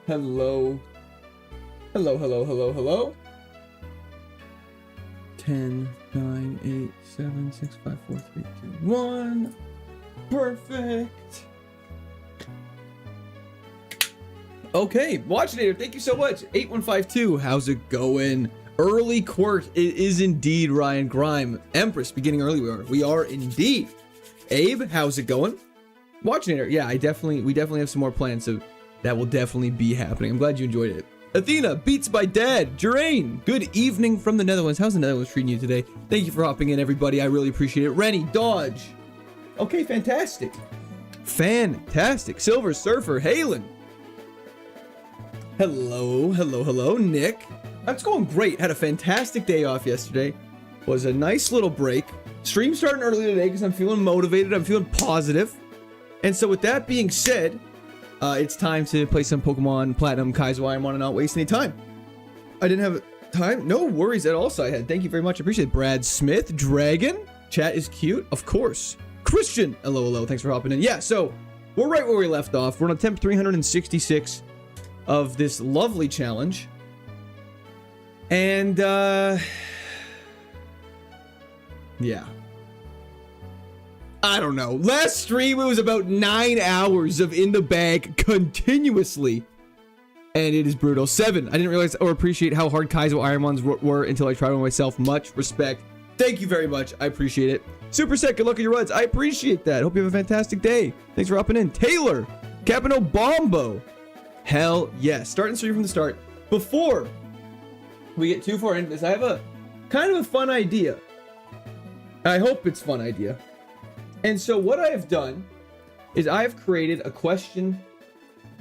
Hello. Hello, hello, hello, hello. 10, 9, 8, 7, 6, 5, 4, 3, 2, 1. Perfect. Okay, Watchinator, thank you so much. 8152, how's it going? Early court, it is indeed Ryan Grime. Empress, beginning early, we are indeed. Abe, how's it going? Watchinator, yeah, we definitely have some more plans, so that will definitely be happening. I'm glad you enjoyed it. Athena, Beats by Dad, Jerain, good evening from the Netherlands. How's the Netherlands treating you today? Thank you for hopping in, everybody. I really appreciate it. Rennie, Dodge. Okay, fantastic. Fantastic. Silver Surfer, Halen. Hello, hello, hello, Nick. That's going great. Had a fantastic day off yesterday. Was a nice little break. Stream starting early today because I'm feeling motivated. I'm feeling positive. And so with that being said, it's time to play some Pokemon Platinum KAIZO IRONMON and not waste any time. I didn't have time. No worries at all, Scyhead. Thank you very much. I appreciate it. Brad Smith, Dragon. Chat is cute. Of course. Christian. Hello, hello. Thanks for hopping in. Yeah, so we're right where we left off. We're on attempt 366 of this lovely challenge. And, yeah. I don't know. Last stream, it was about 9 hours of in the bag continuously. And it is brutal. 7. I didn't realize or appreciate how hard KAIZO IRONMONs were until I tried one myself. Much respect. Thank you very much. I appreciate it. Super Set, good luck on your runs. I appreciate that. Hope you have a fantastic day. Thanks for hopping in. Taylor. Capino Bombo. Hell yes. Starting stream from the start. Before we get too far into this, I have a kind of a fun idea. I hope it's a fun idea. And so what I have done is I have created a question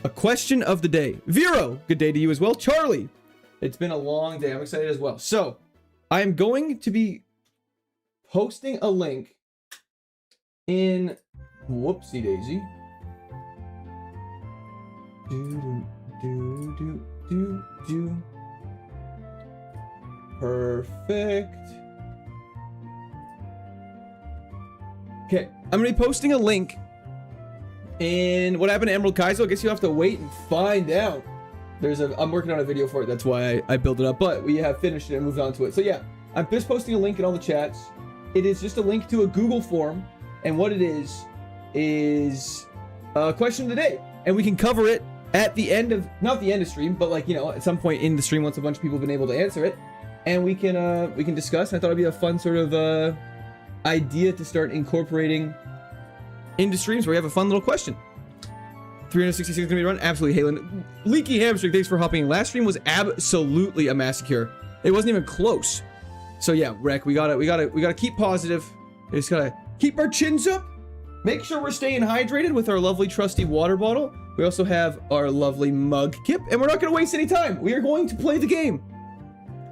of the day. Vero, good day to you as well. Charlie, it's been a long day. I'm excited as well. So I am going to be posting a link in whoopsie daisy. Perfect. Okay, I'm gonna be posting a link in what happened to Emerald KAIZO. I guess you'll have to wait and find out. I'm working on a video for it. That's why I built it up, but we have finished it and moved on to it. So yeah, I'm just posting a link in all the chats. It is just a link to a Google form, and what it is a question of the day, and we can cover it at the end of, not the end of stream, but like, you know, at some point in the stream once a bunch of people have been able to answer it, and we can discuss. I thought it'd be a fun sort of idea to start incorporating into streams where we have a fun little question. 366 is gonna be run. Absolutely, Halen. Leaky Hamstring, thanks for hopping in. Last stream was absolutely a massacre. It wasn't even close. So yeah, Rec, we gotta keep positive. We just gotta keep our chins up. Make sure we're staying hydrated with our lovely trusty water bottle. We also have our lovely mug kip, and we're not gonna waste any time. We are going to play the game.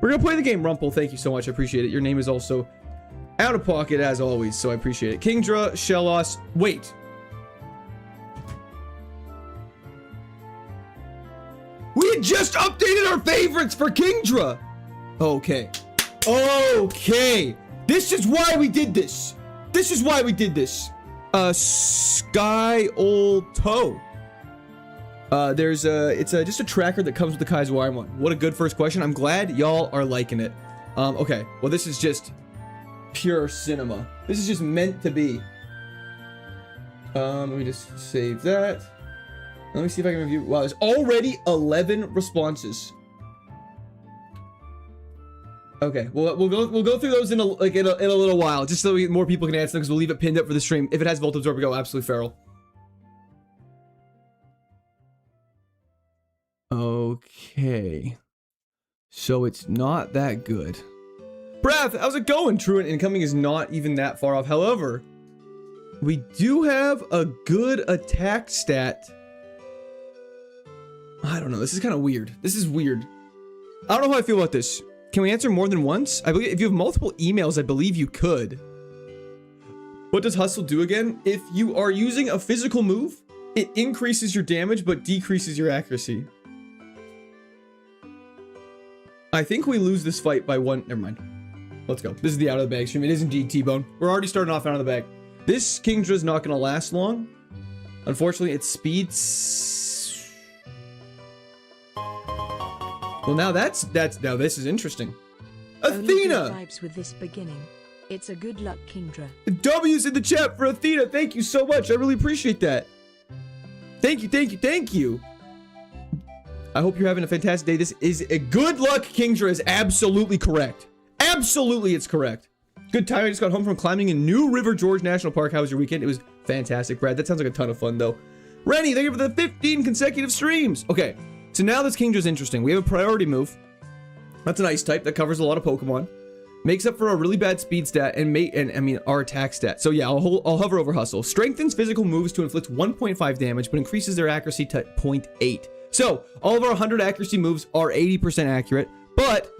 We're gonna play the game. Rumple, thank you so much. I appreciate it. Your name is also out of pocket as always, so I appreciate it. Kingdra, Shellos, wait. We had just updated our favorites for Kingdra. Okay. Okay. This is why we did this. This is why we did this. Sky Old Toe. It's just a tracker that comes with the KAIZO IRONMON. What a good first question. I'm glad y'all are liking it. Okay. Well, this is just pure cinema. This is just meant to be. Let me just save that. Let me see if I can review. Wow, there's already 11 responses. Okay, well, we'll go through those in a little while, just so more people can answer them, because we'll leave it pinned up for the stream. If it has Volt Absorber, go absolutely feral. Okay, so it's not that good. Brav, how's it going? Truant incoming is not even that far off. However, we do have a good attack stat. I don't know. This is kind of weird. This is weird. I don't know how I feel about this. Can we answer more than once? I believe if you have multiple emails, I believe you could. What does Hustle do again? If you are using a physical move, it increases your damage but decreases your accuracy. I think we lose this fight by one. Never mind. Let's go. This is the out of the bag stream. It is indeed T-Bone. We're already starting off out of the bag. This Kingdra's not going to last long. Unfortunately, its speeds. Well, now now this is interesting. Athena! Vibes with this beginning. It's a good luck, Kingdra. W's in the chat for Athena. Thank you so much. I really appreciate that. Thank you, thank you, thank you. I hope you're having a fantastic day. This is a good luck, Kingdra is absolutely correct. Absolutely, it's correct. Good time. I just got home from climbing in New River Gorge National Park. How was your weekend? It was fantastic, Brad. That sounds like a ton of fun, though. Rennie, thank you for the 15 consecutive streams. Okay, so now this Kingdra's interesting. We have a priority move. That's an ice type that covers a lot of Pokemon. Makes up for a really bad speed stat and our attack stat. So yeah, I'll hover over Hustle. Strengthens physical moves to inflict 1.5 damage, but increases their accuracy to 0.8. So all of our 100 accuracy moves are 80% accurate, but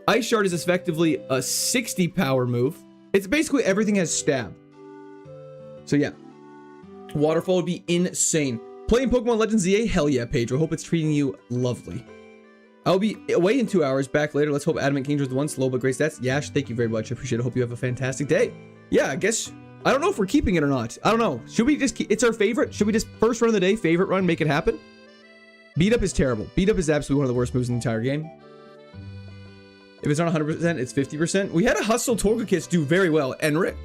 Ice Shard is effectively a 60 power move. It's basically everything has stab. So yeah, Waterfall would be insane. Playing Pokemon Legends ZA? Hell yeah, Pedro. Hope it's treating you lovely. I'll be away in 2 hours, back later. Let's hope Adamant Kingdra's the one. Slow but great stats. Yash, thank you very much. I appreciate it. Hope you have a fantastic day. Yeah, I guess, I don't know if we're keeping it or not. I don't know. Should we just keep, it's our favorite. Should we just first run of the day, favorite run, make it happen? Beat Up is terrible. Beat Up is absolutely one of the worst moves in the entire game. If it's not 100%, it's 50%. We had a Hustle Torkokiss do very well. Enric,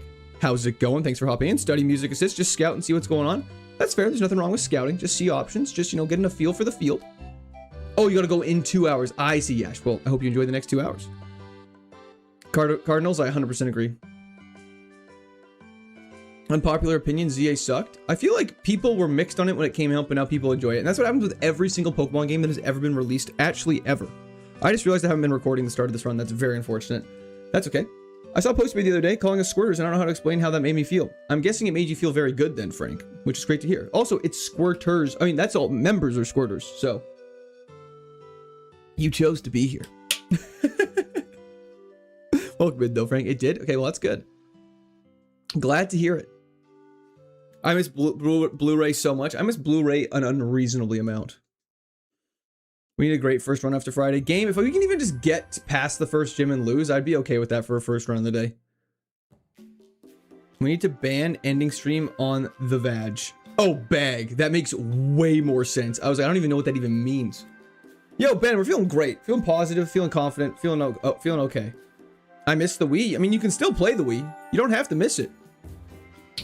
how's it going? Thanks for hopping in. Study music assist. Just scout and see what's going on. That's fair. There's nothing wrong with scouting. Just see options. Just, you know, getting a feel for the field. Oh, you gotta go in 2 hours. I see, Yash. Well, I hope you enjoy the next 2 hours. Cardinals, I 100% agree. Unpopular opinion, ZA sucked. I feel like people were mixed on it when it came out, but now people enjoy it. And that's what happens with every single Pokemon game that has ever been released. Actually, ever. I just realized I haven't been recording the start of this run. That's very unfortunate. That's okay. I saw a post made the other day calling us squirters, and I don't know how to explain how that made me feel. I'm guessing it made you feel very good then, Frank, which is great to hear. Also, it's squirters. I mean, that's all. Members are squirters, so you chose to be here. Welcome in, though, Frank. It did? Okay, well, that's good. Glad to hear it. I miss Blu-ray so much. I miss Blu-ray an unreasonably amount. We need a great first run after Friday. Game, if we can even just get past the first gym and lose, I'd be okay with that for a first run of the day. We need to ban ending stream on the Vag. Oh, bag. That makes way more sense. I was like, I don't even know what that even means. Yo, Ben, we're feeling great. Feeling positive, feeling confident, feeling okay. I missed the Wii. I mean, you can still play the Wii. You don't have to miss it.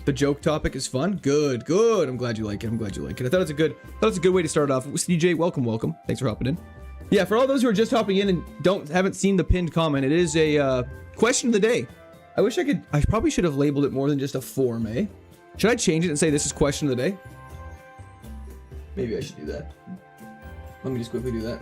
The joke topic is fun. Good, good. I'm glad you like it. I'm glad you like it. I thought it was a good way to start off. CJ, welcome. Thanks for hopping in. Yeah, for all those who are just hopping in and haven't seen the pinned comment, it is a question of the day. I probably should have labeled it more than just a form, eh? Should I change it and say this is question of the day? Maybe I should do that. Let me just quickly do that.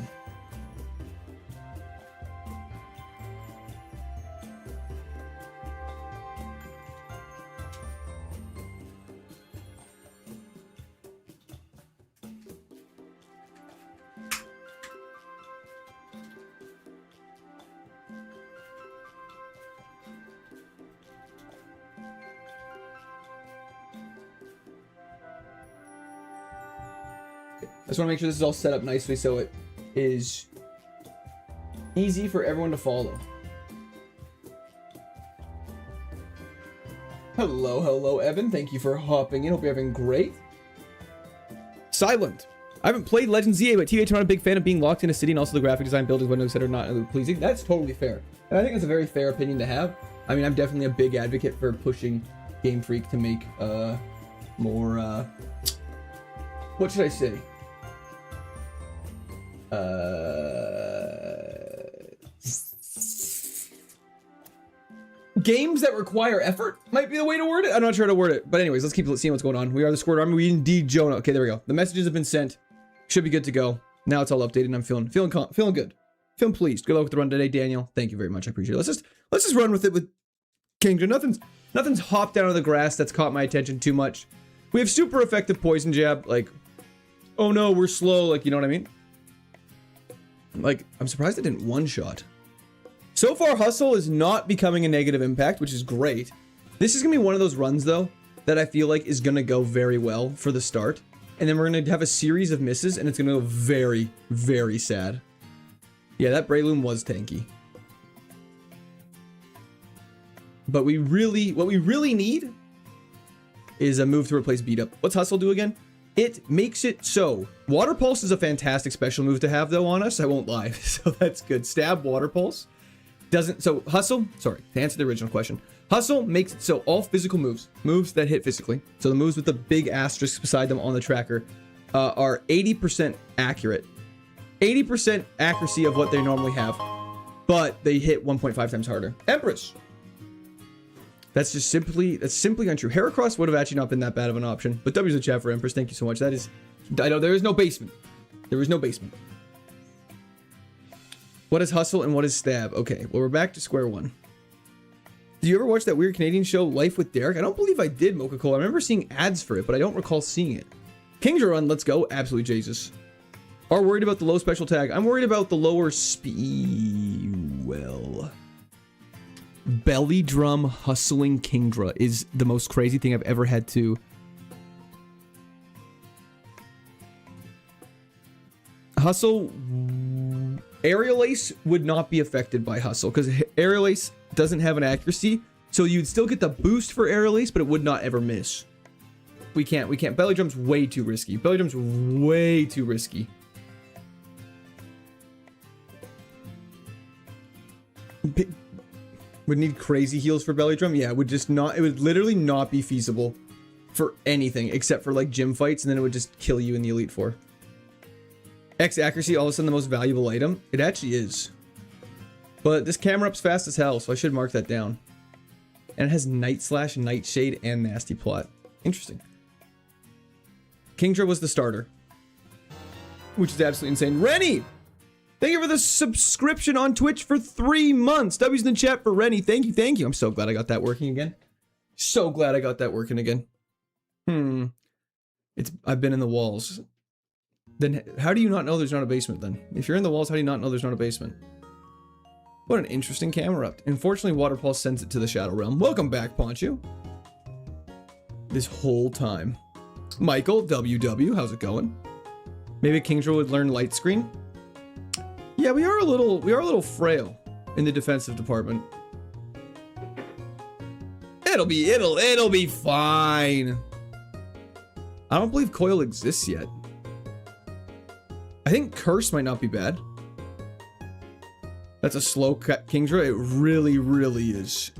I just want to make sure this is all set up nicely so it is easy for everyone to follow. Hello, Evan. Thank you for hopping in. Hope you're having great. Silent. I haven't played Legends ZA, but TH, I'm not a big fan of being locked in a city, and also the graphic design, buildings, windows, etc. are not pleasing. That's totally fair. And I think it's a very fair opinion to have. I mean, I'm definitely a big advocate for pushing Game Freak to make more, what should I say? Games that require effort might be the way to word it. I'm not sure how to word it, but anyways, let's keep seeing what's going on. We are the Squirt Army. We indeed Jonah. Okay, there we go. The messages have been sent. Should be good to go. Now it's all updated, and I'm feeling good, feeling pleased. Good luck with the run today, Daniel. Thank you very much. I appreciate it. Let's just run with it with Kingdra. Nothing's hopped out of the grass that's caught my attention too much. We have super effective poison jab. Like, oh no, we're slow. Like, you know what I mean? Like, I'm surprised it didn't one-shot. So far, Hustle is not becoming a negative impact, which is great. This is going to be one of those runs, though, that I feel like is going to go very well for the start. And then we're going to have a series of misses, and it's going to go very, very sad. Yeah, that Breloom was tanky. But what we really need is a move to replace Beat Up. What's Hustle do again? It makes it so. Water Pulse is a fantastic special move to have though on us, I won't lie. So that's good. Stab, Water Pulse. Doesn't, so Hustle, sorry, to answer the original question. Hustle makes it so all physical moves that hit physically, so the moves with the big asterisk beside them on the tracker, are 80% accurate. 80% accuracy of what they normally have, but they hit 1.5 times harder. Empress. That's simply untrue. Heracross would have actually not been that bad of an option, but W's in chat for Empress. Thank you so much. That is, I know there is no basement. There is no basement. What is Hustle and what is Stab? Okay, well, we're back to square one. Did you ever watch that weird Canadian show, Life with Derek? I don't believe I did, Mocha-Cola. I remember seeing ads for it, but I don't recall seeing it. King's Run, let's go. Absolutely, Jesus. Are worried about the low special tag. I'm worried about the lower speed. Well, Belly Drum Hustling Kingdra is the most crazy thing I've ever had to. Hustle. Aerial Ace would not be affected by Hustle because Aerial Ace doesn't have an accuracy, so you'd still get the boost for Aerial Ace, but it would not ever miss. We can't. Belly Drum's way too risky. Belly Drum's way too risky. Would need crazy heals for Belly Drum? Yeah, it would just not, it would literally not be feasible for anything except for like gym fights, and then it would just kill you in the Elite Four. X accuracy, all of a sudden the most valuable item? It actually is. But this camera up's fast as hell, so I should mark that down. And it has Night Slash, Nightshade, and Nasty Plot. Interesting. Kingdra was the starter, which is absolutely insane. Rennie! Thank you for the subscription on Twitch for 3 months. W's in the chat for Rennie. Thank you, thank you. I'm so glad I got that working again. So glad I got that working again. I've been in the walls. Then how do you not know there's not a basement then? If you're in the walls, how do you not know there's not a basement? What an interesting camera up. Unfortunately, Water Pulse sends it to the Shadow Realm. Welcome back, Ponchu. This whole time. Michael, WW, how's it going? Maybe Kingdra would learn Light Screen? Yeah, we are a little frail in the defensive department. It'll be fine. I don't believe Coil exists yet. I think Curse might not be bad. That's a slow cut Kingdra. It really, really is.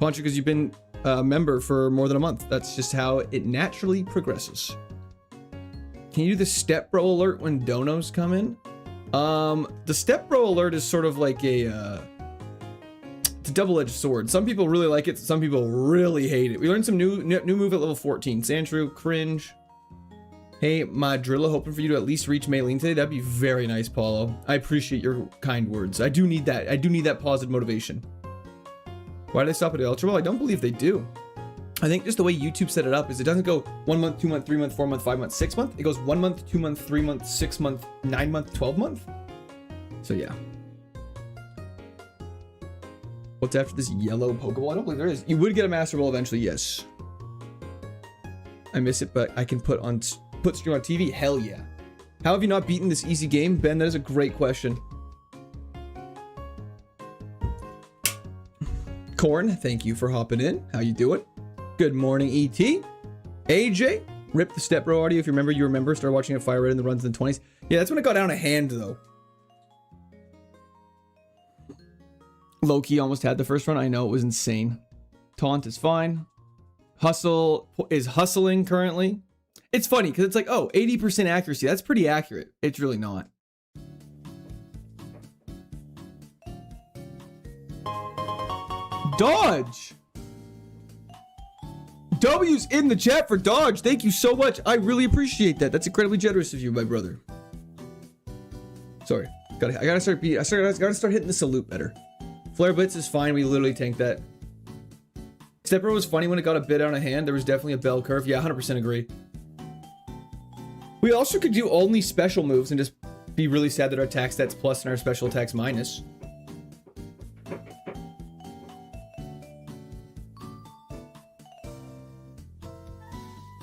Poncho, because you've been a member for more than a month. That's just how it naturally progresses. Can you do the Step Bro alert when donos come in? The Step Bro alert is sort of like a, it's a double-edged sword. Some people really like it. Some people really hate it. We learned some new move at level 14. Sandshrew, cringe. Hey, my Drilla, hoping for you to at least reach Maylene today. That'd be very nice, Paulo. I appreciate your kind words. I do need that. I do need that positive motivation. Why did they stop at Ultra Ball? I don't believe they do. I think just the way YouTube set it up is it doesn't go 1 month, 2 month, 3 month, 4 month, 5 month, 6 month. It goes 1 month, 2 month, 3 month, 6 month, 9 month, 12 month. So yeah. What's after this yellow Pokeball? I don't believe there is. You would get a Master Ball eventually, yes. I miss it, but I can put stream on TV? Hell yeah. How have you not beaten this easy game? Ben, that is a great question. Corn, thank you for hopping in. How you doing? Good morning, ET. AJ, rip the Step Bro audio. If you remember, started watching a Fire Red in the runs in the 20s. Yeah, that's when it got out of hand, though. Loki almost had the first run. I know, it was insane. Taunt is fine. Hustle is hustling currently. It's funny, because it's like, oh, 80% accuracy. That's pretty accurate. It's really not. Dodge! W's in the chat for Dodge. Thank you so much. I really appreciate that. That's incredibly generous of you, my brother. Sorry. I gotta start hitting the salute better. Flare Blitz is fine. We literally tanked that. Stepper was funny when it got a bit out of hand. There was definitely a bell curve. Yeah, 100% agree. We also could do only special moves and just be really sad that our attack stats plus and our special attacks minus.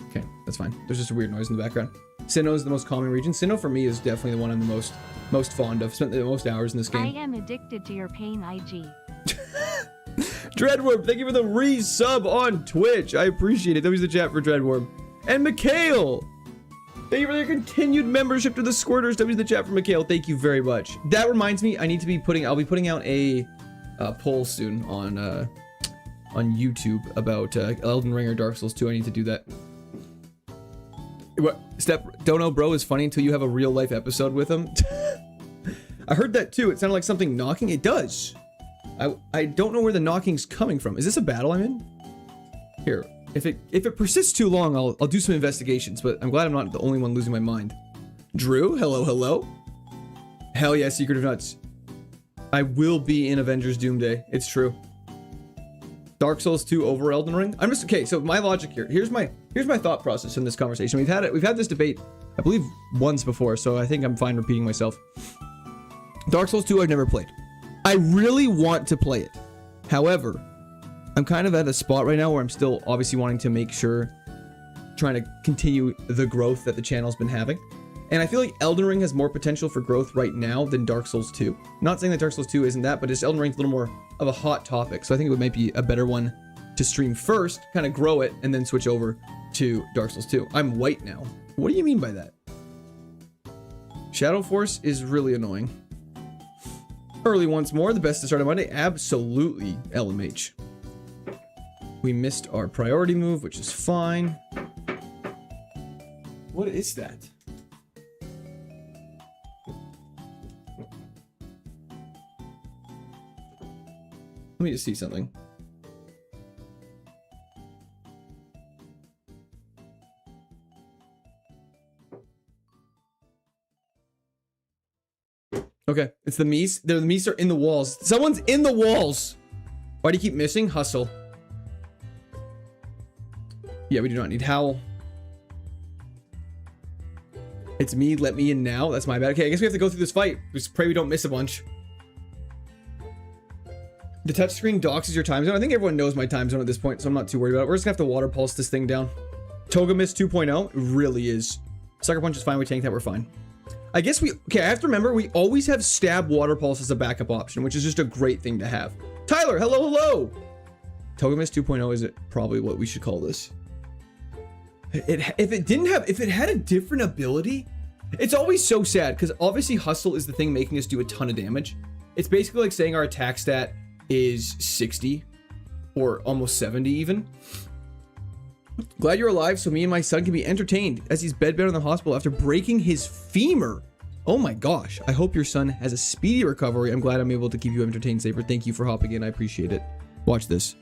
Okay, that's fine. There's just a weird noise in the background. Sinnoh is the most common region. Sinnoh for me is definitely the one I'm the most fond of. Spent the most hours in this game. I am addicted to your pain, IG. Dreadworm, thank you for the resub on Twitch. I appreciate it. That was the chat for Dreadworm. And Mikhail, thank you for your continued membership to the Squirters. That was the chat for Mikhail. Thank you very much. That reminds me, I'll be putting out a poll soon on YouTube about Elden Ring or Dark Souls 2. I need to do that. What? Don't know, bro, is funny until you have a real life episode with him. I heard that too. It sounded like something knocking. It does. I don't know where the knocking's coming from. Is this a battle I'm in? Here, if it persists too long, I'll do some investigations, but I'm glad I'm not the only one losing my mind. Drew, hello. Hell yeah, Secret of Nuts. I will be in Avengers Doomsday. It's true. Dark Souls 2 over Elden Ring? I'm just okay, so my logic here. Here's my thought process in this conversation. We've had this debate, I believe, once before, so I think I'm fine repeating myself. Dark Souls 2 I've never played. I really want to play it. However, I'm kind of at a spot right now where I'm still obviously wanting to make sure, trying to continue the growth that the channel's been having. And I feel like Elden Ring has more potential for growth right now than Dark Souls 2. Not saying that Dark Souls 2 isn't that, but just Elden Ring's a little more of a hot topic. So I think it might be a better one to stream first, kind of grow it, and then switch over to Dark Souls 2. I'm white now. What do you mean by that? Shadow Force is really annoying. Early once more, the best to start on Monday. Absolutely, LMH. We missed our priority move, which is fine. What is that? Let me just see something. Okay, it's the Mies. The Mies are in the walls. Someone's in the walls. Why do you keep missing? Hustle. Yeah, we do not need Howl. It's me. Let me in now. That's my bad. Okay, I guess we have to go through this fight. Just pray we don't miss a bunch. The touchscreen doxes your time zone. I think everyone knows my time zone at this point, so I'm not too worried about it. We're just gonna have to water pulse this thing down. Togemis 2.0 really is. Sucker Punch is fine. We tank that. We're fine. I guess okay, I have to remember, we always have Stab Water Pulse as a backup option, which is just a great thing to have. Tyler, hello. Togemis 2.0 is probably what we should call this. If it had a different ability, it's always so sad, because obviously Hustle is the thing making us do a ton of damage. It's basically like saying our attack stat is 60, or almost 70 even. Glad you're alive so me and my son can be entertained as he's bedbound in the hospital after breaking his femur. Oh my gosh. I hope your son has a speedy recovery. I'm glad I'm able to keep you entertained, Saber. Thank you for hopping in. I appreciate it. Watch this.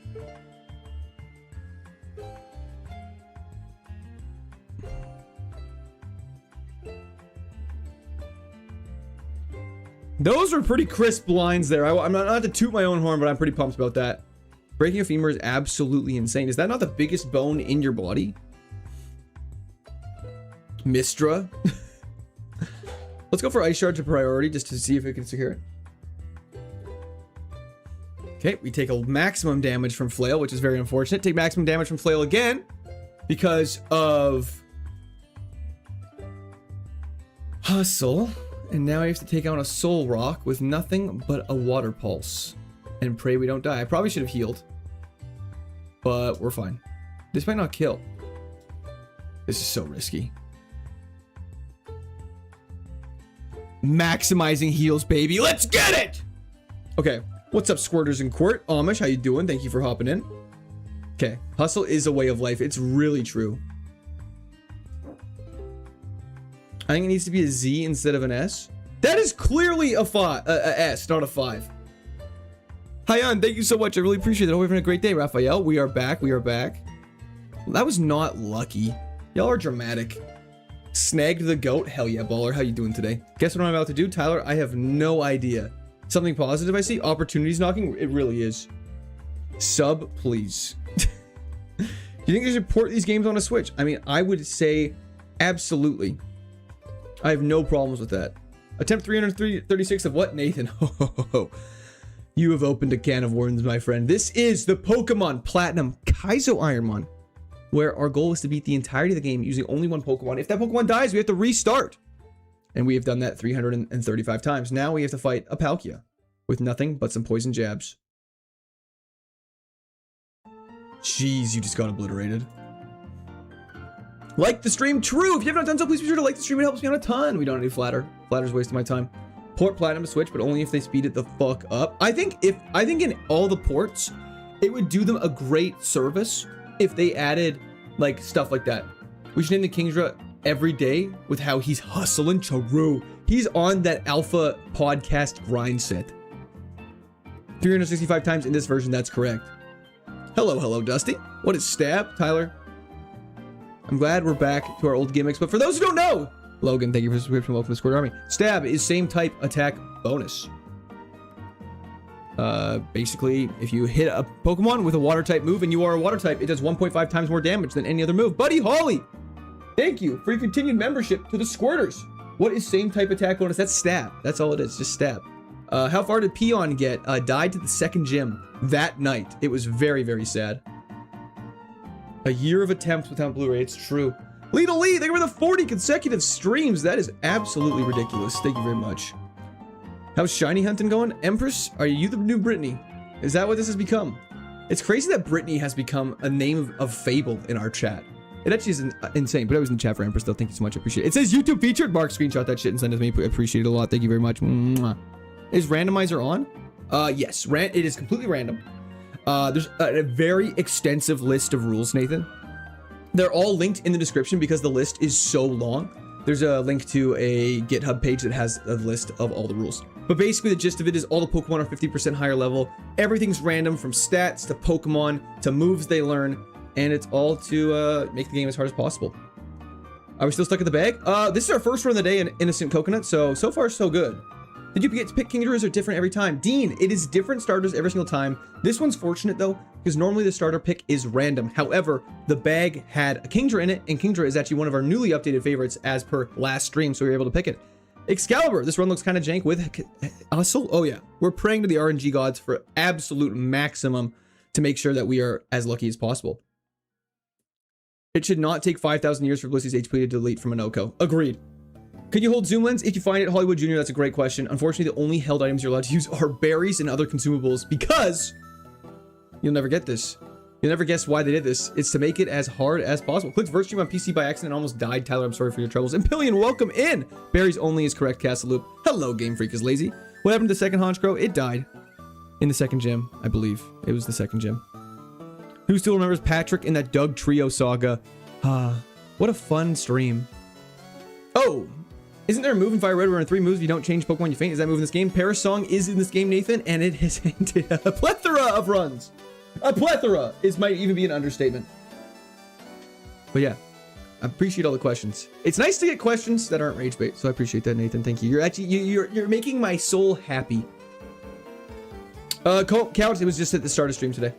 Those were pretty crisp lines there. I'm not to toot my own horn, but I'm pretty pumped about that. Breaking a femur is absolutely insane. Is that not the biggest bone in your body? Mistra. Let's go for Ice Shard to priority just to see if it can secure it. Okay, we take a maximum damage from Flail, which is very unfortunate. Take maximum damage from Flail again because of Hustle. And now I have to take out a Soul Rock with nothing but a Water Pulse. And pray we don't die. I probably should have healed. But we're fine. This might not kill. This is so risky. Maximizing heals, baby. Let's get it! Okay. What's up, Squirters in Court? Amish, how you doing? Thank you for hopping in. Okay. Hustle is a way of life. It's really true. I think it needs to be a Z instead of an S. That is clearly a S, not a 5. Hi, on. Thank you so much. I really appreciate it. Hope you're having a great day, Raphael. We are back. Well, that was not lucky. Y'all are dramatic. Snagged the goat. Hell yeah, baller. How you doing today? Guess what I'm about to do, Tyler? I have no idea. Something positive I see? Opportunities knocking? It really is. Sub, please. Do you think they should port these games on a Switch? I mean, I would say absolutely. I have no problems with that. Attempt 336 of what, Nathan? You have opened a can of worms, my friend. This is the Pokemon Platinum KAIZO Ironmon. where our goal was to beat the entirety of the game using only one Pokemon. If that Pokemon dies, we have to restart. And we have done that 335 times. Now we have to fight a Palkia with nothing but some poison jabs. Jeez, you just got obliterated. Like the stream, true. If you haven't done so, please be sure to like the stream. It helps me out a ton. We don't need Flatter. Flatter's wasting my time. Port Platinum to Switch, but only if they speed it the fuck up. I think in all the ports, it would do them a great service if they added like stuff like that. We should name the Kingdra every day with how he's hustling. True. He's on that alpha podcast grind set. 365 times in this version, that's correct. Hello, Dusty. What is Stab? Tyler. I'm glad we're back to our old gimmicks, but for those who don't know, Logan, thank you for the subscription. Welcome to the Squared Army. Stab is same type attack bonus. Basically, if you hit a Pokemon with a water type move and you are a water type, it does 1.5 times more damage than any other move. Buddy Holly, thank you for your continued membership to the Squirters. What is same type attack bonus? That's Stab. That's all it is, just Stab. How far did Peon get? Died to the second gym that night. It was very, very sad. A year of attempts without Blu-ray. It's true. Lita Lee, thank you for the 40 consecutive streams. That is absolutely ridiculous. Thank you very much. How's Shiny Hunting going? Empress, are you the new Brittany? Is that what this has become? It's crazy that Brittany has become a name of fable in our chat. It actually is insane, but I was in the chat for Empress though. Thank you so much. I appreciate it. It says YouTube featured. Mark, screenshot that shit and send it to me. I appreciate it a lot. Thank you very much. Mwah. Is randomizer on? Yes, it is completely random. There's a very extensive list of rules, Nathan. They're all linked in the description because the list is so long. There's a link to a GitHub page that has a list of all the rules. But basically the gist of it is all the Pokemon are 50% higher level. Everything's random from stats to Pokemon to moves they learn. And it's all to make the game as hard as possible. Are we still stuck at the bag? This is our first run of the day in Innocent Coconut, so far so good. Did you get to pick Kingdras or different every time? Dean, it is different starters every single time. This one's fortunate though, because normally the starter pick is random. However, the bag had a Kingdra in it, and Kingdra is actually one of our newly updated favorites as per last stream, so we were able to pick it. Excalibur, this run looks kind of jank with Hustle. Oh yeah, we're praying to the RNG gods for absolute maximum to make sure that we are as lucky as possible. It should not take 5,000 years for Blissey's HP to delete from an OCO. Agreed. Could you hold zoom lens if you find it? Hollywood Jr., that's a great question. Unfortunately, the only held items you're allowed to use are berries and other consumables because you'll never get this. You'll never guess why they did this. It's to make it as hard as possible. Clicked Virtue on PC by accident and almost died. Tyler, I'm sorry for your troubles. Impillion, welcome in. Berries only is correct. Castle Loop. Hello, Game Freak is lazy. What happened to the second Honchkrow? It died in the second gym, I believe. It was the second gym. Who still remembers Patrick in that Doug Trio saga? What a fun stream. Oh, isn't there a move in Fire Red where in 3 moves if you don't change Pokemon you faint? Is that move in this game? Paris Song is in this game, Nathan, and it has ended a plethora of runs. A plethora might even be an understatement. But yeah, I appreciate all the questions. It's nice to get questions that aren't rage bait, so I appreciate that, Nathan. Thank you. You're actually you're making my soul happy. Couch, it was just at the start of stream today.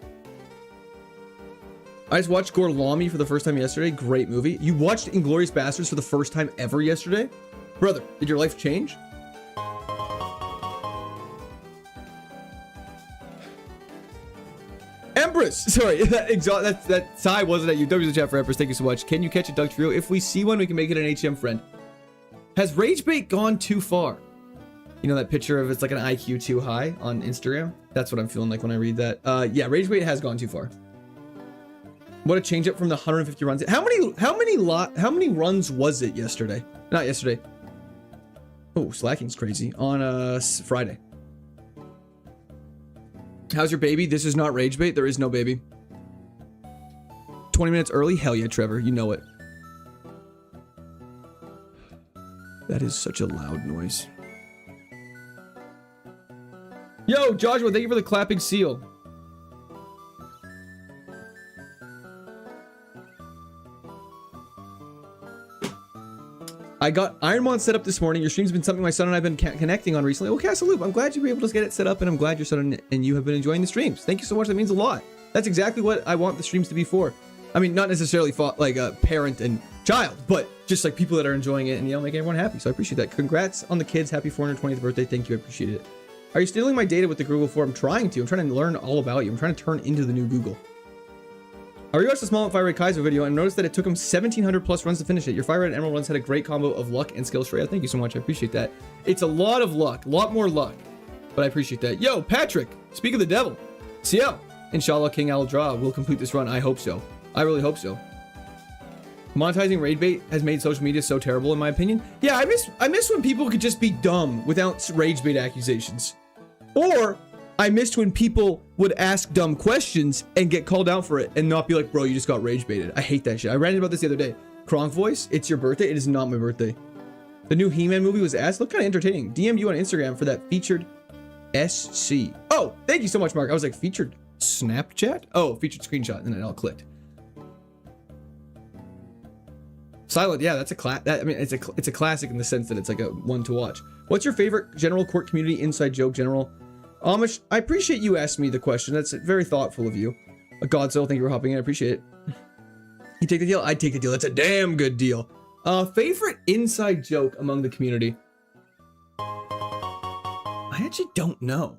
I just watched Gorlami for the first time yesterday. Great movie. You watched Inglourious Basterds for the first time ever yesterday? Brother, did your life change? Empress! Sorry, that sigh wasn't at you. W the chat for Empress. Thank you so much. Can you catch a Doug Trio? If we see one, we can make it an HM friend. Has Rage Bait gone too far? You know that picture of it's like an IQ too high on Instagram? That's what I'm feeling like when I read that. Yeah, Rage Bait has gone too far. What a change up from the 150 runs. How many runs was it yesterday? Not yesterday. Oh, slacking's crazy. On Friday. How's your baby? This is not rage bait. There is no baby. 20 minutes early? Hell yeah, Trevor. You know it. That is such a loud noise. Yo, Joshua, thank you for the clapping seal. I got Ironmon set up this morning. Your stream's been something my son and I have been connecting on recently. Oh, Castle Loop, I'm glad you were able to get it set up, and I'm glad your son and you have been enjoying the streams. Thank you so much. That means a lot. That's exactly what I want the streams to be for. I mean, not necessarily for, like a parent and child, but just like people that are enjoying it and, you know, make everyone happy. So I appreciate that. Congrats on the kids. Happy 420th birthday. Thank you. I appreciate it. Are you stealing my data with the Google form? I'm trying to learn all about you. I'm trying to turn into the new Google. I rewatched the Small Fire Red Kaizo video and noticed that it took him 1,700 plus runs to finish it. Your Fire Red and Emerald runs had a great combo of luck and skill. Shreya, thank you so much. I appreciate that. It's a lot of luck, a lot more luck, but I appreciate that. Yo, Patrick, speak of the devil. CL, inshallah, King Al Dra will complete this run. I hope so. I really hope so. Monetizing raid bait has made social media so terrible, in my opinion. Yeah, I miss when people could just be dumb without rage bait accusations, or I missed when people would ask dumb questions and get called out for it and not be like, bro, you just got rage baited. I hate that shit. I ranted about this the other day. Kronk voice, it's your birthday. It is not my birthday. The new He-Man movie was asked. Looked kind of entertaining. DM'd you on Instagram for that featured SC. Oh, thank you so much, Mark. I was like, featured Snapchat? Oh, featured screenshot. And then it all clicked. Silent, yeah, that's a I mean, it's a classic in the sense that it's like a one to watch. What's your favorite General Court community inside joke, General? Amish, I appreciate you asking me the question. That's very thoughtful of you. Godzilla, thank you for hopping in. I appreciate it. You take the deal? I'd take the deal. That's a damn good deal. Favorite inside joke among the community? I actually don't know.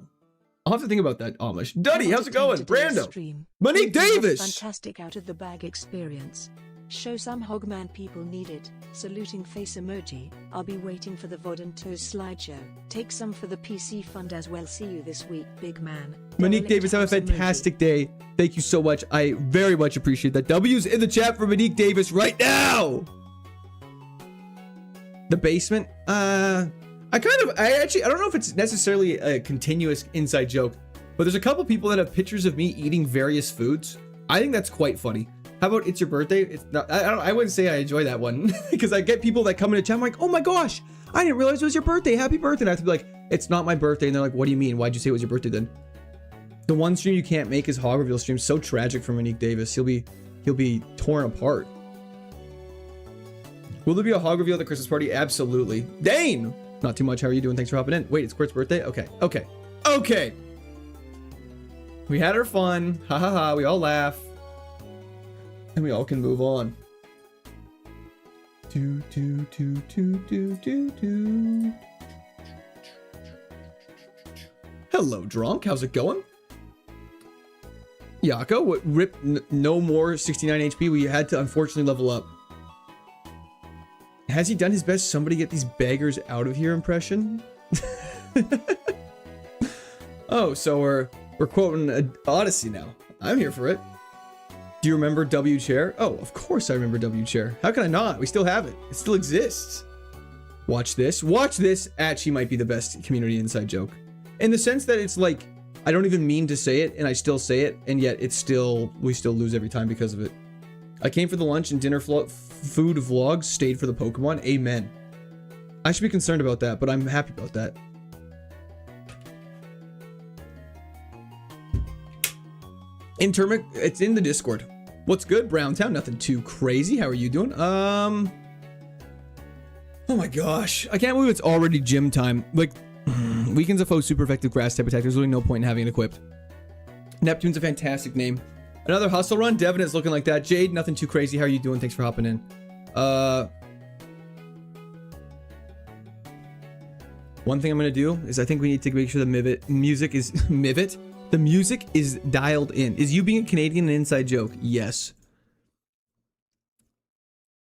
I'll have to think about that, Amish. Duddy, how's it going? Brando. Monique Davis. Fantastic out of the bag experience. Show some Hogman people need it. Saluting face emoji. I'll be waiting for the VOD and Toes slideshow. Take some for the PC fund as well. See you this week, big man. Monique Davis, have a fantastic day. Thank you so much. I very much appreciate that. W's in the chat for Monique Davis right now. The basement. I don't know if it's necessarily a continuous inside joke, but there's a couple people that have pictures of me eating various foods. I think that's quite funny. How about it's your birthday? It's not. I wouldn't say I enjoy that one because I get people that come into chat. I'm like, oh my gosh, I didn't realize it was your birthday. Happy birthday! And I have to be like, it's not my birthday. And they're like, what do you mean? Why'd you say it was your birthday then? The one stream you can't make is Hog Reveal stream. So tragic for Monique Davis. He'll be torn apart. Will there be a Hog Reveal at the Christmas party? Absolutely. Dane, not too much. How are you doing? Thanks for hopping in. Wait, it's Quirt's birthday. Okay. We had our fun. Ha ha ha. We all laugh. And we all can move on. Hello, Drunk. How's it going? Yako, what rip no more 69 HP. We had to unfortunately level up. Has he done his best somebody get these beggars out of here impression? Oh, so we're quoting Odyssey now. I'm here for it. Do you remember W Chair? Oh, of course I remember W Chair. How can I not? We still have it. It still exists. Watch this. Watch this actually might be the best community inside joke. In the sense that it's like, I don't even mean to say it and I still say it, and yet we still lose every time because of it. I came for the lunch and dinner food vlogs, stayed for the Pokemon. Amen. I should be concerned about that, but I'm happy about that. Intermic, it's in the Discord. What's good, Browntown? Nothing too crazy. How are you doing? Oh my gosh. I can't believe it's already gym time. Like, Weekends of Foe, super effective grass type attack. There's really no point in having it equipped. Neptune's a fantastic name. Another hustle run. Devin is looking like that. Jade, nothing too crazy. How are you doing? Thanks for hopping in. One thing I'm going to do is I think we need to make sure the music is Mivet. The music is dialed in. Is you being a Canadian an inside joke? Yes.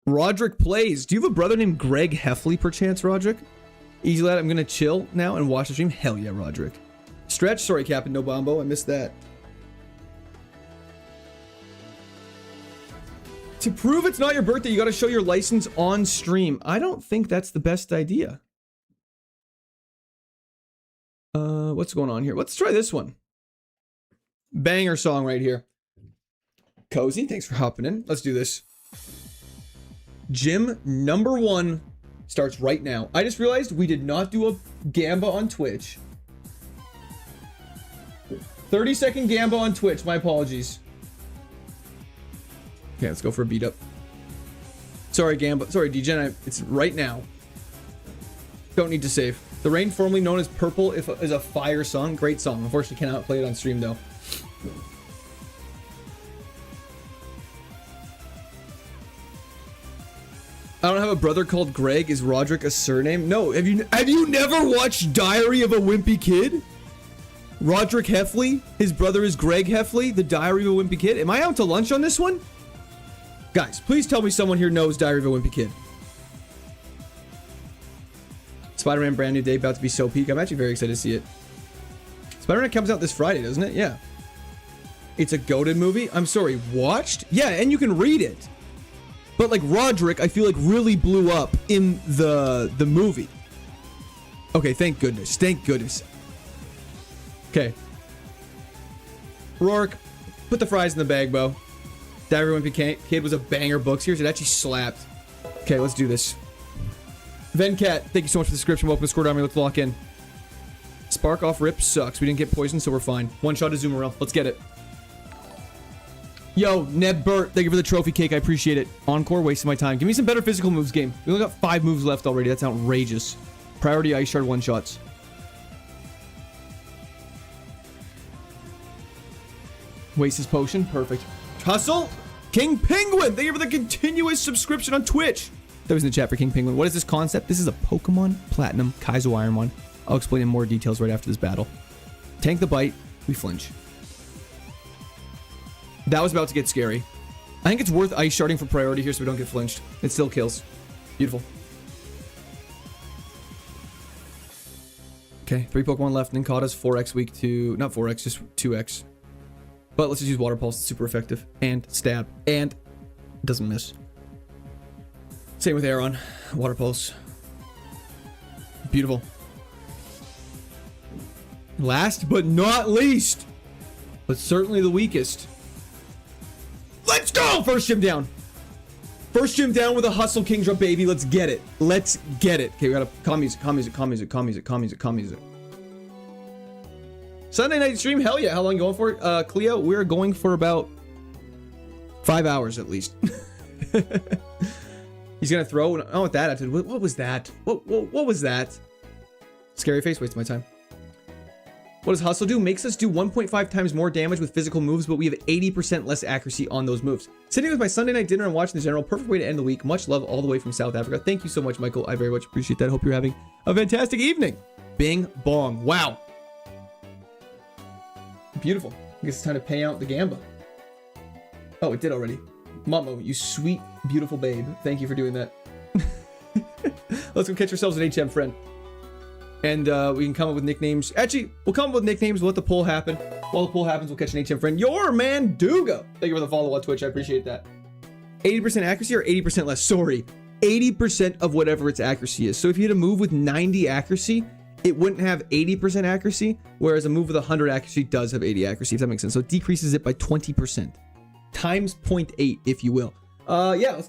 Roderick plays. Do you have a brother named Greg Heffley, perchance, Roderick? Easy lad, I'm gonna chill now and watch the stream. Hell yeah, Roderick. Stretch, sorry, Captain No Bombo, I missed that. To prove it's not your birthday, you gotta show your license on stream. I don't think that's the best idea. What's going on here? Let's try this one. Banger song right here. Cozy, thanks for hopping in. Let's do this. Gym number 1 starts right now. I just realized we did not do a Gamba on Twitch. 30-second Gamba on Twitch. My apologies. Okay, let's go for a beat up. Sorry, Gamba. Sorry, Degen. It's right now. Don't need to save. The Rain, formerly known as Purple, is a fire song. Great song. Unfortunately, cannot play it on stream though. I don't have a brother called Greg. Is Roderick a surname? No. Have you never watched Diary of a Wimpy Kid? Roderick Heffley. His brother is Greg Heffley, The Diary of a Wimpy Kid. Am I out to lunch on this one? Guys, please tell me someone here knows Diary of a Wimpy Kid. Spider-Man brand new day, about to be so peak. I'm actually very excited to see it. Spider-Man comes out this Friday, doesn't it? Yeah. It's a goated movie. I'm sorry, watched? Yeah, and you can read it. But like Roderick, I feel like really blew up in the movie. Okay, thank goodness. Thank goodness. Okay. Rourke, put the fries in the bag, Bo. Diary of a Wimpy Kid was a banger book series. It actually slapped. Okay, let's do this. Vencat, thank you so much for the description. Welcome to Squirt Army. Let's lock in. Spark off rip sucks. We didn't get poisoned, so we're fine. One shot of Zoomerell. Let's get it. Yo, Ned Burt, thank you for the trophy cake. I appreciate it. Encore, wasting my time. Give me some better physical moves, game. We only got 5 moves left already. That's outrageous. Priority Ice Shard one shots. Waste his potion. Perfect. Hustle. King Penguin, thank you for the continuous subscription on Twitch. That was in the chat for King Penguin. What is this concept? This is a Pokemon Platinum KAIZO Ironmon. I'll explain in more details right after this battle. Tank the bite. We flinch. That was about to get scary. I think it's worth ice sharding for priority here so we don't get flinched. It still kills. Beautiful. Okay, 3 Pokemon left. Ninkata's 4x weak to... Not 4x, just 2x. But let's just use Water Pulse. It's super effective. And stab. And doesn't miss. Same with Aeron. Water Pulse. Beautiful. Last but not least, but certainly the weakest. Let's go! First gym down. First gym down with a Hustle Kingdra, baby. Let's get it. Let's get it. Okay, we gotta calm music, calm music, calm music, calm music, calm music, calm music. Sunday night stream? Hell yeah. How long you going for it? Cleo, we're going for about 5 hours at least. He's gonna throw. Oh, with that, I did. What was that? What was that? Scary face, wasting my time. What does Hustle do? Makes us do 1.5 times more damage with physical moves, but we have 80% less accuracy on those moves. Sitting with my Sunday night dinner and watching the general. Perfect way to end the week. Much love all the way from South Africa. Thank you so much, Michael. I very much appreciate that. Hope you're having a fantastic evening. Bing bong. Wow. Beautiful. I guess it's time to pay out the Gamba. Oh, it did already. Momo, you sweet, beautiful babe. Thank you for doing that. Let's go catch ourselves an HM friend. And we can come up with nicknames. Actually, we'll come up with nicknames. We'll let the poll happen. While the poll happens, we'll catch an HM friend. Your man, Duga. Thank you for the follow on Twitch. I appreciate that. 80% accuracy or 80% less? Sorry. 80% of whatever its accuracy is. So if you had a move with 90 accuracy, it wouldn't have 80% accuracy, whereas a move with 100 accuracy does have 80 accuracy, if that makes sense. So it decreases it by 20%. Times 0.8, if you will. Yeah,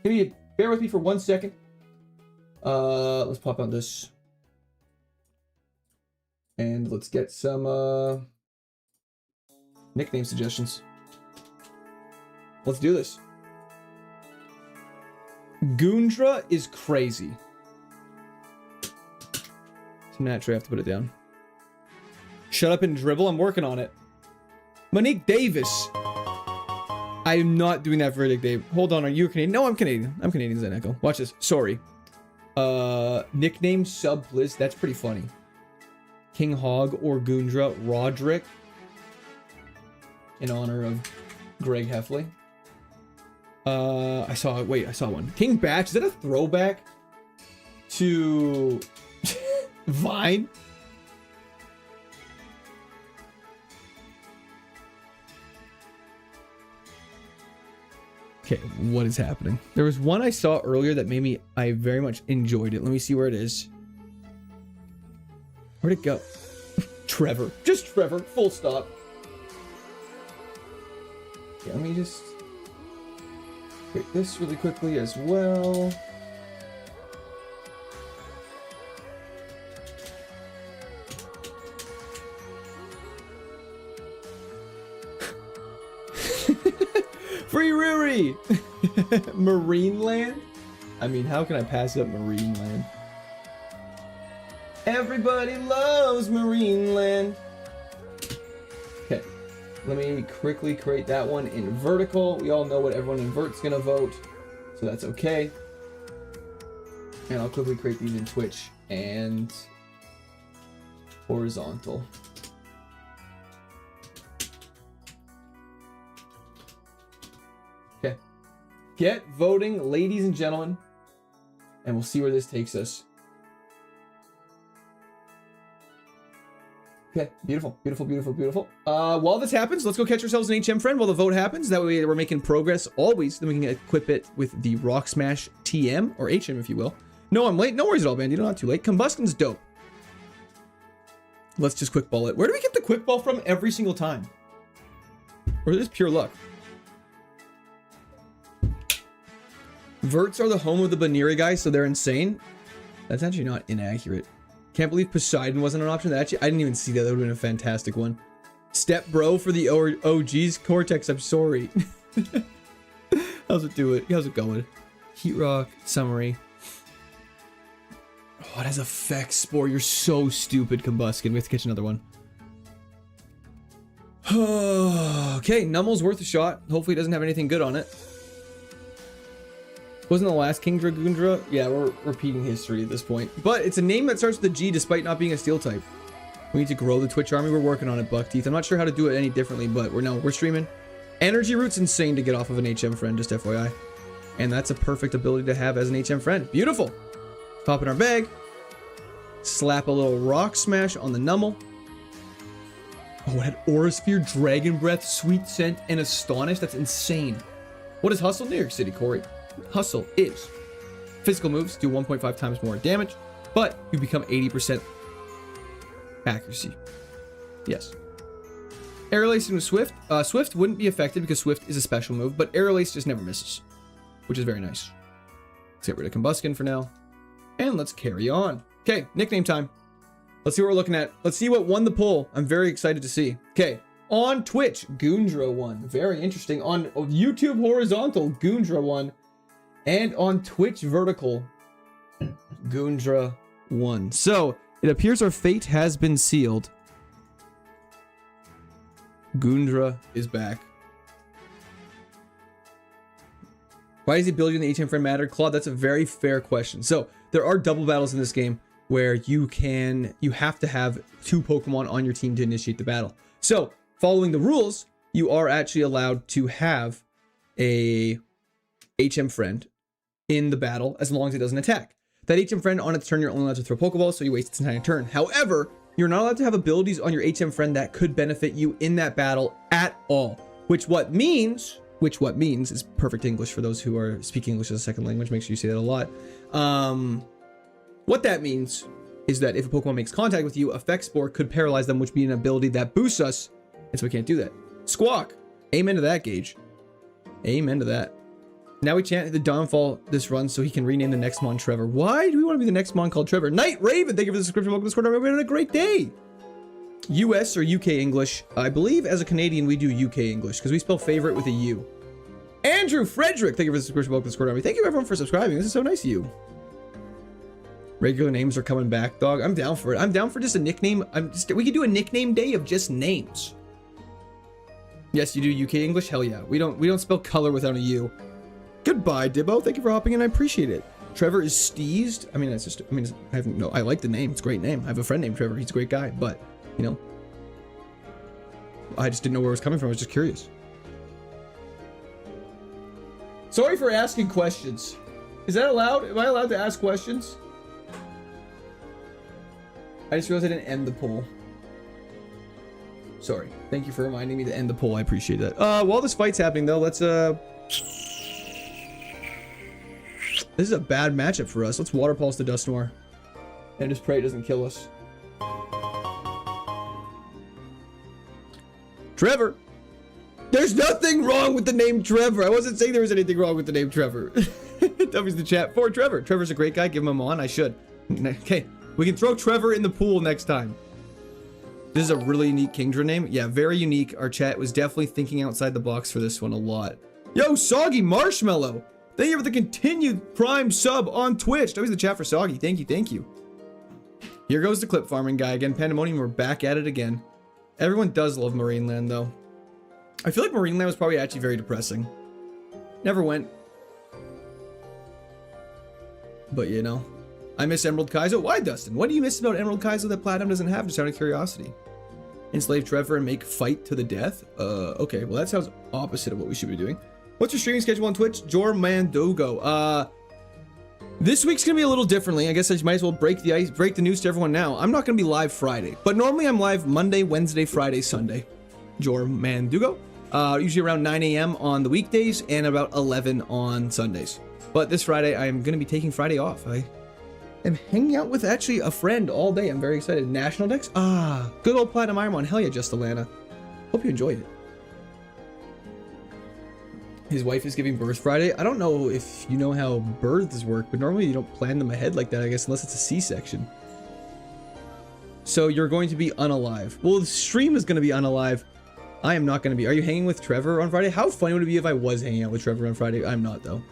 bear with me for 1 second. Let's pop on this. And let's get some nickname suggestions. Let's do this. Goondra is crazy. So naturally I have to put it down. Shut up and dribble. I'm working on it. Monique Davis. I am not doing that for Nick Dave. Hold on, are you Canadian? No, I'm Canadian. I'm Canadian, Zen Echo. Watch this. Sorry. Nickname sub Blizz. That's pretty funny. King Hog or Goondra Roderick. In honor of Greg Heffley. I saw one. King Batch. Is that a throwback to Vine? Okay, what is happening? There was one I saw earlier that I very much enjoyed it. Let me see where it is. Where'd it go? Trevor. Just Trevor. Full stop. Okay, let me just create this really quickly as well. Free Ruri! Marine Land? I mean, how can I pass up Marine Land? Everybody loves Marine Land. Okay, let me quickly create that one in vertical. We all know what everyone in vert's gonna vote, so that's okay. And I'll quickly create these in Twitch and horizontal. Get voting, ladies and gentlemen. And we'll see where this takes us. Okay, beautiful, beautiful, beautiful, beautiful. While this happens, let's go catch ourselves an HM friend while the vote happens. That way we're making progress always. Then we can equip it with the Rock Smash TM, or HM if you will. No, I'm late. No worries at all, man. You're not too late. Combustion's dope. Let's just quick ball it. Where do we get the quick ball from every single time? Or is this pure luck? Verts are the home of the Baniri guys, so they're insane. That's actually not inaccurate. Can't believe Poseidon wasn't an option. That actually, I didn't even see that. That would have been a fantastic one. Step bro for the OGs. Cortex, I'm sorry. How's it do it? How's it going? Heat Rock, summary. Oh, it has effects, Spore. You're so stupid, Combustion. We have to catch another one. Okay, Nummel's worth a shot. Hopefully it doesn't have anything good on it. Wasn't the last Kingdra Gundra? Yeah, we're repeating history at this point. But it's a name that starts with a G despite not being a steel type. We need to grow the Twitch army. We're working on it, Buckteeth. I'm not sure how to do it any differently, but we're streaming. Energy Root's insane to get off of an HM friend, just FYI. And that's a perfect ability to have as an HM friend. Beautiful. Pop in our bag. Slap a little Rock Smash on the Nummel. Oh, it had Aura Sphere, Dragon Breath, Sweet Scent, and Astonish. That's insane. What is Hustle? New York City, Corey. Hustle is physical moves do 1.5 times more damage, but you become 80% accuracy. Yes. Aerial Lacing with Swift. Swift wouldn't be affected because Swift is a special move, but Aerial Lace just never misses, which is very nice. Let's get rid of Combustion for now, and let's carry on. Okay, nickname time. Let's see what we're looking at. Let's see what won the poll. I'm very excited to see. Okay, on Twitch, Gundra won. Very interesting. On YouTube Horizontal, Gundra won. And on Twitch Vertical, Gundra won. So, it appears our fate has been sealed. Gundra is back. Why is the ability in the HM friend matter? Claude, that's a very fair question. So, there are double battles in this game where you have to have 2 Pokemon on your team to initiate the battle. So, following the rules, you are actually allowed to have a HM friend in the battle as long as it doesn't attack. That HM friend on its turn, you're only allowed to throw Pokeballs, so you waste its entire turn. However, you're not allowed to have abilities on your HM friend that could benefit you in that battle at all. Which what means is perfect English for those who are speaking English as a second language. Make sure you say that a lot. What that means is that if a Pokemon makes contact with you, Effect Spore could paralyze them, which would be an ability that boosts us, and so we can't do that. Squawk. Amen to that, Gage. Amen to that. Now we chant the downfall this run so he can rename the next Mon Trevor. Why do we want to be the next Mon called Trevor? Night Raven, thank you for the subscription. Welcome to Discord. We're having a great day. US or UK English. I believe as a Canadian we do UK English because we spell favorite with a U. Andrew Frederick, thank you for the subscription. Welcome to Discord. Thank you everyone for subscribing. This is so nice of you. Regular names are coming back, dog. I'm down for it. I'm down for just a nickname. We could do a nickname day of just names. Yes, you do UK English. Hell yeah. We don't spell color without a U. Goodbye, Dibbo. Thank you for hopping in. I appreciate it. Trevor is steezed. I mean, that's just. I mean, I like the name. It's a great name. I have a friend named Trevor. He's a great guy. But you know, I just didn't know where it was coming from. I was just curious. Sorry for asking questions. Is that allowed? Am I allowed to ask questions? I just realized I didn't end the poll. Sorry. Thank you for reminding me to end the poll. I appreciate that. While this fight's happening, though, let's This is a bad matchup for us. Let's Water Pulse the Dusknoir. And just pray it doesn't kill us. Trevor! There's nothing wrong with the name Trevor. I wasn't saying there was anything wrong with the name Trevor. W's the chat for Trevor. Trevor's a great guy. Give him a Mon. I should. Okay. We can throw Trevor in the pool next time. This is a really unique Kingdra name. Yeah, very unique. Our chat was definitely thinking outside the box for this one a lot. Yo, Soggy Marshmallow! Thank you for the continued Prime sub on Twitch. Always the chat for Soggy. Thank you, thank you. Here goes the clip farming guy again. Pandemonium, we're back at it again. Everyone does love Marineland, though. I feel like Marineland was probably actually very depressing. Never went. But, you know. I miss Emerald Kaizo. Why, Dustin? What do you miss about Emerald Kaizo that Platinum doesn't have? Just out of curiosity. Enslave Trevor and make fight to the death? Okay. Well, that sounds opposite of what we should be doing. What's your streaming schedule on Twitch? Jormandogo. This week's gonna be a little differently. I guess I might as well break the news to everyone now. I'm not gonna be live Friday, but normally I'm live Monday, Wednesday, Friday, Sunday. Jormandogo. Usually around 9 a.m. on the weekdays and about 11 on Sundays. But this Friday, I'm gonna be taking Friday off. I am hanging out with actually a friend all day. I'm very excited. National Decks? Good old Platinum Ironmon. Hell yeah, Just Alana. Hope you enjoyed it. His wife is giving birth Friday. I don't know if you know how births work, but normally you don't plan them ahead like that, I guess, unless it's a C-section. So you're going to be unalive. Well, the stream is going to be unalive. I am not going to be. Are you hanging with Trevor on Friday? How funny would it be if I was hanging out with Trevor on Friday? I'm not, though.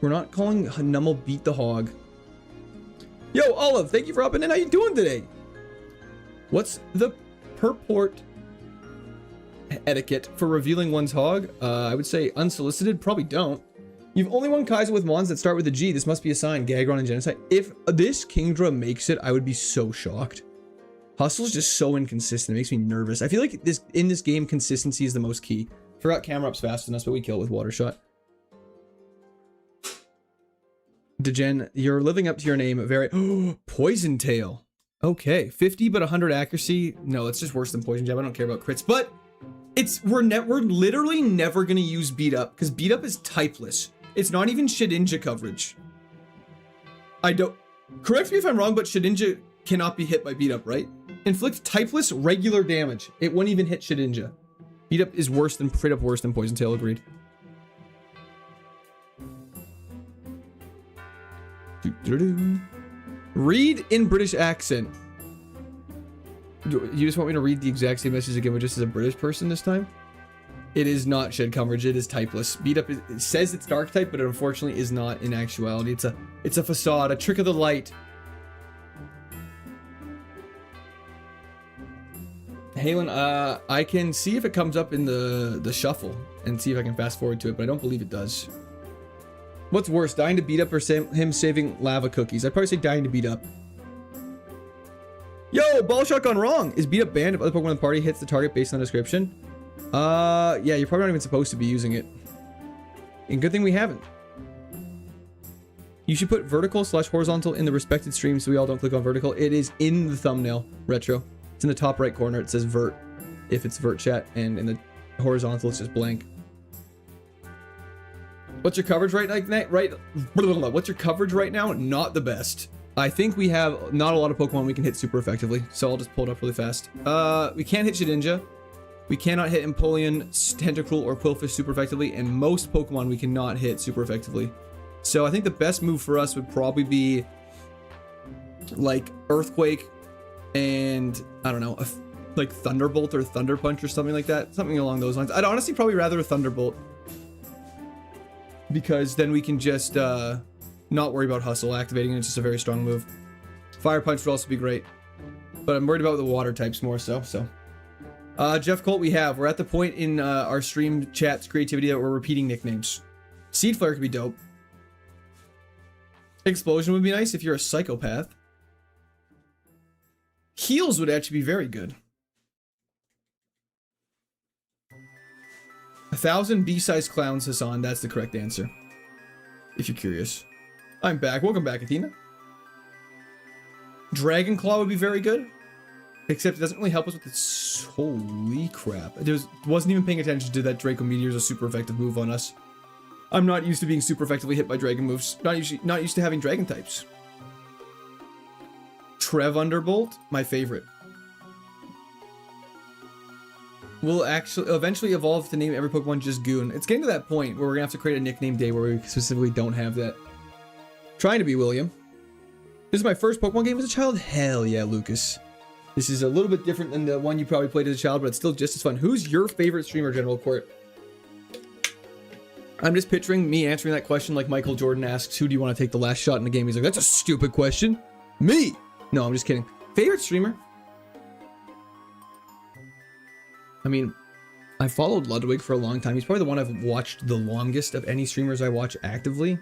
We're not calling Nummel Beat the Hog. Yo, Olive, thank you for hopping in. How you doing today? What's the purport etiquette for revealing one's hog? I would say unsolicited. Probably don't. You've only won Kaizo with mons that start with a G. This must be a sign. Gagron and Genocide. If this Kingdra makes it, I would be so shocked. Hustle is just so inconsistent. It makes me nervous. I feel like in this game, consistency is the most key. Forgot camera up's fast enough, but we kill it with water shot. Degen, you're living up to your name. Very Poison Tail. Okay, 50 but 100 accuracy. No, that's just worse than Poison Jab. I don't care about crits, but we're literally never gonna use beat up because beat up is typeless. It's not even Shedinja coverage. Correct me if I'm wrong, but Shedinja cannot be hit by beat up, right? Inflict typeless regular damage. It won't even hit Shedinja. Beat up is straight up worse than Poison Tail, agreed. Read in British accent. You just want me to read the exact same message again, but just as a British person this time? It is not shed coverage. It is typeless. Beat up it says it's dark type, but it unfortunately is not in actuality. It's a facade, a trick of the light. Halen, I can see if it comes up in the shuffle and see if I can fast forward to it, but I don't believe it does. What's worse, dying to beat up or him saving lava cookies? I'd probably say dying to beat up. Yo, ball shot gone wrong. Is beat up banned if other Pokemon in the party hits the target based on the description? Yeah, you're probably not even supposed to be using it. And good thing we haven't. You should put vertical/horizontal in the respected stream so we all don't click on vertical. It is in the thumbnail, Retro. It's in the top right corner. It says vert if it's vert chat, and in the horizontal it's just blank. What's your coverage right now? What's your coverage right now? Not the best. I think we have not a lot of Pokemon we can hit super effectively, so I'll just pull it up really fast. We can't hit Shedinja. We cannot hit Empoleon, Tentacruel, or Quillfish super effectively, and most Pokemon we cannot hit super effectively. So I think the best move for us would probably be like Earthquake and, I don't know, like Thunderbolt or Thunder Punch or something like that. Something along those lines. I'd honestly probably rather a Thunderbolt, because then we can just not worry about Hustle activating, and it's just a very strong move. Fire Punch would also be great, but I'm worried about the water types more so. Jeff Colt, we're at the point in our stream chat's creativity that we're repeating nicknames. Seed Flare could be dope. Explosion would be nice if you're a psychopath. Heals would actually be very good. 1,000 B-sized clowns, Hassan. That's the correct answer, if you're curious. I'm back. Welcome back, Athena. Dragon Claw would be very good, except it doesn't really help us with this. Holy crap. Wasn't even paying attention to that Draco Meteor is a super effective move on us. I'm not used to being super effectively hit by dragon moves. Not used to having dragon types. Trev Underbolt, my favorite. We'll actually eventually evolve to name every Pokemon just Goon. It's getting to that point where we're gonna have to create a nickname day where we specifically don't have that. Trying to be William. This is my first Pokemon game as a child? Hell yeah, Lucas. This is a little bit different than the one you probably played as a child, but it's still just as fun. Who's your favorite streamer, General Court? I'm just picturing me answering that question like Michael Jordan asks, who do you want to take the last shot in the game? He's like, that's a stupid question. Me! No, I'm just kidding. Favorite streamer? I mean, I followed Ludwig for a long time. He's probably the one I've watched the longest of any streamers I watch actively.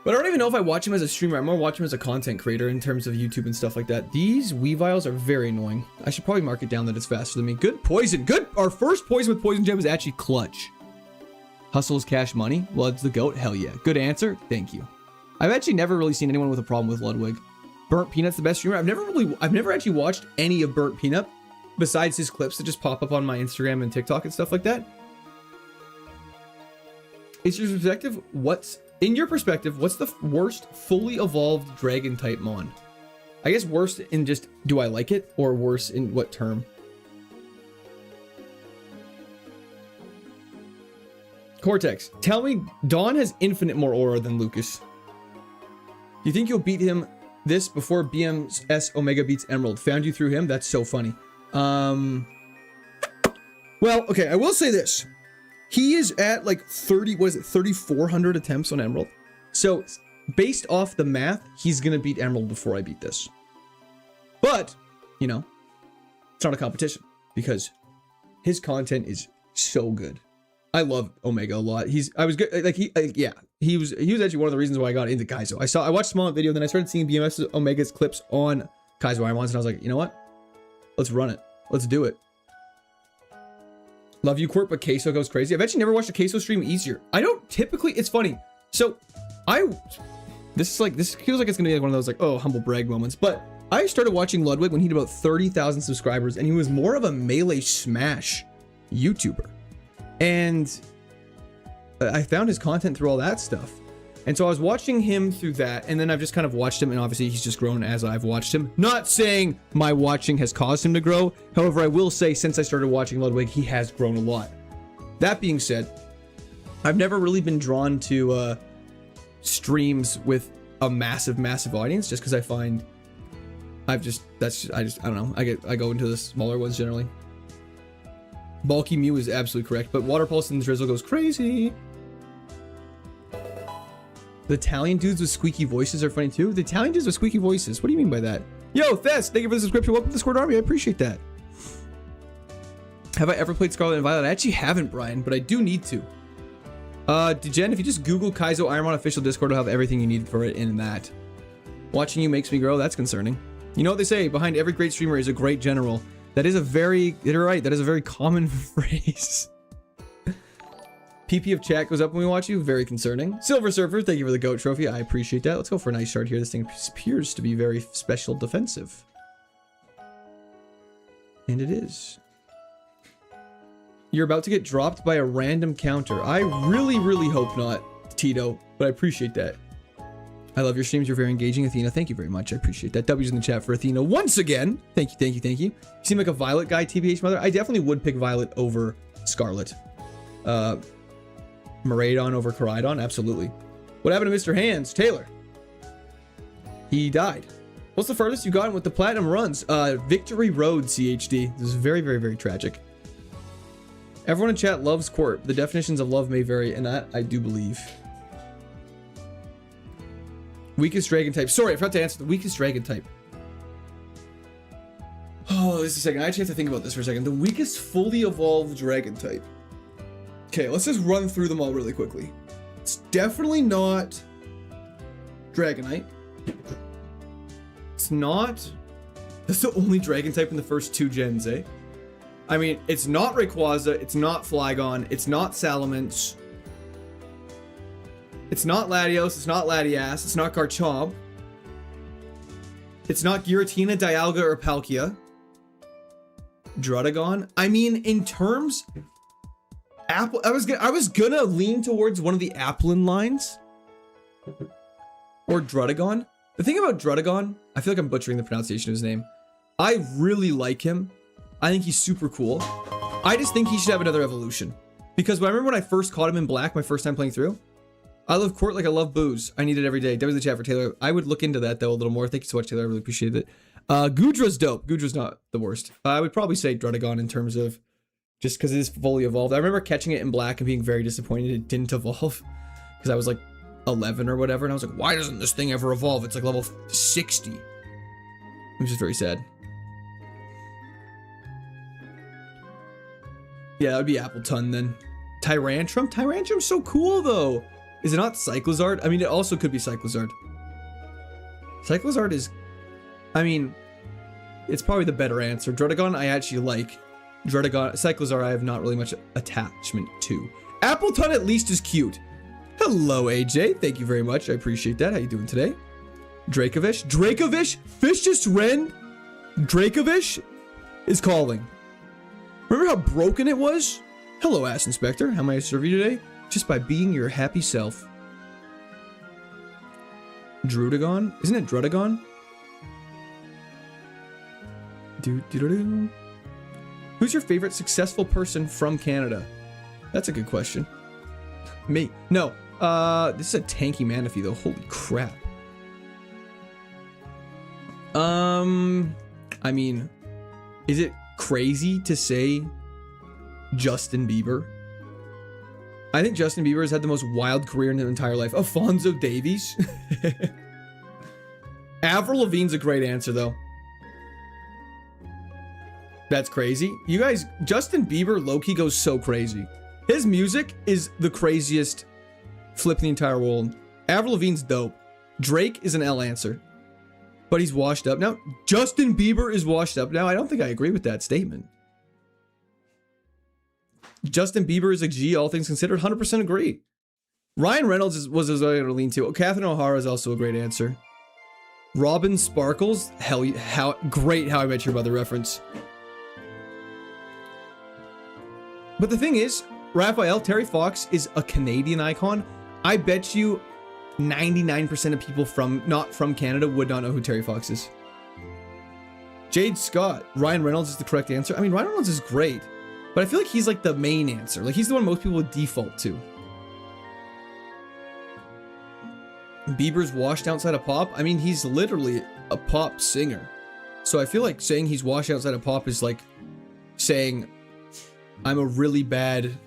But I don't even know if I watch him as a streamer. I more watch him as a content creator in terms of YouTube and stuff like that. These Weaviles are very annoying. I should probably mark it down that it's faster than me. Good poison. Good. Our first poison with poison gem was actually clutch. Hustle is cash money. Lud's the goat. Hell yeah. Good answer. Thank you. I've actually never really seen anyone with a problem with Ludwig. Burnt Peanut's the best streamer. I've never actually watched any of Burnt Peanut besides his clips that just pop up on my Instagram and TikTok and stuff like that. In your perspective, what's the worst fully evolved dragon type mon? I guess worst in just, do I like it? Or worse in what term? Cortex, tell me, Dawn has infinite more aura than Lucas. Do you think you'll beat him this before BMS Omega beats Emerald? Found you through him? That's so funny. Well, okay, I will say this. He is at like 3,400 attempts on Emerald. So based off the math, he's gonna beat Emerald before I beat this. But, you know, it's not a competition because his content is so good. I love Omega a lot. He was actually one of the reasons why I got into Kaizo. I watched Small video, then I started seeing BMS Omega's clips on KAIZO IRONMON, and I was like, you know what? Let's run it. Let's do it. Love you, Court, but Queso goes crazy. I've actually never watched a Queso stream easier. I don't typically, it's funny. So, this feels like it's gonna be like one of those like, oh, humble brag moments. But I started watching Ludwig when he had about 30,000 subscribers, and he was more of a melee smash YouTuber. And I found his content through all that stuff. And so I was watching him through that, and then I've just kind of watched him, and obviously he's just grown as I've watched him. Not saying my watching has caused him to grow. However, I will say since I started watching Ludwig, he has grown a lot. That being said, I've never really been drawn to streams with a massive audience, just because I find I don't know. I go into the smaller ones generally. Bulky Mew is absolutely correct, but Water Pulse and Drizzle goes crazy. The Italian dudes with squeaky voices are funny too. The Italian dudes with squeaky voices. What do you mean by that? Yo, Thess, thank you for the subscription. Welcome to the Discord army. I appreciate that. Have I ever played Scarlet and Violet? I actually haven't, Brian, but I do need to. Jen, if you just Google KAIZO IRONMON official Discord, it'll have everything you need for it in that. Watching you makes me grow. That's concerning. You know what they say? Behind every great streamer is a great general. That is a very, you're right. That is a very common phrase. PP of chat goes up when we watch you. Very concerning. Silver Surfer, thank you for the GOAT trophy. I appreciate that. Let's go for a nice shard here. This thing appears to be very special defensive. And it is. You're about to get dropped by a random counter. I really hope not, Tito, but I appreciate that. I love your streams. You're very engaging, Athena. Thank you very much. I appreciate that. W's in the chat for Athena once again. Thank you. You seem like a Violet guy, TBH Mother. I definitely would pick Violet over Scarlet. Miraidon over Koraidon, absolutely. What happened to Mr. Hands? Taylor. He died. What's the furthest you gotten with the platinum runs? Victory Road, CHD. This is very tragic. Everyone in chat loves Court. The definitions of love may vary, and that I do believe. Weakest dragon type. Sorry, I forgot to answer the weakest dragon type. Oh, just a second. I actually have to think about this for a second. The weakest fully evolved dragon type. Okay, let's just run through them all really quickly. It's definitely not Dragonite. It's not... That's the only dragon type in the first 2 gens, eh? I mean, it's not Rayquaza, it's not Flygon, it's not Salamence. It's not Latios, it's not Latias, it's not Garchomp. It's not Giratina, Dialga, or Palkia. Druddigon. I mean, in terms... I was gonna lean towards one of the Applin lines. Or Druddigon. The thing about Druddigon, I feel like I'm butchering the pronunciation of his name. I really like him. I think he's super cool. I just think he should have another evolution. Because I remember when I first caught him in black, my first time playing through. I love Court like I love booze. I need it every day. W in the chat for Taylor. I would look into that though a little more. Thank you so much, Taylor. I really appreciate it. Gudra's dope. Gudra's not the worst. I would probably say Druddigon in terms of just because it is fully evolved. I remember catching it in black and being very disappointed it didn't evolve because I was like 11 or whatever, and I was like, why doesn't this thing ever evolve? It's like level 60, which is very sad. Yeah, that would be Appleton then. Tyrantrum's so cool though. Is it not Cyclizard? I mean, it also could be Cyclizard. Cyclizard is... I mean, it's probably the better answer. Druddigon, I actually like. Cyclizar, I have not really much attachment to. Appleton at least is cute. Hello, AJ. Thank you very much. I appreciate that. How you doing today? Dracovish. Dracovish? Fish just ran. Dracovish is calling. Remember how broken it was? Hello, Ass Inspector. How may I serve you today? Just by being your happy self. Drudagon? Isn't it Drudagon? Who's your favorite successful person from Canada? That's a good question. Me. No. This is a tanky Manaphy though. Holy crap. I mean, is it crazy to say Justin Bieber? I think Justin Bieber has had the most wild career in his entire life. Alfonso Davies? Avril Lavigne's a great answer though. That's crazy. You guys, Justin Bieber low-key goes so crazy. His music is the craziest flip in the entire world. Avril Lavigne's dope. Drake is an L answer. But he's washed up now. Justin Bieber is washed up now. I don't think I agree with that statement. Justin Bieber is a G, all things considered. 100% agree. Ryan Reynolds was as I lean to. Catherine O'Hara is also a great answer. Robin Sparkles. Hell, how great How I Met Your Mother reference. But the thing is, Raphael, Terry Fox is a Canadian icon. I bet you 99% of people not from Canada would not know who Terry Fox is. Jade Scott. Ryan Reynolds is the correct answer. I mean, Ryan Reynolds is great, but I feel like he's like the main answer. Like he's the one most people would default to. Bieber's washed outside of pop. I mean, he's literally a pop singer. So I feel like saying he's washed outside of pop is like saying I'm a really bad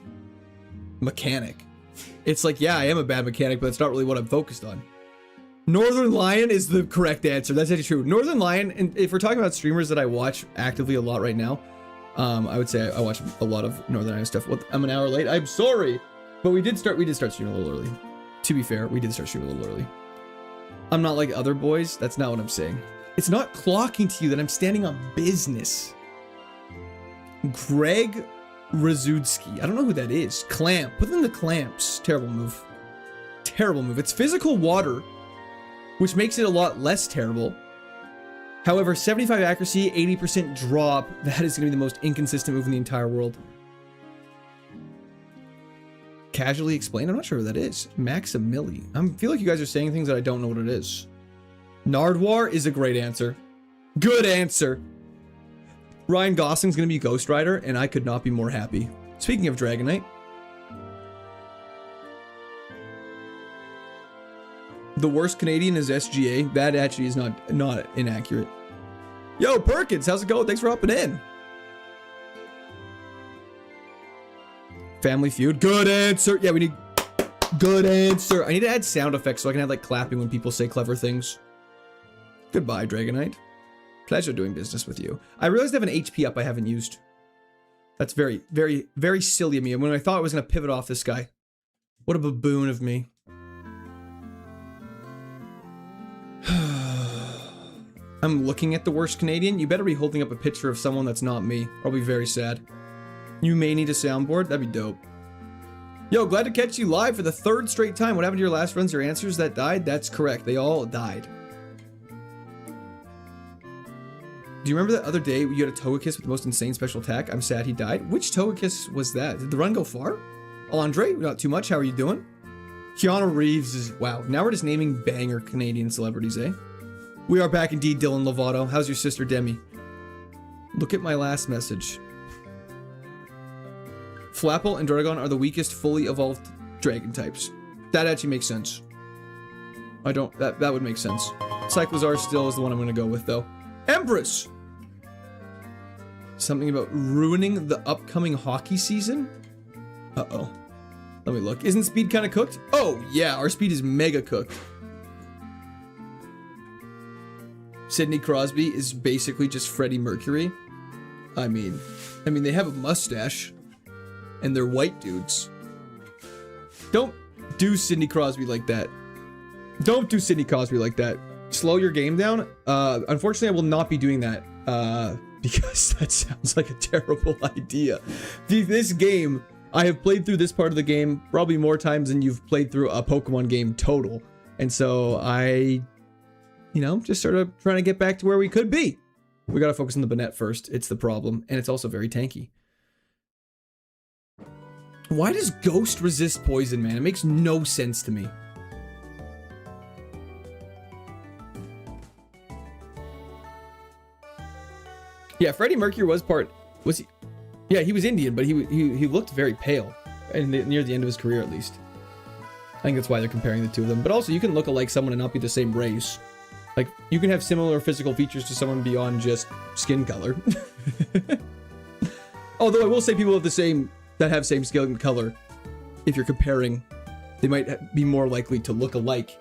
mechanic. It's like, yeah, I am a bad mechanic, but it's not really what I'm focused on. Northern Lion is the correct answer. That's actually true. Northern Lion, and if we're talking about streamers that I watch actively a lot right now, I would say I watch a lot of Northern Lion stuff. I'm an hour late. I'm sorry, but we did start streaming a little early. To be fair, we did start streaming a little early. I'm not like other boys. That's not what I'm saying. It's not clocking to you that I'm standing on business. Greg Razudsky. I don't know who that is. Clamp. Put in the clamps. Terrible move. Terrible move. It's physical water, which makes it a lot less terrible. However, 75 accuracy, 80% drop. That is going to be the most inconsistent move in the entire world. Casually explained? I'm not sure who that is. Maximili. I feel like you guys are saying things that I don't know what it is. Nardwar is a great answer. Good answer. Ryan Gosling's going to be Ghost Rider, and I could not be more happy. Speaking of Dragonite. The worst Canadian is SGA. That actually is not inaccurate. Yo, Perkins, how's it going? Thanks for hopping in. Family Feud. Good answer. Yeah, we need... Good answer. I need to add sound effects so I can have like clapping when people say clever things. Goodbye, Dragonite. Pleasure doing business with you. I realized I have an HP up I haven't used. That's very, very, very silly of me. And when I thought I was going to pivot off this guy. What a baboon of me. I'm looking at the worst Canadian. You better be holding up a picture of someone that's not me. I'll be very sad. You may need a soundboard. That'd be dope. Yo, glad to catch you live for the third straight time. What happened to your last runs? Your answers that died? That's correct. They all died. Do you remember that other day you had a Togekiss with the most insane special attack? I'm sad he died. Which Togekiss was that? Did the run go far? Andre, not too much. How are you doing? Keanu Reeves is... Wow. Now we're just naming banger Canadian celebrities, eh? We are back indeed, Dylan Lovato. How's your sister, Demi? Look at my last message. Flapple and Dragon are the weakest fully evolved dragon types. That actually makes sense. That would make sense. Cyclizar still is the one I'm going to go with, though. Empress! Something about ruining the upcoming hockey season? Uh-oh. Let me look. Isn't speed kind of cooked? Oh, yeah. Our speed is mega cooked. Sidney Crosby is basically just Freddie Mercury. I mean, they have a mustache. And they're white dudes. Don't do Sidney Crosby like that. Don't do Sidney Crosby like that. Slow your game down. Unfortunately, I will not be doing that. Because that sounds like a terrible idea. This game, I have played through this part of the game probably more times than you've played through a Pokemon game total. And so I, you know, just sort of trying to get back to where we could be. We gotta focus on the Banette first. It's the problem. And it's also very tanky. Why does Ghost resist poison, man? It makes no sense to me. Yeah, Freddie Mercury was he? Yeah, he was Indian, but he looked very pale, and near the end of his career at least. I think that's why they're comparing the two of them. But also, you can look alike someone and not be the same race. Like, you can have similar physical features to someone beyond just skin color. Although I will say people that have same skin color, if you're comparing, they might be more likely to look alike.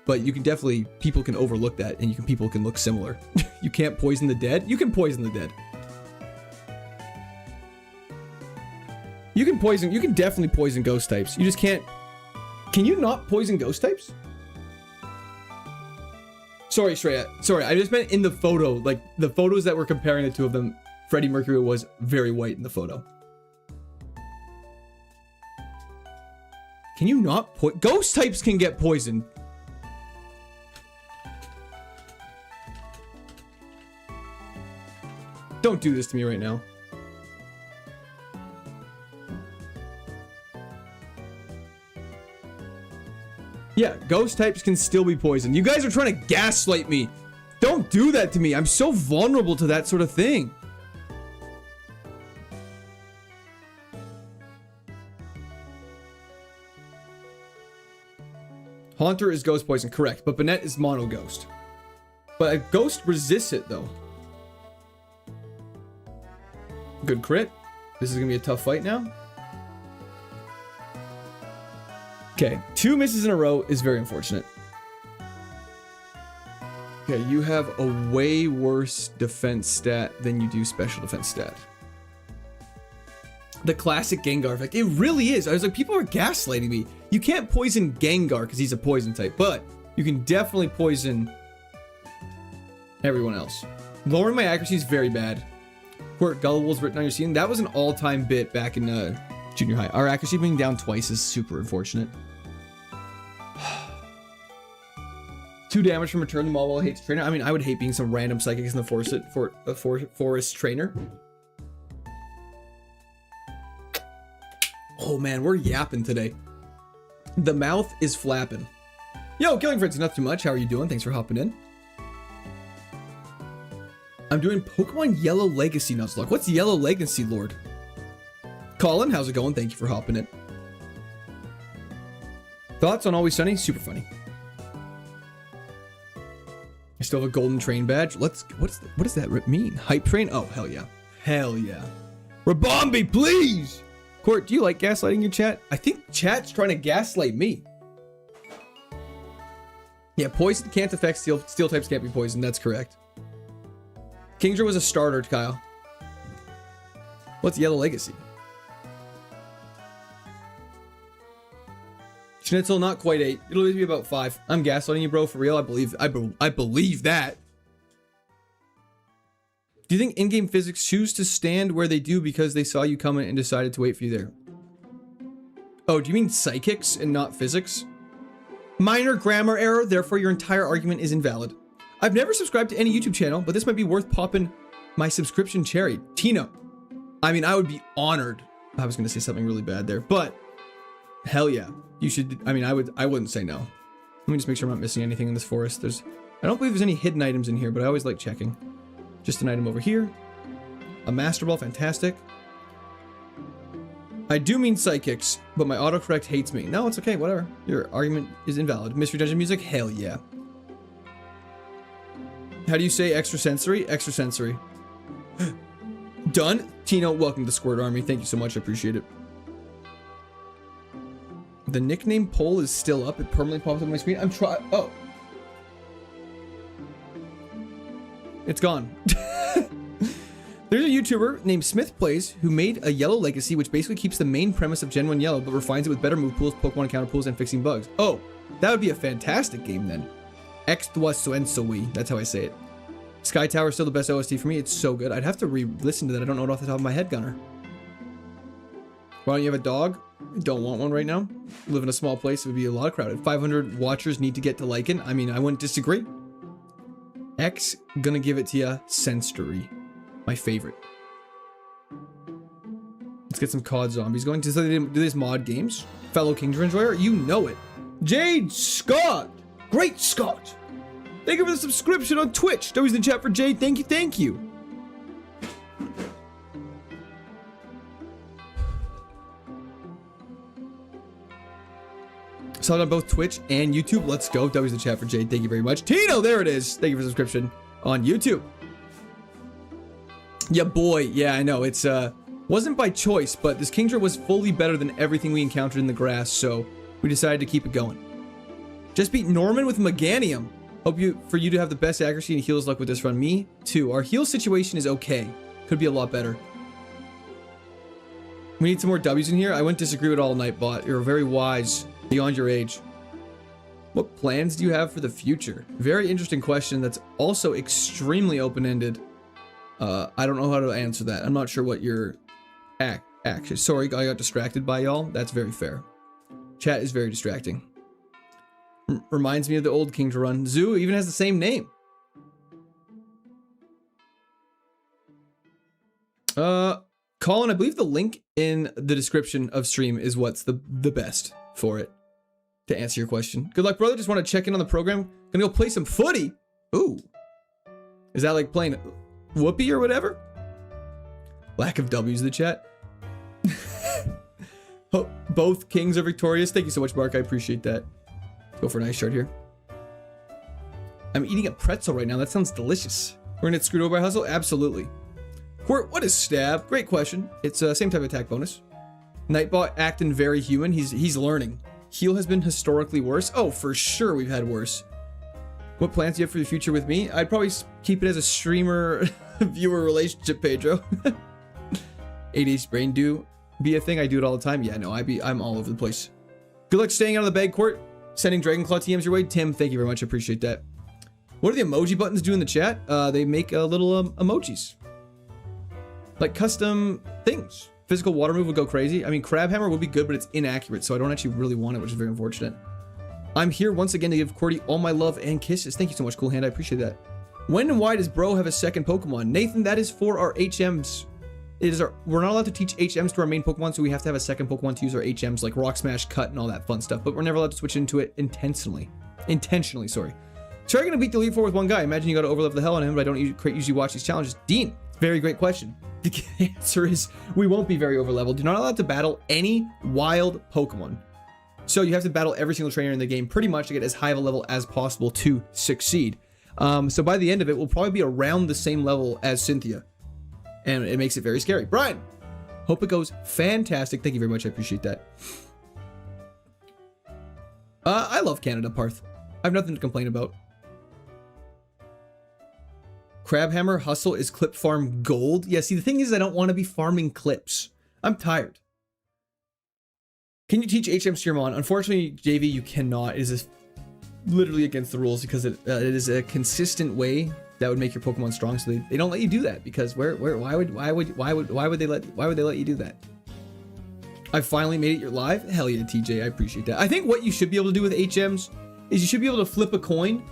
But you can definitely, people can overlook that, and people can look similar. You can't poison the dead? You can poison the dead. You can definitely poison ghost types. You just can't. Can you not poison ghost types? Sorry, Shreya. Sorry, I just meant in the photo. Like, the photos that were comparing the two of them, Freddie Mercury was very white in the photo. Can you not ghost types can get poisoned. Don't do this to me right now. Yeah, ghost types can still be poisoned. You guys are trying to gaslight me. Don't do that to me. I'm so vulnerable to that sort of thing. Haunter is ghost poison, correct. But Banette is mono ghost. But a ghost resists it, though. Good crit. This is gonna be a tough fight now. Okay, 2 misses in a row is very unfortunate. Okay, you have a way worse defense stat than you do special defense stat. The classic Gengar effect. It really is. I was like, people are gaslighting me. You can't poison Gengar because he's a poison type, but you can definitely poison everyone else. Lowering my accuracy is very bad. Quirk, Gullible is written on your scene. That was an all-time bit back in junior high. Our accuracy being down twice is super unfortunate. 2 damage from Return the Mall hates trainer. I mean, I would hate being some random psychics in the forest trainer. Oh man, we're yapping today. The mouth is flapping. Yo, Killing Fritz, not too much. How are you doing? Thanks for hopping in. I'm doing Pokemon Yellow Legacy Nuzlocke. What's Yellow Legacy, Lord? Colin, how's it going? Thank you for hopping in. Thoughts on Always Sunny? Super funny. I still have a golden train badge. What does that mean? Hype train? Oh, hell yeah. Hell yeah. Rabombi, please! Court, do you like gaslighting your chat? I think chat's trying to gaslight me. Yeah, poison can't affect steel types can't be poisoned. That's correct. Kingdra was a starter, Kyle. What's Yellow Legacy? Schnitzel, not quite 8. It'll be about 5. I'm gaslighting you, bro, for real. I believe that. Do you think in-game physics choose to stand where they do because they saw you coming and decided to wait for you there? Oh, do you mean psychics and not physics? Minor grammar error, therefore your entire argument is invalid. I've never subscribed to any YouTube channel, but this might be worth popping my subscription cherry. Tina. I mean, I would be honored. I was going to say something really bad there, but hell yeah. You should, I mean, I wouldn't say no. Let me just make sure I'm not missing anything in this forest. I don't believe there's any hidden items in here, but I always like checking. Just an item over here. A Master Ball, fantastic. I do mean psychics, but my autocorrect hates me. No, it's okay, whatever. Your argument is invalid. Mystery Dungeon music? Hell yeah. How do you say extrasensory? Extrasensory. Done. Tino, welcome to the Squirt Army. Thank you so much. I appreciate it. The nickname poll is still up. It permanently pops up on my screen. I'm trying. Oh. It's gone. There's a YouTuber named Smith Plays who made a yellow legacy, which basically keeps the main premise of Gen 1 yellow, but refines it with better move pools, Pokemon counter pools, and fixing bugs. Oh, that would be a fantastic game then. X2SUENSOI, that's how I say it. Sky Tower is still the best OST for me. It's so good. I'd have to re-listen to that. I don't know it off the top of my head, Gunner. Why don't you have a dog? I don't want one right now. Live in a small place, it would be a lot crowded. 500 watchers need to get to Lycan. I mean, I wouldn't disagree. X, gonna give it to ya. Sensory. My favorite. Let's get some COD zombies going. Just so they didn't do this mod games. Fellow Kingdom enjoyer, you know it. Jade Scott. Great Scott. Thank you for the subscription on Twitch. That was in the chat for Jade. Thank you, thank you. Saw it on both Twitch and YouTube. Let's go. That was the chat for Jade. Thank you very much. Tino, there it is. Thank you for the subscription on YouTube. Yeah, boy. Yeah, I know. It's wasn't by choice, but this Kingdra was fully better than everything we encountered in the grass, so we decided to keep it going. Just beat Norman with Meganium. Hope for you to have the best accuracy and heals luck with this run. Me too. Our heal situation is okay. Could be a lot better. We need some more W's in here. I wouldn't disagree with all, Nightbot. You're very wise, beyond your age. What plans do you have for the future? Very interesting question that's also extremely open-ended. I don't know how to answer that. I'm not sure what your action. Sorry, I got distracted by y'all. That's very fair. Chat is very distracting. Reminds me of the old Kingdra run. Zoo even has the same name. Colin, I believe the link in the description of stream is what's the best for it. To answer your question. Good luck, brother. Just want to check in on the program. Gonna go play some footy. Ooh. Is that like playing Whoopee or whatever? Lack of W's in the chat. Both kings are victorious. Thank you so much, Mark. I appreciate that. Go for a nice shard here. I'm eating a pretzel right now. That sounds delicious. We're gonna get screwed over by hustle? Absolutely. Quirt, what is stab? Great question. It's same type of attack bonus. Nightbot acting very human. He's learning. Heal has been historically worse. Oh, for sure we've had worse. What plans do you have for the future with me? I'd probably keep it as a streamer viewer relationship, Pedro. ADHD brain do be a thing. I do it all the time. Yeah, no, I'm all over the place. Good luck staying out of the bag, Court. Sending Dragonclaw TMs your way. Tim, thank you very much. I appreciate that. What do the emoji buttons do in the chat? They make little emojis. Like custom things. Physical water move would go crazy. I mean, Crab Hammer would be good, but it's inaccurate, so I don't actually really want it, which is very unfortunate. I'm here once again to give Cordy all my love and kisses. Thank you so much, Cool Hand. I appreciate that. When and why does Bro have a second Pokemon? Nathan, that is for our HMs. We're not allowed to teach HMs to our main Pokemon, so we have to have a second Pokemon to use our HMs, like Rock Smash, Cut, and all that fun stuff. But we're never allowed to switch into it intentionally. Sorry. So are you gonna beat the Elite Four with one guy? Imagine you gotta overlevel the hell out of him, but I don't usually watch these challenges. Dean, very great question. The answer is we won't be very overleveled. You're not allowed to battle any wild Pokemon. So you have to battle every single trainer in the game pretty much to get as high of a level as possible to succeed. So by the end of it, we'll probably be around the same level as Cynthia. And it makes it very scary. Brian, hope it goes fantastic. Thank you very much. I appreciate that. I love Canada, Parth. I have nothing to complain about. Crabhammer Hustle is clip farm gold. Yeah, see, the thing is I don't want to be farming clips. I'm tired. Can you teach HMs to your mon? Unfortunately, JV, you cannot. It is literally against the rules because it is a consistent way that would make your Pokemon strong. So they don't let you do that because why would they let you do that? I finally made it your live. Hell yeah, TJ, I appreciate that. I think what you should be able to do with HMs is you should be able to flip a coin,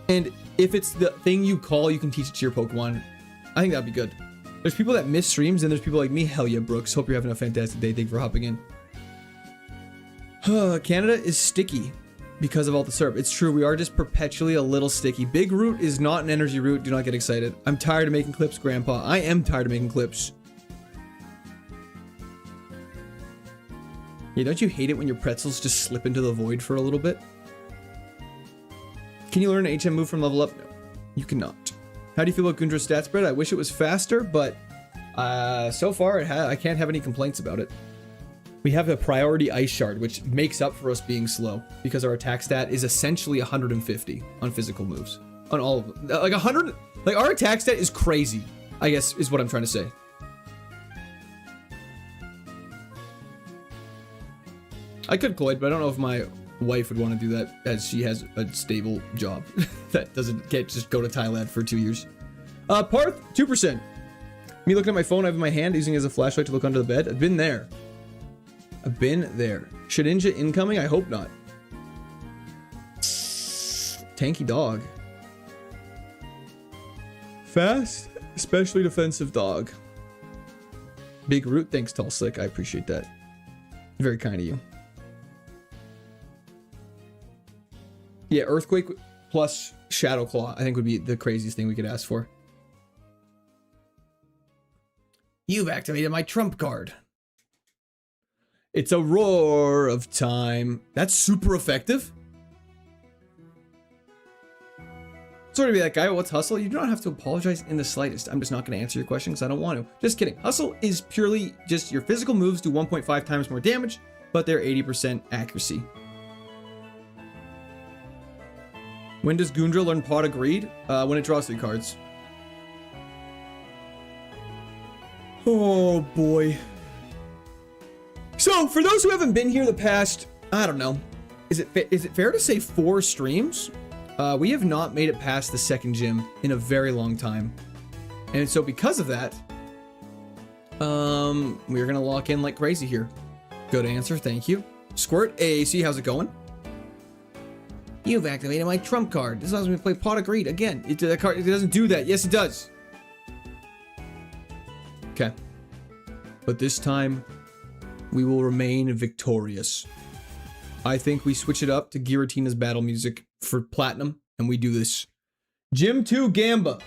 and if it's the thing you call, you can teach it to your Pokemon. I think that'd be good. There's people that miss streams, and there's people like me. Hell yeah, Brooks. Hope you're having a fantastic day. Thank you for hopping in. Canada is sticky because of all the syrup. It's true. We are just perpetually a little sticky. Big Root is not an energy root. Do not get excited. I'm tired of making clips, Grandpa. I am tired of making clips. Yeah, don't you hate it when your pretzels just slip into the void for a little bit? Can you learn an HM move from level up? No, you cannot. How do you feel about Gundra's stat spread? I wish it was faster, but so far I can't have any complaints about it. We have a priority ice shard, which makes up for us being slow because our attack stat is essentially 150 on physical moves. On all of them. Like 100, like our attack stat is crazy. I guess is what I'm trying to say. I could Cloyd, but I don't know if my wife would want to do that, as she has a stable job that can't just go to Thailand for 2 years. Parth, 2%. Me looking at my phone, I have in my hand, using it as a flashlight to look under the bed. I've been there. I've been there. Shedinja incoming? I hope not. Tanky dog. Fast, especially defensive dog. Big root, thanks Tall Slick. I appreciate that. Very kind of you. Yeah, Earthquake plus Shadow Claw, I think would be the craziest thing we could ask for. You've activated my trump card. It's a roar of time. That's super effective. Sorry to be that guy, but what's Hustle? You do not have to apologize in the slightest. I'm just not going to answer your question because I don't want to. Just kidding. Hustle is purely just your physical moves do 1.5 times more damage, but they're 80% accuracy. When does Gundra learn Pot of Greed? When it draws 3 cards. Oh boy. So, for those who haven't been here the past, I don't know, is it fair to say 4 streams? We have not made it past the second gym in a very long time. And so because of that, we're gonna lock in like crazy here. Good answer, thank you. Squirt AAC, how's it going? You've activated my trump card. This allows me to play Pot of Greed again. It doesn't do that. Yes, it does. Okay. But this time, we will remain victorious. I think we switch it up to Giratina's battle music for Platinum, and we do this. Gym 2 Gamba.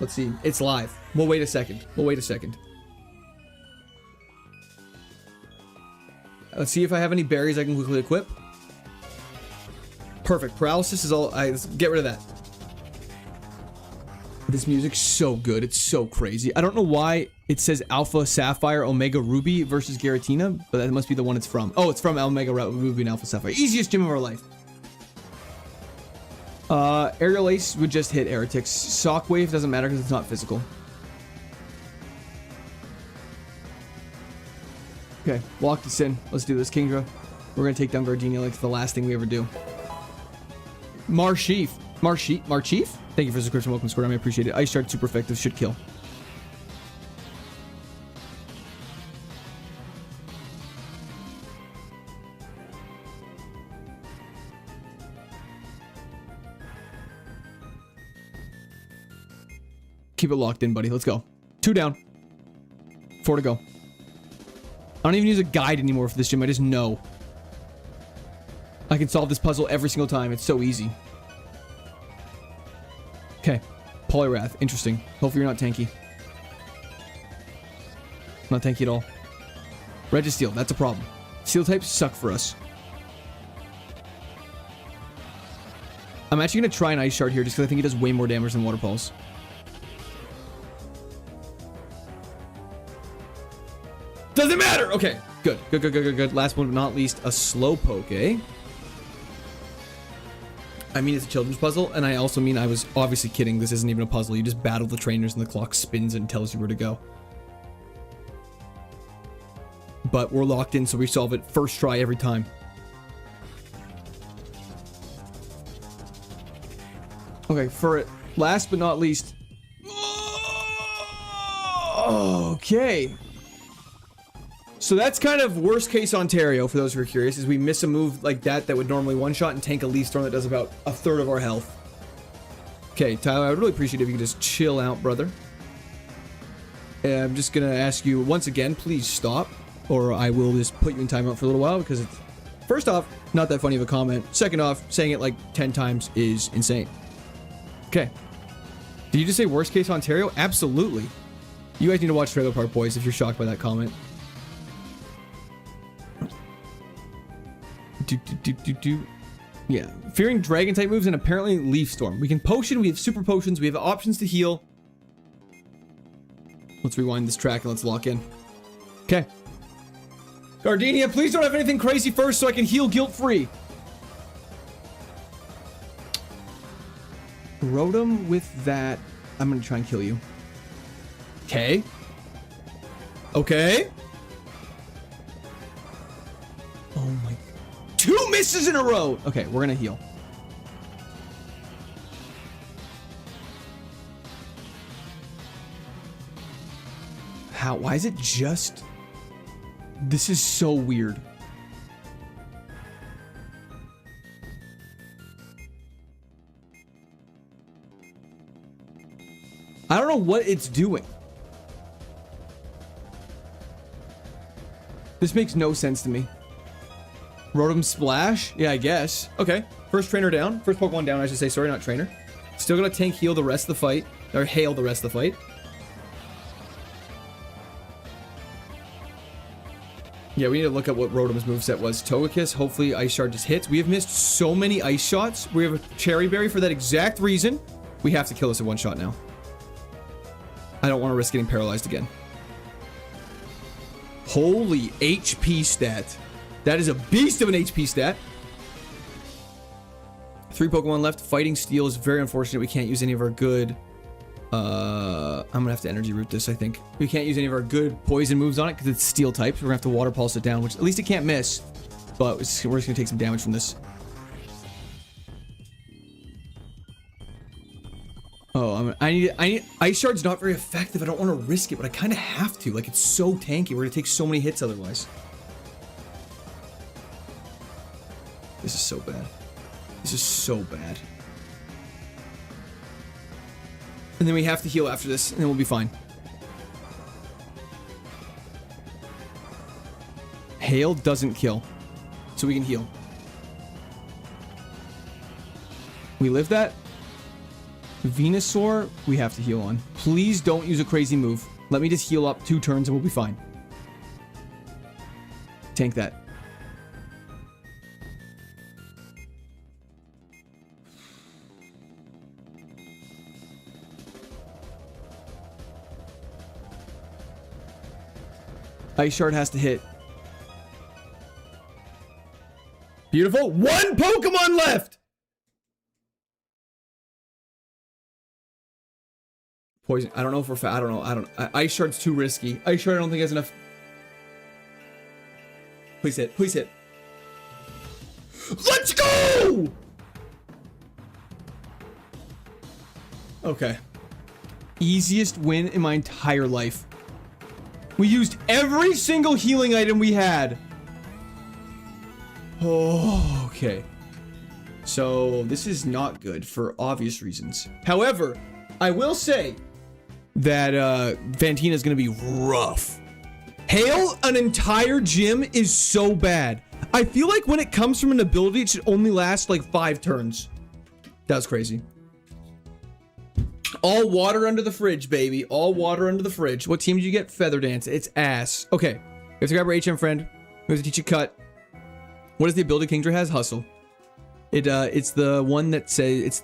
Let's see. It's live. We'll wait a second. Let's see if I have any berries I can quickly equip. Perfect. Paralysis is all. Let's get rid of that. This music's so good. It's so crazy. I don't know why it says Alpha Sapphire Omega Ruby versus Giratina, but that must be the one it's from. Oh, it's from Omega Ruby and Alpha Sapphire. Easiest gym of our life. Aerial Ace would just hit Heretics. Shockwave doesn't matter because it's not physical. Okay, lock this in. Let's do this, Kingdra. We're gonna take down Gardenia like it's the last thing we ever do. Marchief. Thank you for the subscription. Welcome, Squirt. I appreciate it. Ice Shard, super effective. Should kill. Keep it locked in, buddy. Let's go. 2 down. 4 to go. I don't even use a guide anymore for this gym. I just know. I can solve this puzzle every single time. It's so easy. Okay. Poliwrath. Interesting. Hopefully you're not tanky. Not tanky at all. Registeel. That's a problem. Steel types suck for us. I'm actually going to try an Ice Shard here just because I think he does way more damage than Water Pulse. Doesn't matter! Okay. Good. Last one but not least, a Slowpoke, eh? I mean, it's a children's puzzle, and I also mean I was obviously kidding. This isn't even a puzzle. You just battle the trainers and the clock spins and tells you where to go. But we're locked in, so we solve it first try every time. Okay, for it, last but not least. Okay. So that's kind of worst case Ontario, for those who are curious, is we miss a move like that would normally one-shot and tank a Leaf Storm that does about 1/3 of our health. Okay, Tyler, I would really appreciate it if you could just chill out, brother. I'm just gonna ask you once again, please stop, or I will just put you in timeout for a little while, because it's, first off, not that funny of a comment. Second off, saying it like 10 times is insane. Okay. Did you just say worst case Ontario? Absolutely. You guys need to watch Trailer Park Boys if you're shocked by that comment. Yeah, fearing dragon type moves and apparently Leaf Storm. We can potion, we have super potions, we have options to heal. Let's rewind this track and let's lock in. Okay. Gardenia, please don't have anything crazy first so I can heal guilt-free. Rotom with that. I'm gonna try and kill you. Okay. Okay. Oh my. 2 misses in a row. Okay, we're gonna heal. How? Why is it just... This is so weird. I don't know what it's doing. This makes no sense to me. Rotom Splash? Yeah, I guess. Okay. First trainer down. First Pokemon down, I should say. Sorry, not trainer. Still gonna tank heal the rest of the fight. Or hail the rest of the fight. Yeah, we need to look at what Rotom's moveset was. Togekiss, hopefully Ice Shard just hits. We have missed so many Ice Shots. We have a Cherry Berry for that exact reason. We have to kill this in one shot now. I don't want to risk getting paralyzed again. Holy HP stat. That is a beast of an HP stat. 3 Pokemon left. Fighting Steel is very unfortunate. We can't use any of our good... I'm gonna have to energy root this, I think. We can't use any of our good poison moves on it because it's steel type. So we're gonna have to water pulse it down, which at least it can't miss. But we're just gonna take some damage from this. Oh, I need Ice Shard's not very effective. I don't want to risk it, but I kind of have to. Like, it's so tanky. We're gonna take so many hits otherwise. This is so bad. This is so bad. And then we have to heal after this, and then we'll be fine. Hail doesn't kill, so we can heal. We live that. Venusaur, we have to heal on. Please don't use a crazy move. Let me just heal up 2 turns and we'll be fine. Tank that. Ice Shard has to hit. Beautiful. 1 Pokemon left! Poison. I don't know if we're I don't know. Ice Shard's too risky. Ice Shard I don't think has enough. Please hit. Please hit. Let's go! Okay. Easiest win in my entire life. We used every single healing item we had. Oh, okay. So this is not good for obvious reasons. However, I will say that Fantina is going to be rough. Hail an entire gym is so bad. I feel like when it comes from an ability, it should only last like 5 turns. That was crazy. All water under the fridge, baby. All water under the fridge. What team did you get? Feather Dance. It's ass. Okay. We have to grab our HM friend. We have to teach you cut. What is the ability Kingdra has? Hustle. It's the one that says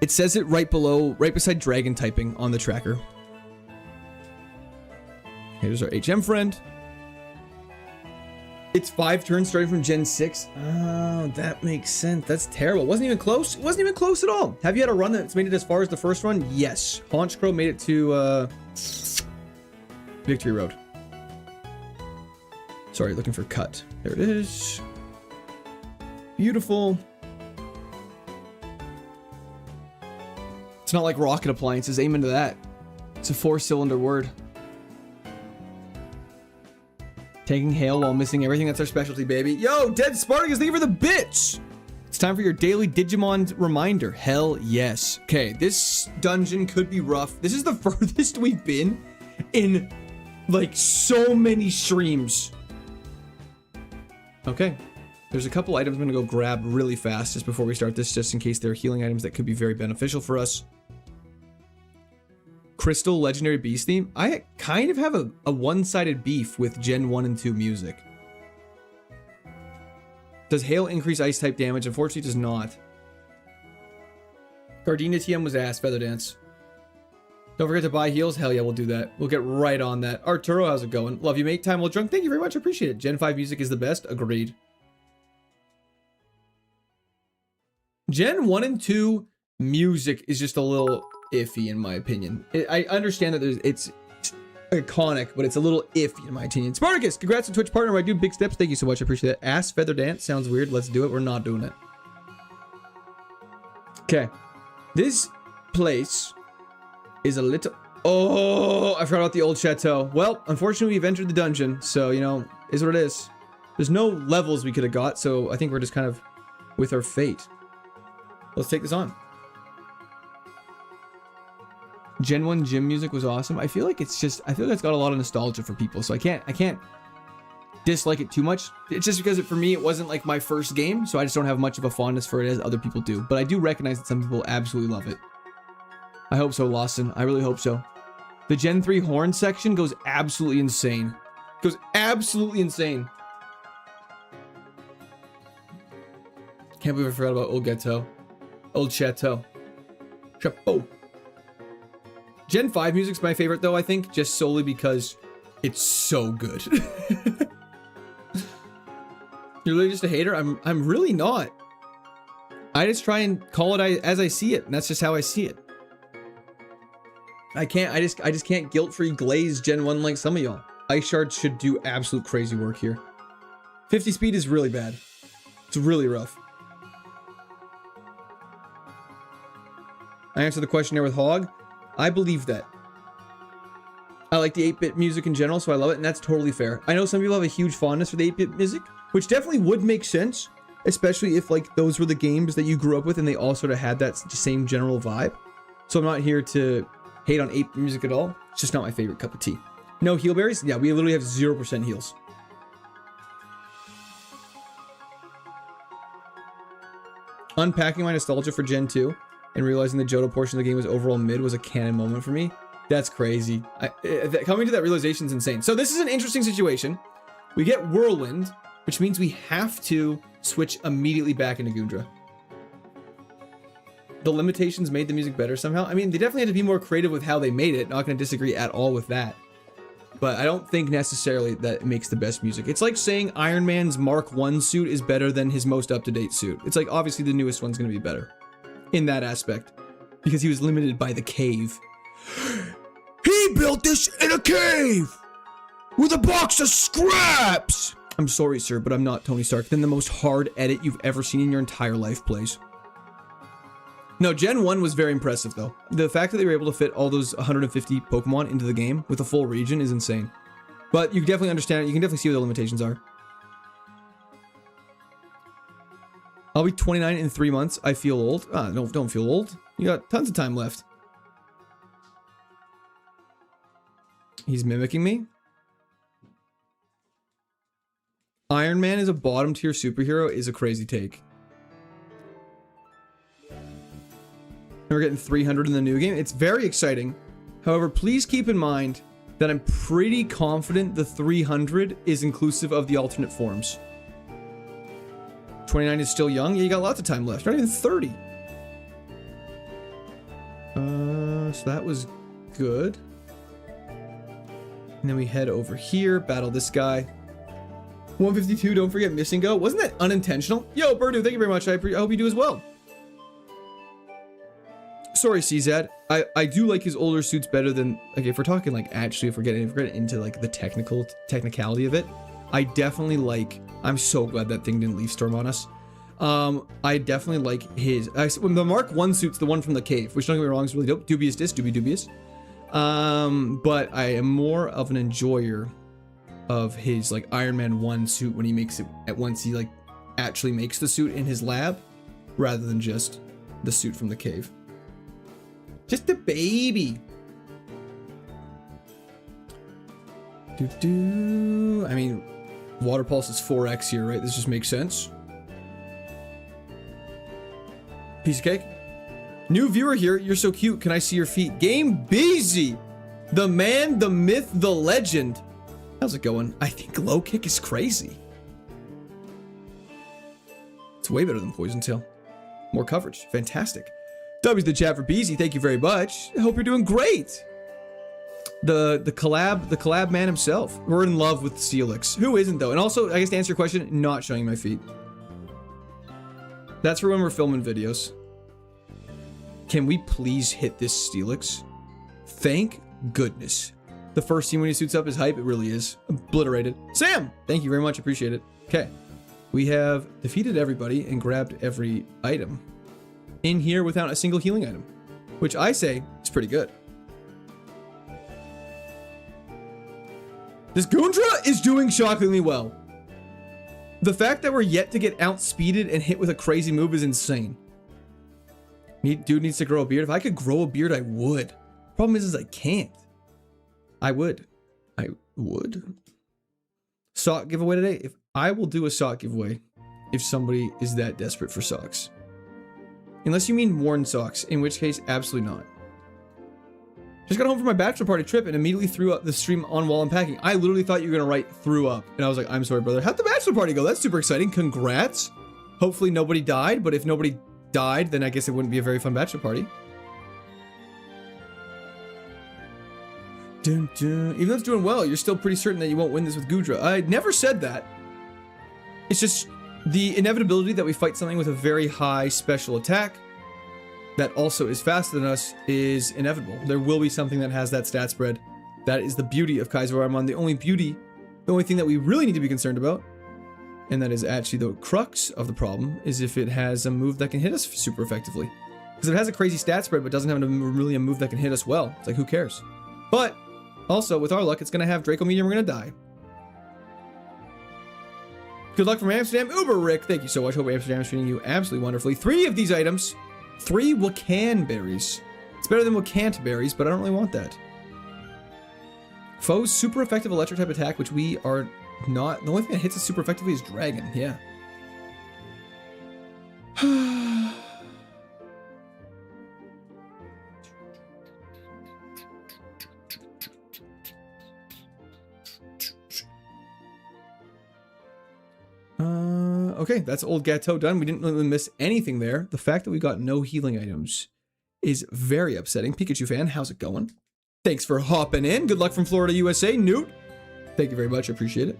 it says it right below, right beside dragon typing on the tracker. Here's our HM friend. It's 5 turns starting from Gen 6. Oh, that makes sense. That's terrible. Wasn't even close. It wasn't even close at all. Have you had a run that's made it as far as the first run? Yes. Honchcrow made it to Victory Road. Sorry, looking for cut. There it is. Beautiful. It's not like rocket appliances. Aim into that. It's a 4-cylinder word. Taking hail while missing everything. That's our specialty, baby. Yo, Dead Spartacus, thank you for the bits. It's time for your daily Digimon reminder. Hell yes. Okay, this dungeon could be rough. This is the furthest we've been in like so many streams. Okay. There's a couple items I'm going to go grab really fast just before we start this, just in case they're healing items that could be very beneficial for us. Crystal Legendary Beast theme. I kind of have a one-sided beef with Gen 1 and 2 music. Does Hail increase ice type damage? Unfortunately, it does not. Gardenia TM was ass. Feather Dance. Don't forget to buy heals. Hell yeah, we'll do that. We'll get right on that. Arturo, how's it going? Love you, mate. Time well drunk. Thank you very much. I appreciate it. Gen 5 music is the best. Agreed. Gen 1 and 2 music is just a little iffy in my opinion. I understand that it's iconic, but it's a little iffy in my opinion. Spartacus, congrats on Twitch partner, my dude. Big steps. Thank you so much. I appreciate it. Ass feather dance sounds weird. Let's do it. We're not doing it. Okay. This place is a little... Oh, I forgot about the old chateau. Well, unfortunately, we've entered the dungeon, so, you know, is what it is. There's no levels we could have got, so I think we're just kind of with our fate. Let's take this on. Gen 1 gym music was awesome. I feel like it's got a lot of nostalgia for people, so I can't dislike it too much. It's just because for me, it wasn't like my first game, so I just don't have much of a fondness for it as other people do. But I do recognize that some people absolutely love it. I hope so, Lawson. I really hope so. The Gen 3 horn section goes absolutely insane. Goes absolutely insane. Can't believe I forgot about Old Ghetto. Old Chateau. Chapeau. Gen 5 music's my favorite though, I think, just solely because it's so good. You're really just a hater? I'm really not. I just try and call it as I see it, and that's just how I see it. I just can't guilt-free glaze Gen 1 like some of y'all. Ice Shards should do absolute crazy work here. 50 speed is really bad. It's really rough. I answered the questionnaire with Hog. I believe that. I like the 8-bit music in general, so I love it, and that's totally fair. I know some people have a huge fondness for the 8-bit music, which definitely would make sense, especially if like those were the games that you grew up with and they all sort of had that same general vibe. So I'm not here to hate on 8-bit music at all. It's just not my favorite cup of tea. No heal berries? Yeah, we literally have 0% heals. Unpacking my nostalgia for Gen 2 and realizing the Johto portion of the game was overall mid was a canon moment for me. That's crazy. Coming to that realization is insane. So this is an interesting situation. We get Whirlwind, which means we have to switch immediately back into Gundra. The limitations made the music better somehow. I mean, they definitely had to be more creative with how they made it. Not going to disagree at all with that. But I don't think necessarily that it makes the best music. It's like saying Iron Man's Mark 1 suit is better than his most up-to-date suit. It's like, obviously, the newest one's going to be better. In that aspect. Because he was limited by the cave. He built this in a cave! With a box of scraps! I'm sorry, sir, but I'm not Tony Stark. Then the most hard edit you've ever seen in your entire life, please. No, Gen 1 was very impressive, though. The fact that they were able to fit all those 150 Pokemon into the game with a full region is insane. But you can definitely understand it. You can definitely see what the limitations are. I'll be 29 in 3 months. I feel old. No, don't feel old. You got tons of time left. He's mimicking me. Iron Man is a bottom tier superhero is a crazy take. And we're getting 300 in the new game. It's very exciting. However, please keep in mind that I'm pretty confident the 300 is inclusive of the alternate forms. 29 is still young. Yeah, you got lots of time left. Not even 30. So that was good. And then we head over here, battle this guy. 152, don't forget Missing Go. Wasn't that unintentional? Yo, Birdu, thank you very much. I hope you do as well. Sorry, CZ. I do like his older suits better than... Okay, if we're talking like actually, if we're getting into like the technicality of it, I definitely like... I'm so glad that thing didn't leaf storm on us. I definitely like his... the Mark 1 suit's the one from the cave, which don't get me wrong, is really dope. Dubious disc, dubious. But I am more of an enjoyer of his like Iron Man 1 suit when he makes it at once he like actually makes the suit in his lab rather than just the suit from the cave. Just a baby. I mean, Water Pulse is 4x here, right? This just makes sense. Piece of cake. New viewer here. You're so cute. Can I see your feet? Game Busy. The man, the myth, the legend. How's it going? I think low kick is crazy. It's way better than Poison Tail. More coverage. Fantastic. W's the chat for Beezy. Thank you very much. I hope you're doing great. The collab man himself. We're in love with Steelix. Who isn't though? And also, I guess to answer your question, not showing my feet. That's for when we're filming videos. Can we please hit this Steelix? Thank goodness. The first scene when he suits up is hype. It really is. Obliterated. Sam! Thank you very much. Appreciate it. Okay. We have defeated everybody and grabbed every item in here without a single healing item, which I say is pretty good. This Goondra is doing shockingly well. The fact that we're yet to get outspeeded and hit with a crazy move is insane. Dude needs to grow a beard. If I could grow a beard, I would. Problem is I can't. I would. Sock giveaway today? If I will do a sock giveaway if somebody is that desperate for socks. Unless you mean worn socks, in which case, absolutely not. Just got home from my bachelor party trip and immediately threw up the stream on while unpacking. I literally thought you were gonna write threw up. And I was like, I'm sorry, brother. How'd the bachelor party go? That's super exciting. Congrats. Hopefully nobody died, but if nobody died, then I guess it wouldn't be a very fun bachelor party. Dun, dun. Even though it's doing well, you're still pretty certain that you won't win this with Goondra. I never said that. It's just the inevitability that we fight something with a very high special attack that also is faster than us is inevitable. There will be something that has that stat spread. That is the beauty of KAIZO IRONMON. The only thing that we really need to be concerned about, and that is actually the crux of the problem, is if it has a move that can hit us super effectively. Because if it has a crazy stat spread but doesn't have really a move that can hit us well, it's like, who cares? But also, with our luck, it's going to have Draco Medium, we're going to die. Good luck from Amsterdam. Uber Rick, thank you so much. Hope Amsterdam is treating you absolutely wonderfully. 3 of these items. 3 Wakan berries. It's better than Wakant berries, but I don't really want that. Foe's super effective electric type attack, which we are not. The only thing that hits us super effectively is Dragon. Yeah. Okay, that's Old Gateau done. We didn't really miss anything there. The fact that we got no healing items is very upsetting. Pikachu fan, how's it going? Thanks for hopping in. Good luck from Florida, USA. Newt, thank you very much. I appreciate it.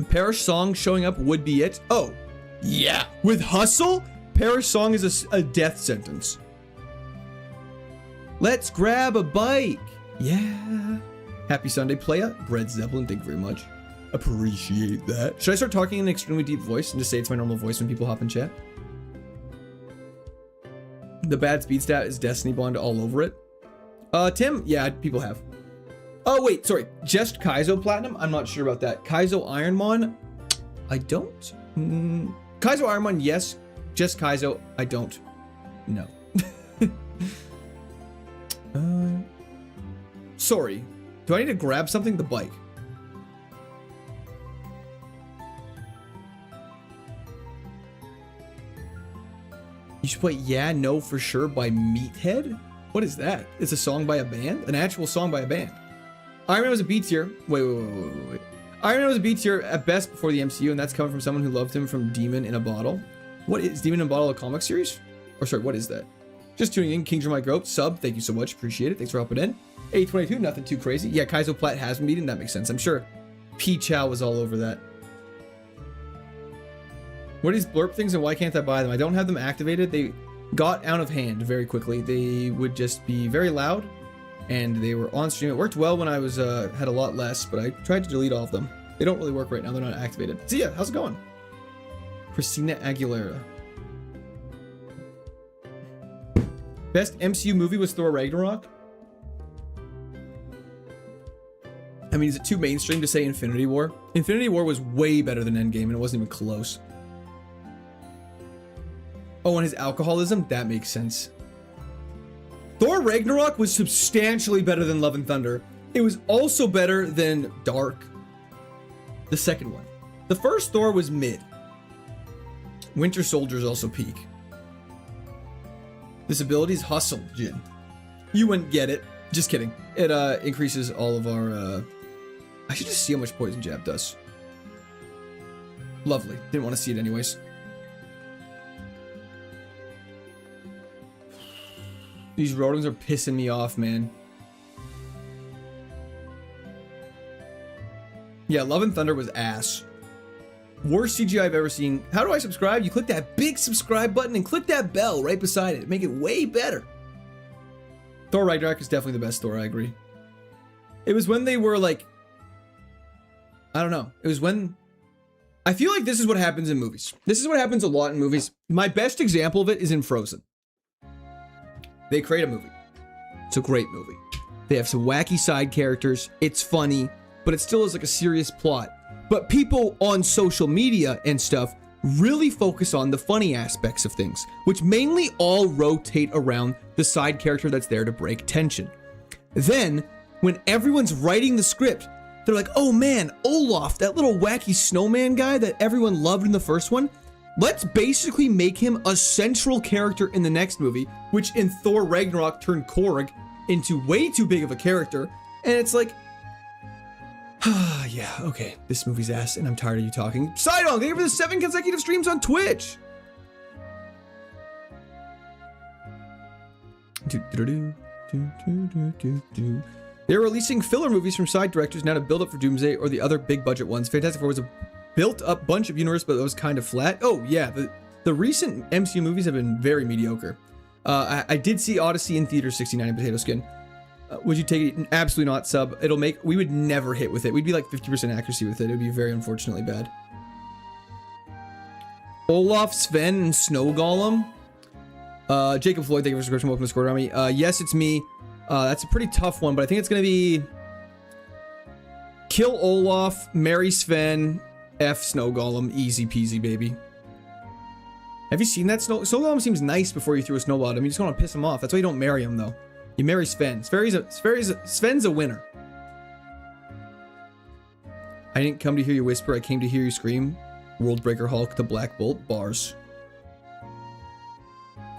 Parish Song showing up would be it. Oh, yeah. With Hustle, Parish Song is a death sentence. Let's grab a bike. Yeah. Happy Sunday, playa. Bread Zeppelin, thank you very much. Appreciate that. Should I start talking in an extremely deep voice and just say it's my normal voice when people hop in chat? The bad speed stat is Destiny Bond all over it. Tim, yeah, people have. Oh, wait, sorry. Just KAIZO Platinum? I'm not sure about that. KAIZO IRONMON? I don't. KAIZO IRONMON, yes. Just KAIZO, I don't. No. Sorry. Do I need to grab something? The bike. You should play Yeah, No, For Sure by Meathead? What is that? It's a song by a band? An actual song by a band. Iron Man was a B tier. Wait. Iron Man was a B tier at best before the MCU, and that's coming from someone who loved him from Demon in a Bottle. What is Demon in a Bottle, a comic series? Or sorry, what is that? Just tuning in, King Jeremiah Grope, sub, thank you so much, appreciate it. Thanks for hopping in. 822, nothing too crazy. Yeah, KAIZO Plat has been beaten, that makes sense. I'm sure P Chow was all over that. What are these blurb things and why can't I buy them? I don't have them activated. They got out of hand very quickly. They would just be very loud and they were on stream. It worked well when I was had a lot less, but I tried to delete all of them. They don't really work right now. They're not activated. See ya. How's it going? Christina Aguilera. Best MCU movie was Thor Ragnarok. I mean, is it too mainstream to say Infinity War? Infinity War was way better than Endgame and it wasn't even close. Oh, and his alcoholism? That makes sense. Thor Ragnarok was substantially better than Love and Thunder. It was also better than Dark. The second one. The first Thor was mid. Winter Soldier's also peak. This ability's Hustle, Jin. You wouldn't get it. Just kidding. It increases all of our... I should just see how much Poison Jab does. Lovely. Didn't want to see it anyways. These rodents are pissing me off, man. Yeah, Love and Thunder was ass. Worst CGI I've ever seen. How do I subscribe? You click that big subscribe button and click that bell right beside it. Make it way better. Thor Ragnarok is definitely the best Thor, I agree. It was when they were like, I don't know. It was when, I feel like this is what happens in movies. This is what happens a lot in movies. My best example of it is in Frozen. They create a movie. It's a great movie. They have some wacky side characters. It's funny, but it still is like a serious plot. But people on social media and stuff really focus on the funny aspects of things, which mainly all rotate around the side character that's there to break tension. Then, when everyone's writing the script, they're like, oh man, Olaf, that little wacky snowman guy that everyone loved in the first one, let's basically make him a central character in the next movie, which in Thor Ragnarok turned Korg into way too big of a character. And it's like, yeah, okay, this movie's ass, and I'm tired of you talking. Sidon, thank you for the 7 consecutive streams on Twitch. They're releasing filler movies from side directors now to build up for Doomsday or the other big budget ones. Fantastic Four was a built up bunch of universe, but it was kind of flat. Oh yeah, the recent MCU movies have been very mediocre. I did see Odyssey in theater, 69 in potato skin. Would you take it? Absolutely not, sub. It'll make, we would never hit with it. We'd be like 50% accuracy with it. It would be very unfortunately bad. Olaf, Sven, and Snow Golem. Jacob Floyd, thank you for subscription. Welcome to Square Army. Yes, it's me. That's a pretty tough one, but I think it's going to be kill Olaf, marry Sven, F Snow Golem. Easy peasy, baby. Have you seen that? Snow Golem seems nice before you threw a snowball at him. You just want to piss him off. That's why you don't marry him, though. You marry Sven. Sven's a winner. I didn't come to hear you whisper. I came to hear you scream. Worldbreaker Hulk, the Black Bolt, bars.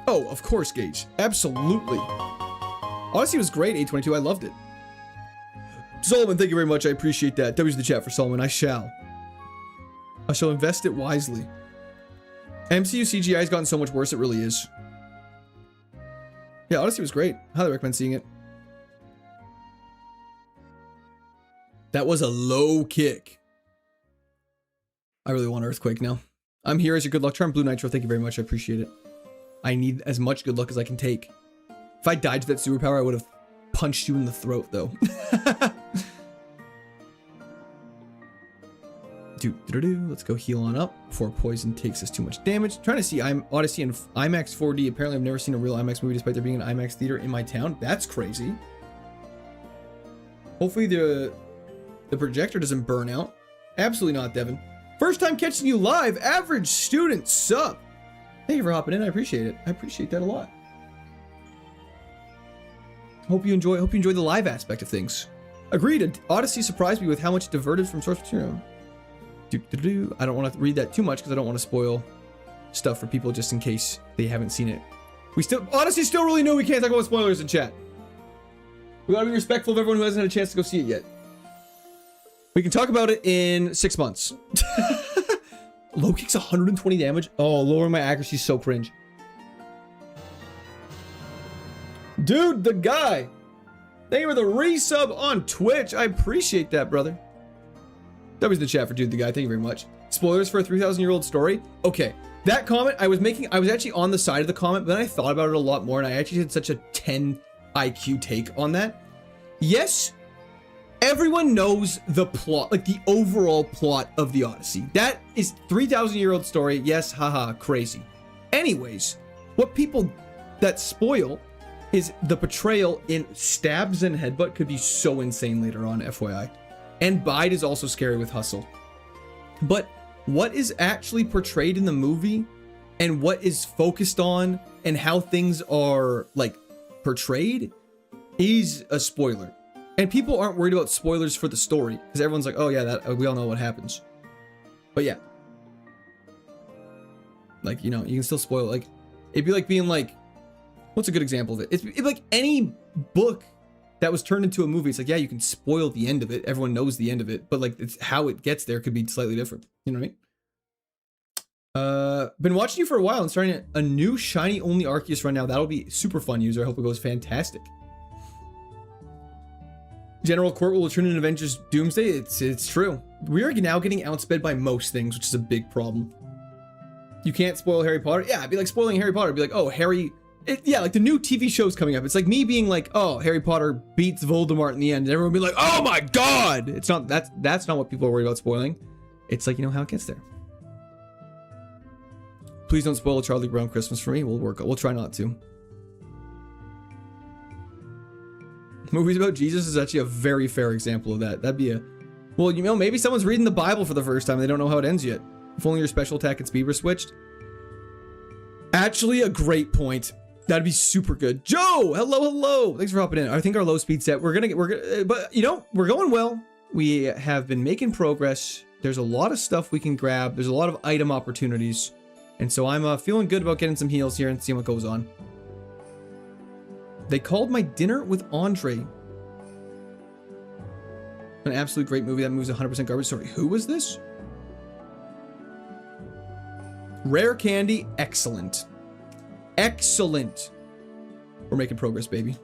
Oh, of course, Gage. Absolutely. Odyssey was great, 822. I loved it. Solomon, thank you very much. I appreciate that. W's the chat for Solomon. I shall invest it wisely. MCU CGI has gotten so much worse. It really is. Yeah, Odyssey was great. Highly recommend seeing it. That was a low kick. I really want Earthquake now. I'm here as your good luck charm. Blue Nitro, thank you very much. I appreciate it. I need as much good luck as I can take. If I died to that superpower, I would have punched you in the throat, though. Let's go heal on up before poison takes us too much damage. Trying to see Odyssey in IMAX 4D. Apparently, I've never seen a real IMAX movie despite there being an IMAX theater in my town. That's crazy. Hopefully, the projector doesn't burn out. Absolutely not, Devin. First time catching you live. Average student sub. Thank you for hopping in. I appreciate it. I appreciate that a lot. Hope you enjoy the live aspect of things. Agreed. Odyssey surprised me with how much it diverted from source material. I don't want to read that too much because I don't want to spoil stuff for people just in case they haven't seen it. Odyssey's still really new. We can't talk about spoilers in chat. We gotta be respectful of everyone who hasn't had a chance to go see it yet. We can talk about it in 6 months. Low kick's 120 damage. Oh, lowering my accuracy is so cringe. Dude, the guy. Thank you for the resub on Twitch. I appreciate that, brother. That was the chat for Dude the Guy. Thank you very much. Spoilers for a 3,000-year-old story. Okay, that comment I was actually on the side of the comment, but then I thought about it a lot more, and I actually had such a 10 IQ take on that. Yes, everyone knows the plot, like the overall plot of the Odyssey. That is 3,000-year-old story. Yes, haha, crazy. Anyways, what people that spoil is the portrayal in stabs and headbutt could be so insane later on, FYI. And Bide is also scary with Hustle. But what is actually portrayed in the movie and what is focused on and how things are like portrayed is a spoiler. And people aren't worried about spoilers for the story because everyone's like, oh yeah, that we all know what happens. But yeah. Like, you know, you can still spoil it. Like, it'd be like being like, what's a good example of it? It'd be like any book that was turned into a movie. It's like, yeah, you can spoil the end of it. Everyone knows the end of it, but like it's how it gets there could be slightly different. You know what I mean? Been watching you for a while and starting a new shiny only Arceus run now. That'll be super fun, user. I hope it goes fantastic. General Court will return in Avengers Doomsday. It's true. we are now getting outsped by most things, which is a big problem. You can't spoil Harry Potter. Yeah, it'd be like spoiling Harry Potter. It'd be like, oh, yeah, like the new TV show's coming up. It's like me being like, oh, Harry Potter beats Voldemort in the end. And everyone would be like, oh my God. It's not, that's not what people are worried about spoiling. It's like, you know, how it gets there. Please don't spoil a Charlie Brown Christmas for me. We'll try not to. Movies about Jesus is actually a very fair example of that. That'd be a, well, you know, maybe someone's reading the Bible for the first time and they don't know how it ends yet. If only your special attack and speed were switched. Actually, a great point. That'd be super good. Joe, hello. Thanks for hopping in. I think our low speed set, we're gonna, but you know, we're going well. We have been making progress. There's a lot of stuff we can grab. There's a lot of item opportunities. And so I'm feeling good about getting some heals here and seeing what goes on. They called My Dinner with Andre. An absolute great movie. That movie's 100% garbage. Sorry, who was this? Rare Candy, excellent. Excellent. We're making progress, baby.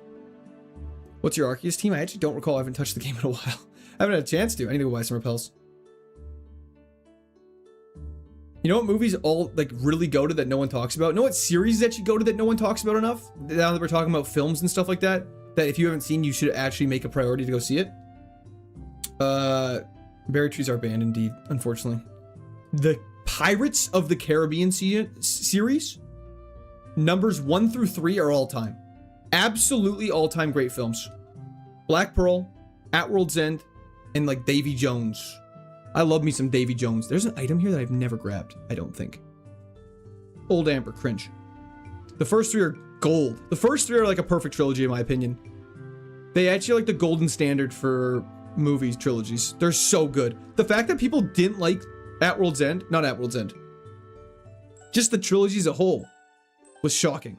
What's your Arceus team? I actually don't recall. I haven't touched the game in a while. I haven't had a chance to. I need to go buy some repels. You know what movies all like really go to that no one talks about? You know what series that you go to that no one talks about enough? Now that we're talking about films and stuff like that, that if you haven't seen, you should actually make a priority to go see it. Berry Trees Are Banned, indeed, unfortunately. The Pirates of the Caribbean series, numbers 1 through 3 are all time. Absolutely all time great films. Black Pearl, At World's End, and like Davy Jones. I love me some Davy Jones. There's an item here that I've never grabbed, I don't think. Old Amber, cringe. The first 3 are gold. The first 3 are like a perfect trilogy in my opinion. They actually are like the golden standard for movies trilogies. They're so good. The fact that people didn't like At World's End, not At World's End, just the trilogy as a whole was shocking.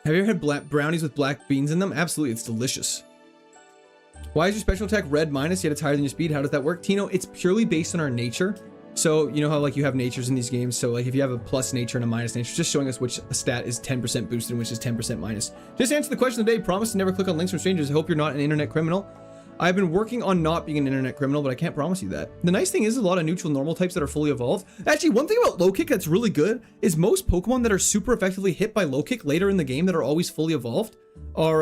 Have you ever had black brownies with black beans in them? Absolutely, it's delicious. Why is your special attack red minus yet it's higher than your speed? How does that work? Tino, it's purely based on our nature. So, you know how like you have natures in these games? So like if you have a plus nature and a minus nature, just showing us which stat is 10% boosted and which is 10% minus. Just answer the question of the day. Promise to never click on links from strangers. I hope you're not an internet criminal. I've been working on not being an internet criminal, but I can't promise you that. The nice thing is a lot of neutral normal types that are fully evolved. Actually, one thing about low kick that's really good is most Pokemon that are super effectively hit by low kick later in the game that are always fully evolved are,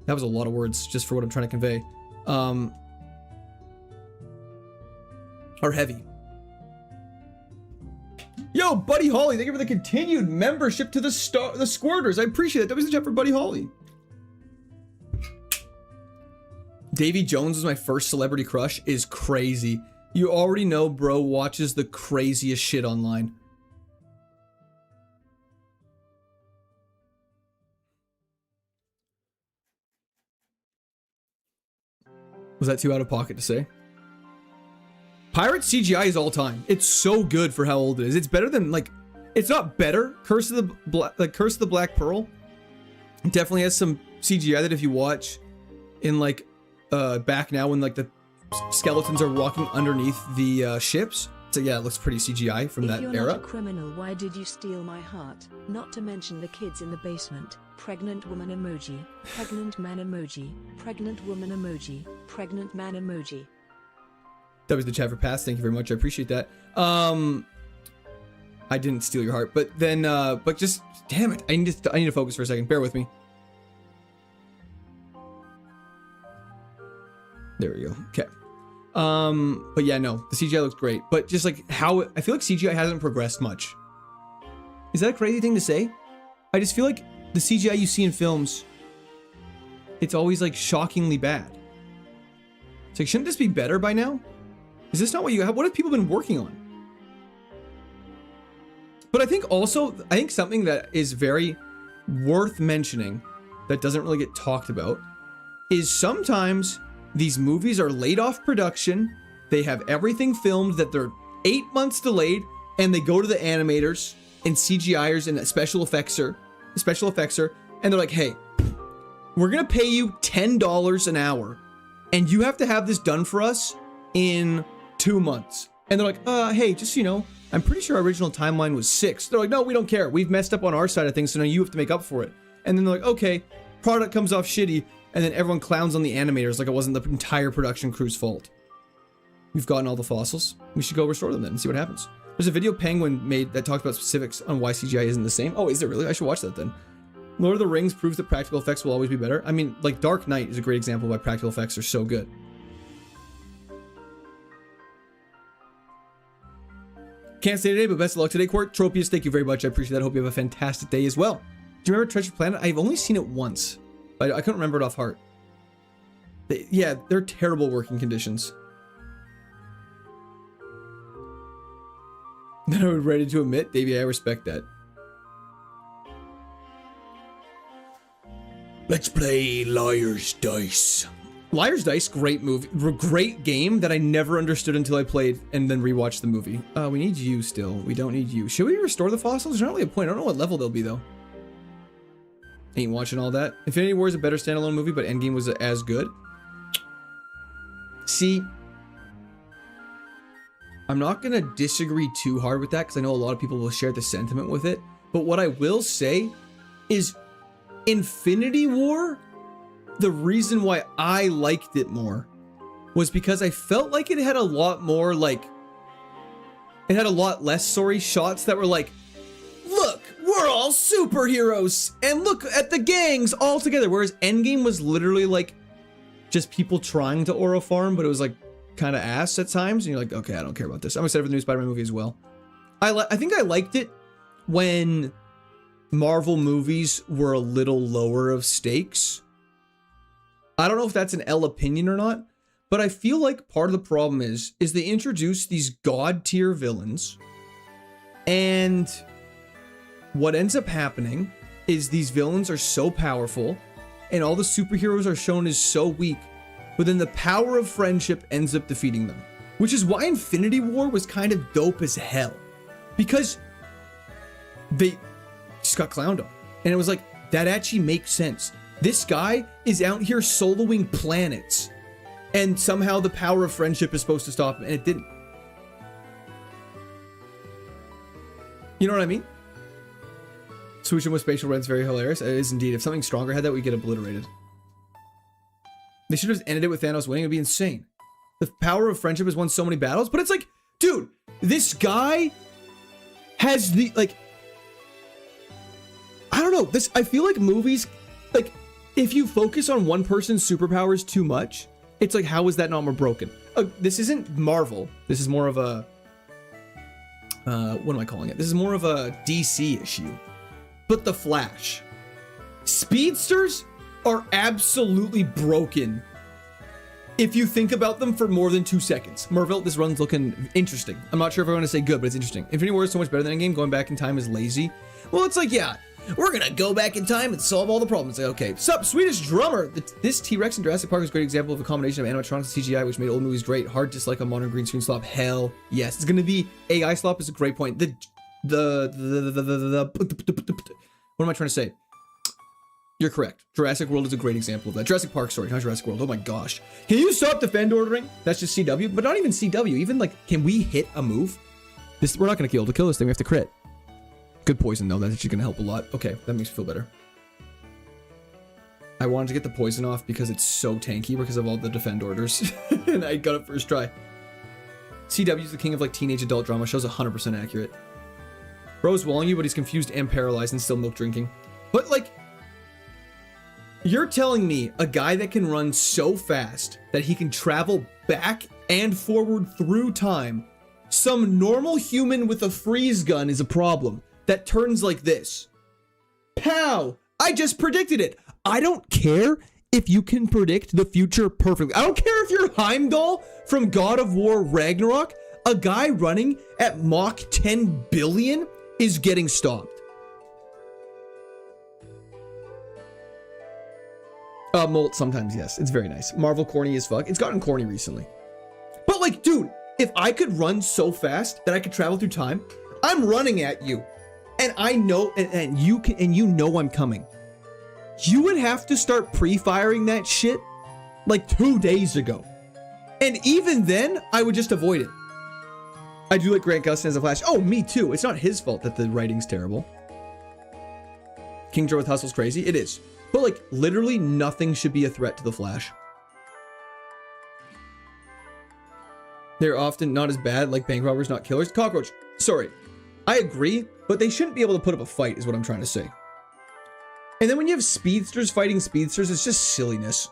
that was a lot of words just for what I'm trying to convey. Are heavy. Yo, Buddy Holly, thank you for the continued membership to the Squirters. I appreciate it. That was the chat for Buddy Holly. Davy Jones was my first celebrity crush is crazy. You already know bro watches the craziest shit online. Was that too out of pocket to say? Pirate CGI is all time. It's so good for how old it is. It's better than like, it's not better. Curse of the Black Pearl. It definitely has some CGI that if you watch in like back now when like the skeletons are walking underneath the ships. So yeah, it looks pretty CGI from that era. If you're not a criminal, why did you steal my heart? Not to mention the kids in the basement. Pregnant woman emoji. Pregnant man emoji. Pregnant woman emoji. Pregnant man emoji. That was the chat for pass. Thank you very much. I appreciate that. I didn't steal your heart, but then, but just damn it, I need to focus for a second. Bear with me. There we go. Okay. But yeah, no, the CGI looks great, but just like how I feel like CGI hasn't progressed much. Is that a crazy thing to say? I just feel like the CGI you see in films, it's always like shockingly bad. It's like, shouldn't this be better by now? Is this not what you have? What have people been working on? But I think also, something that is very worth mentioning that doesn't really get talked about is sometimes these movies are laid off production. They have everything filmed that they're 8 months delayed, and they go to the animators and CGIers and special effectser, and they're like, hey, we're gonna pay you $10 an hour, and you have to have this done for us in 2 months. And they're like, hey, just so you know, I'm pretty sure our original timeline was 6. They're like, no, we don't care. We've messed up on our side of things, so now you have to make up for it. and then they're like, okay, product comes off shitty, and then everyone clowns on the animators like it wasn't the entire production crew's fault. We've gotten all the fossils. We should go restore them then and see what happens. There's a video Penguin made that talked about specifics on why CGI isn't the same. Oh, is it really? I should watch that then. Lord of the Rings proves that practical effects will always be better. I mean, like Dark Knight is a great example of why practical effects are so good. Can't say today, but best of luck today, Court. Tropius, thank you very much. I appreciate that. I hope you have a fantastic day as well. Do you remember Treasure Planet? I've only seen it once. I couldn't remember it off heart. Yeah, they're terrible working conditions. Then I was ready to admit, Davey, I respect that. Let's play Liar's Dice. Liar's Dice, great movie, great game that I never understood until I played and then rewatched the movie. We need you still. We don't need you. Should we restore the fossils? There's not really a point. I don't know what level they'll be though. Ain't watching all that. Infinity War is a better standalone movie, but Endgame was as good. See, I'm not gonna disagree too hard with that because I know a lot of people will share the sentiment with it. But what I will say is Infinity War, the reason why I liked it more was because I felt like it had a lot more like, it had a lot less, shots that were like, look, we're all superheroes and look at the gangs all together. Whereas Endgame was literally like just people trying to Aura farm, but it was like kind of ass at times. And you're like, okay, I don't care about this. I'm excited for the new Spider-Man movie as well. I think I liked it when Marvel movies were a little lower of stakes. I don't know if that's an L opinion or not, but I feel like part of the problem is they introduce these god tier villains, and what ends up happening is these villains are so powerful and all the superheroes are shown as so weak, but then the power of friendship ends up defeating them, which is why Infinity War was kind of dope as hell, because they just got clowned on, and it was like, that actually makes sense. This guy is out here soloing planets, and somehow the power of friendship is supposed to stop him, and it didn't. You know what I mean? Switching with spatial red's very hilarious. It is indeed. If something stronger had that, we'd get obliterated. They should have ended it with Thanos winning. It'd be insane. The power of friendship has won so many battles, but it's like, dude, this guy has the, like, I don't know. I feel like movies, like, if you focus on one person's superpowers too much, it's like, how is that not more broken? This isn't Marvel. This is more of a, what am I calling it? This is more of a DC issue. But the Flash. Speedsters are absolutely broken if you think about them for more than 2 seconds. Merville, this run's looking interesting. I'm not sure if I want to say good, but it's interesting. Infinity War is so much better than Endgame. Going back in time is lazy. Well, it's like, yeah, we're gonna go back in time and solve all the problems. Like, okay, sup, Swedish drummer. This T-Rex in Jurassic Park is a great example of a combination of animatronics and CGI, which made old movies great. Hard dislike a modern green screen slop. Hell yes, it's gonna be AI slop is a great point. What am I trying to say? You're correct. Jurassic World is a great example of that. Jurassic Park, sorry, not Jurassic World. Oh my gosh. Can you stop defend ordering? That's just CW, but not even CW. Even like, can we hit a move? We're not gonna kill to kill this thing. We have to crit. Good poison though. That's actually gonna help a lot. Okay, that makes me feel better. I wanted to get the poison off because it's so tanky because of all the defend orders, and I got it first try. CW is the king of like teenage adult drama. Show's 100% accurate. Bro's walling you, but he's confused and paralyzed and still milk drinking. But like, you're telling me a guy that can run so fast that he can travel back and forward through time, some normal human with a freeze gun is a problem that turns like this. Pow! I just predicted it. I don't care if you can predict the future perfectly. I don't care if you're Heimdall from God of War Ragnarok. A guy running at Mach 10 billion is getting stopped. Molt sometimes, yes. It's very nice. Marvel corny as fuck. It's gotten corny recently. But like, dude, if I could run so fast that I could travel through time, I'm running at you. And I know, and you know I'm coming. You would have to start pre-firing that shit like 2 days ago. And even then, I would just avoid it. I do like Grant Gustin as a Flash. Oh, me too. It's not his fault that the writing's terrible. King Joe with Hustle's crazy. It is. But like literally nothing should be a threat to the Flash. They're often not as bad, like bank robbers, not killers. Cockroach, sorry. I agree, but they shouldn't be able to put up a fight is what I'm trying to say. And then when you have speedsters fighting speedsters, it's just silliness.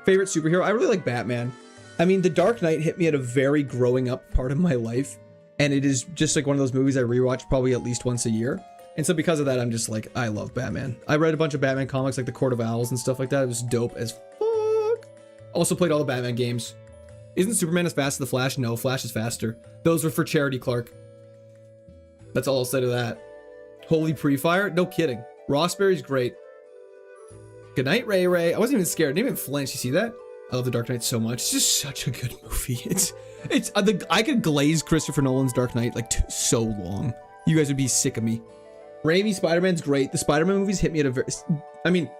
Favorite superhero? I really like Batman. I mean, The Dark Knight hit me at a very growing up part of my life. And it is just like one of those movies I rewatch probably at least once a year. And so because of that, I'm just like, I love Batman. I read a bunch of Batman comics like The Court of Owls and stuff like that. It was dope as fuck. Also played all the Batman games. Isn't Superman as fast as the Flash? No, Flash is faster. Those were for Charity Clark. That's all I'll say to that. Holy Pre-Fire? No kidding. Rossberry's great. Good night, Ray Ray. I wasn't even scared. I didn't even flinch. You see that? I love The Dark Knight so much. It's just such a good movie. I could glaze Christopher Nolan's Dark Knight like so long. You guys would be sick of me. Raimi Spider-Man's great. The Spider-Man movies hit me at a very... I mean,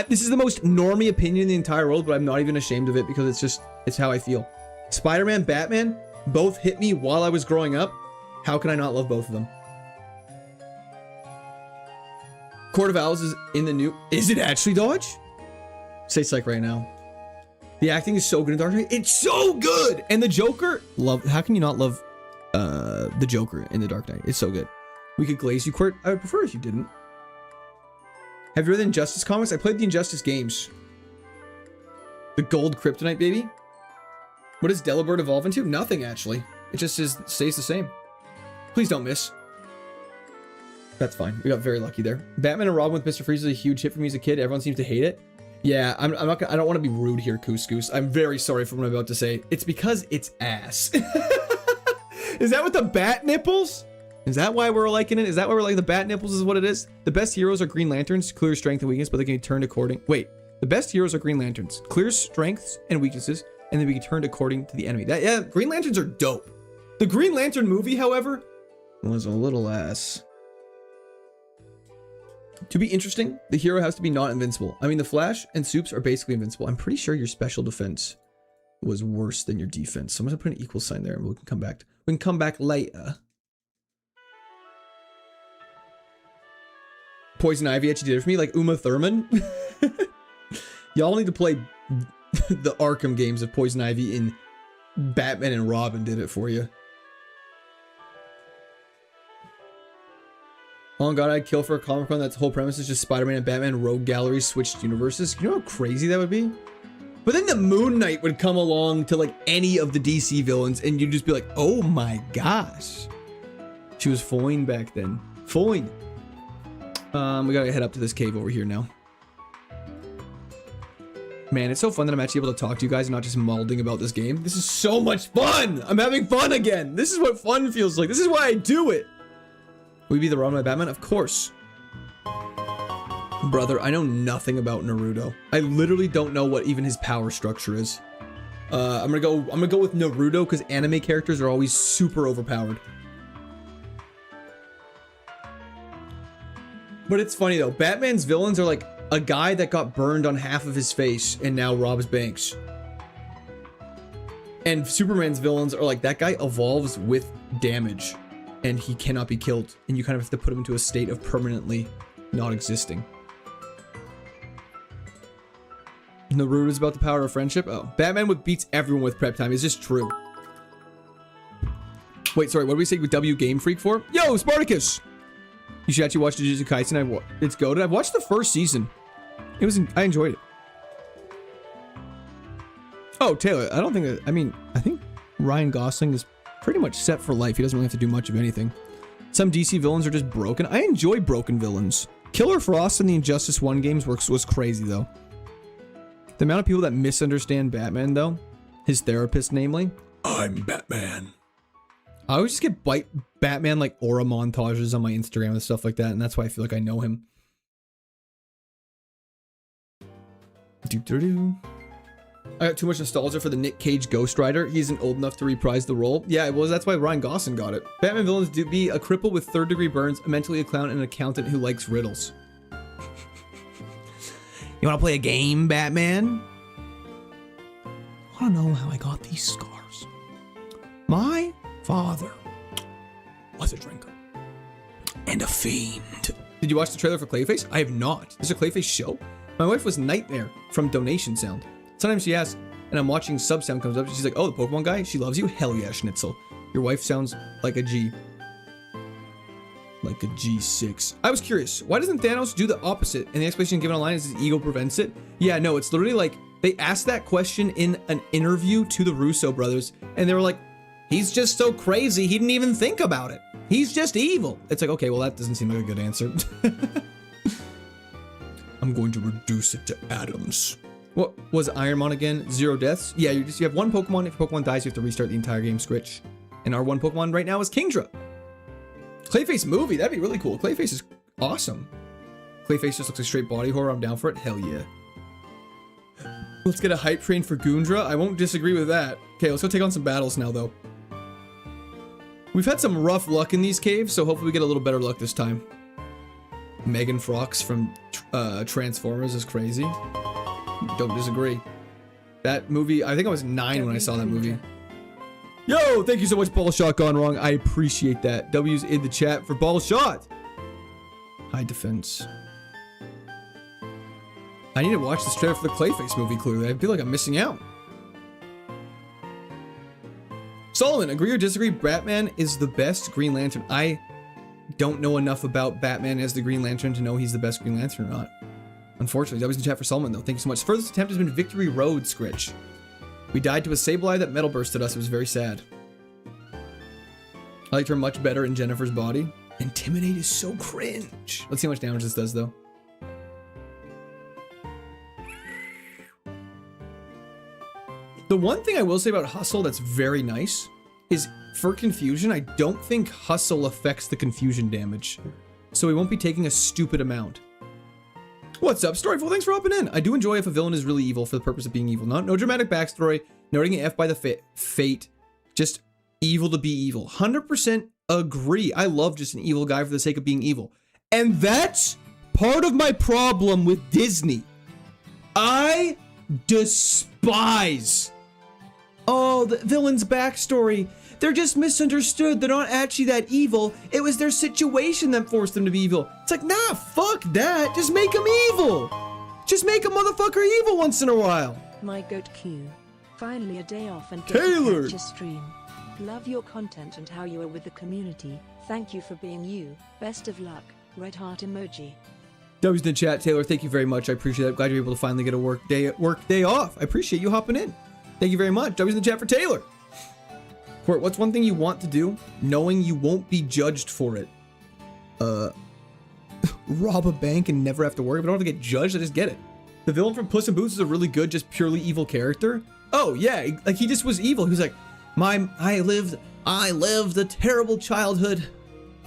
this is the most normie opinion in the entire world, but I'm not even ashamed of it because it's how I feel. Spider-Man, Batman, both hit me while I was growing up. How can I not love both of them? Court of Owls is in the new... Is it actually Dodge? Say psych right now. The acting is so good in Dark Knight. It's so good! And the Joker... How can you not love the Joker in the Dark Knight? It's so good. We could glaze you, Court. I would prefer if you didn't. Have you read the Injustice comics? I played the Injustice games. The gold kryptonite, baby. What does Delibird evolve into? Nothing, actually. It just stays the same. Please don't miss. That's fine. We got very lucky there. Batman and Robin with Mr. Freeze is a huge hit for me as a kid. Everyone seems to hate it. Yeah, I'm not gonna, I don't want to be rude here, Couscous. I'm very sorry for what I'm about to say. It's because it's ass. Is that with the bat nipples? Is that why we're liking it? Is that why we're liking the bat nipples is what it is? The best heroes are Green Lanterns, clear strength and weakness, but they can be turned according... Wait. The best heroes are Green Lanterns, clear strengths and weaknesses, and they can be turned according to the enemy. Yeah, Green Lanterns are dope. The Green Lantern movie, however, was a little ass. To be interesting, the hero has to be not invincible. I mean, the Flash and Supes are basically invincible. I'm pretty sure your special defense was worse than your defense. So I'm gonna put an equal sign there and we can come back. We can come back later. Poison Ivy actually did it for me, like Uma Thurman. Y'all need to play the Arkham games of Poison Ivy in Batman and Robin did it for you. Oh god, I'd kill for a comic con that's whole premise is just Spider-Man and Batman rogue galleries switched universes. You know how crazy that would be? But then the Moon Knight would come along to like any of the DC villains and you'd just be like, oh my gosh. She was fine back then. Fine. We gotta head up to this cave over here now. Man, it's so fun that I'm actually able to talk to you guys and not just mauling about this game. This is so much fun! I'm having fun again! This is what fun feels like. This is why I do it! Will you be the Robin by Batman? Of course. Brother, I know nothing about Naruto. I literally don't know what even his power structure is. I'm gonna go with Naruto because anime characters are always super overpowered. But it's funny though, Batman's villains are like a guy that got burned on half of his face and now robs banks. And Superman's villains are like, that guy evolves with damage and he cannot be killed. And you kind of have to put him into a state of permanently not existing. Naruto is about the power of friendship. Oh, Batman beats everyone with prep time. Is this true? Wait, sorry, what did we say with W Game Freak for? Yo, Spartacus! You should actually watch Jujutsu Kaisen. It's goated. I've watched the first season. I enjoyed it. Oh, Taylor, I don't think, I think Ryan Gosling is pretty much set for life. He doesn't really have to do much of anything. Some DC villains are just broken. I enjoy broken villains. Killer Frost in the Injustice 1 games was crazy, though. The amount of people that misunderstand Batman, though, his therapist, namely, I'm Batman. I always just get Batman like aura montages on my Instagram and stuff like that, and that's why I feel like I know him. I got too much nostalgia for the Nick Cage Ghost Rider. He isn't old enough to reprise the role. Yeah, well, that's why Ryan Gosling got it. Batman villains do be a cripple with third-degree burns, a mentally a clown, and an accountant who likes riddles. You want to play a game, Batman? I want to know how I got these scars. My father was a drinker and a fiend. Did you watch the trailer for Clayface? I have not. There's a Clayface show? My wife was Nightmare from Donation Sound. Sometimes she asks, and I'm watching sub sound comes up, and she's like, oh, the Pokemon guy? She loves you? Hell yeah, Schnitzel. Your wife sounds like a G. Like a G6. I was curious, why doesn't Thanos do the opposite? And the explanation given online is his ego prevents it. Yeah, no, it's literally like, they asked that question in an interview to the Russo brothers, and they were like, he's just so crazy, he didn't even think about it. He's just evil. It's like, okay, well, that doesn't seem like a good answer. I'm going to reduce it to atoms. What was Ironmon again? 0 deaths? Yeah, you have one Pokemon. If your Pokemon dies, you have to restart the entire game, Scritch. And our one Pokemon right now is Kingdra. Clayface movie, that'd be really cool. Clayface is awesome. Clayface just looks like straight body horror. I'm down for it. Hell yeah. Let's get a hype train for Goondra. I won't disagree with that. Okay, let's go take on some battles now, though. We've had some rough luck in these caves, so hopefully we get a little better luck this time. Megan Frox from Transformers is crazy. Don't disagree. That movie, I think I was 9 when I saw that movie. Yo, thank you so much, Ball Shot Gone Wrong. I appreciate that. W's in the chat for Ball Shot. High defense. I need to watch this trailer for the Clayface movie, clearly. I feel like I'm missing out. Solomon, agree or disagree? Batman is the best Green Lantern. I don't know enough about Batman as the Green Lantern to know he's the best Green Lantern or not. Unfortunately, that was in the chat for Solomon, though. Thank you so much. Furthest attempt has been Victory Road, Scritch. We died to a Sableye that metal bursted us. It was very sad. I liked her much better in Jennifer's body. Intimidate is so cringe. Let's see how much damage this does, though. The one thing I will say about Hustle that's very nice is for confusion, I don't think Hustle affects the confusion damage. So we won't be taking a stupid amount. What's up, Storyful? Thanks for hopping in. I do enjoy if a villain is really evil for the purpose of being evil. No dramatic backstory, noting F by the fate, just evil to be evil. 100% agree. I love just an evil guy for the sake of being evil. And that's part of my problem with Disney. I despise, oh, the villain's backstory. They're just misunderstood. They're not actually that evil. It was their situation that forced them to be evil. It's like, nah, fuck that. Just make them evil. Just make a motherfucker evil once in a while. My goat Q. Finally a day off and Taylor. get to stream. Love your content and how you are with the community. Thank you for being you. Best of luck. Red heart emoji. W's in the chat, Taylor. Thank you very much. I appreciate it. Glad you're able to finally get a work day off. I appreciate you hopping in. Thank you very much. W's in the chat for Taylor. Court, what's one thing you want to do, knowing you won't be judged for it? Rob a bank and never have to worry. If I don't have to get judged, I just get it. The villain from Puss in Boots is a really good, just purely evil character. Oh yeah, like he just was evil. He was like, I lived a terrible childhood.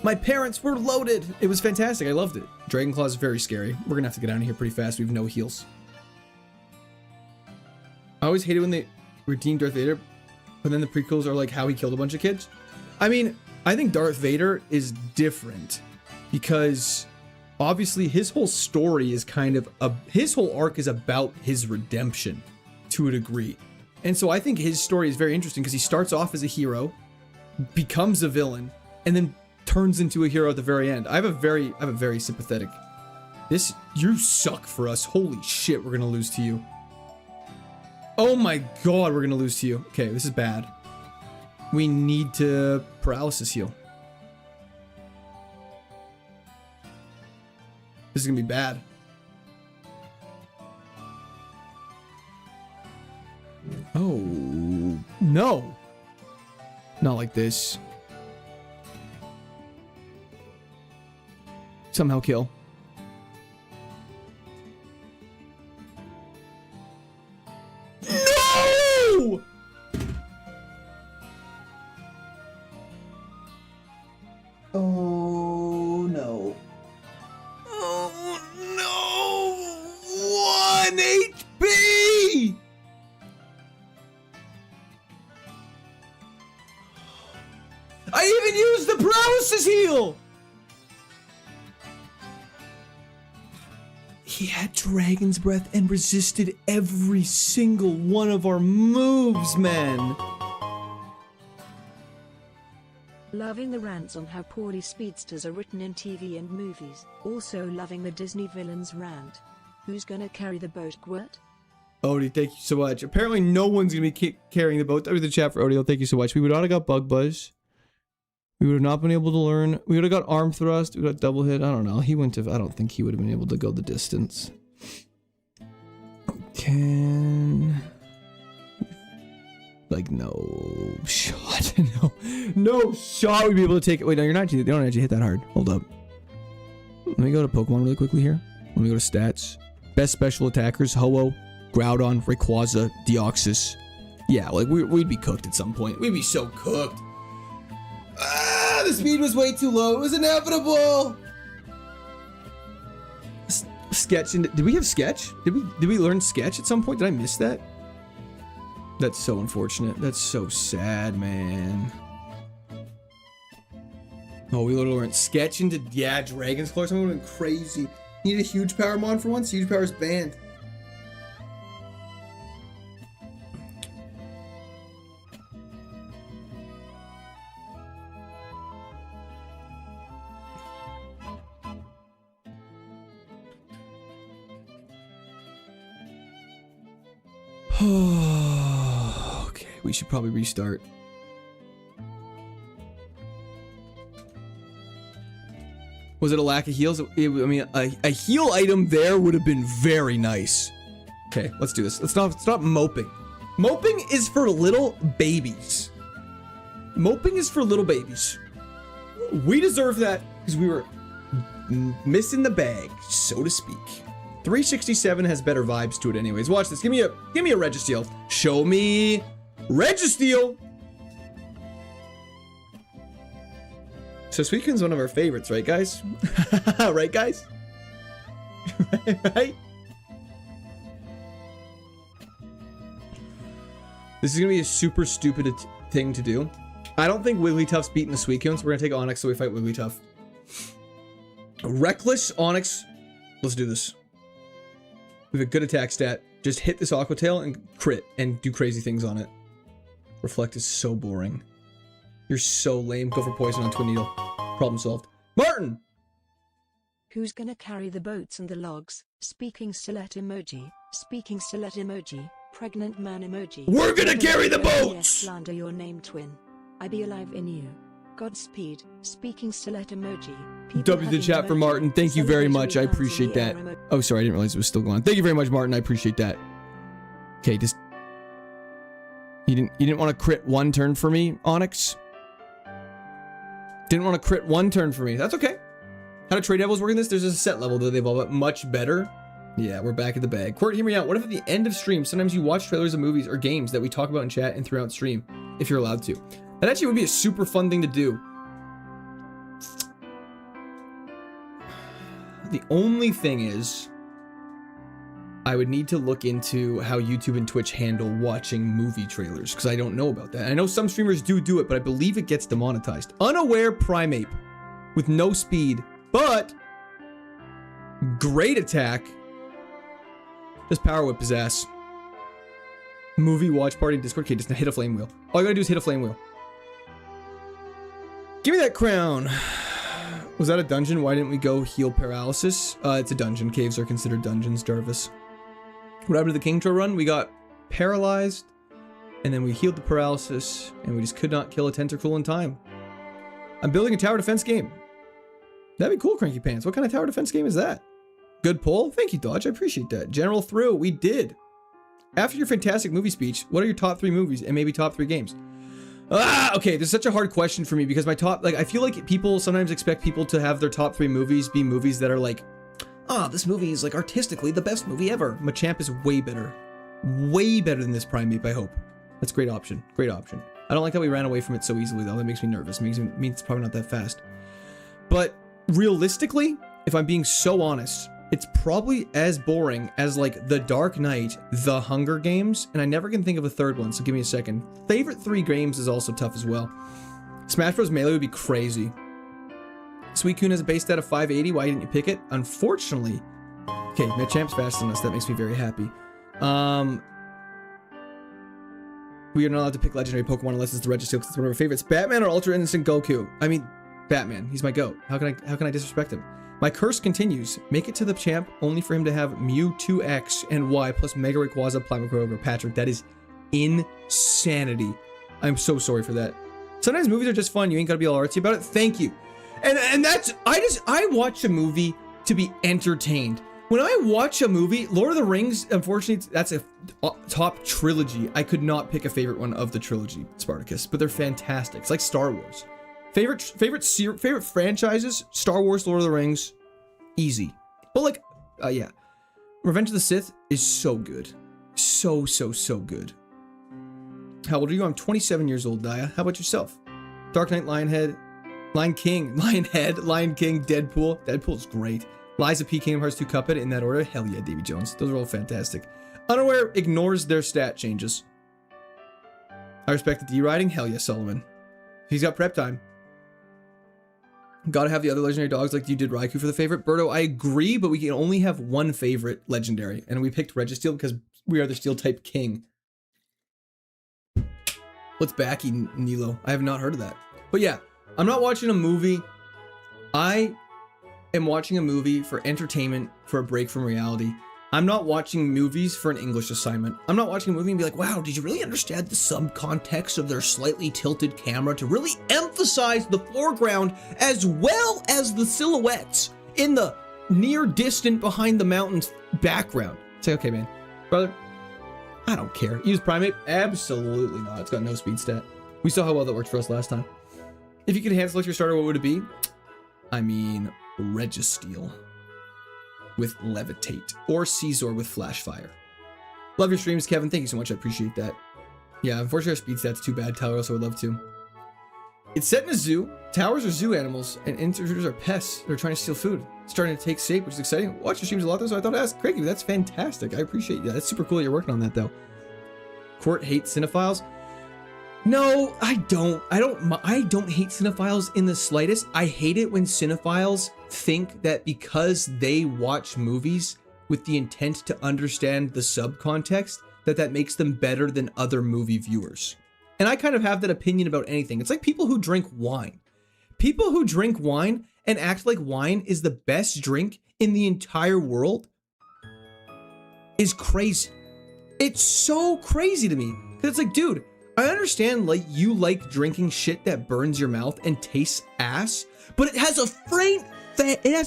My parents were loaded. It was fantastic. I loved it. Dragonclaw is very scary. We're gonna have to get out of here pretty fast. We have no heals. I always hated when they redeemed Darth Vader, but then the prequels are like how he killed a bunch of kids. I mean, I think Darth Vader is different because obviously his whole story is kind of his whole arc is about his redemption to a degree. And so I think his story is very interesting because he starts off as a hero, becomes a villain, and then turns into a hero at the very end. I have a very sympathetic. You suck for us. Holy shit, we're gonna lose to you. Oh my god, we're gonna lose to you. Okay, this is bad. We need to paralysis heal. This is gonna be bad. Oh, no. Not like this. Somehow kill. No! Oh no. Oh no! 1 HP! I even used the paralysis heal! He had Dragon's Breath and resisted every single one of our moves, man. Loving the rants on how poorly speedsters are written in TV and movies. Also loving the Disney villains rant. Who's gonna carry the boat, Gwert? Odie, thank you so much. Apparently no one's gonna be carrying the boat. That was the chat for Odie. Thank you so much. We would not have got Bug Buzz. We would have not been able to learn. We would have got arm thrust. We would have double hit. I don't know. He wouldn't have. I don't think he would have been able to go the distance. Can... Like, no shot. No shot we'd be able to take it. Wait, no, you're not. You don't actually hit that hard. Hold up. Let me go to Pokemon really quickly here. Let me go to stats. Best special attackers. Ho-Oh, Groudon, Rayquaza, Deoxys. Yeah, like, we'd be cooked at some point. We'd be so cooked. Ah, the speed was way too low. It was inevitable. Sketch. Did we have Sketch? Did we learn Sketch at some point? Did I miss that? That's so unfortunate. That's so sad, man. Oh, we literally learned Sketch into, yeah, Dragon's Claw. Something would have been crazy. Need a huge power mon for once? Huge power is banned. Okay, we should probably restart. Was it a lack of heals? I mean, a heal item there would have been very nice. Okay, let's do this. Let's stop moping. Moping is for little babies. Moping is for little babies. We deserve that because we were missing the bag, so to speak. 367 has better vibes to it anyways. Watch this. Give me a Registeel. Show me Registeel. So Suicune's one of our favorites, right guys? Right guys? Right? This is gonna be a super stupid thing to do. I don't think Wigglytuff's beating the Suicune, so we're gonna take Onix so we fight Wigglytuff. Reckless Onix. Let's do this. We have a good attack stat. Just hit this Aqua Tail and crit and do crazy things on it. Reflect is so boring. You're so lame. Go for poison on Twin Needle. Problem solved. Martin! Who's gonna carry the boats and the logs? Speaking stilet emoji. Speaking stilet emoji. Pregnant man emoji. We're gonna carry the boats! Yes, slander your name, twin. I be alive in you. Godspeed. Speaking stilet emoji. W the chat for Martin. Thank you very much. I appreciate that. Oh, sorry. I didn't realize it was still going on. Thank you very much, Martin. I appreciate that. Okay, just... You didn't want to crit one turn for me, Onix? Didn't want to crit one turn for me. That's okay. How do trade devils work in this? There's a set level that they've all got much better. Yeah, we're back at the bag. Court, hear me out. What if at the end of stream, sometimes you watch trailers of movies or games that we talk about in chat and throughout stream, if you're allowed to? That actually would be a super fun thing to do. The only thing is, I would need to look into how YouTube and Twitch handle watching movie trailers, because I don't know about that. I know some streamers do it, but I believe it gets demonetized. Unaware Primeape with no speed, but great attack. Just power whip his ass. Movie watch party Discord. Okay, just hit a flame wheel. All I gotta do is hit a flame wheel. Give me that crown. Was that a dungeon? Why didn't we go heal paralysis? It's a dungeon. Caves are considered dungeons, Jarvis. What happened to the Kingtro run? We got paralyzed, and then we healed the paralysis, and we just could not kill a Tentacool in time. I'm building a tower defense game. That'd be cool, Cranky Pants. What kind of tower defense game is that? Good poll. Thank you, Dodge. I appreciate that. General through. We did. After your fantastic movie speech, what are your top 3 movies and maybe top 3 games? Okay, this is such a hard question for me because my top, like, I feel like people sometimes expect people to have their top 3 movies be movies that are like, this movie is like artistically the best movie ever. Machamp is way better. Way better than this Primeape, I hope. That's a great option. Great option. I don't like how we ran away from it so easily though. That makes me nervous. It means it's probably not that fast. But realistically, if I'm being so honest, it's probably as boring as like The Dark Knight, The Hunger Games, and I never can think of a third one, so give me a second. Favorite 3 games is also tough as well. Smash Bros. Melee would be crazy. Suicune has a base stat of 580, why didn't you pick it? Unfortunately. Okay, Machamp's faster than us, that makes me very happy. We are not allowed to pick legendary Pokemon unless it's the Registeel because it's one of our favorites. Batman or Ultra Instinct Goku? I mean, Batman. He's my GOAT. How can I disrespect him? My curse continues. Make it to the champ only for him to have Mew 2X and Y plus Mega Rayquaza, Plymouth Patrick. That is insanity. I'm so sorry for that. Sometimes movies are just fun. You ain't gotta be all artsy about it. Thank you. And that's, I watch a movie to be entertained. When I watch a movie, Lord of the Rings, unfortunately, that's a top trilogy. I could not pick a favorite one of the trilogy, Spartacus, but they're fantastic. It's like Star Wars. Favorite franchises, Star Wars, Lord of the Rings, easy. But like, yeah. Revenge of the Sith is so good. So good. How old are you? I'm 27 years old, Daya. How about yourself? Dark Knight, Lionhead, Lion King, Deadpool. Deadpool's great. Liza P, Kingdom Hearts 2, Cuphead, in that order. Hell yeah, Davy Jones. Those are all fantastic. Unaware ignores their stat changes. I respect the D-riding. Hell yeah, Solomon. He's got prep time. Gotta have the other legendary dogs like you did Raikou for the favorite. Birdo, I agree, but we can only have one favorite legendary. And we picked Registeel because we are the steel type king. What's Backy, Nilo? I have not heard of that. But yeah, I'm not watching a movie. I am watching a movie for entertainment, for a break from reality. I'm not watching movies for an English assignment. I'm not watching a movie and be like, wow, did you really understand the subcontext of their slightly tilted camera to really emphasize the foreground as well as the silhouettes in the near distant behind the mountains background? Say, okay, man, brother, I don't care. Use Primate? Absolutely not. It's got no speed stat. We saw how well that worked for us last time. If you could hand select your starter, what would it be? I mean, Registeel with Levitate or Caesar with Flash Fire. Love your streams, Kevin. Thank you so much. I appreciate that. Yeah, unfortunately our speed stat's too bad. Tyler also would love to. It's set in a zoo. Towers are zoo animals and intruders are pests. They're trying to steal food. It's starting to take shape, which is exciting. Watch your streams a lot though, so I thought I'd ask. Craig, that's fantastic. I appreciate you. That's super cool that you're working on that though. Court hates cinephiles. No, I don't hate cinephiles in the slightest. I hate it when cinephiles think that because they watch movies with the intent to understand the subcontext, that makes them better than other movie viewers. And I kind of have that opinion about anything. It's like people who drink wine. People who drink wine and act like wine is the best drink in the entire world is crazy. It's so crazy to me. Because it's like, dude, I understand like you like drinking shit that burns your mouth and tastes ass, but it has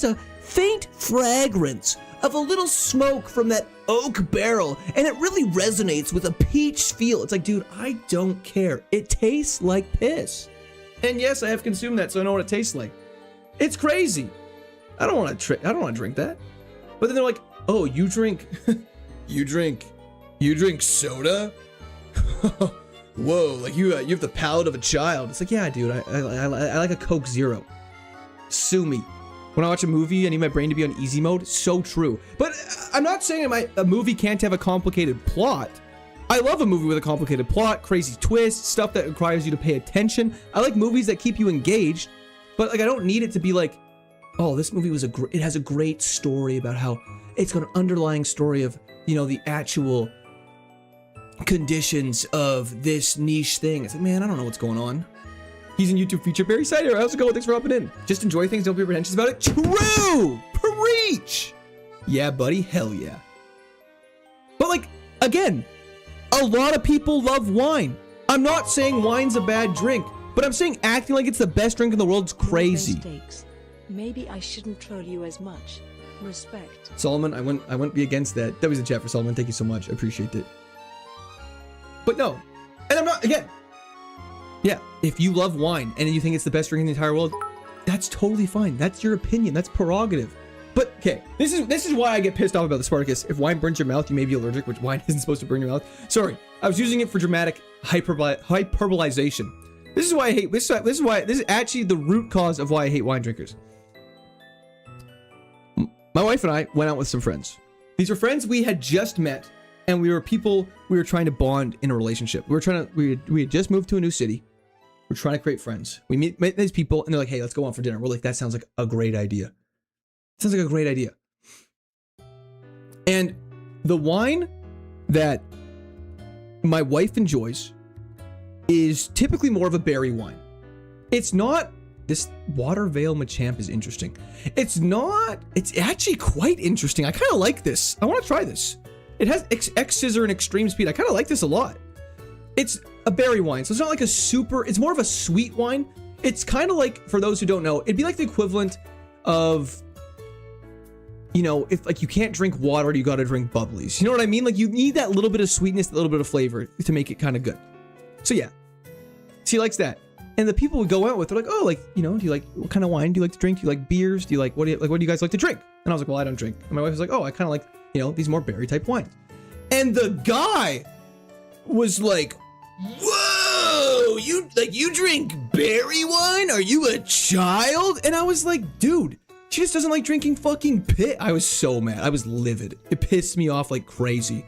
a faint fragrance of a little smoke from that oak barrel, and it really resonates with a peach feel. It's like, dude, I don't care. It tastes like piss. And yes, I have consumed that, so I know what it tastes like. It's crazy. I don't want to drink that. But then they're like, "Oh, you drink soda?" Whoa, like you have the palate of a child. It's like, yeah, dude, I like a Coke Zero. Sue me. When I watch a movie, I need my brain to be on easy mode. So true. But I'm not saying a movie can't have a complicated plot. I love a movie with a complicated plot, crazy twists, stuff that requires you to pay attention. I like movies that keep you engaged, but like I don't need it to be like, oh, this movie it has a great story about how it's got an underlying story of, you know, the actual conditions of this niche thing. It's like, man, I don't know what's going on. He's in YouTube feature. Barry Sider, how's it going? Thanks for hopping in. Just enjoy things, don't be pretentious about it. True! Preach! Yeah, buddy, hell yeah. But like, again, a lot of people love wine. I'm not saying wine's a bad drink, but I'm saying acting like it's the best drink in the world is crazy. Mistakes. Maybe I shouldn't troll you as much. Respect. Solomon, I wouldn't be against that. That was a chat for Solomon. Thank you so much. I appreciate it. But no, and I'm not, again, yeah, if you love wine and you think it's the best drink in the entire world, that's totally fine. That's your opinion. That's prerogative. But okay, this is why I get pissed off about the Spartacus. If wine burns your mouth, you may be allergic, which wine isn't supposed to burn your mouth. Sorry, I was using it for dramatic hyperbolization. This is why I hate, this is actually the root cause of why I hate wine drinkers. My wife and I went out with some friends. These are friends we had just met. And we were trying to bond in a relationship. We had just moved to a new city. We're trying to create friends. We met these people and they're like, hey, let's go out for dinner. We're like, that sounds like a great idea. Sounds like a great idea. And the wine that my wife enjoys is typically more of a berry wine. It's not, this Water Vale Machamp is interesting. It's actually quite interesting. I kind of like this. I want to try this. It has X Scissor and Extreme Speed. I kind of like this a lot. It's a berry wine, so it's not like a super, it's more of a sweet wine. It's kind of like, for those who don't know, it'd be like the equivalent of, you know, if like you can't drink water, you got to drink bubblies. You know what I mean? Like you need that little bit of sweetness, a little bit of flavor to make it kind of good. So yeah, she likes that. And the people we go out with, they're like, oh, like, you know, do you like, what kind of wine do you like to drink? Do you like beers? Do you like, what do you guys like to drink? And I was like, well, I don't drink. And my wife was like, oh, I kind of like, you know, these more berry type wines. And the guy was like, whoa, you drink berry wine? Are you a child? And I was like, dude, she just doesn't like drinking fucking pit. I was so mad. I was livid. It pissed me off like crazy.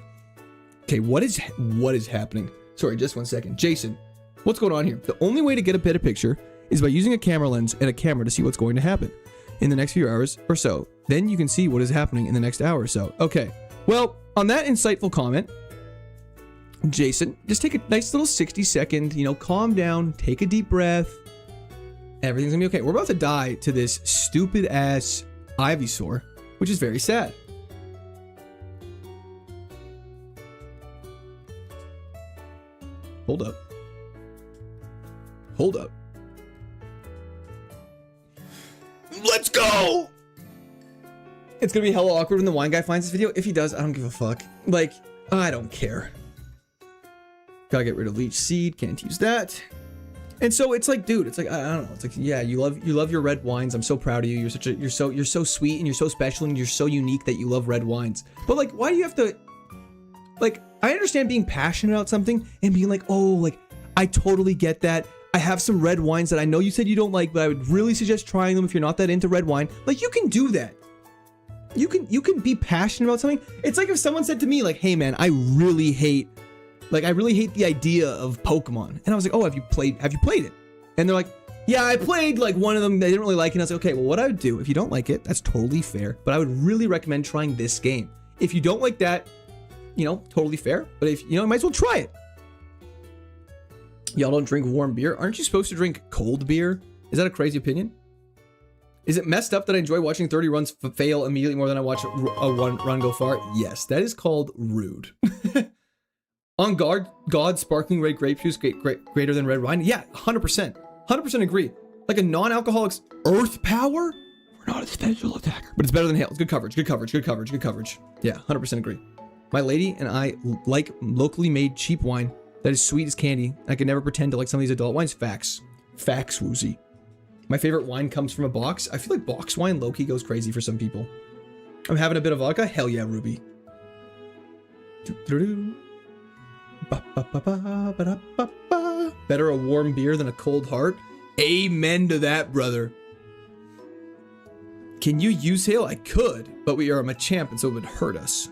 Okay, what is happening? Sorry, just 1 second. Jason, what's going on here? The only way to get a better picture is by using a camera lens and a camera to see what's going to happen in the next few hours or so. Then you can see what is happening in the next hour or so. Okay, well, on that insightful comment, Jason, just take a nice little 60-second, you know, calm down, take a deep breath. Everything's gonna be okay. We're about to die to this stupid ass Ivysaur, which is very sad. Hold up. Hold up. Let's go! It's gonna be hella awkward when the wine guy finds this video. If he does, I don't give a fuck. Like, I don't care. Gotta get rid of leech seed, can't use that. And so it's like, dude, it's like, I don't know. It's like, yeah, you love your red wines. I'm so proud of you. You're so sweet and you're so special and you're so unique that you love red wines. But like, why do you have to, like, I understand being passionate about something and being like, oh, like, I totally get that. I have some red wines that I know you said you don't like, but I would really suggest trying them if you're not that into red wine. Like, you can do that. You can be passionate about something. It's like if someone said to me, like, hey man, I really hate the idea of Pokemon. And I was like, oh, have you played it? And they're like, yeah, I played like one of them. They didn't really like it. And I was like, okay, well, what I would do, if you don't like it, that's totally fair. But I would really recommend trying this game. If you don't like that, you know, totally fair. But if, you know, you might as well try it. Y'all don't drink warm beer. Aren't you supposed to drink cold beer? Is that a crazy opinion? Is it messed up that I enjoy watching 30 runs fail immediately more than I watch a run go far? Yes, that is called rude. On guard, God, sparkling red grape juice greater than red wine. Yeah, 100%. 100% agree. Like a non-alcoholic earth power? We're not a special attacker. But it's better than hail. It's good coverage, good coverage, good coverage, good coverage. Yeah, 100% agree. My lady and I like locally made cheap wine that is sweet as candy. I can never pretend to like some of these adult wines. Facts. Facts, Woozy. My favorite wine comes from a box. I feel like box wine low-key goes crazy for some people. I'm having a bit of vodka. Hell yeah, Ruby. Better a warm beer than a cold heart. Amen to that, brother. Can you use hail? I could, but we are a Machamp and so it would hurt us.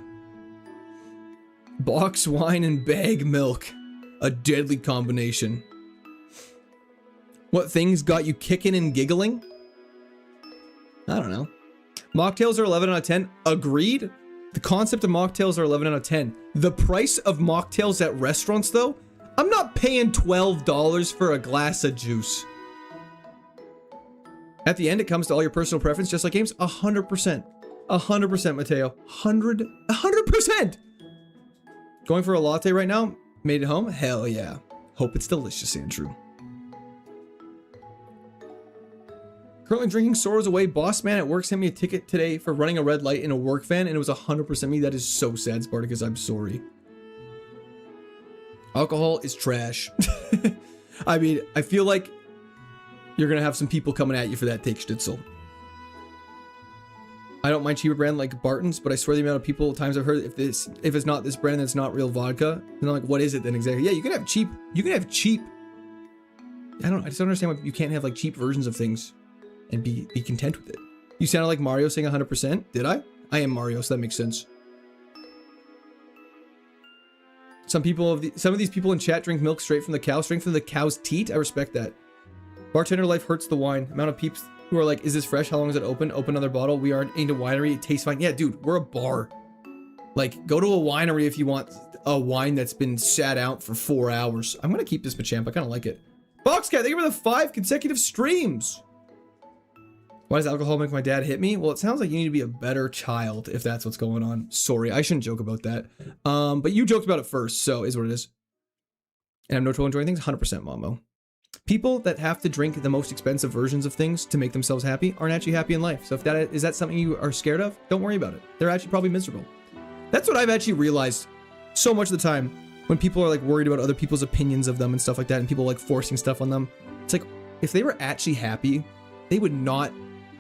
Box wine and bag milk. A deadly combination. What things got you kicking and giggling? I don't know. Mocktails are 11 out of 10. Agreed. The concept of mocktails are 11 out of 10. The price of mocktails at restaurants, though, I'm not paying $12 for a glass of juice. At the end, it comes to all your personal preference, just like games. 100%. 100%, Mateo. 100%. Going for a latte right now? Made it home? Hell yeah. Hope it's delicious, Andrew. Currently drinking Sorrows Away. Boss man at work sent me a ticket today for running a red light in a work van, and it was 100% me. That is so sad, Spartacus. I'm sorry. Alcohol is trash. I mean, I feel like you're gonna have some people coming at you for that take, Stitzel. I don't mind cheaper brand like Barton's, but I swear the amount of people times I've heard if it's not this brand, then it's not real vodka. And I'm like, what is it then exactly? Yeah, you can have cheap. I just don't understand why you can't have like cheap versions of things and be content with it. You sounded like Mario saying 100%. Did I? I am Mario, so that makes sense. Some of these people in chat drink milk straight from the cow, straight from the cow's teat. I respect that. Bartender life hurts the wine. Amount of peeps who are like, is this fresh? How long is it open? Open another bottle. We aren't into winery. It tastes fine. Yeah, dude, we're a bar. Like, go to a winery if you want a wine that's been sat out for 4 hours. I'm gonna keep this Machamp. I kind of like it. Boxcat, thank you for the 5 consecutive streams. Why does alcohol make my dad hit me? Well, it sounds like you need to be a better child if that's what's going on. Sorry, I shouldn't joke about that. But you joked about it first, so is what it is. And I'm no trouble enjoying things. 100% Momo. People that have to drink the most expensive versions of things to make themselves happy aren't actually happy in life. So if that is that something you are scared of, don't worry about it. They're actually probably miserable. That's what I've actually realized so much of the time when people are like worried about other people's opinions of them and stuff like that, and people like forcing stuff on them. It's like, if they were actually happy, they would not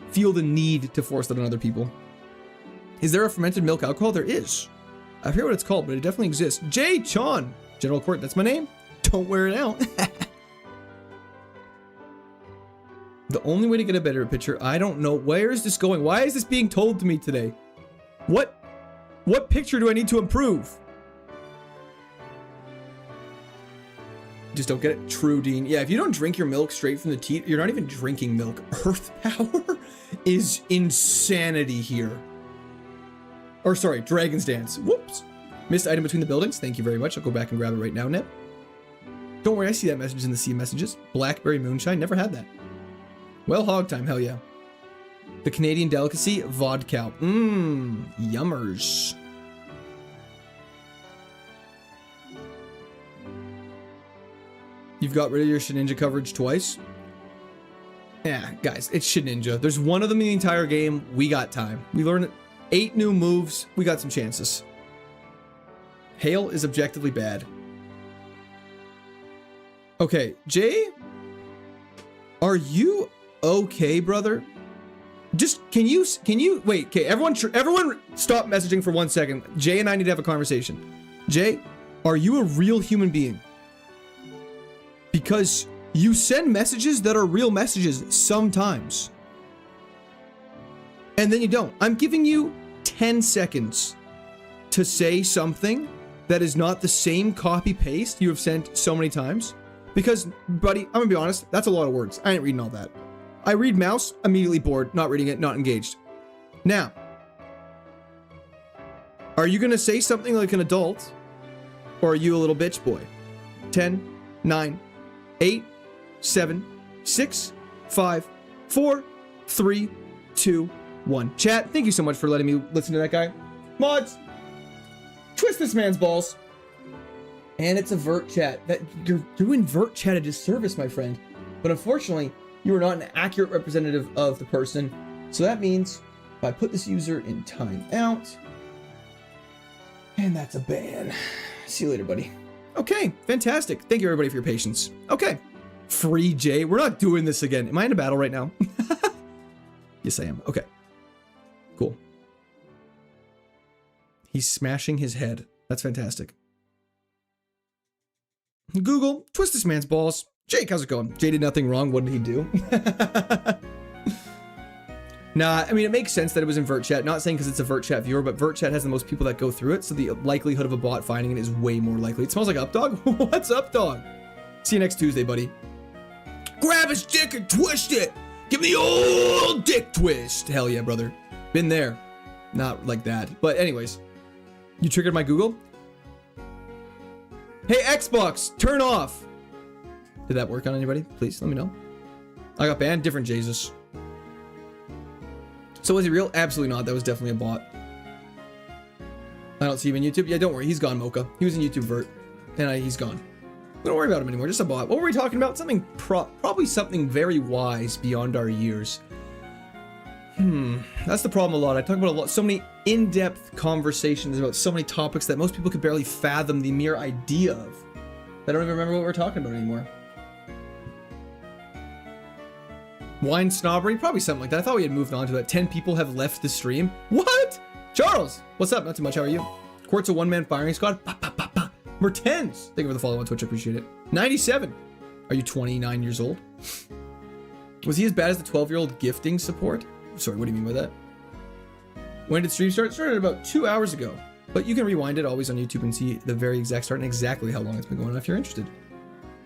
feel the need to force that on other people. Is there a fermented milk alcohol? There is. I forget what it's called, but it definitely exists. Jay Chon, General Court, that's my name. Don't wear it out. The only way to get a better picture, I don't know. Where is this going? Why is this being told to me today? What picture do I need to improve? Just don't get it. True, Dean. Yeah, if you don't drink your milk straight from the teat, you're not even drinking milk. Earth power is insanity here. Or sorry, Dragon's Dance. Whoops. Missed item between the buildings. Thank you very much. I'll go back and grab it right now, Nip. Don't worry, I see that message in the sea messages. Blackberry moonshine. Never had that. Well, hog time. Hell yeah. The Canadian delicacy, vodka. Mmm, yummers. You've got rid of your Shedinja coverage twice? Yeah, guys, it's Shedinja. There's one of them in the entire game. We got time. We learned 8 new moves. We got some chances. Hail is objectively bad. Okay, Jay? Are you okay, brother? Just, can you, wait, okay, everyone stop messaging for 1 second. Jay and I need to have a conversation. Jay, are you a real human being? Because you send messages that are real messages sometimes. And then you don't. I'm giving you 10 seconds to say something that is not the same copy paste you have sent so many times. Because, buddy, I'm gonna be honest, that's a lot of words. I ain't reading all that. I read mouse, immediately bored, not reading it, not engaged. Now, are you gonna say something like an adult, or are you a little bitch boy? 10, 9, 8, 7, 6, 5, 4, 3, 2, 1. Chat, thank you so much for letting me listen to that guy. Mods, twist this man's balls. And it's a vert chat. That you're doing vert chat a disservice, my friend. But unfortunately, you are not an accurate representative of the person. So that means if I put this user in timeout, and that's a ban. See you later, buddy. Okay, fantastic. Thank you everybody for your patience. Okay, free Jay. We're not doing this again. Am I in a battle right now? Yes, I am. Okay, cool. He's smashing his head. That's fantastic. Google, twist this man's balls. Jake, how's it going? Jay did nothing wrong. What did he do? Nah, I mean, it makes sense that it was in vert chat. Not saying because it's a vert chat viewer, but vert chat has the most people that go through it, so the likelihood of a bot finding it is way more likely. It smells like Updog? What's Updog? See you next Tuesday, buddy. Grab his dick and twist it. Give me the old dick twist. Hell yeah, brother. Been there. Not like that. But anyways, you triggered my Google? Hey, Xbox, turn off. Did that work on anybody? Please let me know. I got banned. Different Jesus. So was he real? Absolutely not. That was definitely a bot. I don't see him in YouTube. Yeah, don't worry. He's gone, Mocha. He was in YouTube vert. And he's gone. Don't worry about him anymore. Just a bot. What were we talking about? Something probably something very wise beyond our years. That's the problem a lot. I talk about a lot. So many in-depth conversations about so many topics that most people could barely fathom the mere idea of. I don't even remember what we were talking about anymore. Wine snobbery? Probably something like that. I thought we had moved on to that. 10 people have left the stream. What? Charles, what's up? Not too much. How are you? Quartz a one-man firing squad. Mertens. Thank you for the follow on Twitch. I appreciate it. 97. Are you 29 years old? Was he as bad as the 12-year-old gifting support? Sorry, what do you mean by that? When did stream start? It started about 2 hours ago. But you can rewind it always on YouTube and see the very exact start and exactly how long it's been going on if you're interested.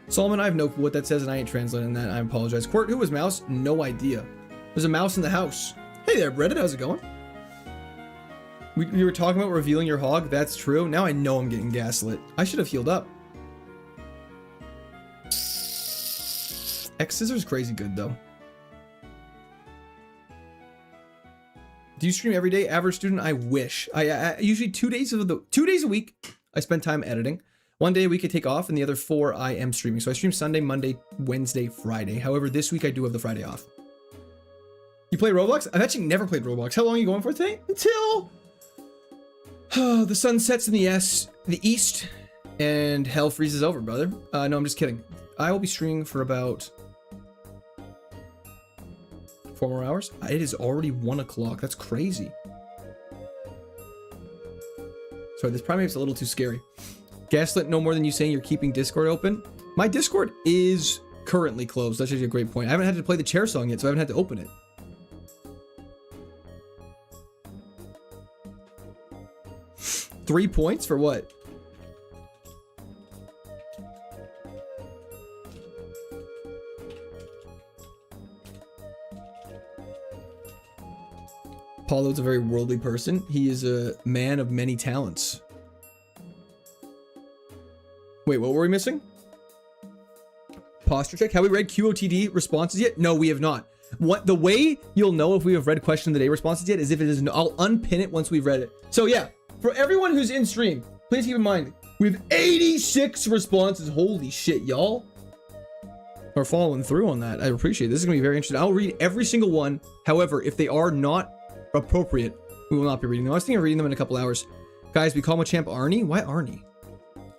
Solomon, I have no clue what that says and I ain't translating that. I apologize. Quirt, who was mouse? No idea. There's a mouse in the house. Hey there, Reddit. How's it going? We were talking about revealing your hog. That's true. Now I know I'm getting gaslit. I should have healed up. X Scissor's crazy good though. Do you stream every day? Average student? I wish. I usually 2 days a week I spend time editing. 1 day a week I take off, and the other 4 I am streaming. So I stream Sunday, Monday, Wednesday, Friday. However, this week I do have the Friday off. You play Roblox? I've actually never played Roblox. How long are you going for today? Until the sun sets in the east and hell freezes over, brother. No, I'm just kidding. I will be streaming for about 4 more hours. It is already 1 o'clock. That's crazy. Sorry, this primate is a little too scary. Gaslit no more than you saying you're keeping Discord open. My Discord is currently closed. That's actually a great point. I haven't had to play the chair song yet, so I haven't had to open it. Three points for what? Paulo's a very worldly person. He is a man of many talents. Wait, what were we missing? Posture check. Have we read QOTD responses yet? No, we have not. The way you'll know if we have read question of the day responses yet is if it is. I'll unpin it once we've read it. So yeah, for everyone who's in stream, please keep in mind we have 86 responses. Holy shit, y'all are following through on that. I appreciate it. This is gonna be very interesting. I'll read every single one. However, if they are not appropriate, we will not be reading them. I was thinking of reading them in a couple hours. Guys, we call Machamp Arnie. Why Arnie?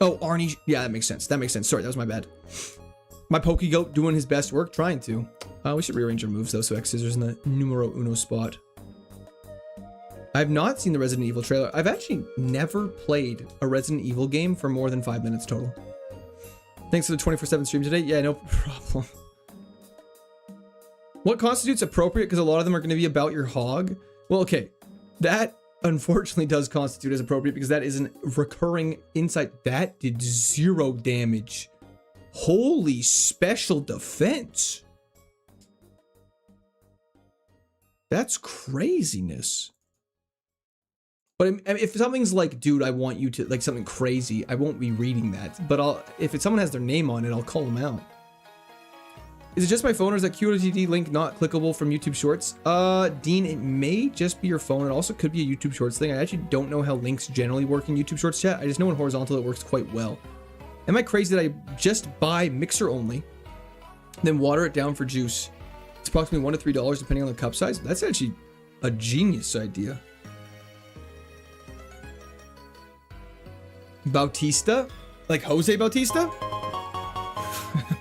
Oh, Arnie. Yeah, that makes sense. That makes sense. Sorry, that was my bad. My Pokegoat doing his best work, trying to. We should rearrange our moves though, so X Scissors in the numero uno spot. I've not seen the Resident Evil trailer. I've actually never played a Resident Evil game for more than 5 minutes total. Thanks for the 24/7 stream today. Yeah, no problem. What constitutes appropriate? Because a lot of them are going to be about your hog. Well, okay, that unfortunately does constitute as appropriate because that is a recurring insight. That did 0 damage. Holy special defense. That's craziness. But if something's like, dude, I want you to, like something crazy, I won't be reading that. But if someone has their name on it, I'll call them out. Is it just my phone or is that QOTD link not clickable from YouTube Shorts? Dean, it may just be your phone. It also could be a YouTube Shorts thing. I actually don't know how links generally work in YouTube Shorts chat. I just know in horizontal it works quite well. Am I crazy that I just buy mixer only, then water it down for juice? It's approximately $1 to $3 depending on the cup size. That's actually a genius idea. Bautista? Like Jose Bautista?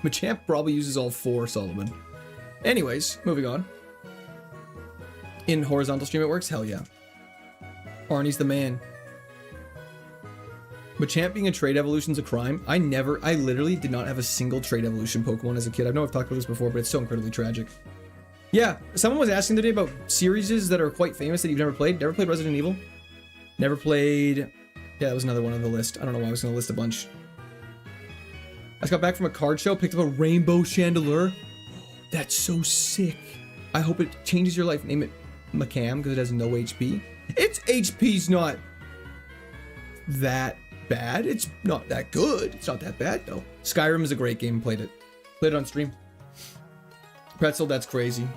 Machamp probably uses all 4, Solomon. Anyways, moving on. In horizontal stream it works? Hell yeah. Arnie's the man. Machamp being a trade evolution's a crime. I literally did not have a single trade evolution Pokemon as a kid. I know I've talked about this before, but it's so incredibly tragic. Yeah, someone was asking today about series that are quite famous that you've never played. Never played Resident Evil. Never played... Yeah, that was another one on the list. I don't know why I was going to list a bunch. I just got back from a card show, picked up a rainbow chandelier. That's so sick. I hope it changes your life. Name it Macam because it has no HP. Its HP's not that bad. It's not that good. It's not that bad though. Skyrim is a great game. Played it on stream. Pretzel, that's crazy.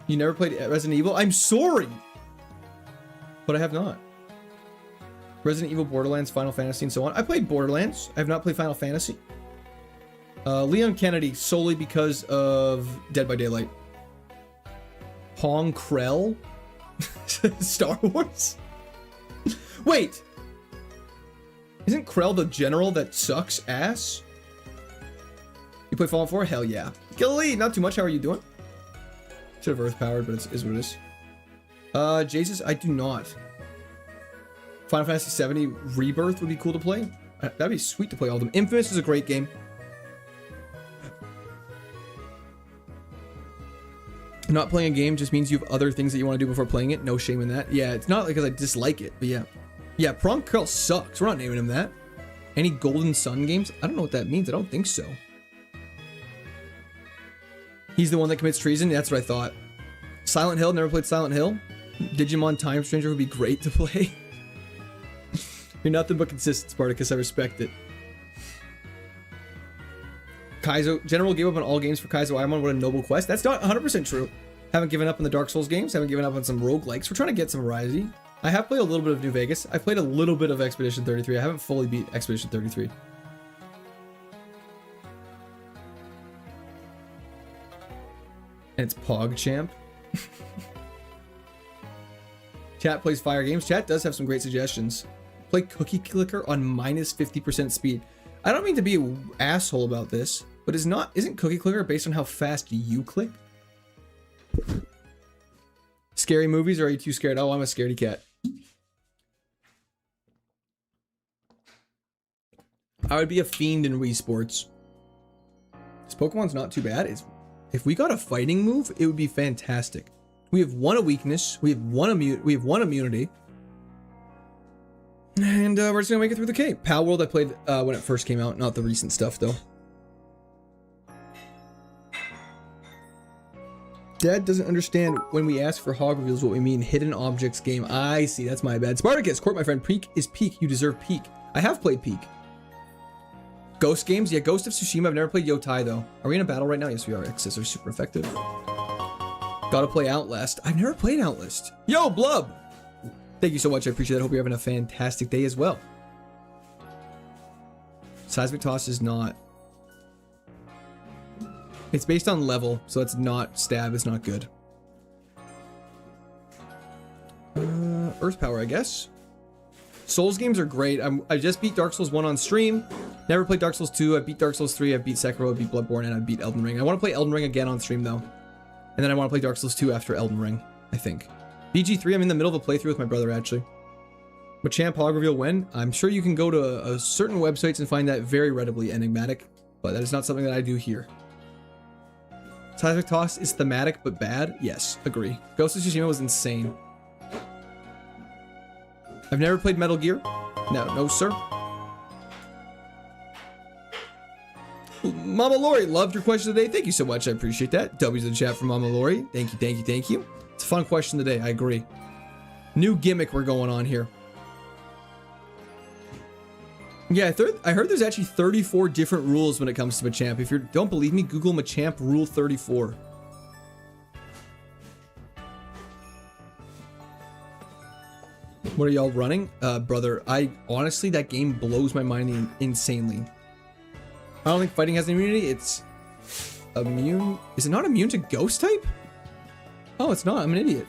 You never played Resident Evil? I'm sorry, but I have not. Resident Evil, Borderlands, Final Fantasy, and so on. I played Borderlands. I have not played Final Fantasy. Leon Kennedy, solely because of Dead by Daylight. Hong Krell? Star Wars? Wait! Isn't Krell the general that sucks ass? You play Fallout 4? Hell yeah. Gilly, not too much. How are you doing? Should have Earth powered, but it is what it is. Jesus, I do not. Final Fantasy 70 Rebirth would be cool to play. That'd be sweet to play all of them. Infamous is a great game. Not playing a game just means you have other things that you want to do before playing it. No shame in that. Yeah, it's not because I dislike it, but yeah. Yeah, Prong Curl sucks. We're not naming him that. Any Golden Sun games? I don't know what that means. I don't think so. He's the one that commits treason? That's what I thought. Silent Hill? Never played Silent Hill? Digimon Time Stranger would be great to play. You're nothing but consistent, Spartacus. I respect it. Kaizo General gave up on all games for Kaizo Ironmon. What a noble quest. That's not 100% true. Haven't given up on the Dark Souls games. Haven't given up on some roguelikes. We're trying to get some variety. I have played a little bit of New Vegas. I played a little bit of Expedition 33. I haven't fully beat Expedition 33. And it's PogChamp. Chat plays fire games. Chat does have some great suggestions. Play Cookie Clicker on minus 50% speed. I don't mean to be an asshole about this, but isn't Cookie Clicker based on how fast you click? Scary movies, or are you too scared? Oh, I'm a scaredy cat. I would be a fiend in Wii Sports. This Pokemon's not too bad. If we got a fighting move, it would be fantastic. We have one a weakness. We have one immunity. And we're just gonna make it through the cave. Pal World I played when it first came out, not the recent stuff though. Dad doesn't understand when we ask for hog reveals what we mean. Hidden objects game. I see, that's my bad. Spartacus, court my friend. Peak is peak. You deserve peak. I have played peak. Ghost games? Yeah, Ghost of Tsushima. I've never played Yotai though. Are we in a battle right now? Yes, we are. X's are super effective. Gotta play Outlast. I've never played Outlast. Yo, Blub! Thank you so much. I appreciate it. Hope you're having a fantastic day as well. Seismic Toss is not. It's based on level, so it's not stab. It's not good. Earth Power, I guess. Souls games are great. I just beat Dark Souls 1 on stream. Never played Dark Souls 2. I beat Dark Souls 3. I beat Sekiro. I beat Bloodborne, and I beat Elden Ring. I want to play Elden Ring again on stream though, and then I want to play Dark Souls 2 after Elden Ring. I think. BG3. I'm in the middle of a playthrough with my brother actually. But Champ Hog reveal when? I'm sure you can go to a certain websites and find that very readily enigmatic, but that is not something that I do here. Seismic Toss is thematic but bad. Yes, agree. Ghost of Tsushima was insane. I've never played Metal Gear. No, sir. Mama Lori, loved your question today. Thank you so much. I appreciate that. W's in the chat from Mama Lori. Thank you, thank you, thank you. It's a fun question today. I agree. New gimmick we're going on here. Yeah, I heard there's actually 34 different rules when it comes to Machamp. If you don't believe me, Google Machamp Rule 34. What are y'all running? Brother, honestly, that game blows my mind insanely. I don't think fighting has an immunity. It's immune. Is it not immune to ghost type? Oh, it's not. I'm an idiot.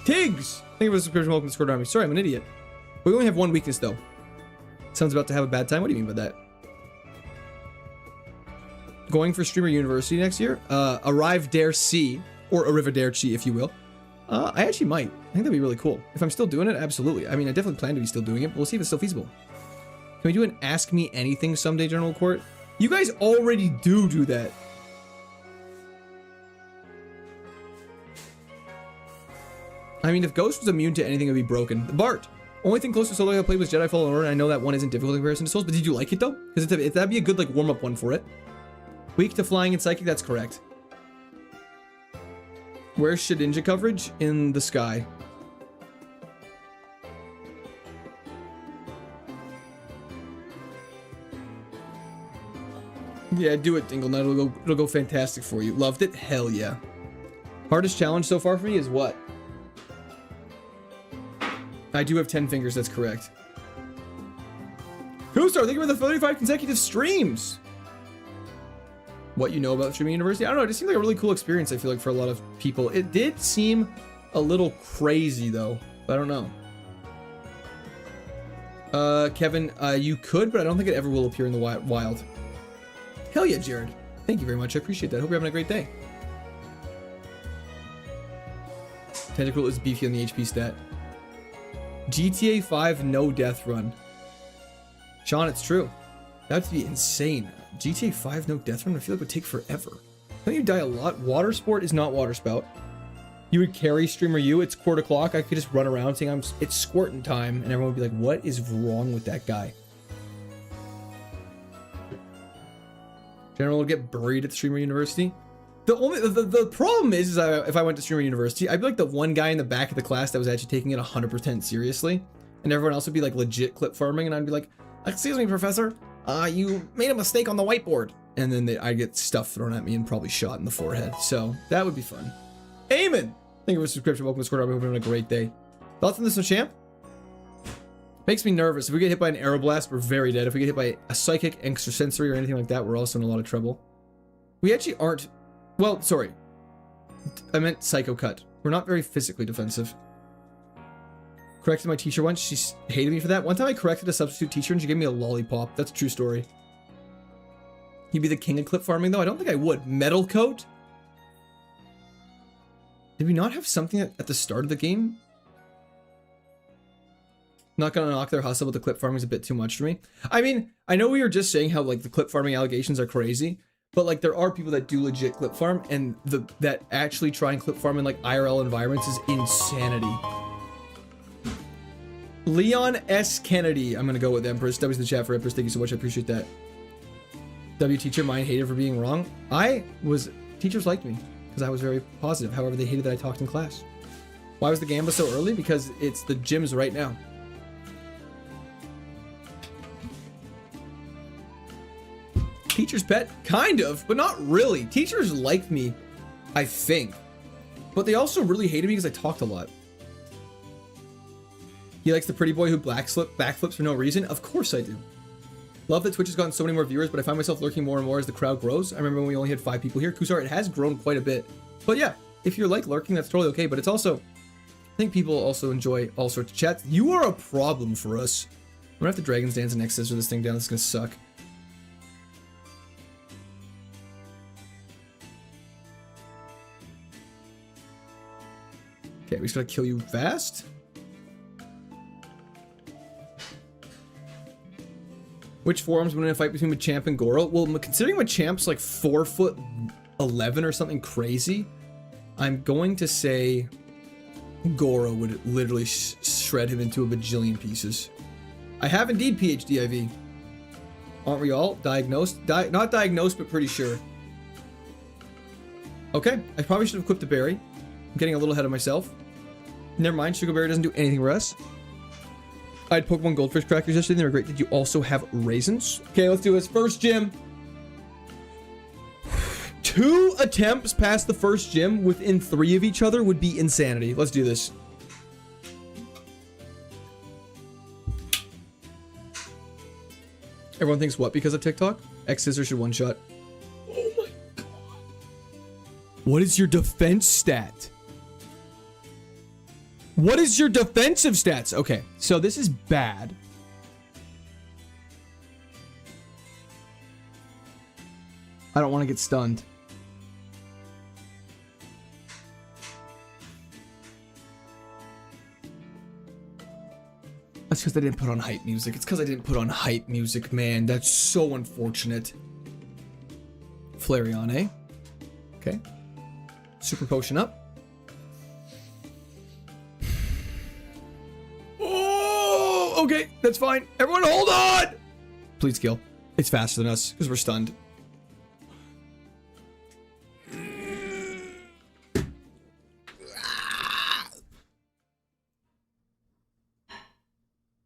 Tiggs! Thank you for the subscription. Welcome to Discord Army. Sorry, I'm an idiot. We only have one weakness, though. Sounds about to have a bad time. What do you mean by that? Going for Streamer University next year? Arrive Dare C, or Arrivederci, Chi, if you will. I actually might. I think that'd be really cool. If I'm still doing it, absolutely. I mean, I definitely plan to be still doing it, but we'll see if it's still feasible. Can we do an Ask Me Anything someday, General Court? You guys already do that. I mean, if Ghost was immune to anything, it would be broken. Bart! Only thing close to solo I played was Jedi Fallen Order, and I know that one isn't difficult in comparison to Souls, but did you like it though? Because that'd be a good like warm-up one for it. Weak to flying and psychic, that's correct. Where's Shedinja coverage? In the sky. Yeah, do it, Dingle Nut. It'll go fantastic for you. Loved it? Hell yeah. Hardest challenge so far for me is what? I do have 10 fingers, that's correct. Koostar, thank you for the 35 consecutive streams! What you know about Streaming University? I don't know, it just seemed like a really cool experience, I feel like, for a lot of people. It did seem a little crazy, though. But I don't know. Kevin, you could, but I don't think it ever will appear in the wild. Hell yeah, Jared. Thank you very much, I appreciate that. Hope you're having a great day. Tentacle is beefy on the HP stat. GTA 5 no death run. Sean, it's true. That would be insane. GTA 5 no death run, I feel like it would take forever. Don't you die a lot? Water Sport is not Water Spout. You would carry Streamer U, it's quarter clock. I could just run around saying it's squirting time, and everyone would be like, what is wrong with that guy? General will get buried at Streamer University. The problem is if I went to streamer university, I'd be like the one guy in the back of the class that was actually taking it 100% seriously, and everyone else would be like legit clip farming, and I'd be like, excuse me, professor, you made a mistake on the whiteboard, and then I'd get stuff thrown at me and probably shot in the forehead. So that would be fun. Eamon, thank you for the subscription. Welcome to Square. I hope you're having a great day. Thoughts on this one, champ? Makes me nervous. If we get hit by an arrow blast, we're very dead. If we get hit by a psychic, extrasensory, or anything like that, we're also in a lot of trouble. We actually aren't. Well, sorry. I meant psycho cut. We're not very physically defensive. Corrected my teacher once. She hated me for that. One time I corrected a substitute teacher and she gave me a lollipop. That's a true story. He'd be the king of clip farming, though. I don't think I would. Metal coat? Did we not have something at the start of the game? Not gonna knock their hustle, but the clip farming is a bit too much for me. I mean, I know we were just saying how like the clip farming allegations are crazy, but like there are people that do legit clip farm, and that actually try and clip farm in like IRL environments is insanity. Leon S. Kennedy. I'm gonna go with Empress. W's in the chat for Empress. Thank you so much. I appreciate that. W teacher, mine hated for being wrong. Teachers liked me because I was very positive. However, they hated that I talked in class. Why was the Gamba so early? Because it's the gyms right now. Teacher's pet? Kind of, but not really. Teachers liked me, I think. But they also really hated me because I talked a lot. He likes the pretty boy who backflips for no reason? Of course I do. Love that Twitch has gotten so many more viewers, but I find myself lurking more and more as the crowd grows. I remember when we only had 5 people here. Kusar, it has grown quite a bit. But yeah, if you're like lurking, that's totally okay. But it's also, I think people also enjoy all sorts of chats. You are a problem for us. I'm gonna have to Dragon's Dance and next scissor this thing down. This is gonna suck. Okay, we just gotta kill you fast. Which forums win in a fight between Machamp and Goro? Well, considering Machamp's like 4'11" or something crazy, I'm going to say Goro would literally shred him into a bajillion pieces. I have indeed PhD IV. Aren't we all diagnosed? Not diagnosed, but pretty sure. Okay, I probably should have equipped the berry. I'm getting a little ahead of myself. Never mind, Sugar Berry doesn't do anything for us. I had Pokemon Goldfish crackers yesterday. They were great. Did you also have raisins? Okay, let's do this. First gym. 2 attempts past the first gym within 3 of each other would be insanity. Let's do this. Everyone thinks what because of TikTok? X Scissor should one-shot. Oh my god. What is your defense stat? What is your defensive stats? Okay, so this is bad. I don't want to get stunned. That's because I didn't put on hype music. It's because I didn't put on hype music, man. That's so unfortunate. Flareon, eh? Okay. Super potion up. Okay, that's fine. Everyone hold on! Please kill. It's faster than us, because we're stunned.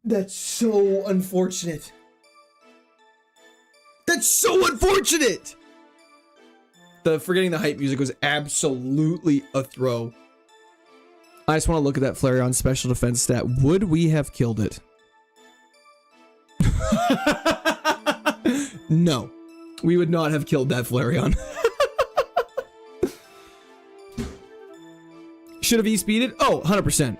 That's so unfortunate. That's so unfortunate! The forgetting the hype music was absolutely a throw. I just want to look at that Flareon special defense stat. Would we have killed it? No, we would not have killed that Flareon. Should have E-speeded? Oh, 100%.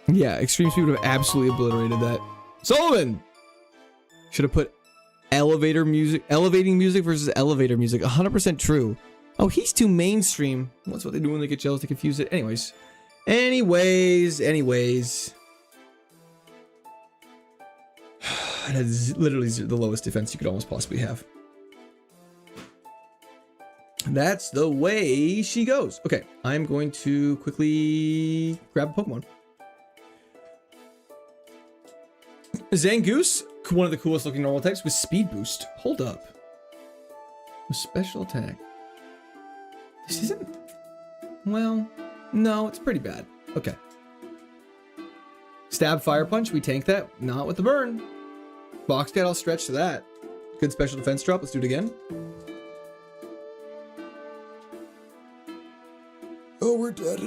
Yeah, extreme speed would have absolutely obliterated that. Sullivan! Should have put elevating music versus elevator music. 100% true. Oh, he's too mainstream. That's what they do when they get jealous. They confuse it. Anyways. It has literally the lowest defense you could almost possibly have. That's the way she goes. Okay, I'm going to quickly grab a Pokemon. Zangoose, one of the coolest looking normal types with speed boost. Hold up. With special attack. This isn't... Well, no, it's pretty bad. Okay. Stab, fire punch, we tank that. Not with the burn. Box cat, I'll stretch to that. Good special defense drop. Let's do it again. Oh, we're dead.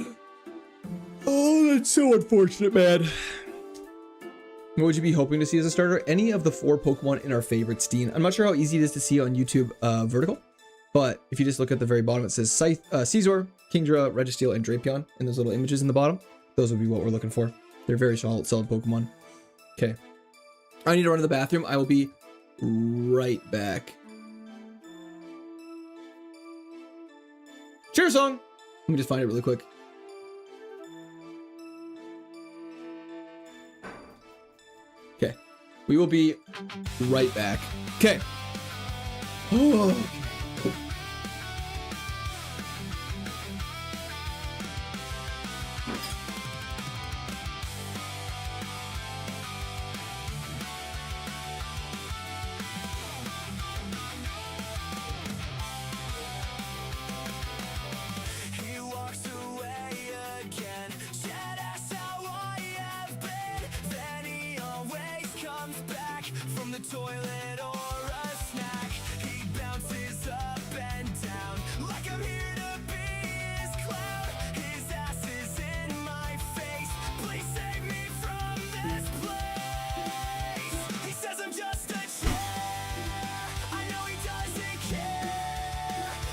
Oh, that's so unfortunate, man. What would you be hoping to see as a starter? Any of the 4 Pokemon in our favorite Steam. I'm not sure how easy it is to see on YouTube vertical, but if you just look at the very bottom, it says Caesar, Kingdra, Registeel, and Drapion, and those little images in the bottom. Those would be what we're looking for. They're very solid Pokemon. Okay. I need to run to the bathroom. I will be right back. Cheer song! Let me just find it really quick. Okay. We will be right back. Okay. Oh. Toilet or a snack, he bounces up and down like I'm here to be his clown. His ass is in my face, please save me from this place. He says I'm just a chair, I know he doesn't care,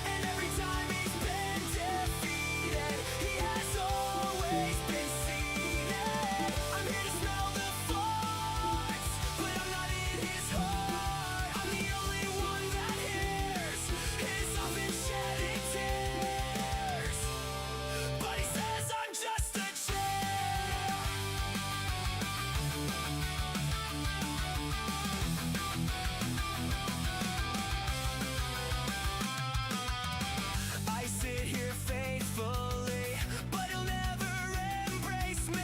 and every time he's been defeated, he has always been seated. I'm here to smell the farts, but I'm not in his heart. I'm the only one that hears his often shedding tears, but he says I'm just a chair. I sit here faithfully, but he'll never embrace me.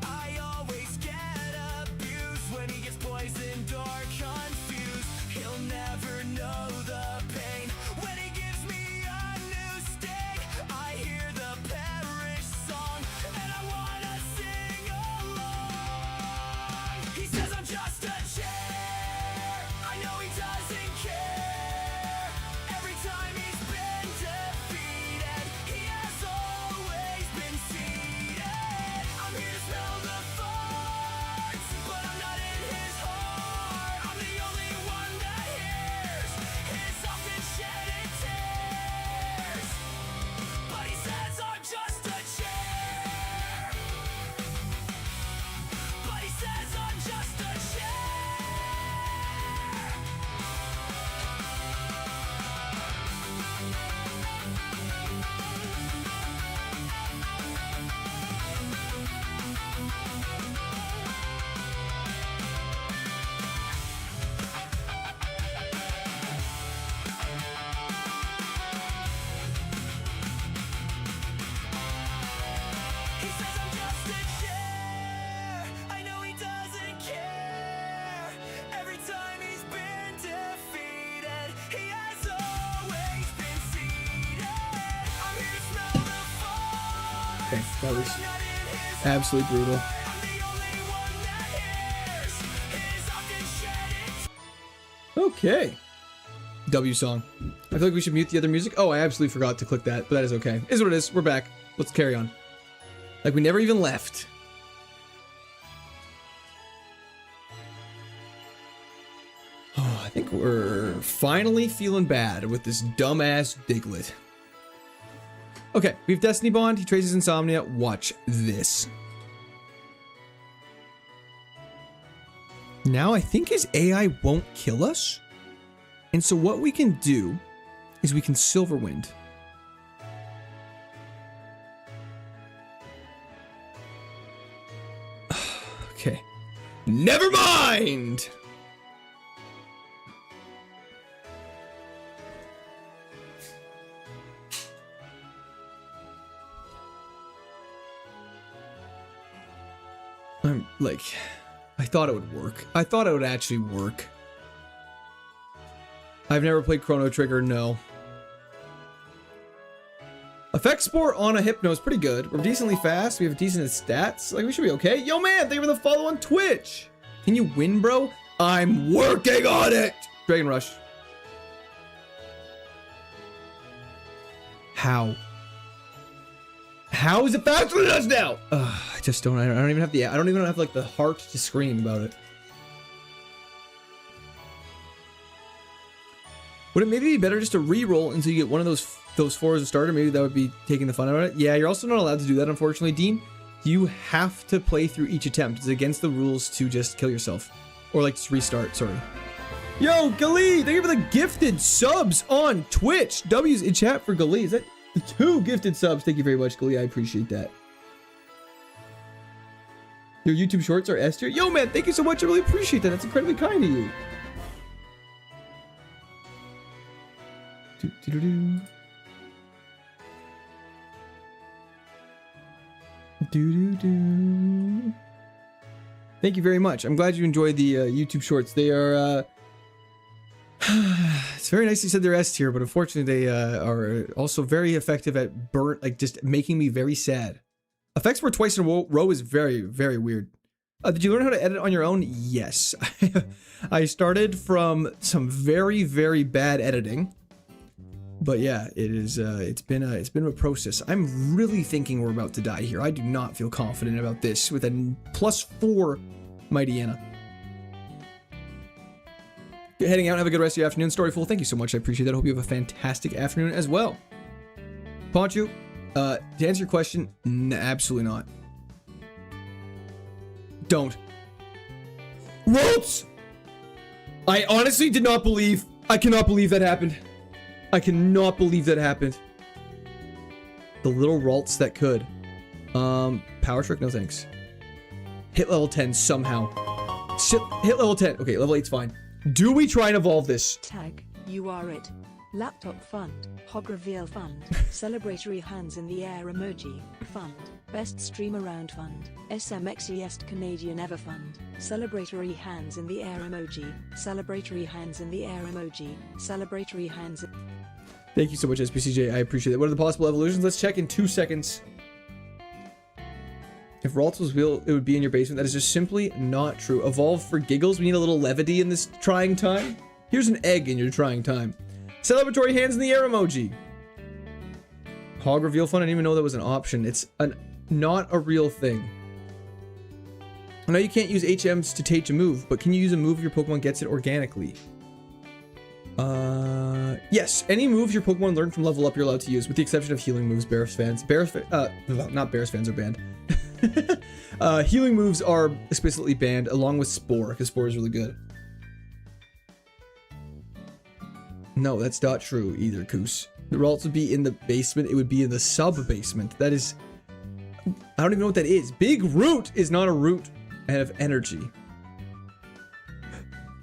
I always get abused when he gets poisoned or confused. He'll never know the pain when he gives me a new sting. I hear the perish song and I wanna sing along. He says I'm just a chair, I know he doesn't care. Every time he's been defeated, he has always been seated. I'm here to smell the farts, but I'm not in his heart. I'm the only one that hears his often shedding tears, but he says I'm just a chair. But he says I'm just a chair. He says I'm just a chair, I know he doesn't care. Every time he's been defeated, he has always been seated. I'm here to smell the farts. Okay, that was I'm not in his absolutely brutal. I'm the only one that hears his often shedding. Okay. W song. I feel like we should mute the other music. Oh, I absolutely forgot to click that, but that is okay. Is what it is. We're back. Let's carry on. Like we never even left. Oh, I think we're finally feeling bad with this dumbass Diglett. Okay, we have Destiny Bond. He traces Insomnia. Watch this. Now I think his AI won't kill us. And so what we can do is we can Silverwind. Okay. Never mind! I'm like... I thought it would work. I thought it would actually work. I've never played Chrono Trigger, no. Effect Spore on a Hypno is pretty good. We're decently fast. We have decent stats. Like, we should be okay. Yo, man, thank you for the follow on Twitch. Can you win, bro? I'm working on it. Dragon Rush. How? How is it faster than us now? I just don't. I don't even have the. I don't even have like the heart to scream about it. Would it maybe be better just to re-roll until you get one of those four as a starter? Maybe that would be taking the fun out of it. Yeah, you're also not allowed to do that, unfortunately, Dean. You have to play through each attempt. It's against the rules to just kill yourself. Or like just restart, sorry. Yo, Gali, thank you for the gifted subs on Twitch. W's in chat for Gali. Is that 2 gifted subs? Thank you very much, Gali. I appreciate that. Your YouTube shorts are S tier. Yo, man, thank you so much. I really appreciate that. That's incredibly kind of you. Thank you very much. I'm glad you enjoyed the YouTube shorts. They are it's very nice you said they're S tier, but unfortunately they are also very effective at just making me very sad. Effects were twice in a row is very, very weird. Did you learn how to edit on your own? Yes. I started from some very, very bad editing. But yeah, it's been a process. I'm really thinking we're about to die here. I do not feel confident about this with a +4 Mighty Anna. Heading out, have a good rest of your afternoon. Storyful, thank you so much. I appreciate that. I hope you have a fantastic afternoon as well. Ponchu, to answer your question, absolutely not. Don't. Roots! I honestly did not believe. I cannot believe that happened. I cannot believe that happened. The little Ralts that could. Power Trick, no thanks. Hit level 10 somehow. Hit level 10. Okay, level 8's fine. Do we try and evolve this? Tag, you are it. Laptop Fund, Hog Reveal Fund, Celebratory Hands in the Air Emoji, Fund, Best Stream Around Fund, SMXiest Canadian Ever Fund, Celebratory Hands in the Air Emoji, Celebratory Hands in the Air Emoji, Celebratory Hands. Thank you so much, SPCJ. I appreciate that. What are the possible evolutions? Let's check in 2 seconds. If Ralts was real, it would be in your basement. That is just simply not true. Evolve for giggles. We need a little levity in this trying time. Here's an egg in your trying time. Celebratory hands in the air emoji. Hog reveal fun. I didn't even know that was an option. It's not a real thing. I know you can't use HMs to teach a move, but can you use a move if your Pokemon gets it organically? Yes. Any moves your Pokemon learn from level up, you're allowed to use, with the exception of healing moves. Bears fans. Not Bears fans are banned. Healing moves are explicitly banned, along with Spore, because Spore is really good. No, that's not true either, Koos. The Ralts would be in the basement. It would be in the sub-basement. That is... I don't even know what that is. Big Root is not a root. I have energy.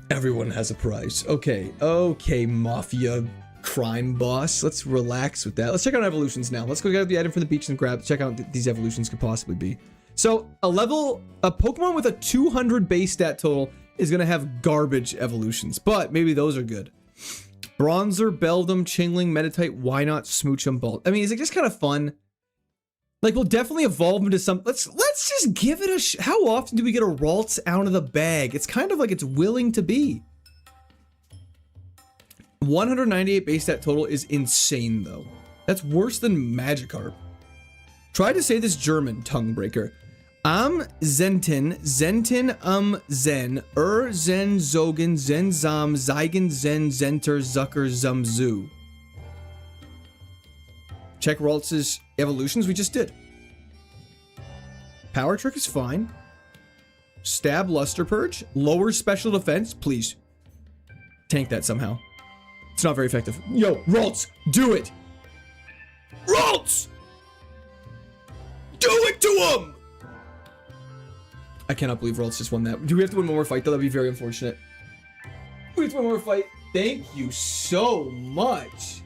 Everyone has a price. Okay. Okay, Mafia crime boss. Let's relax with that. Let's check out evolutions now. Let's go get the item from the beach and check out what these evolutions could possibly be. So, a Pokemon with a 200 base stat total is going to have garbage evolutions, but maybe those are good. Bronzer, Beldum, Chingling, Meditite, why not Smoochum, Bolt? I mean, is it just kind of fun? Like, we'll definitely evolve into some... Let's just give it a... How often do we get a Ralts out of the bag? It's kind of like it's willing to be. 198 base stat total is insane, though. That's worse than Magikarp. Try to say this German, tongue breaker. Zentin, Zen, Zen, Zogen, Zen, Zam, Zygen, Zen, Zenter, Zucker, Zumzu. Check Ralts' evolutions we just did. Power Trick is fine. Stab, Luster Purge, lower special defense, please. Tank that somehow. It's not very effective. Yo, Ralts, do it! Ralts! Do it to him! I cannot believe Ralts just won that. Do we have to win one more fight though? That'd be very unfortunate. We have to win one more fight. Thank you so much.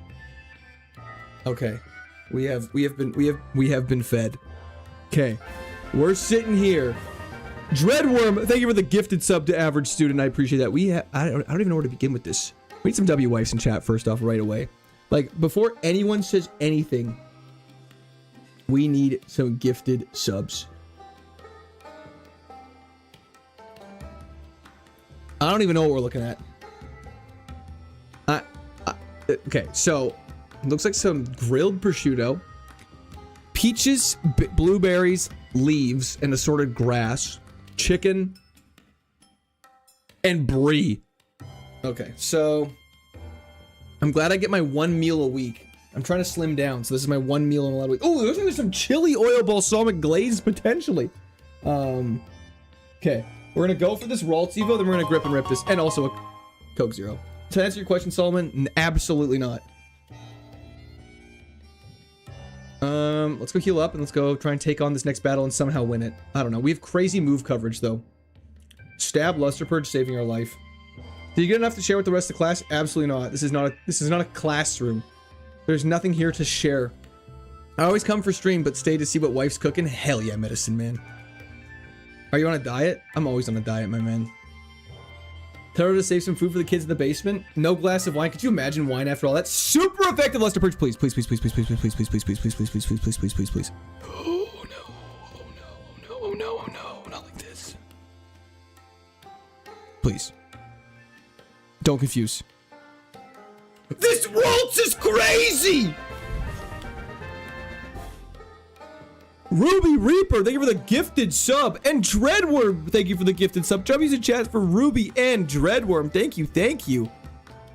Okay. We have been fed. Okay. We're sitting here Dreadworm, thank you for the gifted sub to Average Student. I appreciate that. I don't even know where to begin with this. We need some W wives in chat first off right away. Like, before anyone says anything, we need some gifted subs. I don't even know what we're looking at. Okay, so it looks like some grilled prosciutto, peaches, blueberries, leaves, and assorted grass, chicken, and brie. Okay, so I'm glad I get my one meal a week. I'm trying to slim down, so this is my one meal in a week. Oh, looks like there's some chili oil balsamic glaze potentially. Okay, we're gonna go for this Ralts Evo, then we're gonna grip and rip this, and also a Coke Zero. To answer your question, Solomon, absolutely not. Let's go heal up and let's go try and take on this next battle and somehow win it. I don't know. We have crazy move coverage though. Stab, Luster Purge, saving our life. Did you get enough to share with the rest of the class? Absolutely not. This is not a classroom. There's nothing here to share. I always come for stream, but stay to see what wife's cooking. Hell yeah, medicine man. Are you on a diet? I'm always on a diet, my man. Tell her to save some food for the kids in the basement. No glass of wine. Could you imagine wine after all that? Super effective, Luster Purge. Please, please, please, please, please, please, please, please, please, please, please, please, please, please, please, please, please, please. Oh no! Oh no! Oh no! Oh no! Oh no! Not like this. Please. Don't confuse. This Ralts is crazy! Ruby Reaper, thank you for the gifted sub. And Dreadworm, thank you for the gifted sub. Chubby's in chat for Ruby and Dreadworm. Thank you, thank you.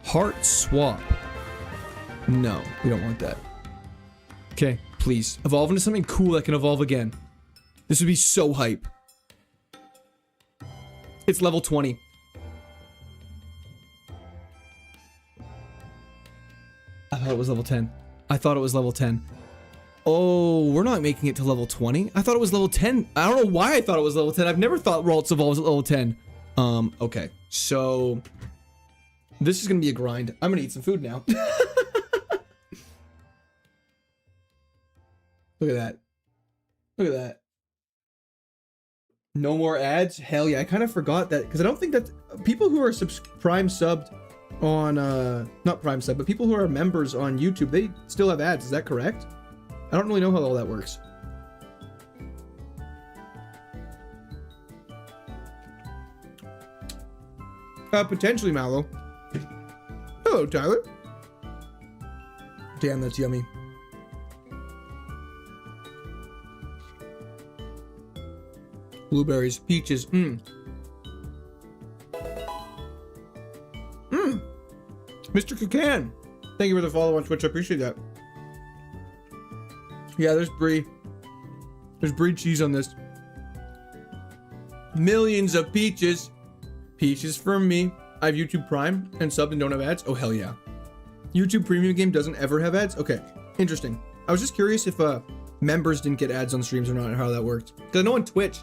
Heart swap. No, we don't want that. Okay, please. Evolve into something cool that can evolve again. This would be so hype. It's level 20. I thought it was level 10. I thought it was level 10. Oh, we're not making it to level 20. I thought it was level 10. I don't know why I thought it was level 10. I've never thought Ralts evolves at level 10. Okay. So this is gonna be a grind. I'm gonna eat some food now. Look at that. Look at that. No more ads? Hell yeah. I kind of forgot that because I don't think that people who are Prime subbed on not Prime sub, but people who are members on YouTube, they still have ads. Is that correct? I don't really know how all that works. Potentially Mallow. Hello, Tyler. Damn, that's yummy. Blueberries, peaches, Mr. Kakan, thank you for the follow on Twitch. I appreciate that. Yeah, there's brie. There's brie cheese on this. Millions of peaches. Peaches from me. I have YouTube Prime and sub and don't have ads. Oh, hell yeah. YouTube Premium game doesn't ever have ads? Okay, interesting. I was just curious if members didn't get ads on streams or not and how that worked. Because I know on Twitch,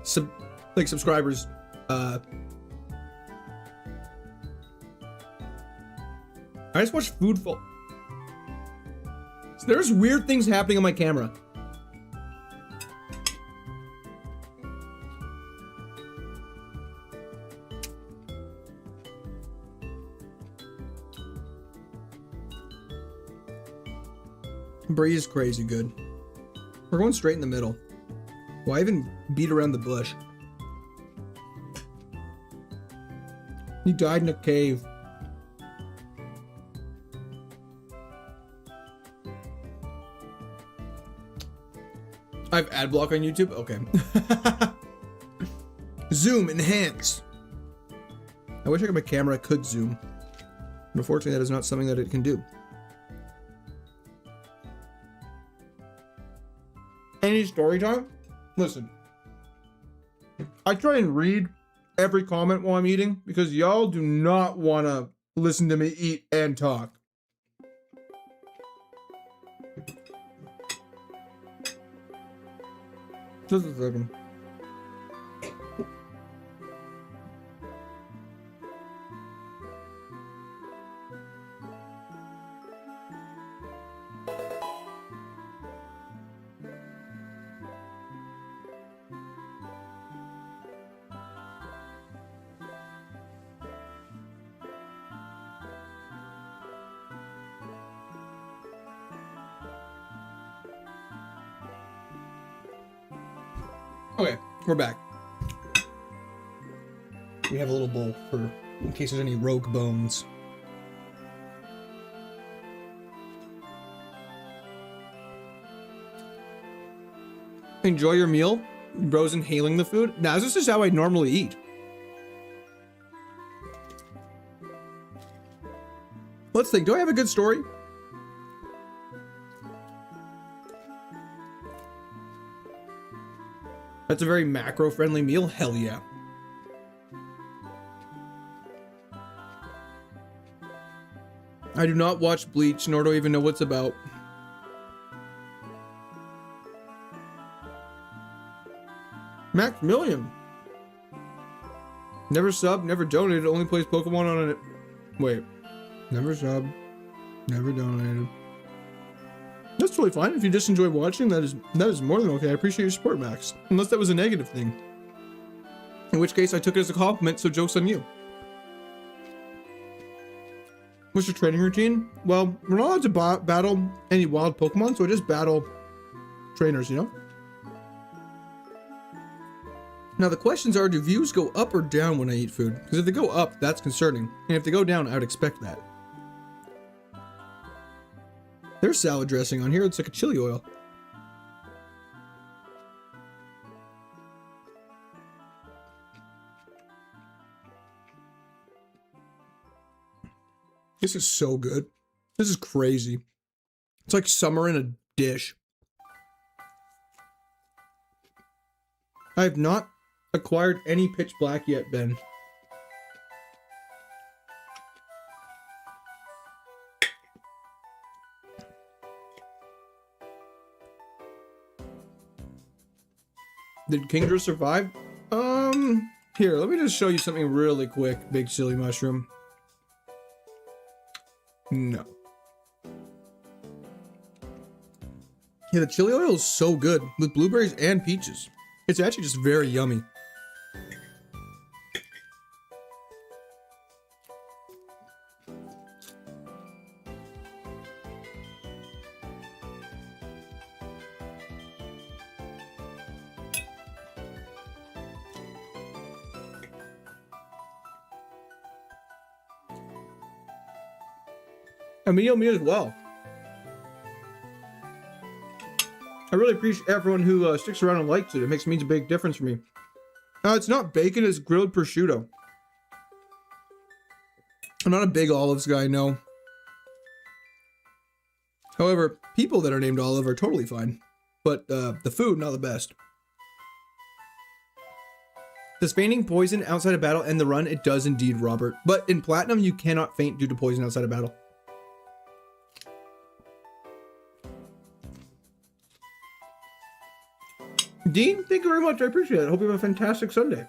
subscribers, I just watched Food Fall. So there's weird things happening on my camera. Brie is crazy good. We're going straight in the middle. Why even beat around the bush? He died in a cave. I have ad block on YouTube? Okay. Zoom, enhance. I wish my camera could zoom. Unfortunately, that is not something that it can do. Any story time? Listen. I try and read every comment while I'm eating because y'all do not want to listen to me eat and talk. Just a second. Okay, we're back. We have a little bowl for in case there's any rogue bones. Enjoy your meal. Bro's inhaling the food. Now, this is how I normally eat. Let's think. Do I have a good story? That's a very macro-friendly meal? Hell yeah. I do not watch Bleach, nor do I even know what's about. Maximilian. Never subbed, never donated, only plays Pokemon on it. Wait. Never subbed, never donated. That's totally fine. If you just enjoy watching, that is more than okay. I appreciate your support, Max. Unless that was a negative thing. In which case, I took it as a compliment, so joke's on you. What's your training routine? Well, we're not allowed to battle any wild Pokemon, so I just battle trainers, you know? Now the questions are, do views go up or down when I eat food? Because if they go up, that's concerning. And if they go down, I would expect that. There's salad dressing on here. It's like a chili oil. This is so good. This is crazy. It's like summer in a dish. I have not acquired any pitch black yet, Ben. Did Kingdra survive? Here, let me just show you something really quick, Big Silly Mushroom. No. Yeah, the chili oil is so good with blueberries and peaches. It's actually just very yummy. And me as well. I really appreciate everyone who sticks around and likes it. It means a big difference for me. It's not bacon, it's grilled prosciutto. I'm not a big olives guy, no. However, people that are named Olive are totally fine. But the food, not the best. Does fainting poison outside of battle end the run? It does indeed, Robert. But in Platinum, you cannot faint due to poison outside of battle. Dean, thank you very much. I appreciate it. Hope you have a fantastic Sunday.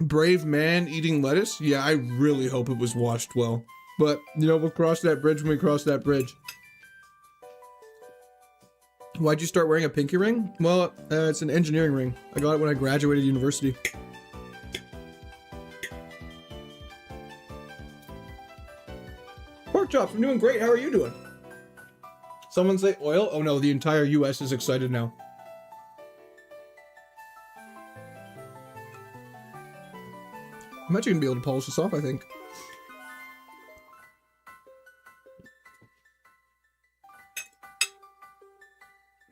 Brave man eating lettuce? Yeah, I really hope it was washed well. But, you know, we'll cross that bridge when we cross that bridge. Why'd you start wearing a pinky ring? Well, it's an engineering ring. I got it when I graduated university. Pork chops, I'm doing great. How are you doing? Someone say oil? Oh no, the entire US is excited now. I'm actually gonna be able to polish this off, I think.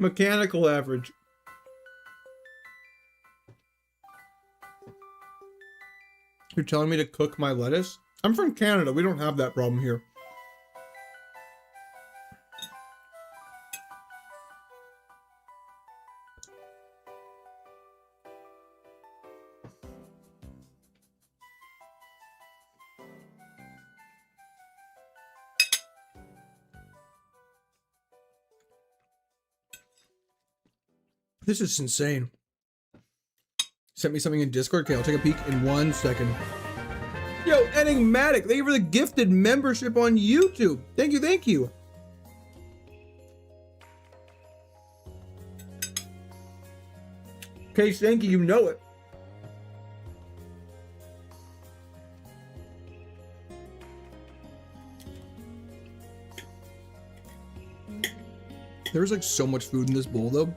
Mechanical average. You're telling me to cook my lettuce? I'm from Canada. We don't have that problem here. This is insane. Sent me something in Discord. Okay, I'll take a peek in 1 second. Yo, Enigmatic, thank you for the gifted membership on YouTube. Thank you, thank you. Okay, thank you, you know it. There's like so much food in this bowl though.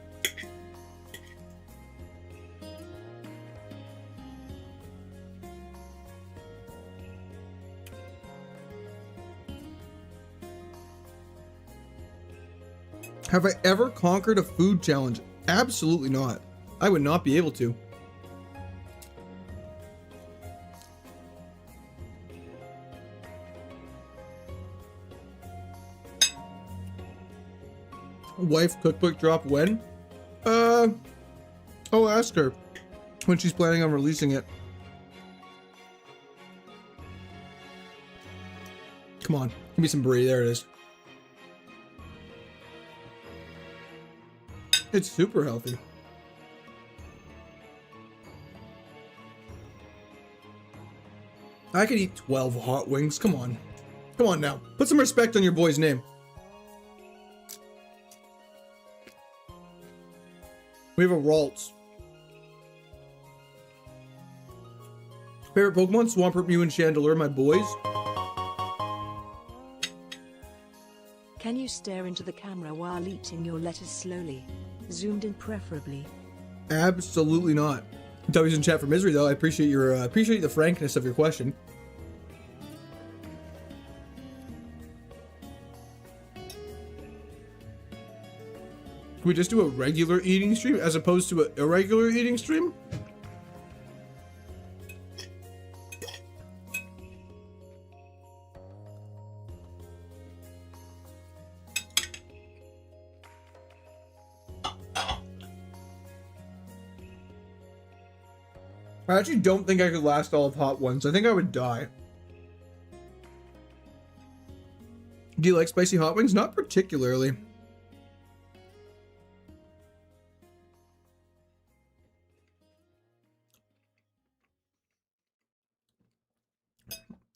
Have I ever conquered a food challenge? Absolutely not. I would not be able to. Wife cookbook drop when? Oh, ask her when she's planning on releasing it. Come on, give me some brie. There it is. It's super healthy. I could eat 12 hot wings. Come on. Come on now. Put some respect on your boy's name. We have a Ralts. Favorite Pokemon? Swampert, Mew, and Chandelure, my boys. Can you stare into the camera while eating your lettuce slowly? Zoomed in preferably. Absolutely not. W's in chat for misery though. I appreciate your appreciate the frankness of your question. Can we just do a regular eating stream as opposed to an irregular eating stream? I actually don't think I could last all of hot ones. I think I would die. Do you like spicy hot wings? Not particularly.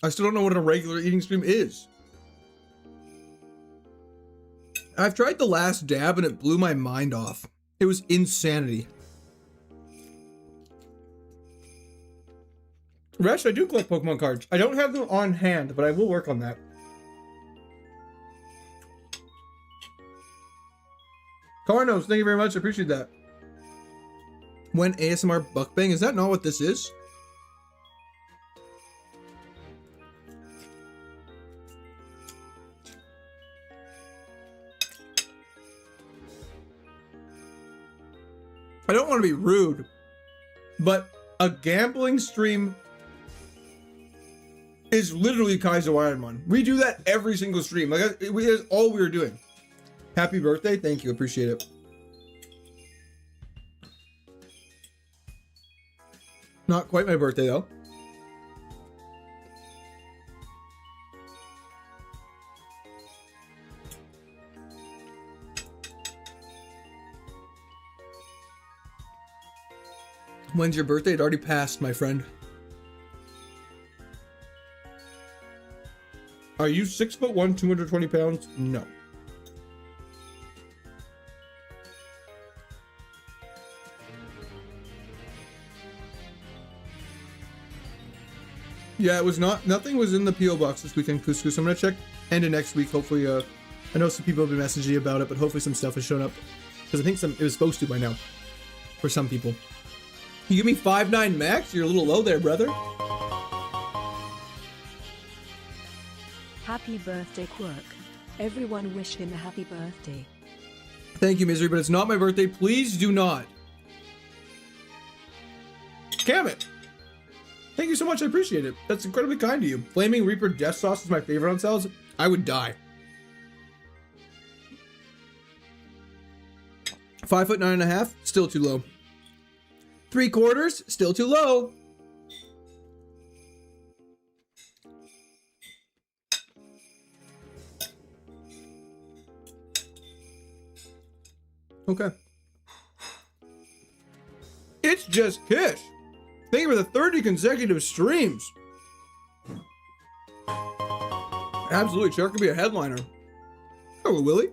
I still don't know what a regular eating stream is. I've tried the last dab and it blew my mind off. It was insanity. Resh, I do collect Pokemon cards. I don't have them on hand, but I will work on that. Carnos, thank you very much. I appreciate that. When ASMR Buckbang, is that not what this is? I don't want to be rude, but a gambling stream is literally KAIZO IRONMON. We do that every single stream. Like, that's all we were doing. Happy birthday. Thank you. Appreciate it. Not quite my birthday, though. When's your birthday? It already passed, my friend. Are you 6'1", 220 pounds? No. Yeah, it was not. Nothing was in the PO box this weekend, Couscous. I'm gonna check end of next week. Hopefully, I know some people have been messaging about it, but hopefully some stuff has shown up because I think it was supposed to by now for some people. You give me 5'9" max? You're a little low there, brother. Happy birthday, Quirk. Everyone wish him a happy birthday. Thank you, Misery, but it's not my birthday. Please do not. Damn it. Thank you so much. I appreciate it. That's incredibly kind of you. Flaming Reaper Death Sauce is my favorite on salads. I would die. 5'9.5", still too low. 3/4, still too low. Okay. It's just Kish. Thank you for the 30 consecutive streams. Absolutely, Shark could be a headliner. Hello, Willie.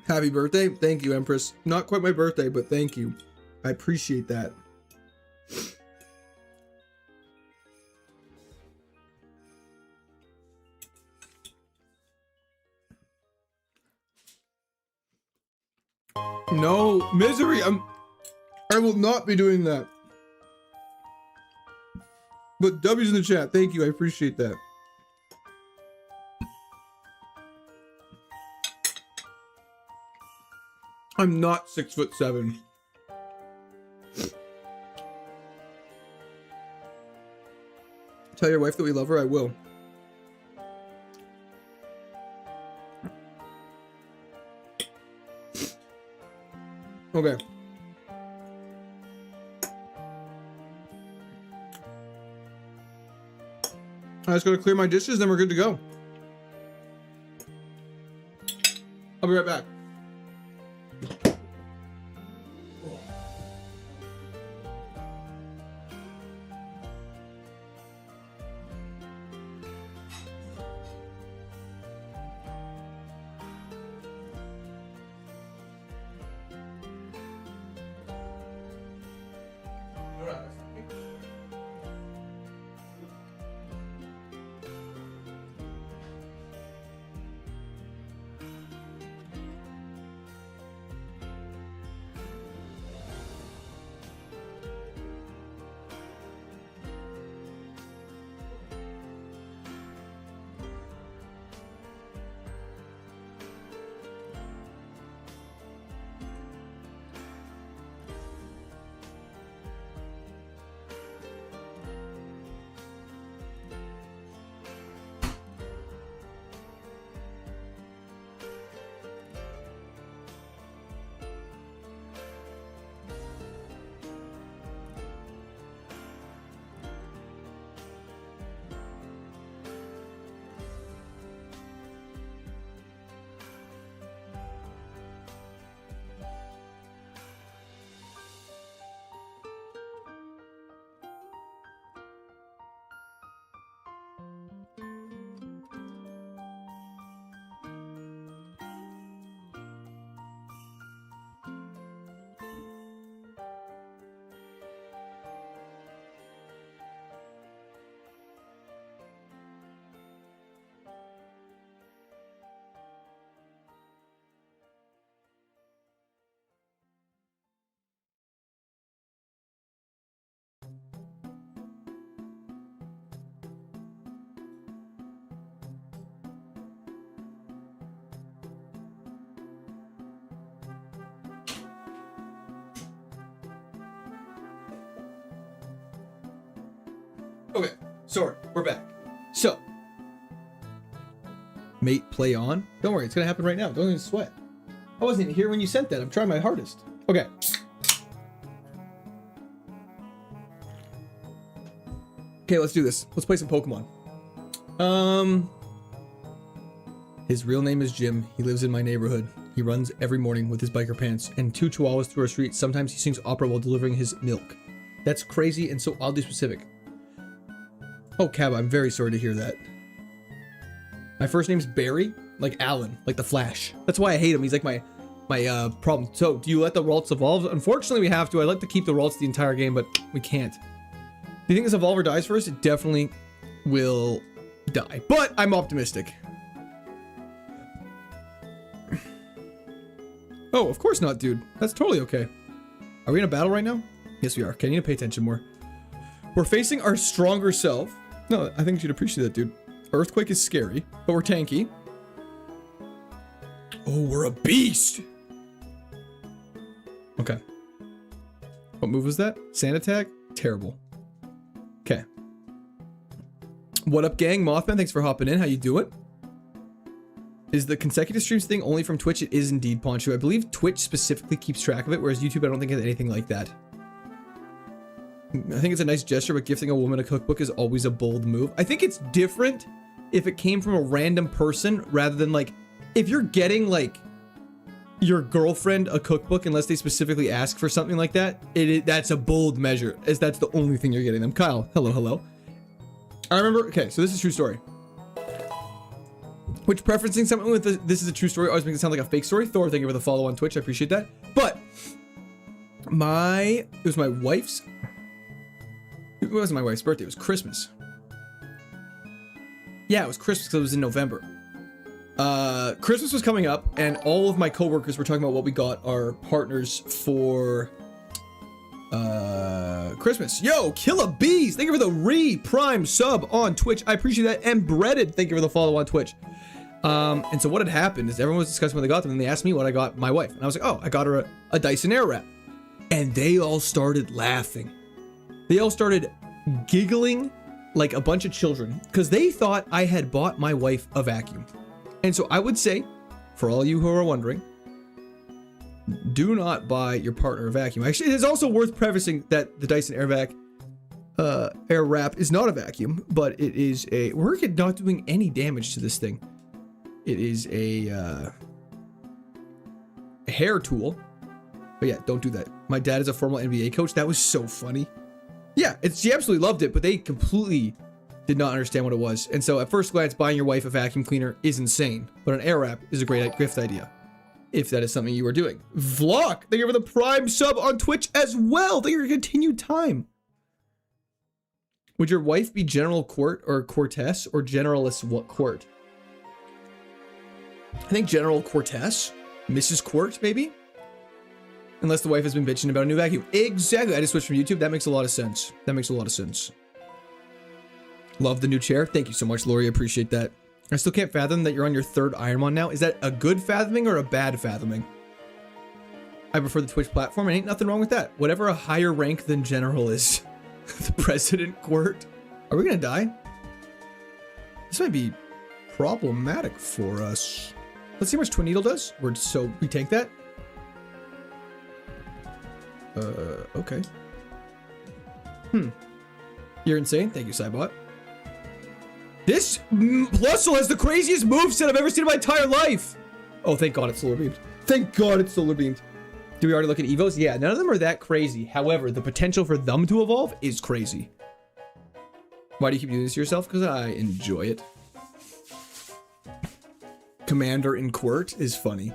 Happy birthday. Thank you, Empress. Not quite my birthday, but thank you. I appreciate that. No, misery. I will not be doing that. But W's in the chat. Thank you. I appreciate that. I'm not 6'7". Tell your wife that we love her. I will. Okay. I just gotta clear my dishes, then we're good to go. I'll be right back. Okay, sorry, we're back. So, mate, play on. Don't worry, it's gonna happen right now. Don't even sweat. I wasn't even here when you sent that. I'm trying my hardest. Okay. Okay, let's do this. Let's play some Pokemon. His real name is Jim. He lives in my neighborhood. He runs every morning with his biker pants and 2 chihuahuas through our street. Sometimes he sings opera while delivering his milk. That's crazy and so oddly specific. Oh, Cab, I'm very sorry to hear that. My first name's Barry, like Alan, like the Flash. That's why I hate him. He's like my problem. So, do you let the Ralts evolve? Unfortunately, we have to. I'd like to keep the Ralts the entire game, but we can't. Do you think this evolver dies first? It definitely will die, but I'm optimistic. Oh, of course not, dude. That's totally okay. Are we in a battle right now? Yes, we are. Okay, I need to pay attention more. We're facing our stronger self. No, I think you'd appreciate that, dude. Earthquake is scary, but we're tanky. Oh, we're a beast. Okay. What move was that? Sand attack? Terrible. Okay. What up, gang? Mothman, thanks for hopping in. How you doing? Is the consecutive streams thing only from Twitch? It is indeed, Poncho. I believe Twitch specifically keeps track of it, whereas YouTube I don't think has anything like that. I think it's a nice gesture, but gifting a woman a cookbook is always a bold move. I think it's different if it came from a random person rather than like, if you're getting like your girlfriend a cookbook, unless they specifically ask for something like that, that's a bold measure, as that's the only thing you're getting them. Kyle, hello, hello. I remember, okay, so this is a true story. Which preferencing something with this is a true story always makes it sound like a fake story. Thor, thank you for the follow on Twitch. I appreciate that. But it was my wife's. It wasn't my wife's birthday. It was Christmas. Yeah, it was Christmas because it was in November. Christmas was coming up, and all of my coworkers were talking about what we got our partners for Christmas. Yo, Killa Bees, thank you for the Prime sub on Twitch. I appreciate that. And Breaded, thank you for the follow on Twitch. And so what had happened is everyone was discussing what they got them, and they asked me what I got my wife, and I was like, oh, I got her a Dyson Airwrap, and they all started laughing. They all started giggling like a bunch of children because they thought I had bought my wife a vacuum. And so I would say, for all you who are wondering, do not buy your partner a vacuum. Actually, it is also worth prefacing that the Dyson Airwrap is not a vacuum, but it is a, we're not doing any damage to this thing. It is a hair tool. But yeah, don't do that. My dad is a former NBA coach. That was so funny. Yeah, she absolutely loved it, but they completely did not understand what it was. And so at first glance, buying your wife a vacuum cleaner is insane, but an Airwrap is a great gift idea, if that is something you are doing. Vlog, thank you for the Prime sub on Twitch as well. Thank you for your continued time. Would your wife be General Court or Cortez or Generalist what Court? I think General Cortez, Mrs. Court, maybe? Unless the wife has been bitching about a new vacuum. Exactly. I just switched from YouTube. That makes a lot of sense. That makes a lot of sense. Love the new chair. Thank you so much, Lori. I appreciate that. I still can't fathom that you're on your 3rd Ironmon now. Is that a good fathoming or a bad fathoming? I prefer the Twitch platform, and ain't nothing wrong with that. Whatever a higher rank than General is. The President Court. Are we gonna die? This might be problematic for us. Let's see how much Twin Needle does. So we tank that. Okay. You're insane. Thank you, Cybot. This Plusle has the craziest moveset I've ever seen in my entire life. Oh, thank God it's solar beamed. Thank God it's solar beamed. Do we already look at Evos? Yeah, none of them are that crazy. However, the potential for them to evolve is crazy. Why do you keep doing this to yourself? Because I enjoy it. Commander in Court is funny.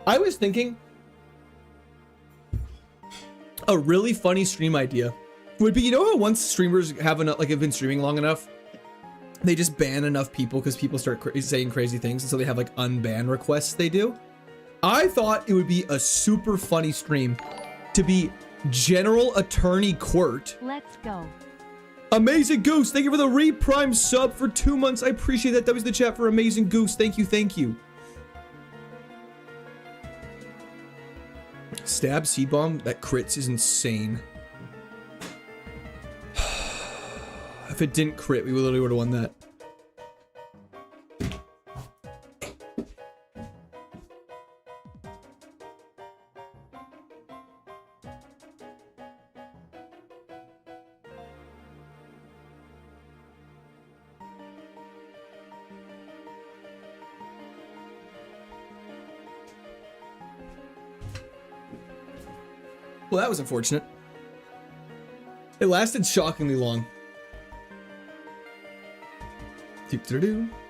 I was thinking a really funny stream idea would be, you know how once streamers have been streaming long enough, they just ban enough people because people start saying crazy things, and so they have like unban requests they do. I thought it would be a super funny stream to be General Attorney Court. Let's go. Amazing Goose, thank you for the Prime sub for 2 months. I appreciate that. That was the chat for Amazing Goose. Thank you, thank you. Stab Seed Bomb, that crits is insane. If it didn't crit, we literally would have won that. Well, that was unfortunate. It lasted shockingly long.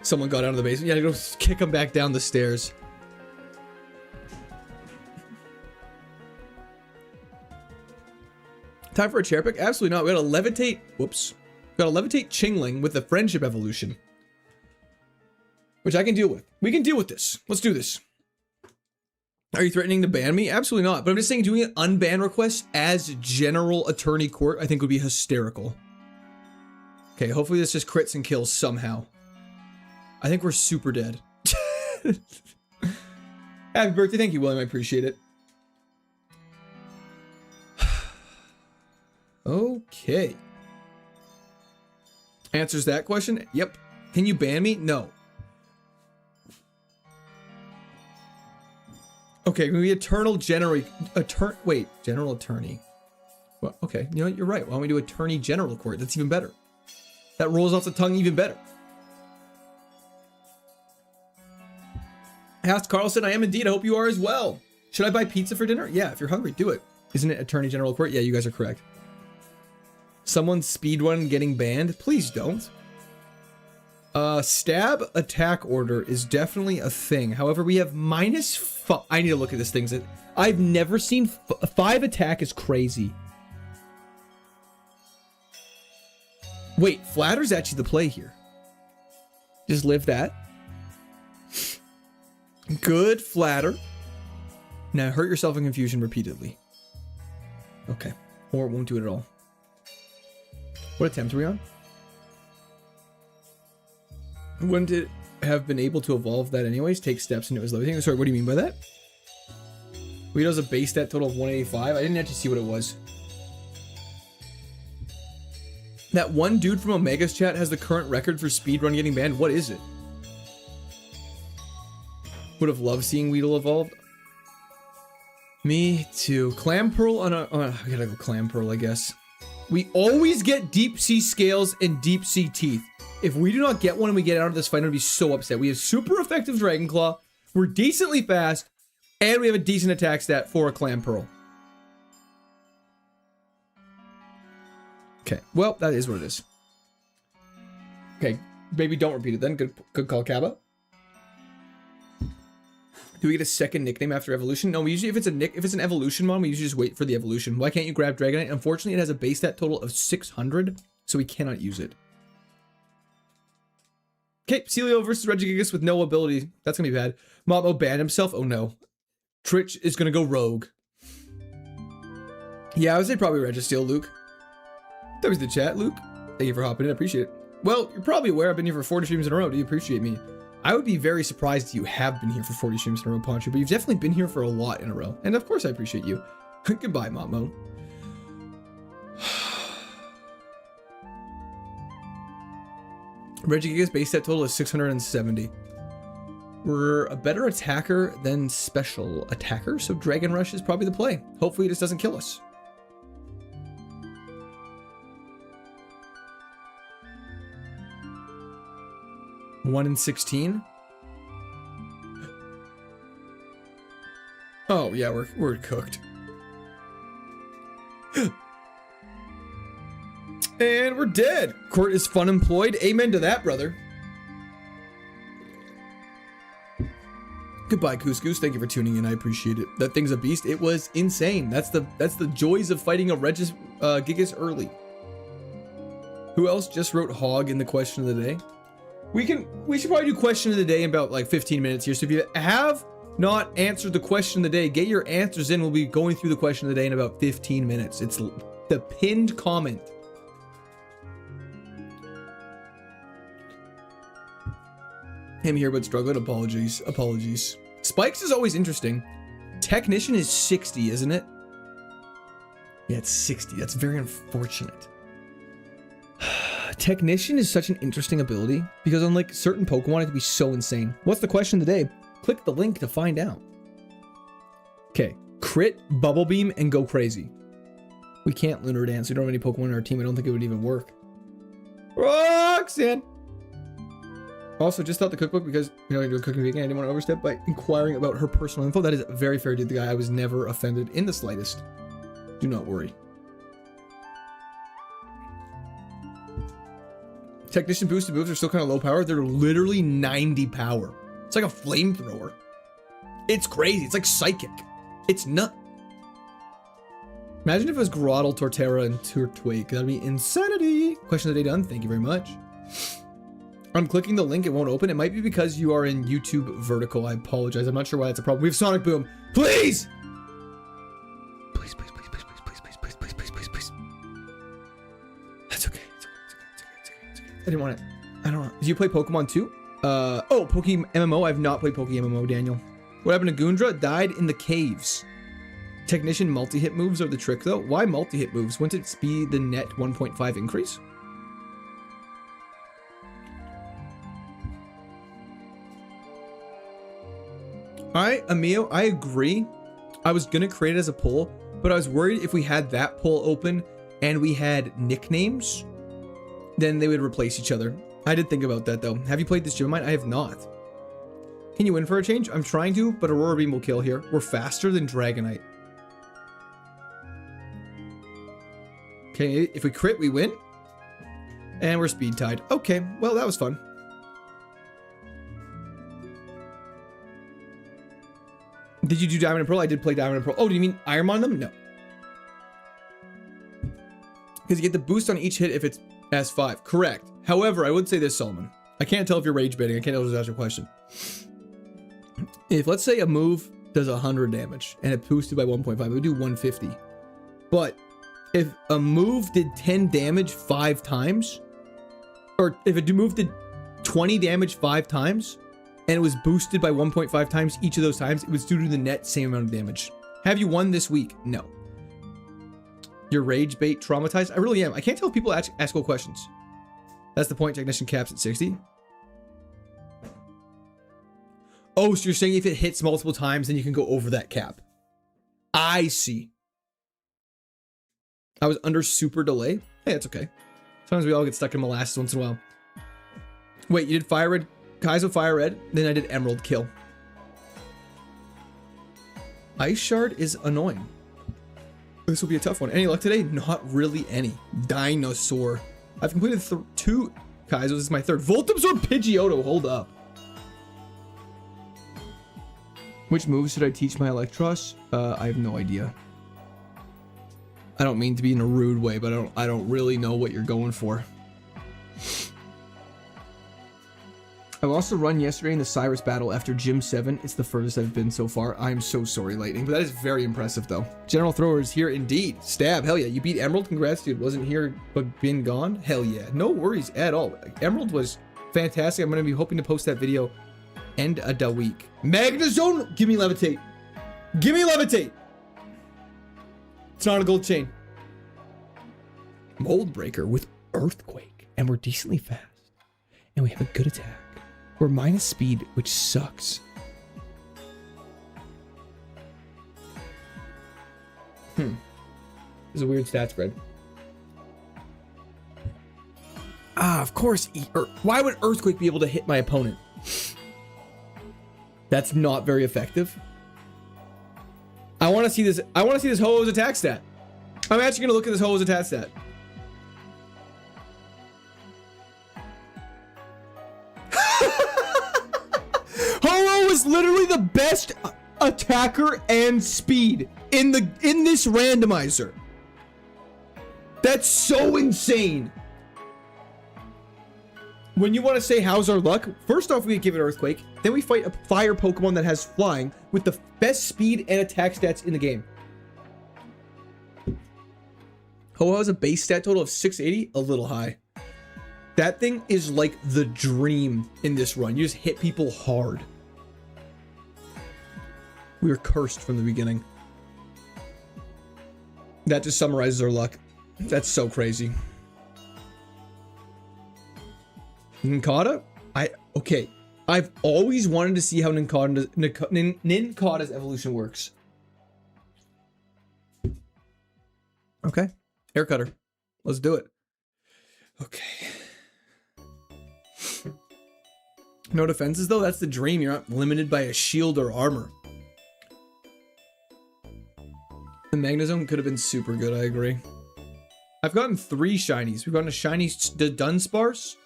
Someone got out of the basement. Yeah, to go kick him back down the stairs. Time for a chair pick? Absolutely not. We got a levitate. Whoops. We got a levitate Chingling with the friendship evolution, which I can deal with. We can deal with this. Let's do this. Are you threatening to ban me? Absolutely not. But I'm just saying doing an unban request as General Attorney Court, I think would be hysterical. Okay, hopefully this just crits and kills somehow. I think we're super dead. Happy birthday. Thank you, William. I appreciate it. Okay. Answers that question? Yep. Can you ban me? No. Okay, we Eternal General... Wait, General Attorney. Well, okay. You know what? You're right. Why don't we do Attorney General Court? That's even better. That rolls off the tongue even better. Asked Carlson, I am indeed. I hope you are as well. Should I buy pizza for dinner? Yeah, if you're hungry, do it. Isn't it Attorney General Court? Yeah, you guys are correct. Someone speedrun getting banned? Please don't. Stab attack order is definitely a thing. However, we have -5. I need to look at this thing. I've never seen 5 attack is crazy. Wait, flatter's actually the play here. Just live that. Good flatter. Now hurt yourself in confusion repeatedly. Okay. Or it won't do it at all. What attempt are we on? Wouldn't it have been able to evolve that anyways? Take steps into his levitating? Sorry, what do you mean by that? We does a base stat total of 185. I didn't actually see what it was. That one dude from Omega's chat has the current record for speedrun getting banned. What is it? Would have loved seeing Weedle evolved. Me too. Clam Pearl on a... I gotta go Clam Pearl, I guess. We always get deep sea scales and deep sea teeth. If we do not get one and we get out of this fight, I'm gonna be so upset. We have super effective Dragon Claw. We're decently fast. And we have a decent attack stat for a Clam Pearl. Okay. Well, that is what it is. Okay. Maybe don't repeat it then. Good call, Kaba. Do we get a second nickname after evolution? No, we usually, if it's an evolution mon, we usually just wait for the evolution. Why can't you grab Dragonite? Unfortunately, it has a base stat total of 600, so we cannot use it. Okay, Celio versus Regigigas with no ability. That's gonna be bad. Momo banned himself. Oh no. Twitch is gonna go rogue. Yeah, I would say probably Registeel, Luke. That was the chat, Luke. Thank you for hopping in. I appreciate it. Well, you're probably aware I've been here for 40 streams in a row. Do you appreciate me? I would be very surprised if you have been here for 40 streams in a row, Poncho, but you've definitely been here for a lot in a row. And of course I appreciate you. Goodbye, Momo. Regigigas base stat total is 670. We're a better attacker than special attacker, so Dragon Rush is probably the play. Hopefully it just doesn't kill us. One in 16. Oh yeah, we're cooked. And we're dead. Court is fun employed. Amen to that, brother. Goodbye, Couscous. Thank you for tuning in. I appreciate it. That thing's a beast. It was insane. That's the joys of fighting a Gigas early. Who else just wrote hog in the question of the day? We should probably do question of the day in about like 15 minutes here. So if you have not answered the question of the day, get your answers in. We'll be going through the question of the day in about 15 minutes. It's the pinned comment. Him here but struggling. Apologies. Spikes is always interesting. Technician is 60, isn't it? Yeah, it's 60. That's very unfortunate. Technician is such an interesting ability because unlike certain Pokemon, it can be so insane. What's the question of the day? Click the link to find out. Okay, crit, Bubble Beam, and go crazy. We can't Lunar Dance. We don't have any Pokemon in our team. I don't think it would even work. Roxanne! Also, just thought the cookbook because, you know, I do a cooking vegan. I didn't want to overstep by inquiring about her personal info. That is very fair to the guy. I was never offended in the slightest. Do not worry. Technician boosted moves are still kind of low power. They're literally 90 power. It's like a flamethrower. It's crazy. It's like psychic. It's nut. Imagine if it was Groddle, Torterra, and Turtwig. That'd be insanity. Question of the day done. Thank you very much. I'm clicking the link. It won't open. It might be because you are in YouTube vertical. I apologize. I'm not sure why that's a problem. We have Sonic Boom. Please! Please. That's okay. I didn't want it. I don't know. Did you play Pokemon too? Oh, Poke MMO. I've not played Poke MMO, Daniel. What happened to Gundra? Died in the caves. Technician multi-hit moves are the trick though. Why multi-hit moves? Wouldn't it be the net 1.5 increase? Emil, I agree. I was gonna create it as a poll, but I was worried if we had that poll open and we had nicknames, then they would replace each other. I did think about that though. Have you played this gym of mine? I have not. Can you win for a change? I'm trying to, but Aurora Beam will kill here. We're faster than Dragonite. Okay, if we crit, we win. And we're speed tied. Okay, well, that was fun. Did you do Diamond and Pearl? I did play Diamond and Pearl. Oh, do you mean Ironmon them? No. Because you get the boost on each hit if it's S5. Correct. However, I would say this, Solomon. I can't tell if you're rage baiting. I can't tell if that's your question. If let's say a move does 100 damage and it boosted by 1.5, it would do 150. But if a move did 10 damage 5 times, or if a move did 20 damage 5 times, and it was boosted by 1.5 times each of those times, it was due to the net same amount of damage. Have you won this week? No. You're rage bait traumatized? I really am. I can't tell if people ask cool questions. That's the point. Technician caps at 60. Oh, so you're saying if it hits multiple times, then you can go over that cap. I see. I was under super delay. Hey, that's okay. Sometimes we all get stuck in molasses once in a while. Wait, you did fire red, Kaizo fire red, then I did emerald kill. Ice shard is annoying. This will be a tough one. Any luck today? Not really any. Dinosaur. I've completed 2 Kaizos. This is my 3rd. Voltabsorb Pidgeotto. Hold up. Which moves should I teach my Electros? I have no idea. I don't mean to be in a rude way, but I don't really know what you're going for. I lost a run yesterday in the Cyrus battle after Gym 7. It's the furthest I've been so far. I'm so sorry, Lightning, but that is very impressive, though. General Thrower is here indeed. Stab, hell yeah. You beat Emerald, congrats, dude. Wasn't here, but been gone? Hell yeah. No worries at all. Emerald was fantastic. I'm going to be hoping to post that video end of the week. Magnezone, give me Levitate. Give me Levitate. It's not a gold chain. Mold Breaker with Earthquake, and we're decently fast. And we have a good attack. We're minus speed, which sucks. This is a weird stat spread. Of course. Why would Earthquake be able to hit my opponent? That's not very effective. I want to see this. I want to see this Ho-Oh's attack stat. I'm actually going to look at this Ho-Oh's attack stat. Ho-Oh is literally the best attacker and speed in this randomizer. That's so insane. When you want to say how's our luck, first off we give it Earthquake, then we fight a fire Pokemon that has flying with the best speed and attack stats in the game. Ho-Oh has a base stat total of 680, a little high. That thing is like the dream in this run. You just hit people hard. We were cursed from the beginning. That just summarizes our luck. That's so crazy. Nincada? Okay. I've always wanted to see how Nincada's evolution works. Okay. Hair cutter. Let's do it. Okay. No defenses though? That's the dream. You're not limited by a shield or armor. The Magnezone could have been super good, I agree. I've gotten 3 shinies. We've gotten a shiny Dunsparce.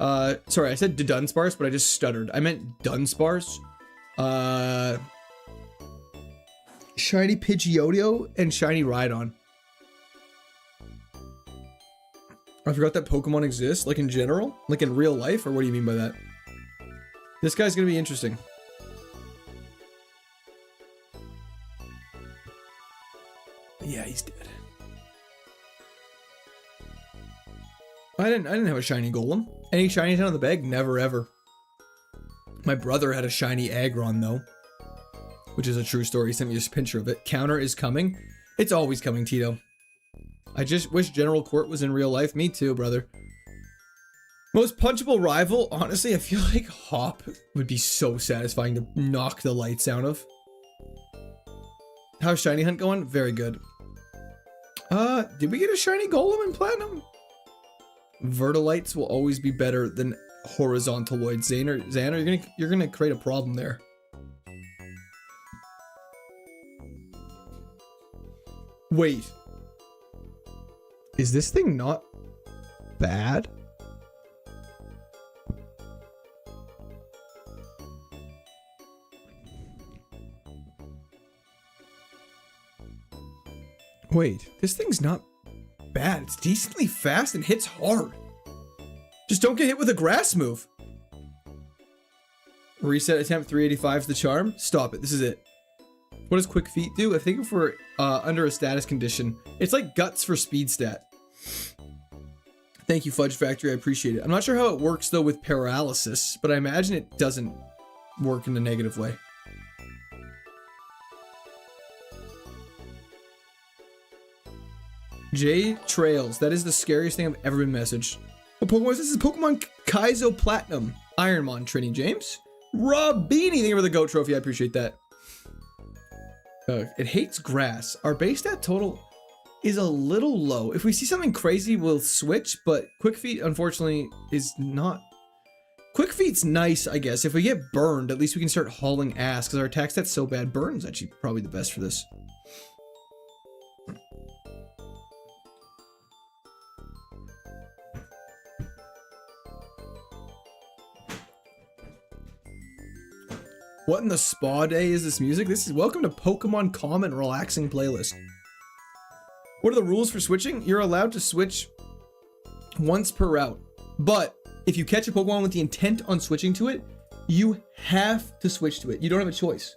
Sorry, I said Dunsparce, but I just stuttered. I meant Dunsparce. Shiny Pidgeotto and shiny Rhydon. I forgot that Pokemon exists, like in general? Like in real life? Or what do you mean by that? This guy's gonna be interesting. Yeah, he's dead. I didn't have a shiny Golem. Any shinies out of the bag? Never ever. My brother had a shiny Aggron though, which is a true story. He sent me this picture of it. Counter is coming. It's always coming, Tito. I just wish General Court was in real life. Me too, brother. Most punchable rival? Honestly, I feel like Hop would be so satisfying to knock the lights out of. How's Shiny Hunt going? Very good. Did we get a shiny Golem in Platinum? Vertilites will always be better than Horizontaloid. Xander, you're gonna create a problem there. Wait. Is this thing not bad? Wait, this thing's not bad. It's decently fast and hits hard. Just don't get hit with a grass move. Reset attempt 385 is the charm. Stop it. This is it. What does quick feet do? I think if we're under a status condition, it's like guts for speed stat. Thank you, Fudge Factory. I appreciate it. I'm not sure how it works though with paralysis, but I imagine it doesn't work in a negative way. J Trails. That is the scariest thing I've ever been messaged. What Pokemon is this? This is Pokemon Kaizo Platinum. Ironmon, Trini James. Rob Beanie, thank you for the GOAT trophy. I appreciate that. It hates grass. Our base stat total is a little low. If we see something crazy, we'll switch, but Quick Feet, unfortunately, is not. Quick Feet's nice, I guess. If we get burned, at least we can start hauling ass, because our attack stat's so bad. Burn's actually probably the best for this. What in the spa day is this music? This is welcome to Pokemon Calm and Relaxing playlist. What are the rules for switching? You're allowed to switch once per route, but if you catch a Pokemon with the intent on switching to it, you have to switch to it. You don't have a choice.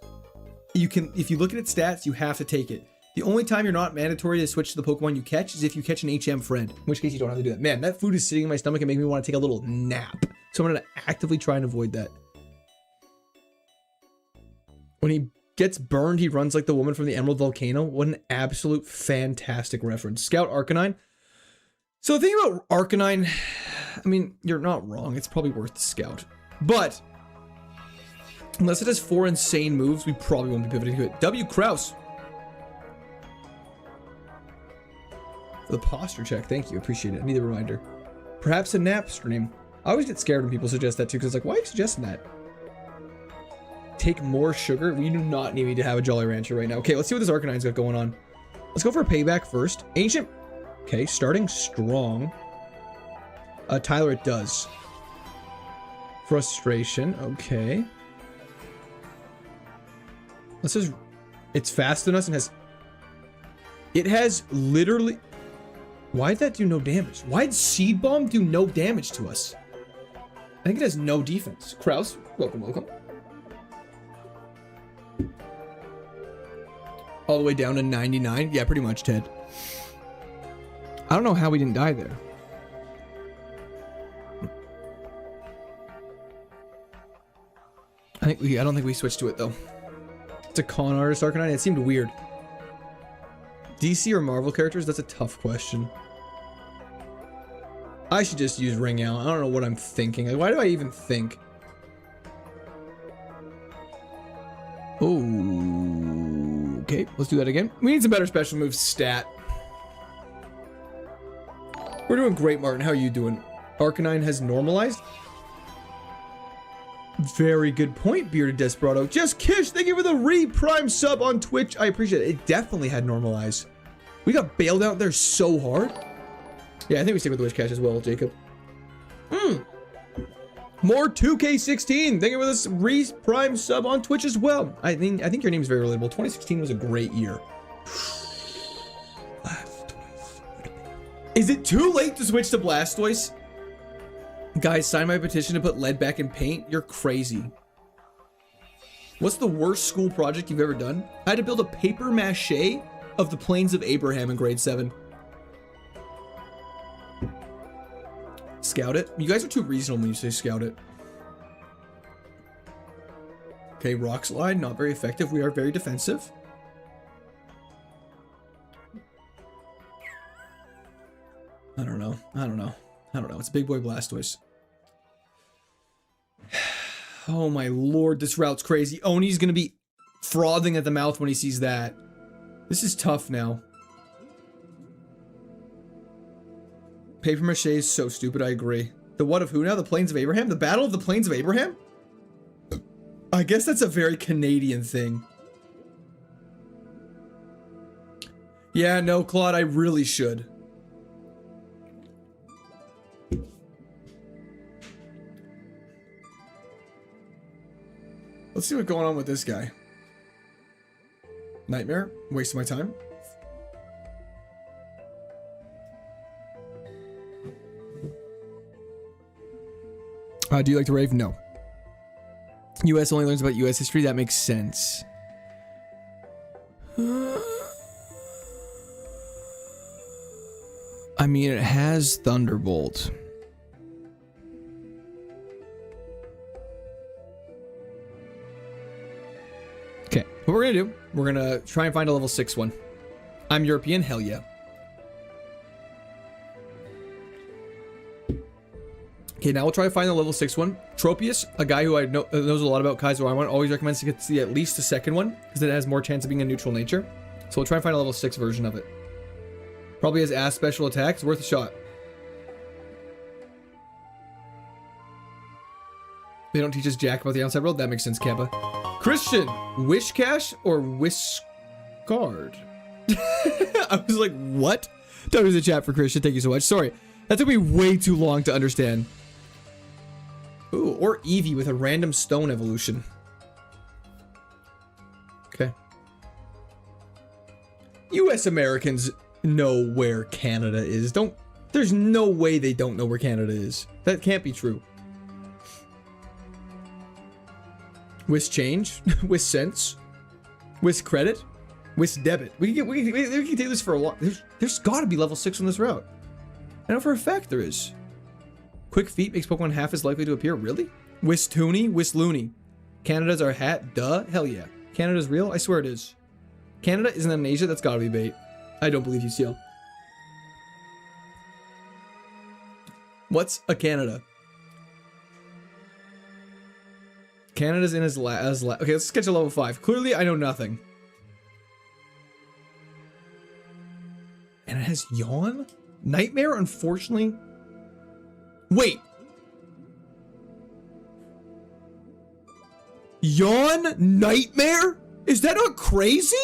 You can, if you look at its stats, you have to take it. The only time you're not mandatory to switch to the Pokemon you catch is if you catch an HM friend, in which case you don't have to do that. Man, that food is sitting in my stomach and making me want to take a little nap. So I'm going to actively try and avoid that. When he gets burned, he runs like the woman from the Emerald Volcano. What an absolute fantastic reference. Scout Arcanine. So the thing about Arcanine, I mean, you're not wrong. It's probably worth the Scout. But unless it has 4 insane moves, we probably won't be pivoting to it. W. Kraus. For the posture check. Thank you. Appreciate it. I need a reminder. Perhaps a nap stream. I always get scared when people suggest that too, because it's like, why are you suggesting that? Take more sugar? We do not need me to have a Jolly Rancher right now. Okay, let's see what this Arcanine's got going on. Let's go for a payback first. Ancient. Okay, starting strong. Tyler, it does. Frustration. Okay. This is. It's faster than us and has. It has literally. Why'd that do no damage? Why'd Seed Bomb do no damage to us? I think it has no defense. Kraus, welcome, welcome. All the way down to 99. Yeah, pretty much, Ted. I don't know how we didn't die there. I don't think we switched to it though. It's a con artist Arcanine. It seemed weird. DC or Marvel characters? That's a tough question. I should just use Ring Out. I don't know what I'm thinking. Like, why do I even think? Oh, okay. Let's do that again. We need some better special moves stat. We're doing great, Martin. How are you doing? Arcanine has normalized. Very good point, Bearded Desperado. Just Kish, thank you for the re-prime sub on Twitch. I appreciate it. It definitely had normalized. We got bailed out there so hard. Yeah, I think we stick with the Wish Cash as well, Jacob. More 2K16. Thank you for this re-prime sub on Twitch as well. I think your name is very relatable. 2016 was a great year. Blastoise. Is it too late to switch to Blastoise? Guys, sign my petition to put lead back in paint. You're crazy. What's the worst school project you've ever done? I had to build a paper mache of the Plains of Abraham in grade 7. Scout it. You guys are too reasonable when you say scout it. Okay, Rock Slide, not very effective. We are very defensive. I don't know. It's a big boy Blastoise. Oh my lord, this route's crazy. Oni's gonna be frothing at the mouth when he sees that. This is tough now. Paper mache is so stupid, I agree. The what of who now? The Plains of Abraham? The Battle of the Plains of Abraham? I guess that's a very Canadian thing. Yeah, no, Claude, I really should. Let's see what's going on with this guy. Nightmare? Wasting my time. Do you like to rave? No. US only learns about US history. That makes sense. I mean, it has Thunderbolt. Okay, what we're gonna do, we're gonna try and find a level 6 one. I'm European, hell yeah. Okay, now we'll try to find the level 6 one. Tropius, a guy who I know knows a lot about KAIZO IRONMON, always recommends to get to see at least the second one, because it has more chance of being a neutral nature. So we'll try and find a level 6 version of it. Probably has ass special attacks, worth a shot. They don't teach us jack about the outside world? That makes sense, Kappa. Christian, Wishcash or Wishcard? I was like, what? That was a chat for Christian, thank you so much. Sorry, that took me way too long to understand. Ooh, or Eevee with a random stone evolution. Okay. US Americans know where Canada is. There's no way they don't know where Canada is. That can't be true. With change, with sense, with credit, with debit. We can take this for a lot. There's got to be level 6 on this route. I know for a fact there is. Quick Feet makes Pokemon half as likely to appear. Really? Wistoony, Wisloony. Canada's our hat. Duh. Hell yeah. Canada's real? I swear it is. Canada isn't in Asia? That's gotta be bait. I don't believe you, Seal. What's a Canada? Canada's in his okay, let's sketch a level 5. Clearly, I know nothing. And it has Yawn? Nightmare, unfortunately. Wait. Yawn? Nightmare? Is that not crazy?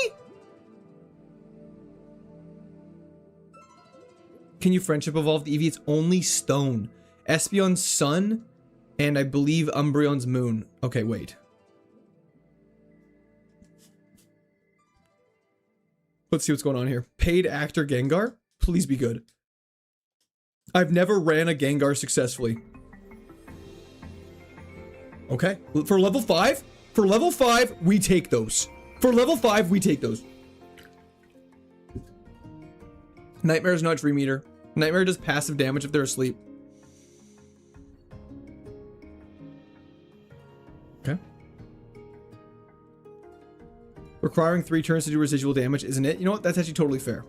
Can you friendship evolve the Eevee? It's only stone. Espeon's sun, and I believe Umbreon's moon. Okay, wait. Let's see what's going on here. Paid actor Gengar? Please be good. I've never ran a Gengar successfully. Okay, for level 5? For level 5, we take those. For level 5, we take those. Nightmare is not Dream Eater. Nightmare does passive damage if they're asleep. Okay. Requiring 3 turns to do residual damage, isn't it? You know what? That's actually totally fair.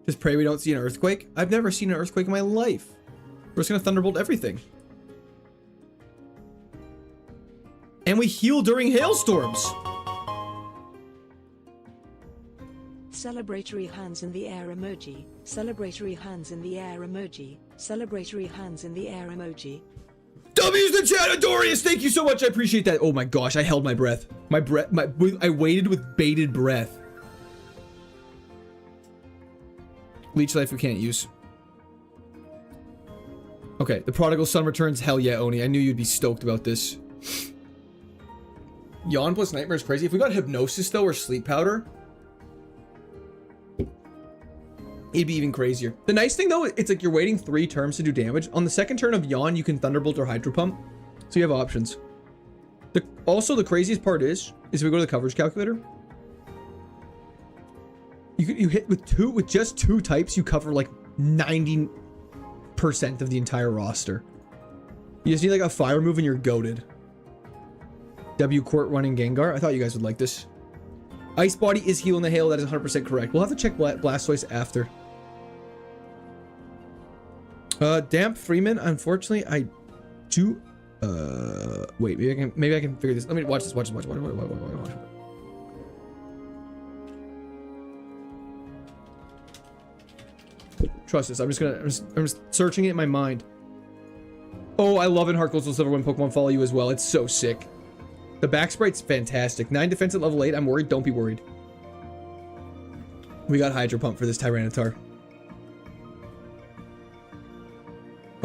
Just pray we don't see an earthquake. I've never seen an earthquake in my life. We're just gonna Thunderbolt everything. And we heal during hailstorms. Celebratory hands in the air emoji. Celebratory hands in the air emoji. Celebratory hands in the air emoji. W's the chat, Adorius. Thank you so much. I appreciate that. Oh my gosh, I held my breath. I waited with bated breath. Leech life we can't use. Okay, the prodigal son returns. Hell yeah, Oni. I knew you'd be stoked about this. Yawn plus Nightmare is crazy. If we got Hypnosis though, or Sleep Powder, it'd be even crazier. The nice thing though, it's like you're waiting 3 turns to do damage. On the second turn of Yawn, you can Thunderbolt or Hydro Pump. So you have options. Also, the craziest part is if we go to the coverage calculator, you hit with just 2 types, you cover like 90% of the entire roster. You just need like a fire move and you're goated. W Court running Gengar. I thought you guys would like this. Ice Body is Heal in the Hail. That is 100% correct. We'll have to check Blastoise after. Damp Freeman. Unfortunately, I do. Wait. Maybe I can figure this. Let me watch this. Watch. Trust this. I'm just searching it in my mind. Oh, I love in Heart Gold Soul Silver when Pokemon follow you as well. It's so sick. The back sprite's fantastic. 9 defense at level 8. I'm worried. Don't be worried. We got Hydro Pump for this Tyranitar.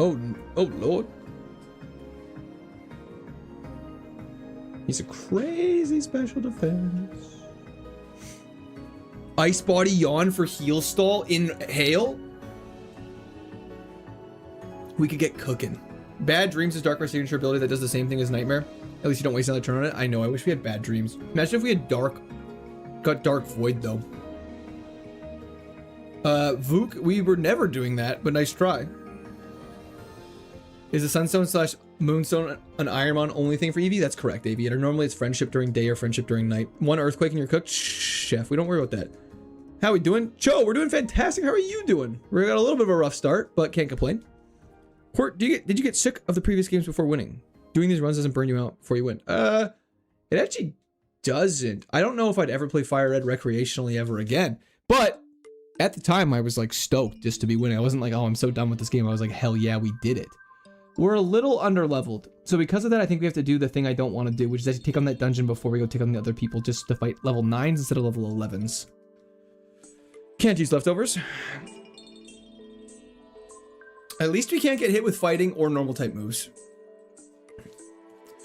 Oh lord. He's a crazy special defense. Ice Body Yawn for Heal Stall in Hail? We could get cooking. Bad Dreams is Darkrai signature ability that does the same thing as Nightmare. At least you don't waste another turn on it. I know, I wish we had Bad Dreams. Imagine if we had got Dark Void though. Vuk, we were never doing that, but nice try. Is the Sunstone slash Moonstone an Ironmon only thing for Eevee? That's correct, Aviator. Normally it's friendship during day or friendship during night. One Earthquake and you're cooked? Chef, we don't worry about that. How we doing? Cho, we're doing fantastic. How are you doing? We got a little bit of a rough start, but can't complain. Court, did you get sick of the previous games before winning? Doing these runs doesn't burn you out before you win. It actually doesn't. I don't know if I'd ever play Fire Red recreationally ever again, but at the time I was like stoked just to be winning. I wasn't like, oh, I'm so done with this game. I was like, hell yeah, we did it. We're a little under-leveled. So because of that, I think we have to do the thing I don't want to do, which is actually take on that dungeon before we go take on the other people, just to fight level 9s instead of level 11s. Can't use leftovers. At least we can't get hit with fighting or normal type moves.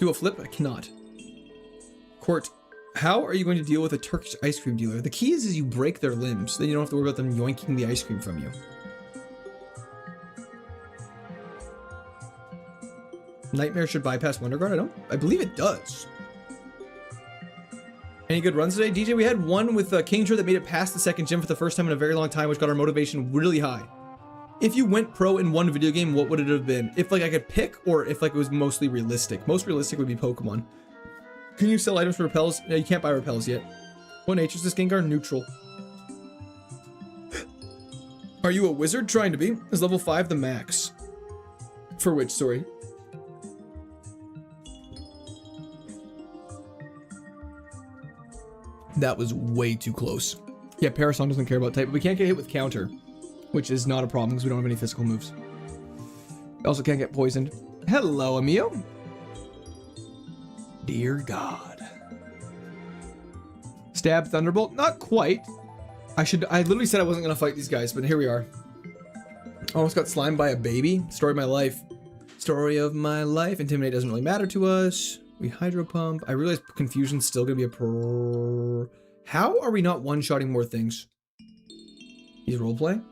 Do a flip? I cannot. Court, how are you going to deal with a Turkish ice cream dealer? The key is you break their limbs. Then you don't have to worry about them yoinking the ice cream from you. Nightmare should bypass Wonder Guard? I believe it does. Any good runs today? DJ, we had one with Kingdra that made it past the second gym for the first time in a very long time, which got our motivation really high. If you went pro in one video game, what would it have been? If like I could pick, or if like it was mostly realistic? Most realistic would be Pokemon. Can you sell items for repels? No, you can't buy repels yet. What nature is this Gengar? Neutral. Are you a wizard? Trying to be. Is level 5 the max? For which, sorry? That was way too close. Yeah, Parasong doesn't care about type, but we can't get hit with counter, which is not a problem because we don't have any physical moves. We also can't get poisoned. Hello, Emil. Dear God. Stab Thunderbolt? Not quite. I literally said I wasn't going to fight these guys, but here we are. Almost got slimed by a baby. Story of my life. Story of my life. Intimidate doesn't really matter to us. We Hydro Pump. I realize Confusion's still going to be a How are we not one-shotting more things? He's roleplay?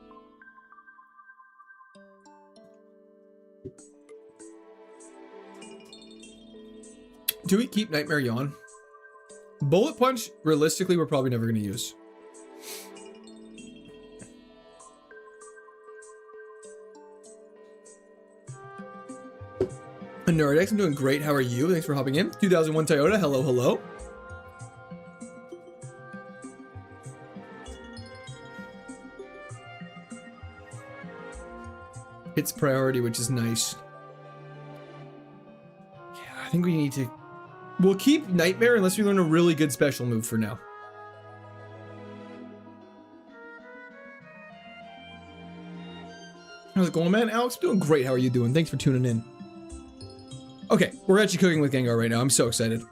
Do we keep Nightmare Yawn? Bullet Punch, realistically, we're probably never going to use. Nerdex, I'm doing great. How are you? Thanks for hopping in. 2001 Toyota. Hello, hello. It's priority, which is nice. Yeah, I think we need to... We'll keep Nightmare unless we learn a really good special move for now. How's it going, man? Alex, doing great. How are you doing? Thanks for tuning in. Okay, we're actually cooking with Gengar right now. I'm so excited.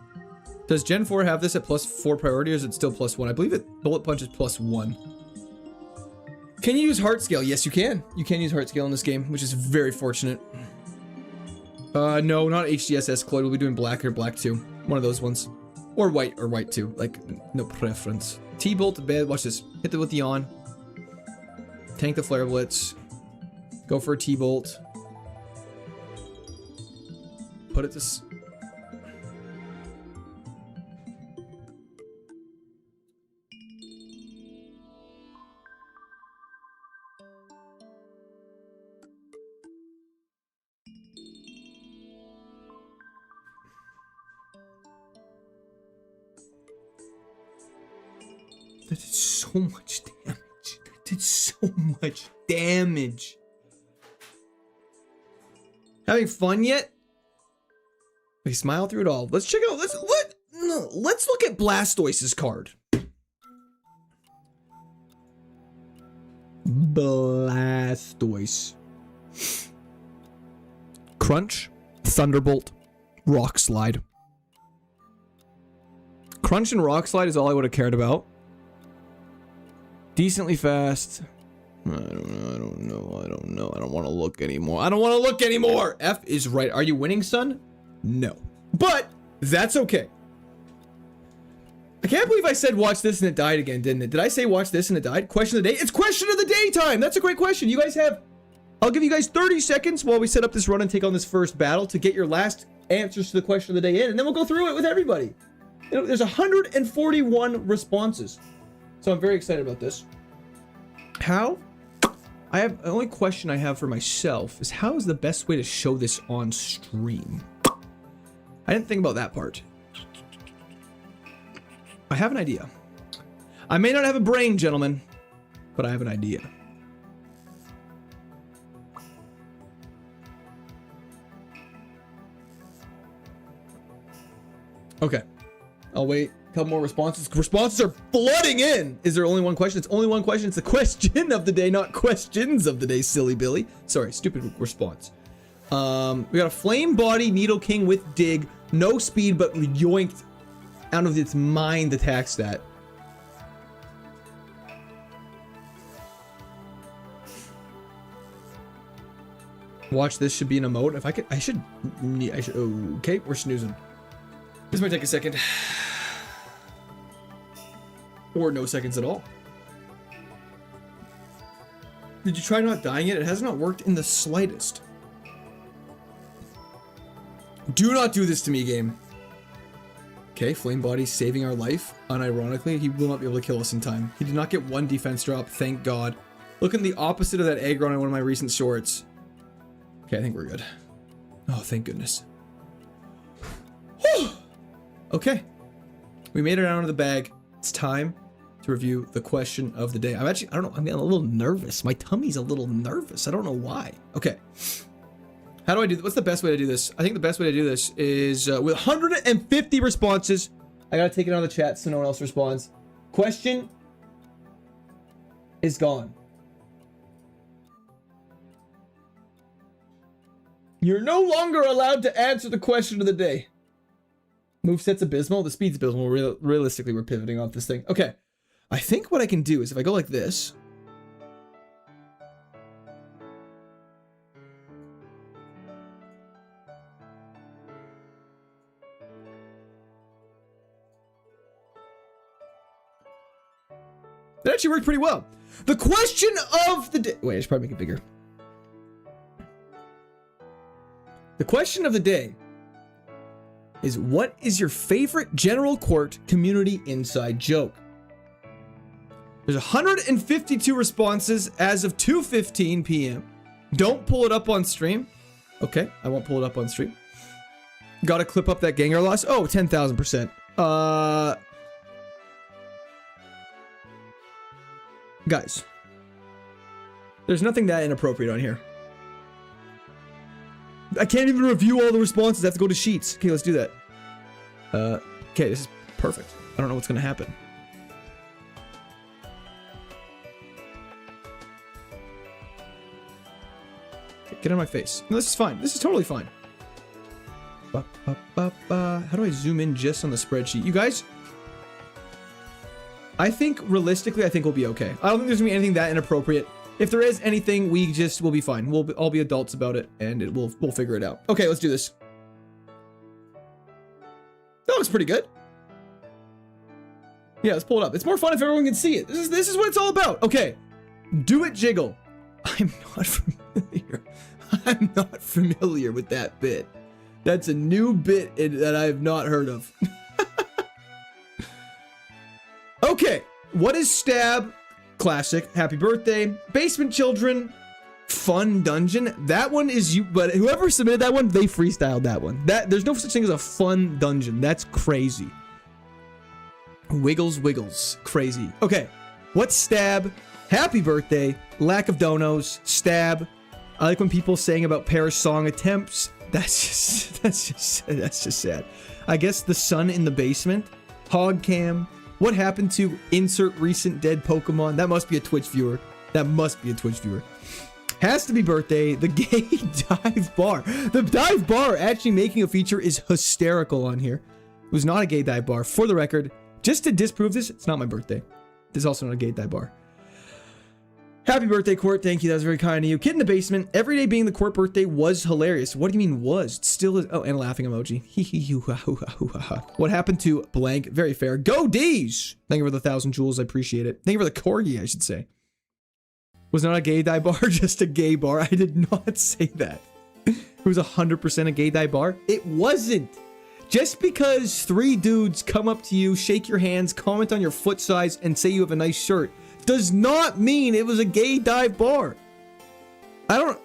Does Gen 4 have this at +4 priority, or is it still +1? I believe it. Bullet Punch is +1. Can you use Heart Scale? Yes, you can. You can use Heart Scale in this game, which is very fortunate. No, not HDSS Cloyd. We'll be doing black or black 2. One of those ones. Or white 2. Like, no preference. T-Bolt to bed. Watch this. Hit it with the on. Tank the Flare Blitz. Go for a T-Bolt. Put it to... That did so much damage. That did so much damage. Having fun yet? We smile through it all. Let's check out. Let's look at Blastoise's card. Blastoise. Crunch, Thunderbolt, Rock Slide. Crunch and Rock Slide is all I would have cared about. Decently fast. I don't know. I don't want to look anymore. F is right. Are you winning, son? No. But that's okay. I can't believe I said watch this and it died again, didn't it? Did I say watch this and it died? Question of the day? It's question of the day time. That's a great question. You guys have I'll give you guys 30 seconds while we set up this run and take on this first battle to get your last answers to the question of the day in, and then we'll go through it with everybody. You know, there's 141 responses. So I'm very excited about this. The only question I have for myself is how is the best way to show this on stream? I didn't think about that part. I have an idea. I may not have a brain, gentlemen, but I have an idea. Okay. I'll wait. A couple more responses. Responses are flooding in. Is there only one question? It's only one question. It's the question of the day, not questions of the day, silly Billy. Sorry, stupid response. We got a flame body Needle King with dig. No speed, but yoinked out of its mind attacks that. Watch this should be an emote. If I could, I should. Okay, we're snoozing. This might take a second. Or no seconds at all. Did you try not dying yet? It has not worked in the slightest. Do not do this to me, game. Okay, Flame Body saving our life. Unironically, he will not be able to kill us in time. He did not get one defense drop, thank God. Looking the opposite of that aggro on one of my recent shorts. Okay, I think we're good. Oh, thank goodness. Okay. We made it out of the bag. It's time to review the question of the day. I'm actually, I don't know, I'm getting a little nervous. My tummy's a little nervous. I don't know why. Okay. How do I do, what's the best way to do this? I think the best way to do this is with 150 responses. I gotta take it out of the chat so no one else responds. Question is gone. You're no longer allowed to answer the question of the day. Moveset's abysmal. The speed's abysmal. Realistically, we're pivoting off this thing. Okay. I think what I can do is if I go like this. That actually worked pretty well. The question of the day. Wait, I should probably make it bigger. The question of the day is, what is your favorite General Court community inside joke? There's 152 responses as of 2:15 p.m. Don't pull it up on stream. Okay, I won't pull it up on stream. Gotta clip up that Gengar loss. Oh, 10,000%. Guys, there's nothing that inappropriate on here. I can't even review all the responses. I have to go to sheets. Okay, let's do that. Okay, this is perfect. I don't know what's gonna happen. Okay, get out of my face. No, this is fine. This is totally fine. How do I zoom in just on the spreadsheet? You guys, I think realistically, I think we'll be okay. I don't think there's gonna be anything that inappropriate. If there is anything, we'll be fine. We'll all be adults about it, and we'll figure it out. Okay, let's do this. That looks pretty good. Yeah, let's pull it up. It's more fun if everyone can see it. This is what it's all about. Okay, do it, jiggle. I'm not familiar. I'm not familiar with that bit. That's a new bit that I have not heard of. Okay, what is stab? Classic. Happy birthday. Basement children. Fun dungeon. That one is you, but whoever submitted that one, they freestyled that one. There's no such thing as a fun dungeon. That's crazy. Wiggles. Crazy. Okay. What's stab? Happy birthday. Lack of donos. Stab. I like when people saying about Paris song attempts. That's just sad. I guess the sun in the basement. Hog cam. What happened to insert recent dead Pokemon? That must be a Twitch viewer. Has to be birthday. The gay dive bar. The dive bar actually making a feature is hysterical on here. It was not a gay dive bar. For the record, just to disprove this, it's not my birthday. This is also not a gay dive bar. Happy birthday, Court. Thank you. That was very kind of you. Kid in the basement. Every day being the Court birthday was hilarious. What do you mean was? It still is. Oh, and laughing emoji. What happened to blank? Very fair. Go D's. Thank you for the 1,000 jewels. I appreciate it. Thank you for the corgi, I should say. Was not a gay dive bar, just a gay bar. I did not say that. It was 100% a gay dive bar. It wasn't. Just because 3 dudes come up to you, shake your hands, comment on your foot size, and say you have a nice shirt does not mean it was a gay dive bar. I don't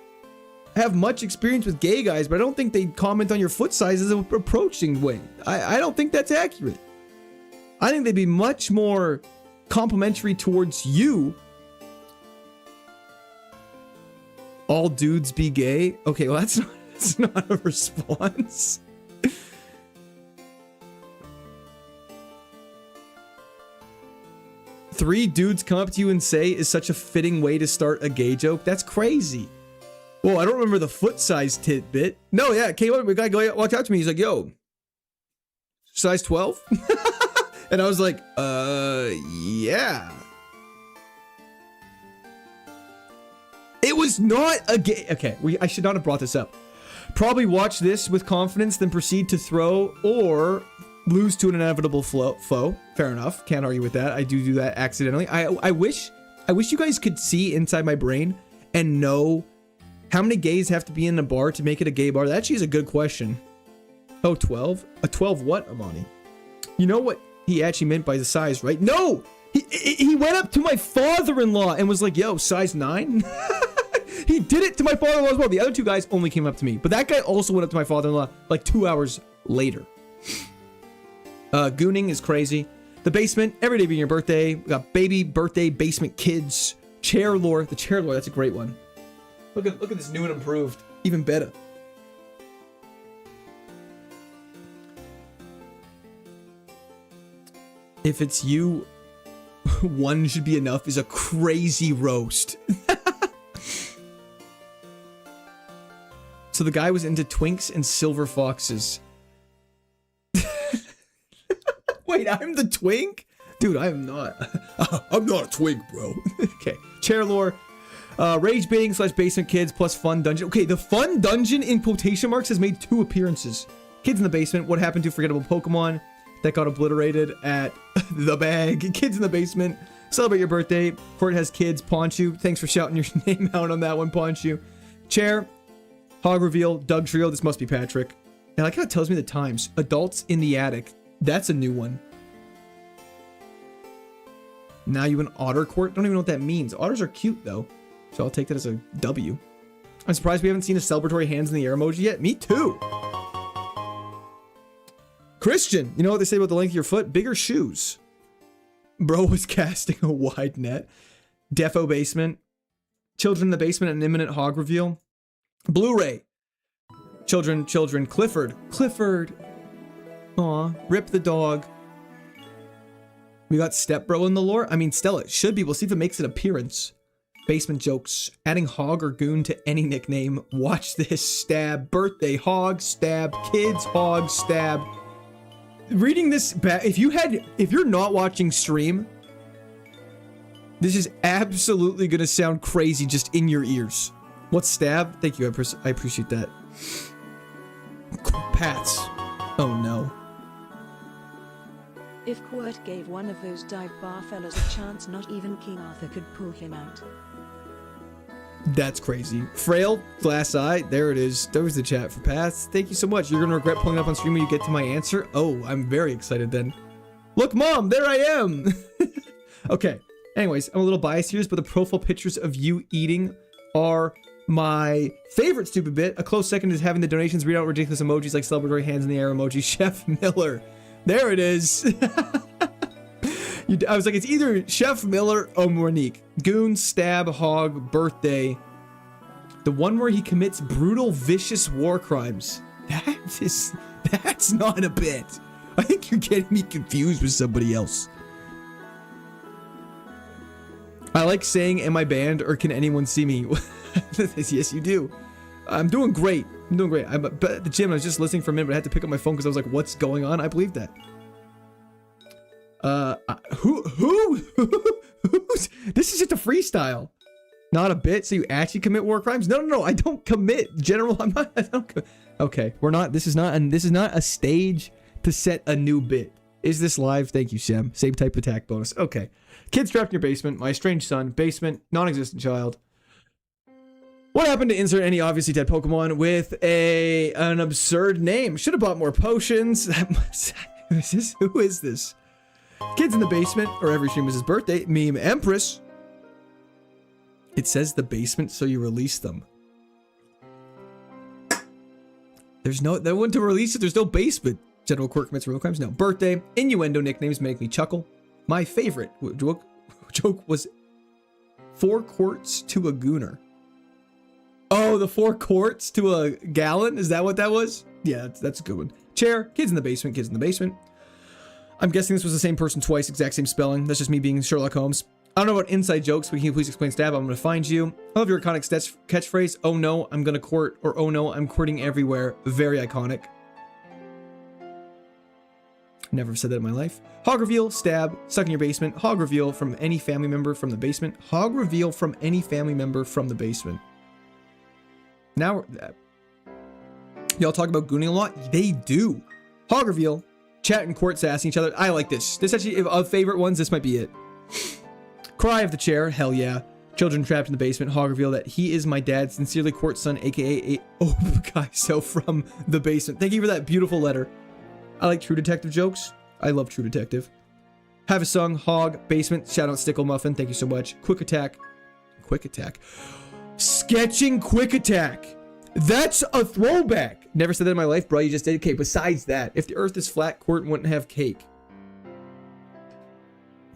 have much experience with gay guys, but I don't think they comment on your foot size as an approaching way. I don't think that's accurate. I think they'd be much more complimentary towards you. All dudes be gay? Okay, well that's not a response. Three dudes come up to you and say is such a fitting way to start a gay joke. That's crazy. Well, I don't remember the foot size tidbit. No, yeah, came up, a guy walked out to me. He's like, yo, size 12? And I was like, yeah. It was not a gay... Okay, I should not have brought this up. Probably watch this with confidence, then proceed to throw or lose to an inevitable foe. Fair enough. Can't argue with that. I do that accidentally. I wish you guys could see inside my brain and know how many gays have to be in a bar to make it a gay bar. That actually is a good question. Oh, 12? A 12 what, Amani? You know what he actually meant by the size, right? No! He went up to my father-in-law and was like, yo, size 9? He did it to my father-in-law as well. The other 2 guys only came up to me. But that guy also went up to my father-in-law like 2 hours later. Gooning is crazy. The basement, every day being your birthday. We got baby birthday basement kids. Chair lore. The chair lore, that's a great one. Look at this new and improved. Even better. If it's you, one should be enough is a crazy roast. So the guy was into twinks and silver foxes. Wait, I'm the twink? Dude, I am not. I'm not a twink, bro. Okay, chair lore. Rage baiting / basement kids plus fun dungeon. Okay, the fun dungeon in quotation marks has made 2 appearances. Kids in the basement. What happened to forgettable Pokemon that got obliterated at the bag? Kids in the basement. Celebrate your birthday. Court has kids. Ponchu. Thanks for shouting your name out on that one, Ponchu. Chair. Hog reveal. Doug Trio. This must be Patrick. I like how it tells me the times. Adults in the attic. That's a new one. Now you an otter court? Don't even know what that means. Otters are cute though. So I'll take that as a W. I'm surprised we haven't seen a celebratory hands in the air emoji yet. Me too. Christian, you know what they say about the length of your foot? Bigger shoes. Bro was casting a wide net. Defo basement. Children in the basement, an imminent hog reveal. Blu-ray. Children. Clifford. Aw, Rip the dog. We got Stepbro in the lore. I mean, Stella, it should be. We'll see if it makes an appearance. Basement jokes. Adding hog or goon to any nickname. Watch this. Stab. Birthday. Hog. Stab. Kids. Hog. Stab. Reading this back. If you're not watching stream, this is absolutely gonna sound crazy just in your ears. What's stab? Thank you. I appreciate that. Pats. Oh no. If Quirt gave one of those dive bar fellas a chance, not even King Arthur could pull him out. That's crazy. Frail, glass eye, there it is. There was the chat for Pats. Thank you so much. You're gonna regret pulling up on stream when you get to my answer. Oh, I'm very excited then. Look, Mom, there I am. Okay. Anyways, I'm a little biased here, but the profile pictures of you eating are my favorite stupid bit. A close second is having the donations read out ridiculous emojis like celebratory hands in the air emoji. Chef Miller. There it is. I was like, it's either Chef Miller or Monique. Goon, stab, hog, birthday. The one where he commits brutal, vicious war crimes. That's not a bit. I think you're getting me confused with somebody else. I like saying, am I banned or can anyone see me? Yes, you do. I'm doing great. I'm at the gym. I was just listening for a minute, but I had to pick up my phone because I was like, what's going on? I believe that. This is just a freestyle. Not a bit, so you actually commit war crimes? No, I don't commit. General, I don't. Okay, we're not, this is not a stage to set a new bit. Is this live? Thank you, Shem. Same type of attack bonus. Okay. Kids trapped in your basement. My estranged son. Basement. Non-existent child. What happened to insert any obviously dead Pokemon with an absurd name? Should have bought more potions. Who is this? Kids in the basement, or every stream was his birthday. Meme Empress. It says the basement, so you release them. There's no, they want to release it. There's no basement. General Quirk commits real crimes. No. Birthday. Innuendo nicknames make me chuckle. My favorite joke was 4 quarts to a gooner. Oh, the 4 quarts to a gallon? Is that what that was? Yeah, that's a good one. Chair. Kids in the basement. Kids in the basement. I'm guessing this was the same person twice. Exact same spelling. That's just me being Sherlock Holmes. I don't know about inside jokes, but can you please explain stab? I'm going to find you. I love your iconic catchphrase. Oh no, I'm going to court. Or oh no, I'm courting everywhere. Very iconic. Never said that in my life. Hog reveal, stab, stuck in your basement. Hog reveal from any family member from the basement. Hog reveal from any family member from the basement. Now, y'all talk about gooning a lot? They do. Hog reveal, chat and court sassing each other. I like this. This actually, of favorite ones, this might be it. Cry of the chair, hell yeah. Children trapped in the basement. Hog reveal that he is my dad, sincerely court son, aka KAIZO from the basement. Thank you for that beautiful letter. I like True Detective jokes. I love True Detective. Have a song, Hog, basement, shout out Stickle Muffin, thank you so much. Quick attack. Quick attack. Sketching quick attack. That's a throwback. Never said that in my life, bro. You just did. Okay, besides that, if the earth is flat, court wouldn't have cake.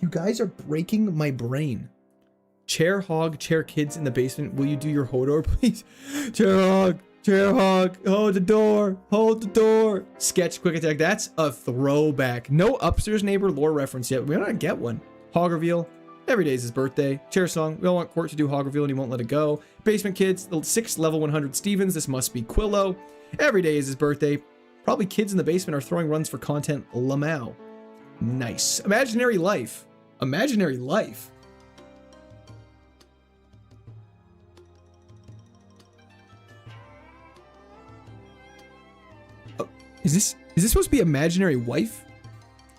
You guys are breaking my brain. Chair hog, chair kids in the basement. Will you do your Hodor, please? Chair hog, hold the door, hold the door. Sketch quick attack. That's a throwback. No upstairs neighbor lore reference yet. We don't get one. Hog reveal. Every day is his birthday. Chair song. We all want Court to do hog reveal and he won't let it go. Basement kids. The 6th level 100 Stevens. This must be Quillo. Every day is his birthday. Probably kids in the basement are throwing runs for content. Lamau. Nice. Imaginary life. Imaginary life. Oh, is this supposed to be imaginary wife?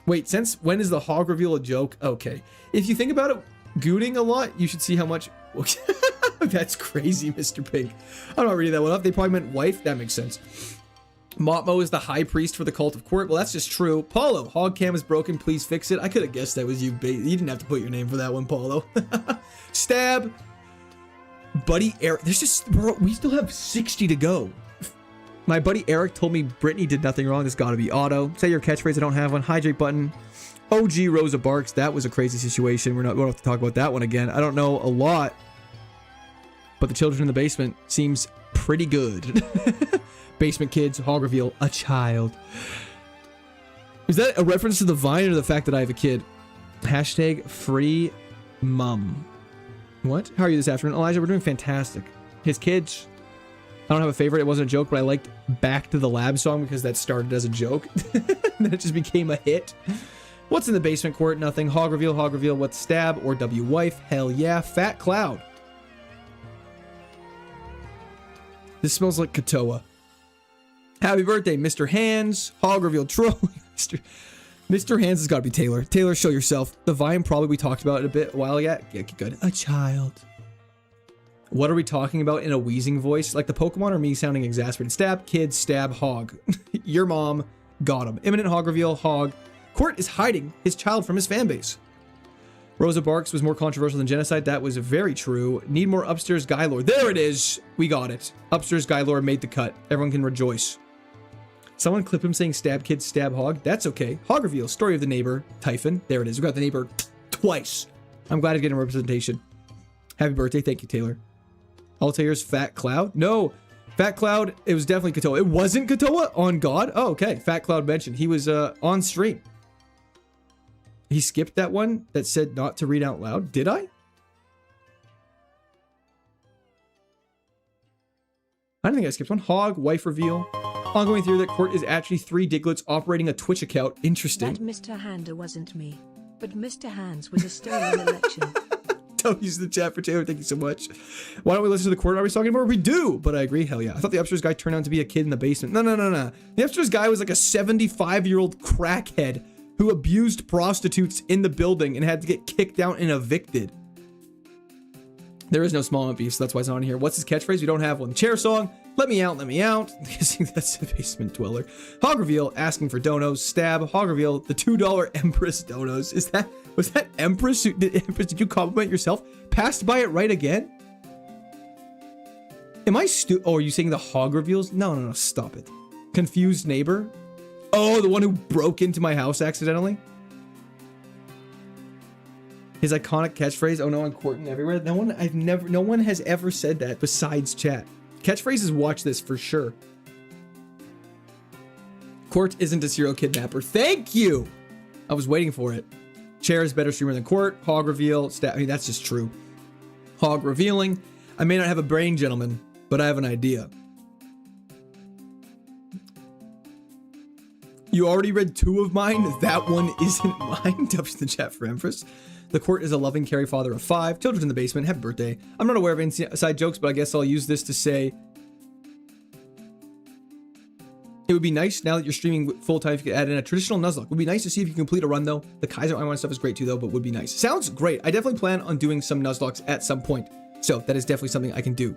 Wait, since when is the hog reveal a joke? Okay. If you think about it, gooning a lot, you should see how much... That's crazy, Mr. Pink. I'm not reading that one up. They probably meant wife. That makes sense. Motmo is the high priest for the cult of court. Well, that's just true. Paulo, hog cam is broken. Please fix it. I could have guessed that was you. You didn't have to put your name for that one, Paulo. Stab. Buddy Eric. There's just... Bro, we still have 60 to go. My buddy Eric told me Brittany did nothing wrong. This gotta be auto. Say your catchphrase. I don't have one. Hydrate button. OG Rosa Barks. That was a crazy situation. We don't have to talk about that one again. I don't know a lot, but the children in the basement seems pretty good. Basement kids. Hog reveal. A child. Is that a reference to the Vine or the fact that I have a kid? Hashtag free mum. What? How are you this afternoon? Elijah, we're doing fantastic. His kids... I don't have a favorite. It wasn't a joke, but I liked Back to the Lab song because that started as a joke. Then it just became a hit. What's in the basement court? Nothing. Hog reveal, what's stab or W wife? Hell yeah. Fat Cloud. This smells like Katoa. Happy birthday, Mr. Hands. Hog reveal troll. Mr. Hands has got to be Taylor. Taylor, show yourself. The Vine probably we talked about it a while ago. Yeah, good. A child. What are we talking about in a wheezing voice? Like the Pokemon or me sounding exasperated? Stab, kid, stab, hog. Your mom got him. Imminent hog reveal, hog. Court is hiding his child from his fanbase. Rosa Barks was more controversial than genocide. That was very true. Need more upstairs guy lore. There it is. We got it. Upstairs guy lore made the cut. Everyone can rejoice. Someone clip him saying stab, kid, stab, hog. That's okay. Hog reveal, story of the neighbor, Typhon. There it is. We got the neighbor twice. I'm glad to get a representation. Happy birthday. Thank you, Taylor. Altair's Fat Cloud? No. Fat Cloud, it was definitely Katoa. It wasn't Katoa? On God? Oh, okay. Fat Cloud mentioned. He was on stream. He skipped that one that said not to read out loud. Did I? I don't think I skipped one. Hog, wife reveal. Ongoing theory that Court is actually 3 Diglets operating a Twitch account. Interesting. That Mr. Hander wasn't me, but Mr. Hands was a stolen election. W's in the chat for Taylor. Thank you so much. Why don't we listen to the court? Are we talking more? We do, but I agree. Hell yeah. I thought the upstairs guy turned out to be a kid in the basement. No. The upstairs guy was like a 75-year-old crackhead who abused prostitutes in the building and had to get kicked out and evicted. There is no small amount beef, so that's why it's not on here. What's his catchphrase? We don't have one. Chair song. Let me out, let me out. Guessing that's a basement dweller. Hog reveal, asking for donos. Stab, hog reveal, the $2 Empress donos. Was that Empress? Did you compliment yourself? Passed by it right again? Am I oh, are you saying the hog reveals? No, stop it. Confused neighbor? Oh, the one who broke into my house accidentally? His iconic catchphrase, oh no, I'm courting everywhere. No one has ever said that besides chat. Catchphrases, watch this for sure. Court isn't a serial kidnapper. Thank you! I was waiting for it. Chair is better streamer than Court. Hog reveal. I mean, that's just true. Hog revealing. I may not have a brain, gentlemen, but I have an idea. You already read 2 of mine. That one isn't mine. W in the chat for Empress. The Court is a loving, caring father of 5. Children in the basement. Happy birthday. I'm not aware of inside jokes, but I guess I'll use this to say it would be nice now that you're streaming full time if you could add in a traditional Nuzlocke. It would be nice to see if you complete a run though. The KAIZO IRONMON stuff is great too though, but would be nice. Sounds great. I definitely plan on doing some Nuzlocks at some point. So that is definitely something I can do.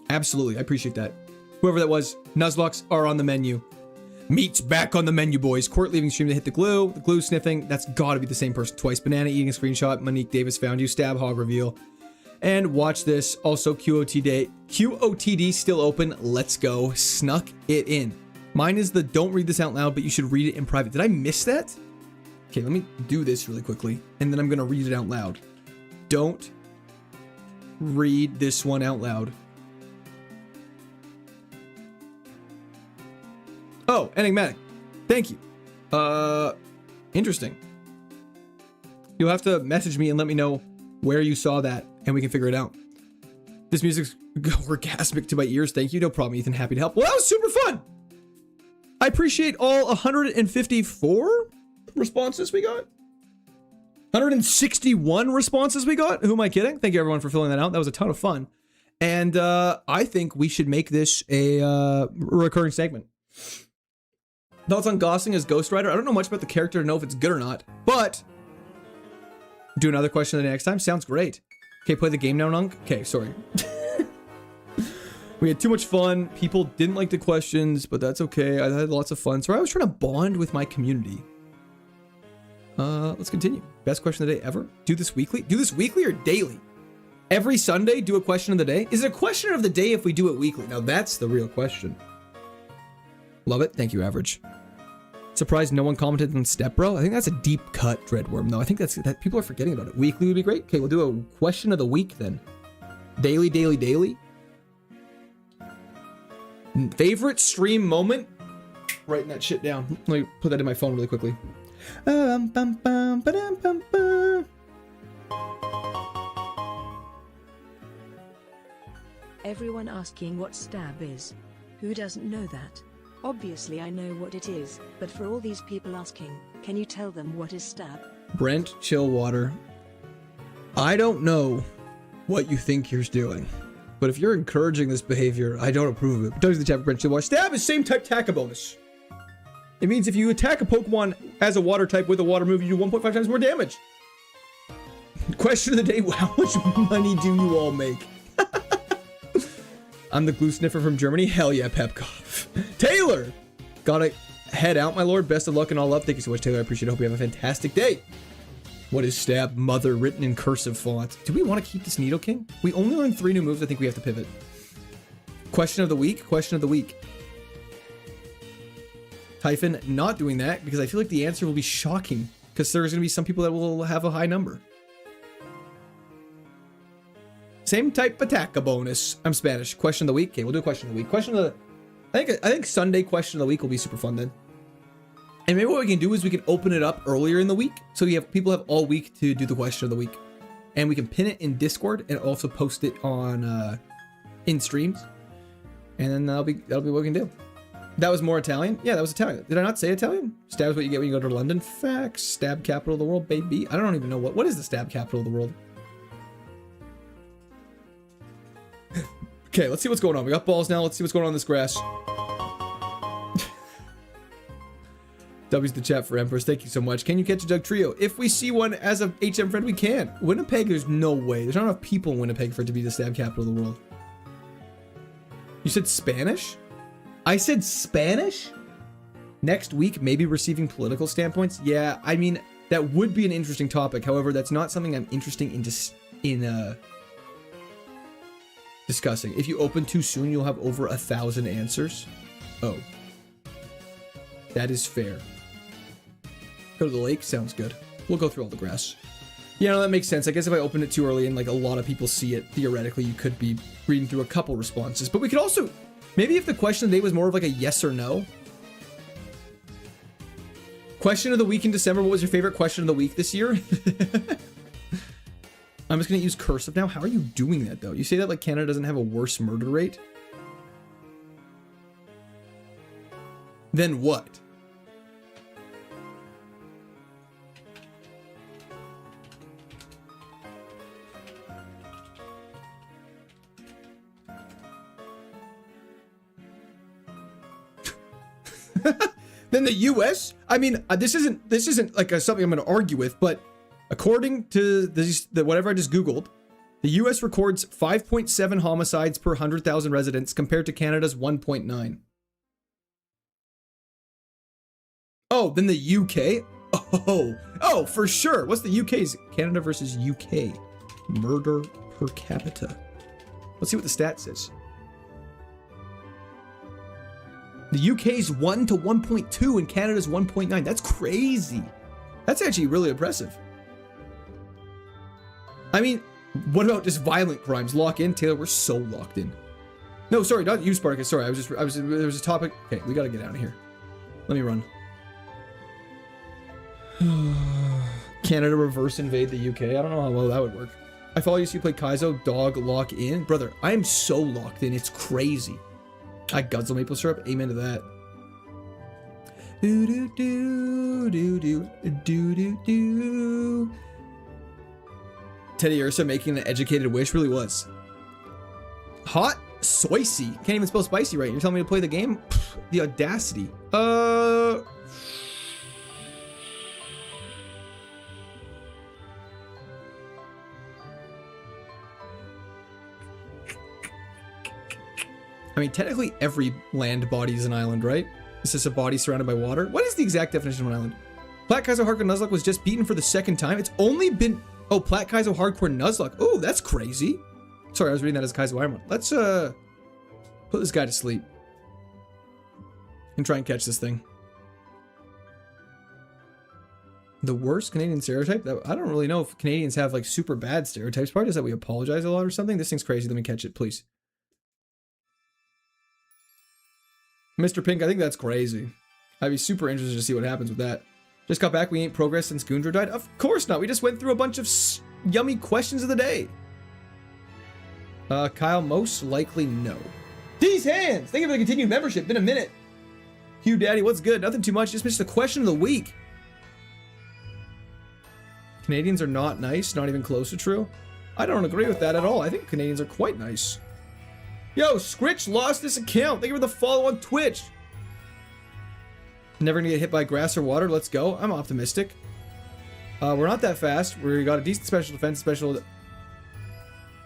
Absolutely. I appreciate that. Whoever that was, Nuzlocks are on the menu. Meat's back on the menu, boys. Court leaving stream to hit the glue sniffing. That's gotta be the same person twice. Banana eating a screenshot. Monique Davis found you. Stab hog reveal. And watch this. Also, QOTD still open. Let's go. Snuck it in. Mine is the don't read this out loud, but you should read it in private. Did I miss that? Okay, let me do this really quickly, and then I'm gonna read it out loud. Don't read this one out loud. Oh, enigmatic. Thank you. Interesting. You'll have to message me and let me know where you saw that, and we can figure it out. This music's orgasmic to my ears. Thank you. No problem, Ethan. Happy to help. Well, that was super fun. I appreciate all 154 responses we got. 161 responses we got. Who am I kidding? Thank you, everyone, for filling that out. That was a ton of fun. And I think we should make this a recurring segment. Thoughts on Gosling as Ghost Rider? I don't know much about the character to know if it's good or not, but do another question the next time. Sounds great. Okay, play the game now, Nunk. Okay, sorry. We had too much fun. People didn't like the questions, but that's okay. I had lots of fun. So I was trying to bond with my community. Let's continue. Best question of the day ever. Do this weekly? Do this weekly or daily? Every Sunday, do a question of the day? Is it a question of the day if we do it weekly? Now that's the real question. Love it. Thank you, Average. Surprised no one commented on Step Bro. I think that's a deep cut, Dreadworm, though. I think that people are forgetting about it. Weekly would be great. Okay, we'll do a question of the week then. Daily, daily, daily. Favorite stream moment? Writing that shit down. Let me put that in my phone really quickly. Everyone asking what stab is. Who doesn't know that? Obviously I know what it is, but for all these people asking, can you tell them what is stab? Brent Chillwater. I don't know what you think you're doing, but if you're encouraging this behavior, I don't approve of it. Does the chat for Brent Chillwater. Stab is same type Taka bonus. It means if you attack a Pokemon as a water type with a water move, you do 1.5 times more damage. Question of the day, how much money do you all make? I'm the glue sniffer from Germany. Hell yeah, Pepkov. Taylor! Gotta head out, my lord. Best of luck and all up. Thank you so much, Taylor. I appreciate it. Hope you have a fantastic day. What is stab mother written in cursive font? Do we want to keep this Needle King? We only learned 3 new moves. I think we have to pivot. Question of the week. Question of the week. Typhon not doing that because I feel like the answer will be shocking because there's going to be some people that will have a high number. Same type attack bonus. I'm Spanish. Question of the week. Okay, we'll do a question of the week. Question of the... I think Sunday question of the week will be super fun then. And maybe what we can do is we can open it up earlier in the week. So we have people have all week to do the question of the week. And we can pin it in Discord and also post it on in streams. And then that'll be what we can do. That was more Italian? Yeah, that was Italian. Did I not say Italian? Stab is what you get when you go to London. Facts. Stab capital of the world, baby. I don't even know what is the stab capital of the world? Okay, let's see what's going on. We got balls now. Let's see what's going on in this grass. W's the chat for Empress. Thank you so much. Can you catch a Doug Trio? If we see one as a HM friend, we can. Winnipeg, there's no way. There's not enough people in Winnipeg for it to be the stab capital of the world. You said Spanish? I said Spanish? Next week, maybe receiving political standpoints? Yeah, I mean, that would be an interesting topic. However, that's not something I'm interested in discussing. If you open too soon, you'll have over 1,000 answers. Oh. That is fair. Go to the lake? Sounds good. We'll go through all the grass. Yeah, no, that makes sense. I guess if I open it too early and like a lot of people see it, theoretically, you could be reading through a couple responses. But we could also, maybe if the question today was more of like a yes or no. Question of the week in December. What was your favorite question of the week this year? I'm just going to use cursive now. How are you doing that though? You say that like Canada doesn't have a worse murder rate? Then what? Then the US? I mean, this isn't like something I'm going to argue with, but according to the whatever I just Googled, the US records 5.7 homicides per 100,000 residents compared to Canada's 1.9. Oh, then the UK? Oh, for sure. What's the UK's? Canada versus UK. Murder per capita. Let's see what the stat says. The UK's 1 to 1.2 and Canada's 1.9. That's crazy. That's actually really impressive. I mean, what about just violent crimes? Lock in, Taylor. We're so locked in. No, sorry, not you, Sparkus. Sorry, there was a topic. Okay, we gotta get out of here. Let me run. Canada reverse invade the UK. I don't know how well that would work. I follow you, so you play Kaizo, dog, lock in. Brother, I am so locked in. It's crazy. I guzzle maple syrup. Amen to that. Do do do do do do do do. Teddy Ursa making an educated wish really was. Hot soicy. Can't even spell spicy right. You're telling me to play the game? Pfft, the audacity. I mean, technically every land body is an island, right? It's just a body surrounded by water. What is the exact definition of an island? Platt Kaizo Hardcore Nuzlocke was just beaten for the second time. It's only been... Oh, Platt Kaizo Hardcore Nuzlocke. Oh, that's crazy. Sorry, I was reading that as KAIZO IRONMON. Let's put this guy to sleep. And try and catch this thing. The worst Canadian stereotype? I don't really know if Canadians have like super bad stereotypes. Part is that we apologize a lot or something. This thing's crazy. Let me catch it, please. Mr. Pink, I think that's crazy. I'd be super interested to see what happens with that. Just got back. We ain't progressed since Goondra died. Of course not. We just went through a bunch of yummy questions of the day. Kyle, most likely no. These hands! Thank you for the continued membership. Been a minute. Hugh Daddy, what's good? Nothing too much. Just missed the question of the week. Canadians are not nice. Not even close to true. I don't agree with that at all. I think Canadians are quite nice. Yo, Scritch lost this account. Thank you for the follow on Twitch. Never gonna get hit by grass or water. Let's go. I'm optimistic. We're not that fast. We got a decent special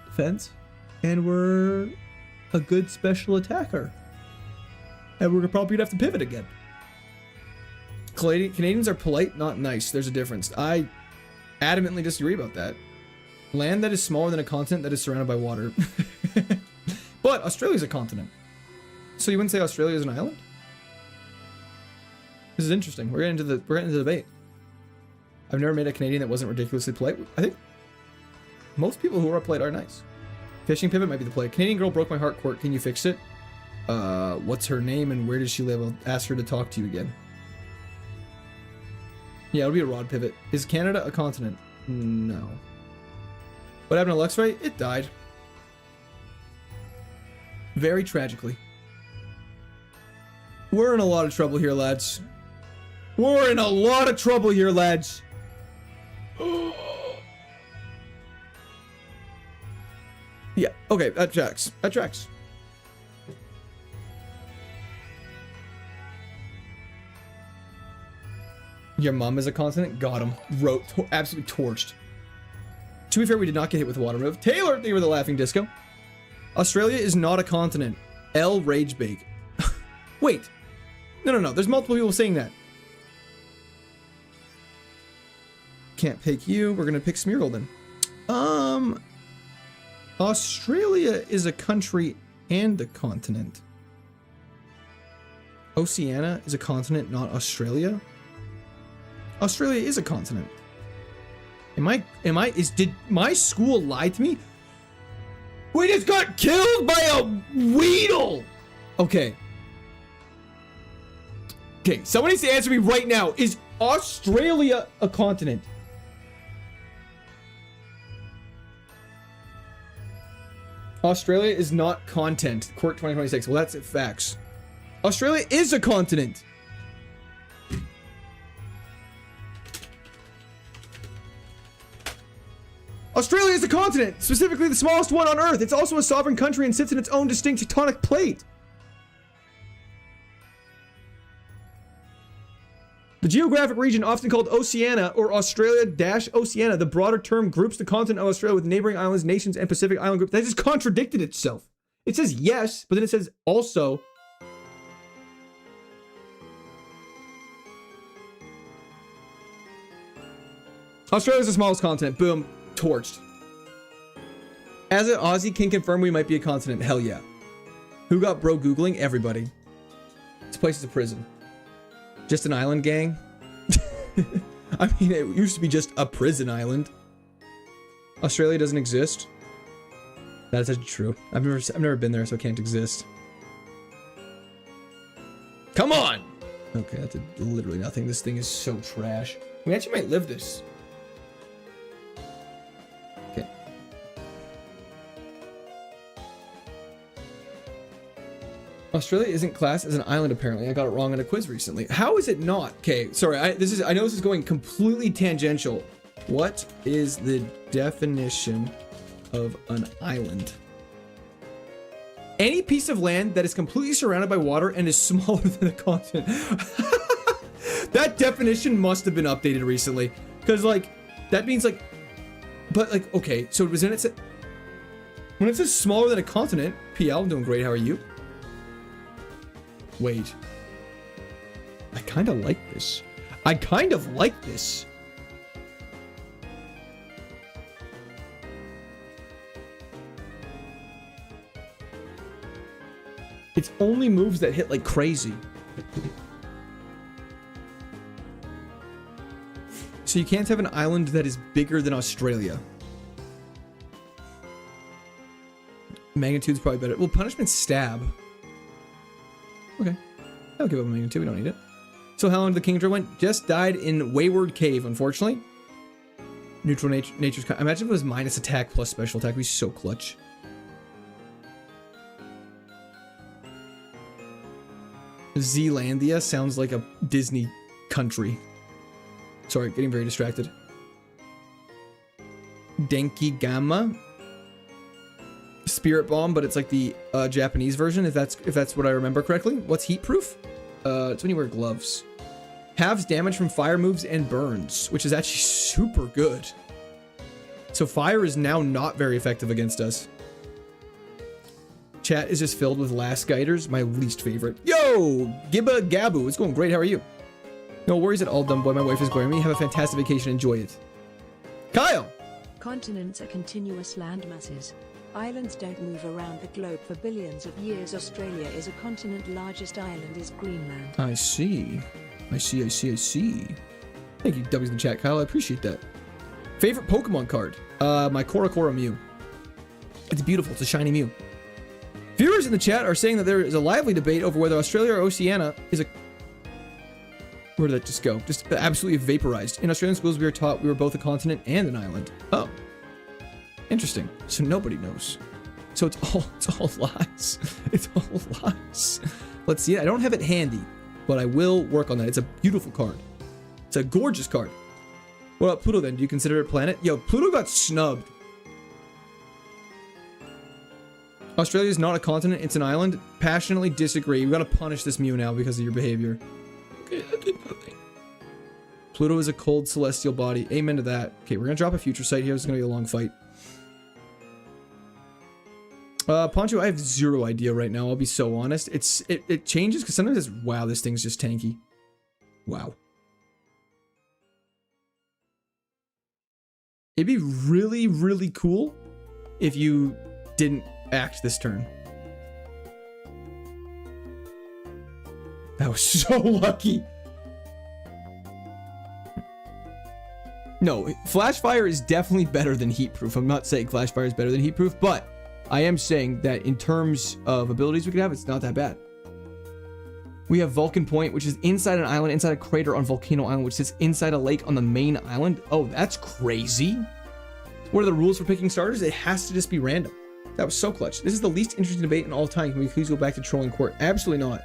defense, and we're a good special attacker. And we're probably gonna have to pivot again. Canadians are polite, not nice. There's a difference. I adamantly disagree about that. Land that is smaller than a continent that is surrounded by water. But Australia's a continent. So you wouldn't say Australia is an island? This is interesting. We're getting into the debate. I've never met a Canadian that wasn't ridiculously polite. I think most people who are polite are nice. Fishing pivot might be the play. Canadian girl broke my heart, Court. Can you fix it? What's her name and where does she live? I'll ask her to talk to you again. Yeah, it'll be a rod pivot. Is Canada a continent? No. What happened to Luxray? It died. Very tragically. We're in a lot of trouble here, lads. We're in a lot of trouble here, lads. Yeah, okay, that tracks. That tracks. Your mom is a continent? Got him. Absolutely torched. To be fair, we did not get hit with a water move. Taylor, thank you for the laughing disco. Australia is not a continent. L Ragebake. Wait. No. There's multiple people saying that. Can't pick you. We're gonna pick Smeargle then. Australia is a country and a continent. Oceania is a continent, not Australia. Australia is a continent. Did my school lie to me? We just got killed by a Weedle! Okay, someone needs to answer me right now. Is Australia a continent? Australia is not content. Court 2026. Well, that's it. Facts. Australia is a continent. Australia is a continent, specifically the smallest one on Earth. It's also a sovereign country and sits in its own distinct tectonic plate. The geographic region, often called Oceania or Australia-Oceania, the broader term groups the continent of Australia with neighboring islands, nations, and Pacific island groups. That just contradicted itself. It says yes, but then it says also. Australia is the smallest continent. Boom. Torched. As an Aussie can confirm we might be a continent. Hell yeah. Who got bro Googling? Everybody. This place is a prison. Just an island gang? I mean, it used to be just a prison island. Australia doesn't exist. That is actually true. I've never been there, so it can't exist. Come on! Okay, that's literally nothing. This thing is so trash. We actually might live this. Okay. Australia isn't classed as an island, apparently. I got it wrong in a quiz recently. How is it not? Okay, sorry. I know this is going completely tangential. What is the definition of an island? Any piece of land that is completely surrounded by water and is smaller than a continent. That definition must have been updated recently. Because, like, that means, like... But, like, okay, so it was in it... When it says smaller than a continent... PL, I'm doing great, how are you? Wait. I kind of like this. I kind of like this. It's only moves that hit like crazy. So you can't have an island that is bigger than Australia. Magnitude's probably better. Well, punishment stab. Okay. I'll give up a magnitude. We don't need it. So how long did the Kingdra went? Just died in Wayward Cave, unfortunately. Neutral nature's... Imagine if it was minus attack plus special attack. It'd be so clutch. Zealandia sounds like a Disney country. Sorry, getting very distracted. Denki Gamma. Spirit Bomb, but it's like the Japanese version, if that's what I remember correctly. What's heat proof? It's when you wear gloves. Halves damage from fire moves and burns, which is actually super good. So fire is now not very effective against us. Chat is just filled with last guiders, my least favorite. Yo, Gibba Gabu, it's going great. How are you? No worries at all, dumb boy. My wife is glaring me. Have a fantastic vacation. Enjoy it. Kyle. Continents are continuous landmasses. Islands don't move around the globe for billions of years. Australia is a continent. Largest island is Greenland. I see. I see. Thank you, W's in the chat, Kyle. I appreciate that. Favorite Pokemon card? My Korokoro Mew. It's beautiful. It's a shiny Mew. Viewers in the chat are saying that there is a lively debate over whether Australia or Oceania is a... Where did that just go? Just absolutely vaporized. In Australian schools, we were taught we were both a continent and an island. Oh. Interesting. So nobody knows. So it's all lies. It's all lies. Let's see. I don't have it handy, but I will work on that. It's a beautiful card. It's a gorgeous card. What about Pluto then? Do you consider it a planet? Yo, Pluto got snubbed. Australia is not a continent. It's an island. Passionately disagree. We gotta punish this Mew now because of your behavior. Okay, I did nothing. Pluto is a cold celestial body. Amen to that. Okay, we're gonna drop a future sight here. This is gonna be a long fight. Poncho, I have zero idea right now. I'll be so honest. It changes because sometimes it's, wow, this thing's just tanky. Wow. It'd be really, really cool if you didn't act this turn. That was so lucky. No, Flash Fire is definitely better than Heat Proof. I'm not saying Flash Fire is better than Heat Proof, but I am saying that in terms of abilities we could have, it's not that bad. We have Vulcan Point, which is inside an island, inside a crater on Volcano Island, which sits inside a lake on the main island. Oh, that's crazy. What are the rules for picking starters? It has to just be random. That was so clutch. This is the least interesting debate in all time. Can we please go back to trolling court? Absolutely not.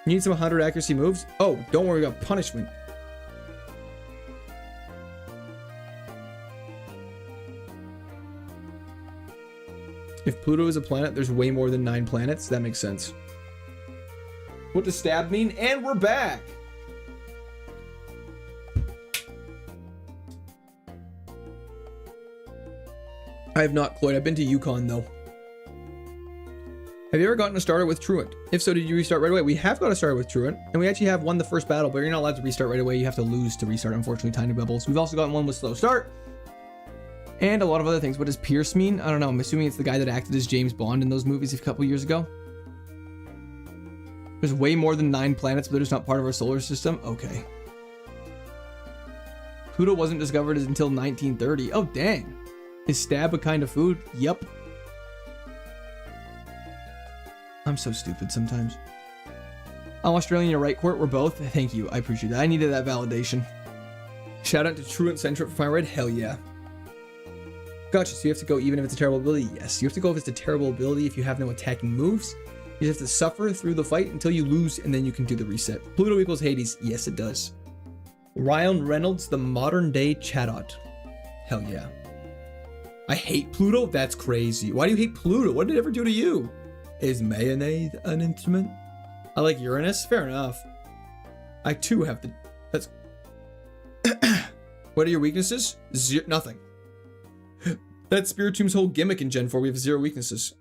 You need some 100 accuracy moves? Oh, don't worry about punishment. If Pluto is a planet, there's way more than 9 planets. That makes sense. What does stab mean? And we're back! I have not, Cloyd. I've been to Yukon, though. Have you ever gotten a starter with Truant? If so, did you restart right away? We have got a starter with Truant, and we actually have won the first battle, but you're not allowed to restart right away. You have to lose to restart, unfortunately, Tiny Bubbles. We've also gotten one with Slow Start, and a lot of other things. What does Pierce mean? I don't know. I'm assuming it's the guy that acted as James Bond in those movies a couple years ago. There's way more than 9 planets, but they're just not part of our solar system. Okay. Pluto wasn't discovered until 1930. Oh, dang. Is stab a kind of food? Yep. I'm so stupid sometimes. I'm Australian, you're right, Court. We're both. Thank you. I appreciate that. I needed that validation. Shout out to Truant Centric for Fire Red. Hell yeah. Gotcha. So you have to go even if it's a terrible ability? Yes. You have to go if it's a terrible ability if you have no attacking moves. You just have to suffer through the fight until you lose, and then you can do the reset. Pluto equals Hades. Yes, it does. Ryan Reynolds, the modern day Chatot. Hell yeah. I hate Pluto? That's crazy. Why do you hate Pluto? What did it ever do to you? Is mayonnaise an instrument? I like Uranus. Fair enough. I too have the... That's... What are your weaknesses? Nothing. That's Spiritomb's whole gimmick in Gen 4. We have 0 weaknesses.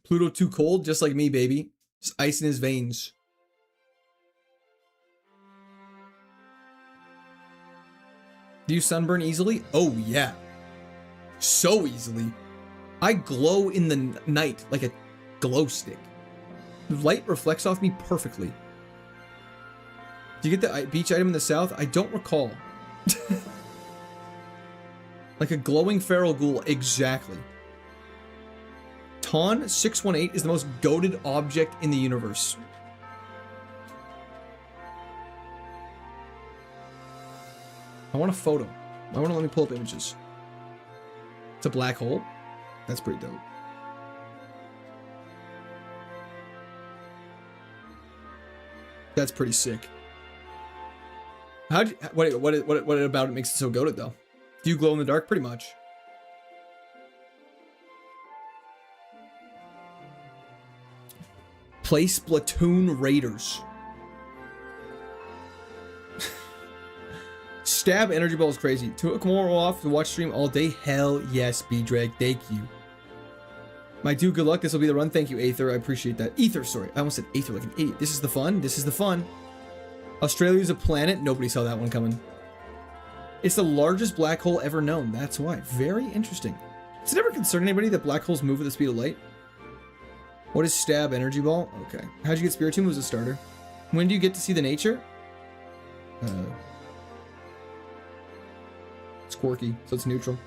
Pluto too cold? Just like me, baby. Just ice in his veins. Do you sunburn easily? Oh, yeah. So easily. I glow in the night like a glow stick. The light reflects off me perfectly. Do you get the beach item in the south? I don't recall. Like a glowing feral ghoul, exactly. Ton 618 is the most goated object in the universe. I want a photo. I want to let me pull up images. It's a black hole. That's pretty dope. That's pretty sick. What about it makes it so goated though? Do you glow in the dark? Pretty much. Play Splatoon Raiders. Stab energy ball is crazy. Took more off to watch stream all day. Hell yes, B-Drag. Thank you. My dude, good luck. This will be the run. Thank you, Aether. I appreciate that. Ether, sorry. I almost said Aether like an idiot. This is the fun. This is the fun. Australia's a planet. Nobody saw that one coming. It's the largest black hole ever known. That's why. Very interesting. Does it ever concern anybody that black holes move at the speed of light? What is Stab Energy Ball? Okay. How'd you get Spiritomb? Was a starter. When do you get to see the nature? It's quirky, so it's neutral.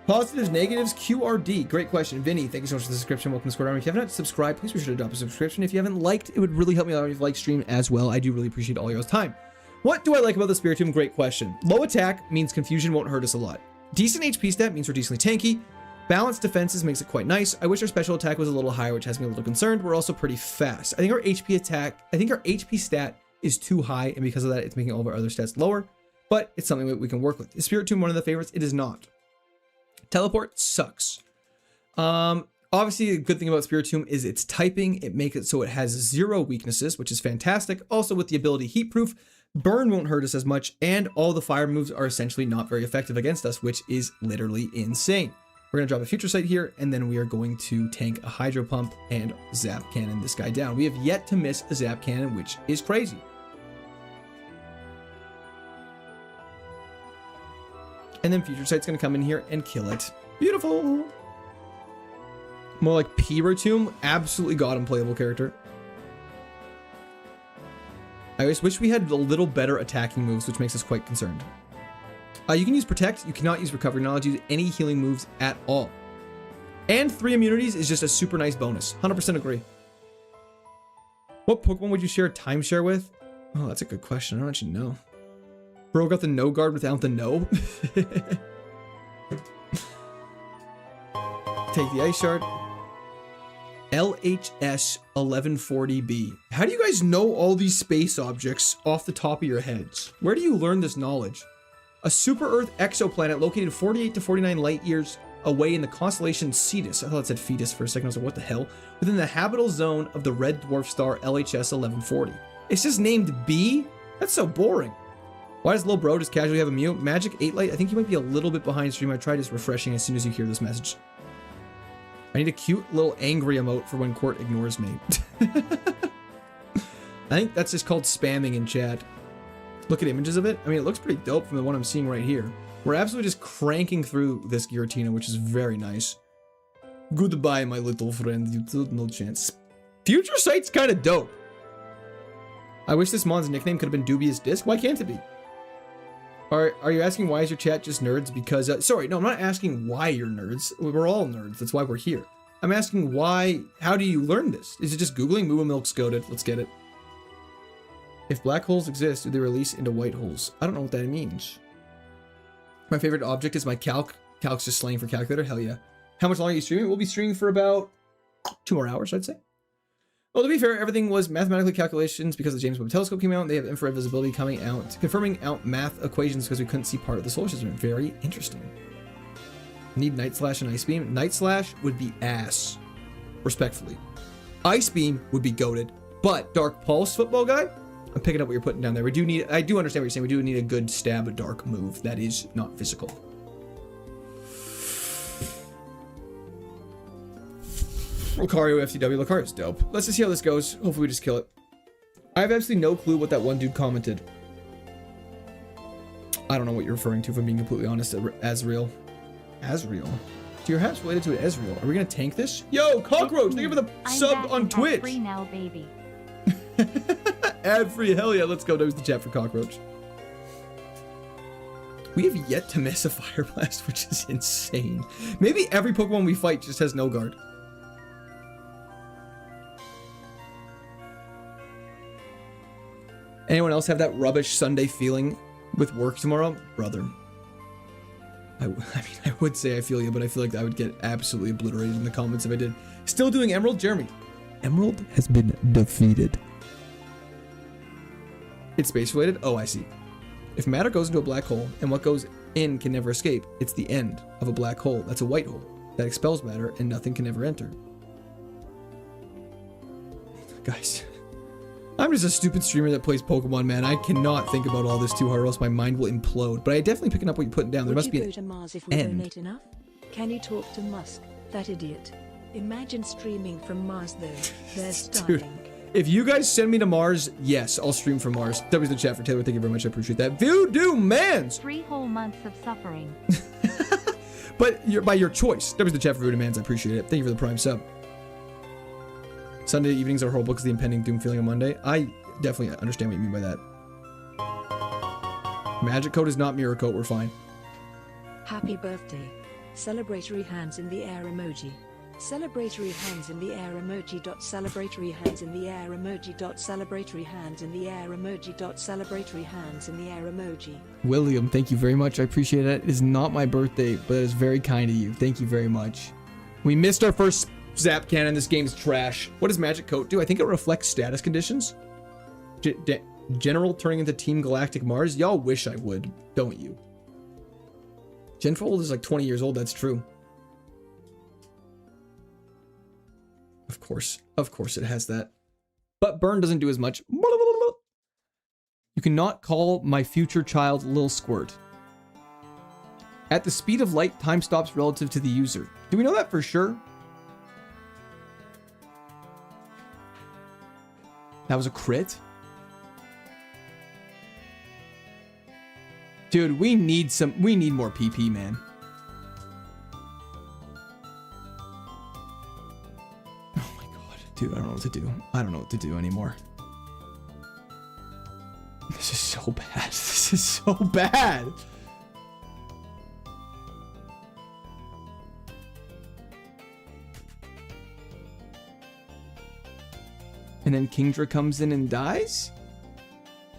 Positives, negatives, QRD. Great question. Vinny, thank you so much for the subscription. Welcome to Squad Army. If you haven't subscribed, please be sure to drop a subscription. If you haven't liked, it would really help me out if you like stream as well. I do really appreciate all your time. What do I like about the Spiritomb? Great question. Low attack means confusion won't hurt us a lot. Decent HP stat means we're decently tanky. Balanced defenses makes it quite nice. I wish our special attack was a little higher, which has me a little concerned. We're also pretty fast. I think our HP stat is too high, and because of that, it's making all of our other stats lower. But it's something that we can work with. Is Spiritomb one of the favorites? It is not. Teleport sucks. Obviously, the good thing about Spiritomb is its typing. It makes it so it has 0 weaknesses, which is fantastic. Also, with the ability Heat Proof, Burn won't hurt us as much, and all the fire moves are essentially not very effective against us, which is literally insane. We're going to drop a Future Sight here, and then we are going to tank a Hydro Pump and Zap Cannon this guy down. We have yet to miss a Zap Cannon, which is crazy. And then Future Sight's going to come in here and kill it. Beautiful. More like P-Rotomb. Absolutely god unplayable character. I just wish we had a little better attacking moves, which makes us quite concerned. You can use Protect. You cannot use Recovery. Not allowed to use any healing moves at all. And 3 immunities is just a super nice bonus. 100% agree. What Pokemon would you share a timeshare with? Oh, that's a good question. I don't actually know. Bro got the no guard without the no. Take the Ice Shard. LHS 1140B. How do you guys know all these space objects off the top of your heads? Where do you learn this knowledge? A super Earth exoplanet located 48 to 49 light years away in the constellation Cetus. I thought it said fetus for a second. I was like, what the hell? Within the habitable zone of the red dwarf star LHS 1140. It's just named B? That's so boring. Why does Lil Bro just casually have a mute? Magic 8 Light, I think you might be a little bit behind stream. I tried just refreshing as soon as you hear this message. I need a cute little angry emote for when Court ignores me. I think that's just called spamming in chat. Look at images of it. I mean, it looks pretty dope from the one I'm seeing right here. We're absolutely just cranking through this Giratina, which is very nice. Goodbye, my little friend. You stood no chance. Future Sight's kind of dope. I wish this mon's nickname could have been Dubious Disc. Why can't it be? Are you asking why is your chat just nerds? Because, sorry, no, I'm not asking why you're nerds. We're all nerds. That's why we're here. I'm asking why, how do you learn this? Is it just Googling Moo Milk's goated? Let's get it. If black holes exist, do they release into white holes? I don't know what that means. My favorite object is my calc. Calc's just slang for calculator. Hell yeah. How much longer are you streaming? We'll be streaming for about 2 more hours, I'd say. Well, to be fair, everything was mathematically calculations because the James Webb Telescope came out. They have infrared visibility coming out, confirming out math equations because we couldn't see part of the solar system. Very interesting. Need Night Slash and Ice Beam. Night Slash would be ass, respectfully. Ice Beam would be goated, but Dark Pulse, football guy, I'm picking up what you're putting down there. I do understand what you're saying. We do need a good stab dark move that is not physical. Lucario FTW. Lucario's dope. Let's just see how this goes. Hopefully we just kill it. I have absolutely no clue what that one dude commented. I don't know what you're referring to, if I'm being completely honest. Asriel. Asriel? Do your hats related to an Ezreal? Are we gonna tank this? Yo, Cockroach! Thank you for the sub on Twitch! Free now, baby. Ad free, hell yeah, let's go. That was the chat for Cockroach. We have yet to miss a Fire Blast, which is insane. Maybe every Pokemon we fight just has no guard. Anyone else have that rubbish Sunday feeling with work tomorrow? Brother. I mean, I would say I feel you, but I feel like I would get absolutely obliterated in the comments if I did. Still doing Emerald? Jeremy. Emerald has been defeated. It's space related? Oh, I see. If matter goes into a black hole and what goes in can never escape, it's the end of a black hole. That's a white hole that expels matter and nothing can ever enter. Guys, I'm just a stupid streamer that plays Pokemon, man. I cannot think about all this too hard or else my mind will implode. But I definitely picking up what you're putting down. There must be an Would you go to Mars if we donate enough? Can you talk to Musk, that idiot? Imagine streaming from Mars though. They're starving. Dude, if you guys send me to Mars, yes, I'll stream from Mars. W's the chat for Taylor. Thank you very much. I appreciate that. Voodoo Mans! 3 whole months of suffering. But by your choice. W's the chat for Voodoo Mans. I appreciate it. Thank you for the prime sub. Sunday evenings are horrible because of the impending doom feeling on Monday. I definitely understand what you mean by that. Magic Coat is not Mirror Coat. We're fine. Happy birthday. Celebratory hands in the air emoji. Celebratory hands in the air emoji. Celebratory hands in the air emoji. Celebratory hands in the air emoji. Celebratory hands in the air emoji. William, thank you very much. I appreciate it. It is not my birthday, but it is very kind of you. Thank you very much. We missed our first Zap Cannon. This game's trash. What does Magic Coat do? I think it reflects status conditions. General turning into Team Galactic Mars? Y'all wish I would, don't you? Genfold is like 20 years old. That's true. Of course it has that. But burn doesn't do as much. You cannot call my future child Lil Squirt. At the speed of light, time stops relative to the user. Do we know that for sure? That was a crit? Dude, we need more PP, man. Oh my god. Dude, I don't know what to do. I don't know what to do anymore. This is so bad. This is so bad. And then Kingdra comes in and dies?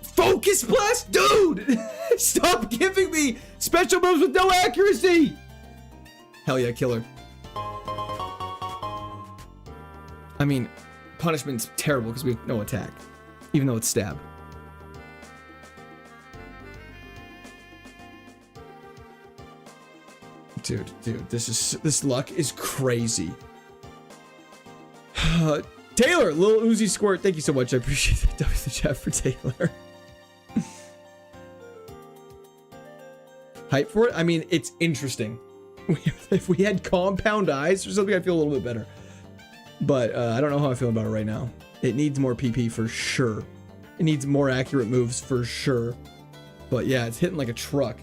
Focus Blast? Dude! Stop giving me special moves with no accuracy! Hell yeah, killer. I mean, punishment's terrible because we have no attack. Even though it's stab. Dude, this luck is crazy. Taylor, Lil Uzi Squirt, thank you so much. I appreciate that. W the chat for Taylor. Hype for it? I mean, it's interesting. If we had compound eyes or something, I'd feel a little bit better. But I don't know how I feel about it right now. It needs more PP for sure. It needs more accurate moves for sure. But yeah, it's hitting like a truck.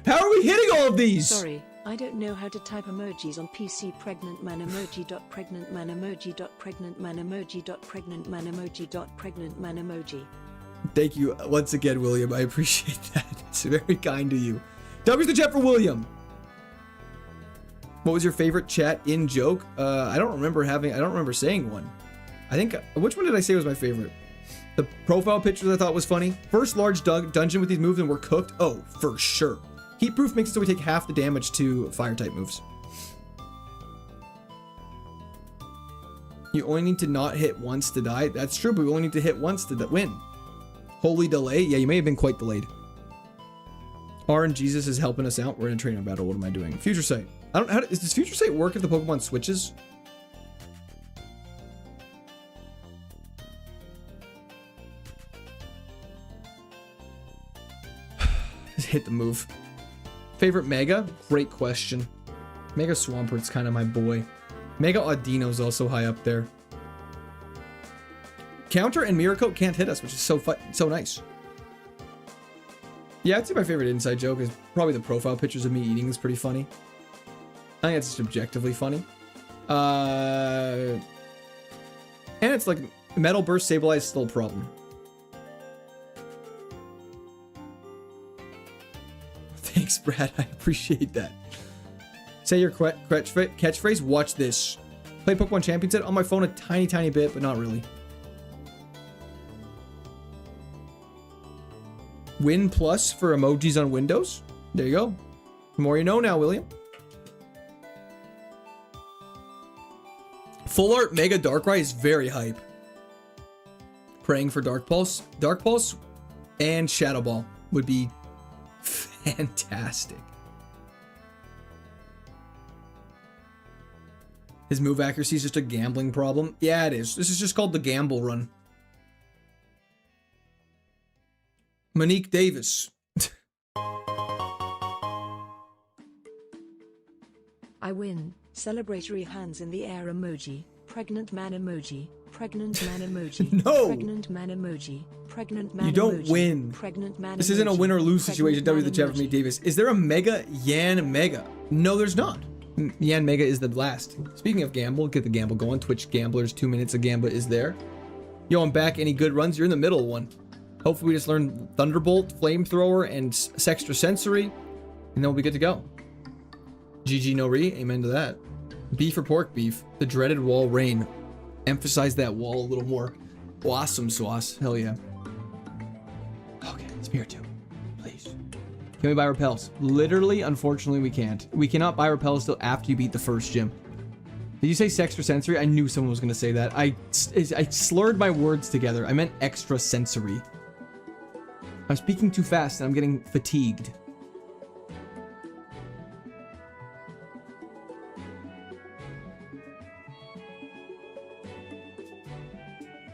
How are we hitting all of these? Sorry, I don't know how to type emojis on PC. Pregnant man emoji. Pregnant man emoji. Pregnant man emoji. Pregnant man emoji. Pregnant man emoji. Thank you once again, William. I appreciate that. It's very kind to you. W's the chat for William. What was your favorite chat in joke? I don't remember saying one. I think, which one did I say was my favorite? The profile pictures I thought was funny. First large dungeon with these moves and we're cooked. Oh, for sure. Heat proof makes it so we take half the damage to fire type moves. You only need to not hit once to die. That's true, but we only need to hit once to win. Holy delay. Yeah, you may have been quite delayed. RNGesus is helping us out. We're in a training battle. What am I doing? Future Sight. I don't. Does Future Sight work if the Pokemon switches? Just hit the move. Favorite Mega? Great question. Mega Swampert's kind of my boy. Mega Audino's also high up there. Counter and Mirror Coat can't hit us, which is so nice. Yeah, I'd say my favorite inside joke is probably the profile pictures of me eating is pretty funny. I think it's just objectively funny. And it's like Metal Burst Sableye is still a problem. Thanks, Brad. I appreciate that. Say your catchphrase. Watch this. Play Pokemon Champion Set on my phone a tiny bit, but not really. Win plus for emojis on Windows. There you go. The more you know now, William. Full Art Mega Darkrai is very hype. Praying for Dark Pulse. Dark Pulse and Shadow Ball would be fantastic. His move accuracy is just a gambling problem. Yeah, it is. This is just called the gamble run. Monique Davis. I win. Celebratory hands in the air emoji. Pregnant man emoji. Pregnant man emoji. No. Pregnant man emoji. Pregnant man You don't emoji. win. Pregnant man This isn't a emoji. win or lose situation. W the Pregnant chat man for me, emoji. Davis. Is there a Mega Yan Mega? No, there's not. Yan Mega is the last. Speaking of gamble, get the gamble going. Twitch Gamblers, 2 minutes of Gamba is there. Yo, I'm back. Any good runs? You're in the middle of one. Hopefully we just learn Thunderbolt, Flamethrower, and Sextra Sensory, and then we'll be good to go. GG no re, amen to that. Beef or pork beef, the dreaded wall rain. Emphasize that wall a little more. Awesome sauce, hell yeah. Okay, Spiritomb, please. Can we buy repels? Literally, unfortunately, we can't. We cannot buy repels till after you beat the first gym. Did you say Sextra Sensory? I knew someone was gonna say that. I slurred my words together. I meant extra sensory. I'm speaking too fast and I'm getting fatigued.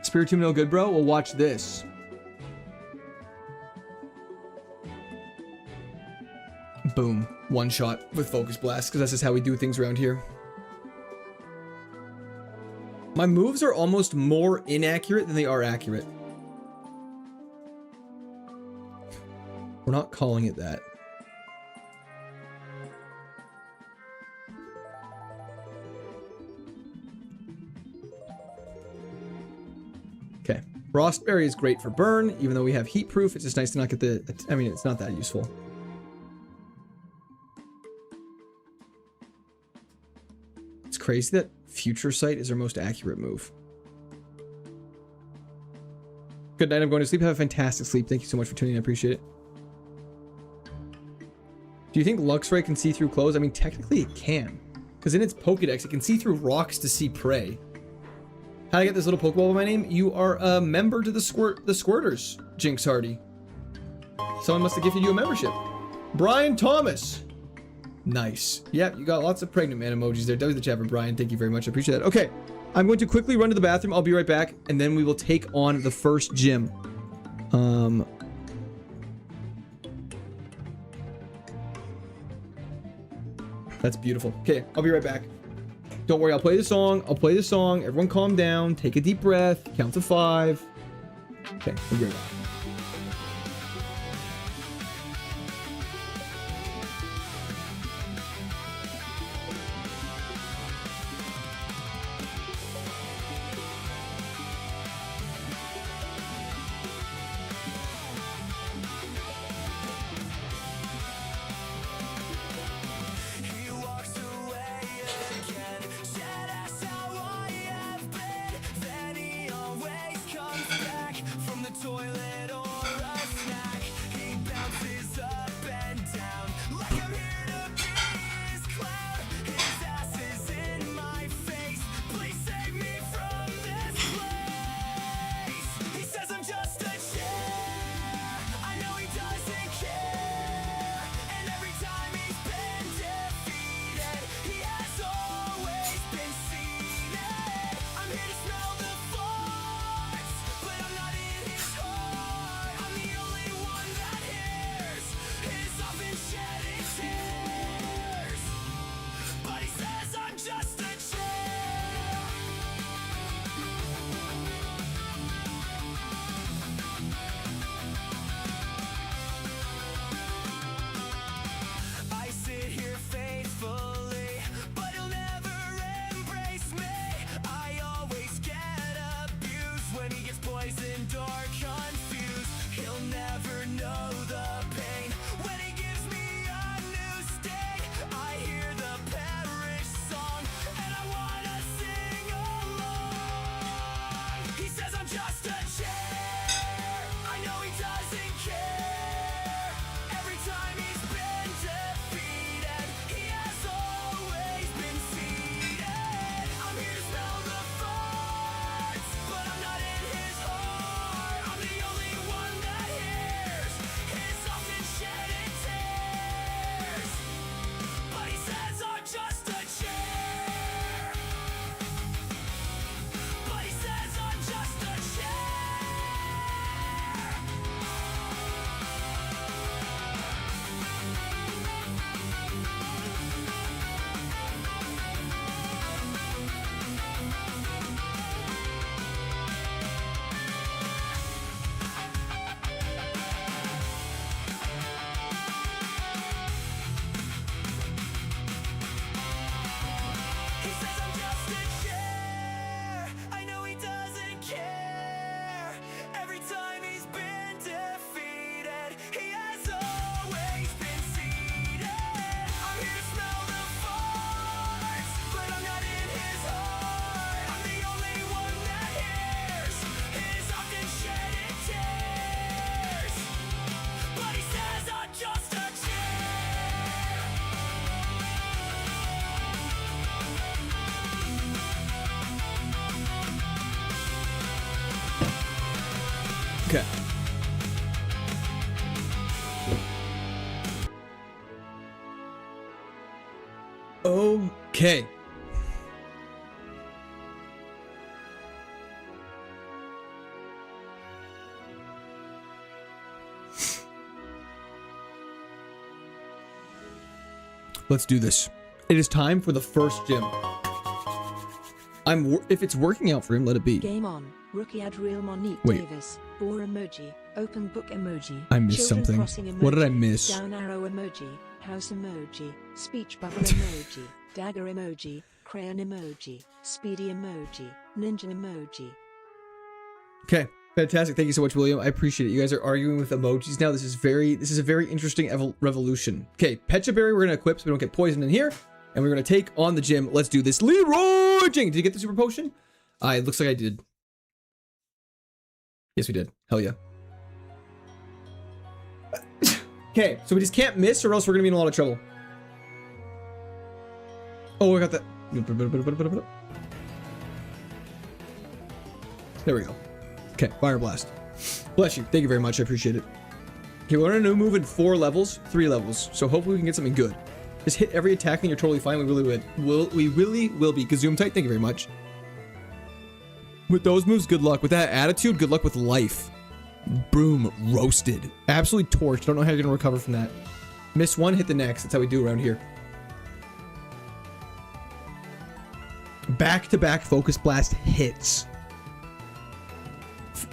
Spiritomb no good, bro? Well, watch this. Boom. One shot with Focus Blast, because that's just how we do things around here. My moves are almost more inaccurate than they are accurate. We're not calling it that. Okay. Frostberry is great for burn, even though we have heat proof. It's just nice to not get the... I mean, it's not that useful. It's crazy that Future Sight is our most accurate move. Good night, I'm going to sleep. Have a fantastic sleep. Thank you so much for tuning in. I appreciate it. Do you think Luxray can see through clothes? I mean, technically it can. Because in its Pokedex, it can see through rocks to see prey. How did I get this little Pokeball by my name? You are a member to the Squirters, Jinx Hardy. Someone must have gifted you a membership. Brian Thomas. Nice. Yep, you got lots of pregnant man emojis there. W the chat for Brian. Thank you very much. I appreciate that. Okay, I'm going to quickly run to the bathroom. I'll be right back, and then we will take on the first gym. That's beautiful. Okay, I'll be right back. Don't worry, I'll play the song. I'll play the song. Everyone calm down. Take a deep breath. Count to 5. Okay, I'll be right back. He walks away again, said that's how I have been. Then he always comes back from the toilet or a snack. He bounces up and down like I'm here to be his clown. His ass is in my face. Please save me from this place. He says I'm just a chair. I know he doesn't care. And every time he's been defeated, he has always been seated. I'm here to smell the farts, but I'm not in his heart. I'm the only one that hears his often shedding tears. But he says I'm just a chair. I sit here faithfully, but he'll never embrace me. I always get abused when he gets poisoned or confused. He'll never know the pain when he gives me a new state. I hear the parish song and I wanna sing along. He says I'm just a chair. I know he doesn't care. Every time he's been defeated, he has always been seated. I'm here to smell the farts, but I'm not in his heart. I'm the only one that hears his often shedding tears. But he says I'm just a chair. But he says I'm just a chair. He says I'm just a chair. I know he doesn't care. Every time he's been defeated, he has always been seated. I'm here to smell the farts, but I'm not in his heart. I'm the only one that hears his often shedding tears. But he says I'm just a chair. Okay. Okay. let's do this. It is time for the first gym. If it's working out for him, let it be. Game on. Rookie Adriel Monique Wait. Davis. Bore emoji. Open book emoji. I missed Children something. crossing emoji. What did I miss? Down arrow emoji. House emoji. Speech bubble emoji. Dagger emoji. Crayon emoji. Speedy emoji. Ninja emoji. Okay, fantastic. Thank you so much, William. I appreciate it. You guys are arguing with emojis now. This is a very interesting revolution. Okay, Pecha Berry we're gonna equip so we don't get poisoned in here, and we're gonna take on the gym. Let's do this. Leroy Jenkins. Did you get the super potion? It looks like I did. Yes, we did. Hell yeah. Okay, so we just can't miss, or else we're gonna be in a lot of trouble. Oh, I got that. There we go. Okay, Fire Blast. Bless you. Thank you very much. I appreciate it. Okay, we're on a new move in 3 levels. So hopefully we can get something good. Just hit every attack and you're totally fine. We really will be. Gazoom tight. Thank you very much. With those moves, good luck. With that attitude, good luck with life. Boom. Roasted. Absolutely torched. Don't know how you're going to recover from that. Miss one, hit the next. That's how we do around here. Back-to-back Focus Blast hits.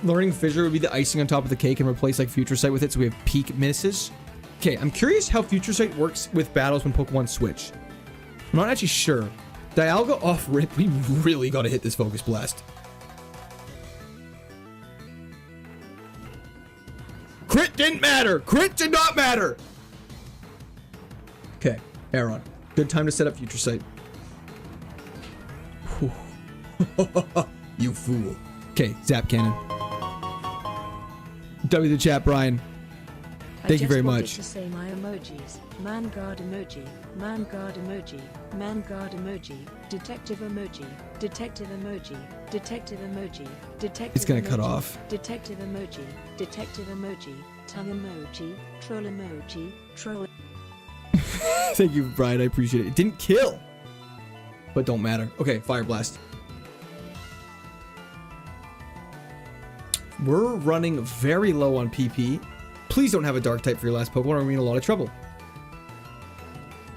Learning Fissure would be the icing on top of the cake and replace like Future Sight with it, so we have peak misses. Okay, I'm curious how Future Sight works with battles when Pokemon switch. I'm not actually sure. Dialga off rip, we really gotta hit this Focus Blast. Crit didn't matter! Crit did not matter! Okay, Aeron. Good time to set up Future Sight. You fool. Okay, Zap Cannon. W the chat, Brian. Thank you very much. I just wanted to say my emojis. Man guard emoji. Man guard emoji. Man guard emoji. Detective emoji. Detective emoji. Detective emoji. Detective. It's gonna emoji, cut off. Detective emoji. Detective emoji. Tongue emoji. Troll emoji. Troll. Thank you, Brian. I appreciate it. It didn't kill, but don't matter. Okay, Fire Blast. We're running very low on PP. Please don't have a Dark type for your last Pokemon or we're in a lot of trouble.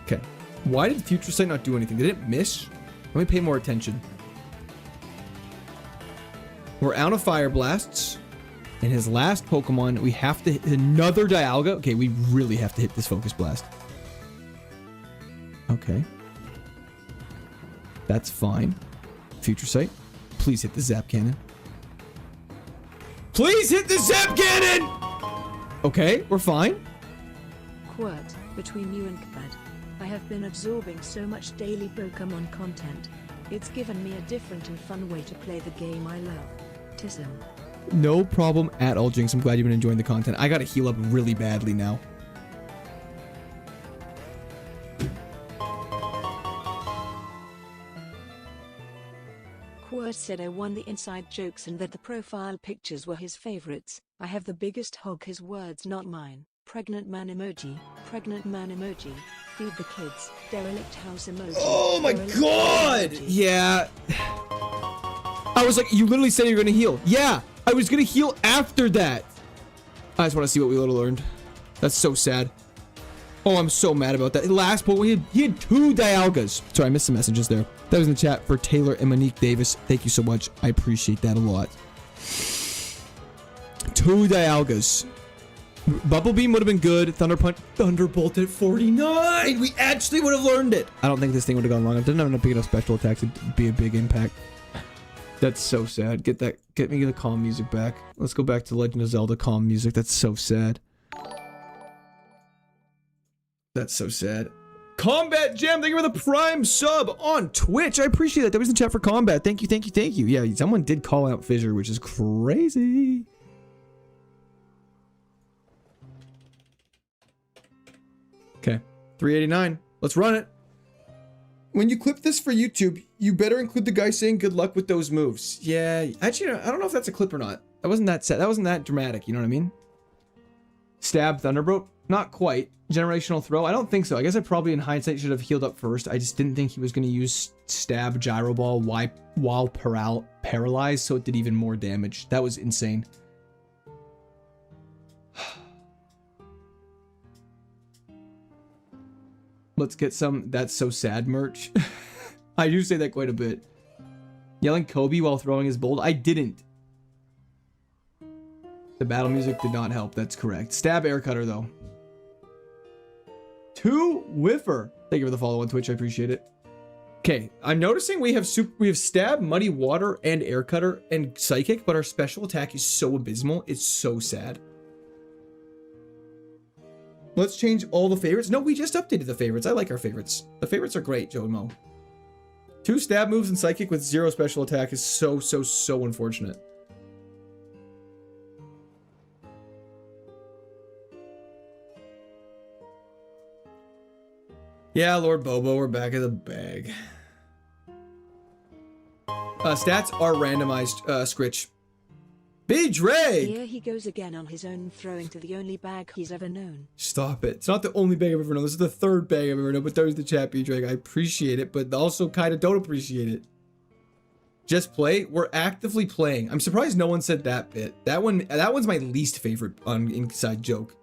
Okay. Why did Future Sight not do anything? Did it miss? Let me pay more attention. We're out of Fire Blasts. And his last Pokemon, we have to hit another Dialga. Okay, we really have to hit this Focus Blast. Okay. That's fine. Future Sight. Please hit the Zap Cannon. Please hit the Zap Cannon! Okay, we're fine. Quote, between you and Kvad, I have been absorbing so much daily Pokemon content. It's given me a different and fun way to play the game I love. Tism. No problem at all, Jinx. I'm glad you've been enjoying the content. I gotta heal up really badly now. Quert said I won the inside jokes and that the profile pictures were his favorites. I have the biggest hog, his words not mine. Pregnant man emoji. Pregnant man emoji. Feed the kids. Derelict house emoji. Oh my Derelict god! emoji. Yeah. I was like, you literally said you were gonna heal. Yeah, I was gonna heal after that. I just want to see what we would've learned. That's so sad. Oh, I'm so mad about that. Last point, he had 2 Dialgas. Sorry, I missed some messages there. That was in the chat for Taylor and Monique Davis. Thank you so much. I appreciate that a lot. 2 Dialgas. Bubble Beam would have been good. Thunder Punch, Thunderbolt at 49. We actually would have learned it. I don't think this thing would have gone wrong. If it didn't have enough big enough special attacks, it'd be a big impact. That's so sad. Get me the calm music back. Let's go back to Legend of Zelda calm music. That's so sad. That's so sad. Combat Gem, thank you for the prime sub on Twitch. I appreciate that. That was in chat for Combat. Thank you, thank you, thank you. Yeah, someone did call out Fissure, which is crazy. Okay, 389. Let's run it. When you clip this for YouTube, you better include the guy saying good luck with those moves. Yeah, actually, I don't know if that's a clip or not. That wasn't that sad. That wasn't that dramatic. You know what I mean? Stab Thunderbolt? Not quite. Generational Throw? I don't think so. I guess I probably in hindsight should have healed up first. I just didn't think he was going to use Stab Gyro Ball while paralyzed, so it did even more damage. That was insane. Let's get some That's So Sad merch. I do say that quite a bit. Yelling Kobe while throwing his bolt. I didn't. The battle music did not help. That's correct. Stab air cutter though. 2 whiffer. Thank you for the follow on Twitch. I appreciate it. Okay, I'm noticing we have stab, muddy water, and air cutter and psychic, but our special attack is so abysmal. It's so sad. Let's change all the favorites. No, we just updated the favorites. I like our favorites. The favorites are great, Joe and Mo. 2 stab moves and psychic with 0 special attack is so unfortunate. Yeah, Lord Bobo, we're back in the bag. Stats are randomized, Scritch. B-Drake! Here he goes again on his own, throwing to the only bag he's ever known. Stop it. It's not the only bag I've ever known. This is the 3rd bag I've ever known, but there's the chat, B-Drake. I appreciate it, but also kind of don't appreciate it. Just play? We're actively playing. I'm surprised no one said that bit. That one's my least favorite on Inside Joke.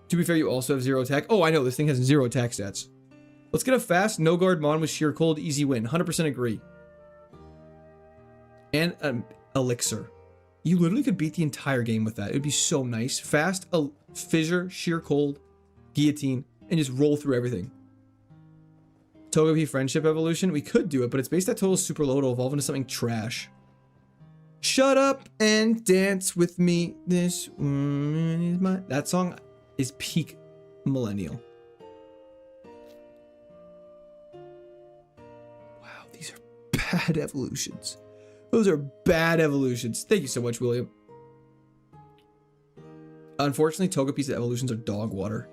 To be fair, you also have 0 attack. Oh, I know. This thing has 0 attack stats. Let's get a fast, no guard Mon with sheer cold, easy win. 100% agree. And an elixir. You literally could beat the entire game with that. It would be so nice. Fast, fissure, sheer cold, guillotine, and just roll through everything. Togepi friendship evolution. We could do it, but it's based at total super low to evolve into something trash. Shut up and dance with me. This woman is my... That song is peak millennial. Wow, these are bad evolutions. Those are bad evolutions. Thank you so much, William. Unfortunately, Togepi's evolutions are dog water.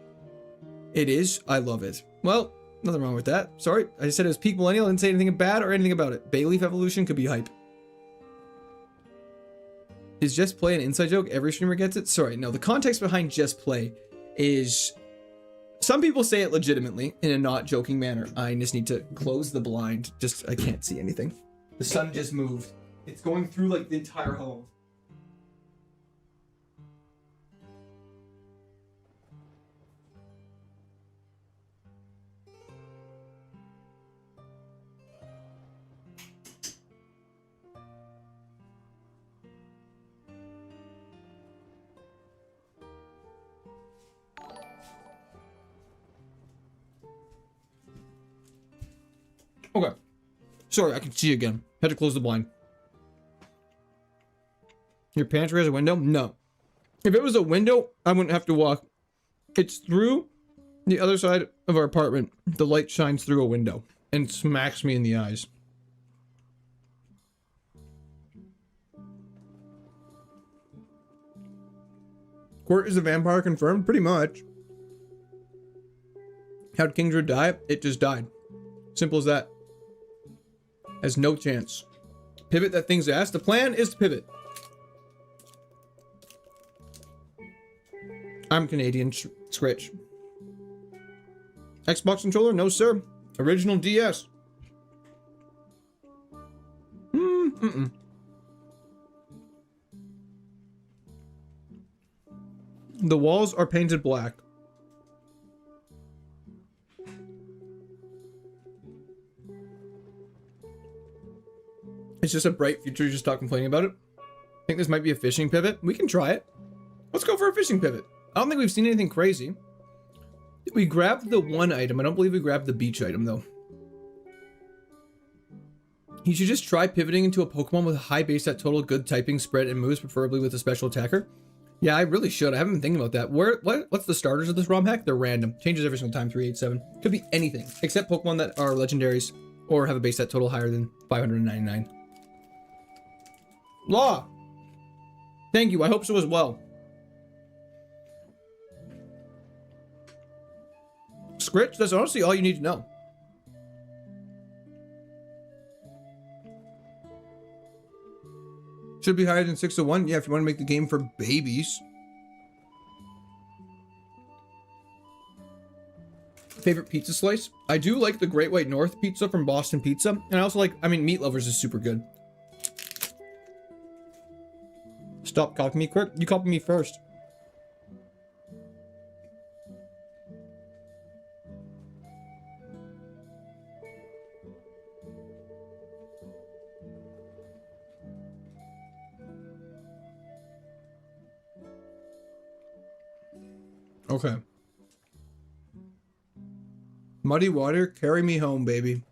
It is. I love it. Well, nothing wrong with that. Sorry, I just said it was peak millennial. I didn't say anything bad or anything about it. Bayleaf evolution could be hype. Is Just Play an inside joke? Every streamer gets it? Sorry, no. The context behind Just Play is... Some people say it legitimately in a not joking manner. I just need to close the blind. I can't see anything. The sun just moved. It's going through like the entire home. Okay. Sorry, I can see again. Had to close the blind. Your pantry has a window? No. If it was a window, I wouldn't have to walk. It's through the other side of our apartment. The light shines through a window and smacks me in the eyes. Court is a vampire confirmed? Pretty much. How'd Kingdra die? It just died. Simple as that. Has no chance. Pivot that thing's ass. The plan is to pivot. I'm Canadian, Scritch. Xbox controller? No, sir. Original DS. The walls are painted black. It's just a bright future, just stop complaining about it. I think this might be a fishing pivot. We can try it. Let's go for a fishing pivot. I don't think we've seen anything crazy. We grabbed the one item. I don't believe we grabbed the beach item, though. You should just try pivoting into a Pokemon with a high base stat total, good typing, spread, and moves, preferably with a special attacker. Yeah, I really should. I haven't been thinking about that. What's the starters of this ROM hack? They're random. Changes every single time, 387. Could be anything, except Pokemon that are legendaries or have a base stat total higher than 599. Law! Thank you. I hope so as well. Scritch, that's honestly all you need to know. Should be higher than 601. Yeah, if you want to make the game for babies. Favorite pizza slice? I do like the Great White North pizza from Boston Pizza. And I also like, Meat Lovers is super good. Stop copying me, quick. You copied me first. Okay. Muddy water, carry me home, baby.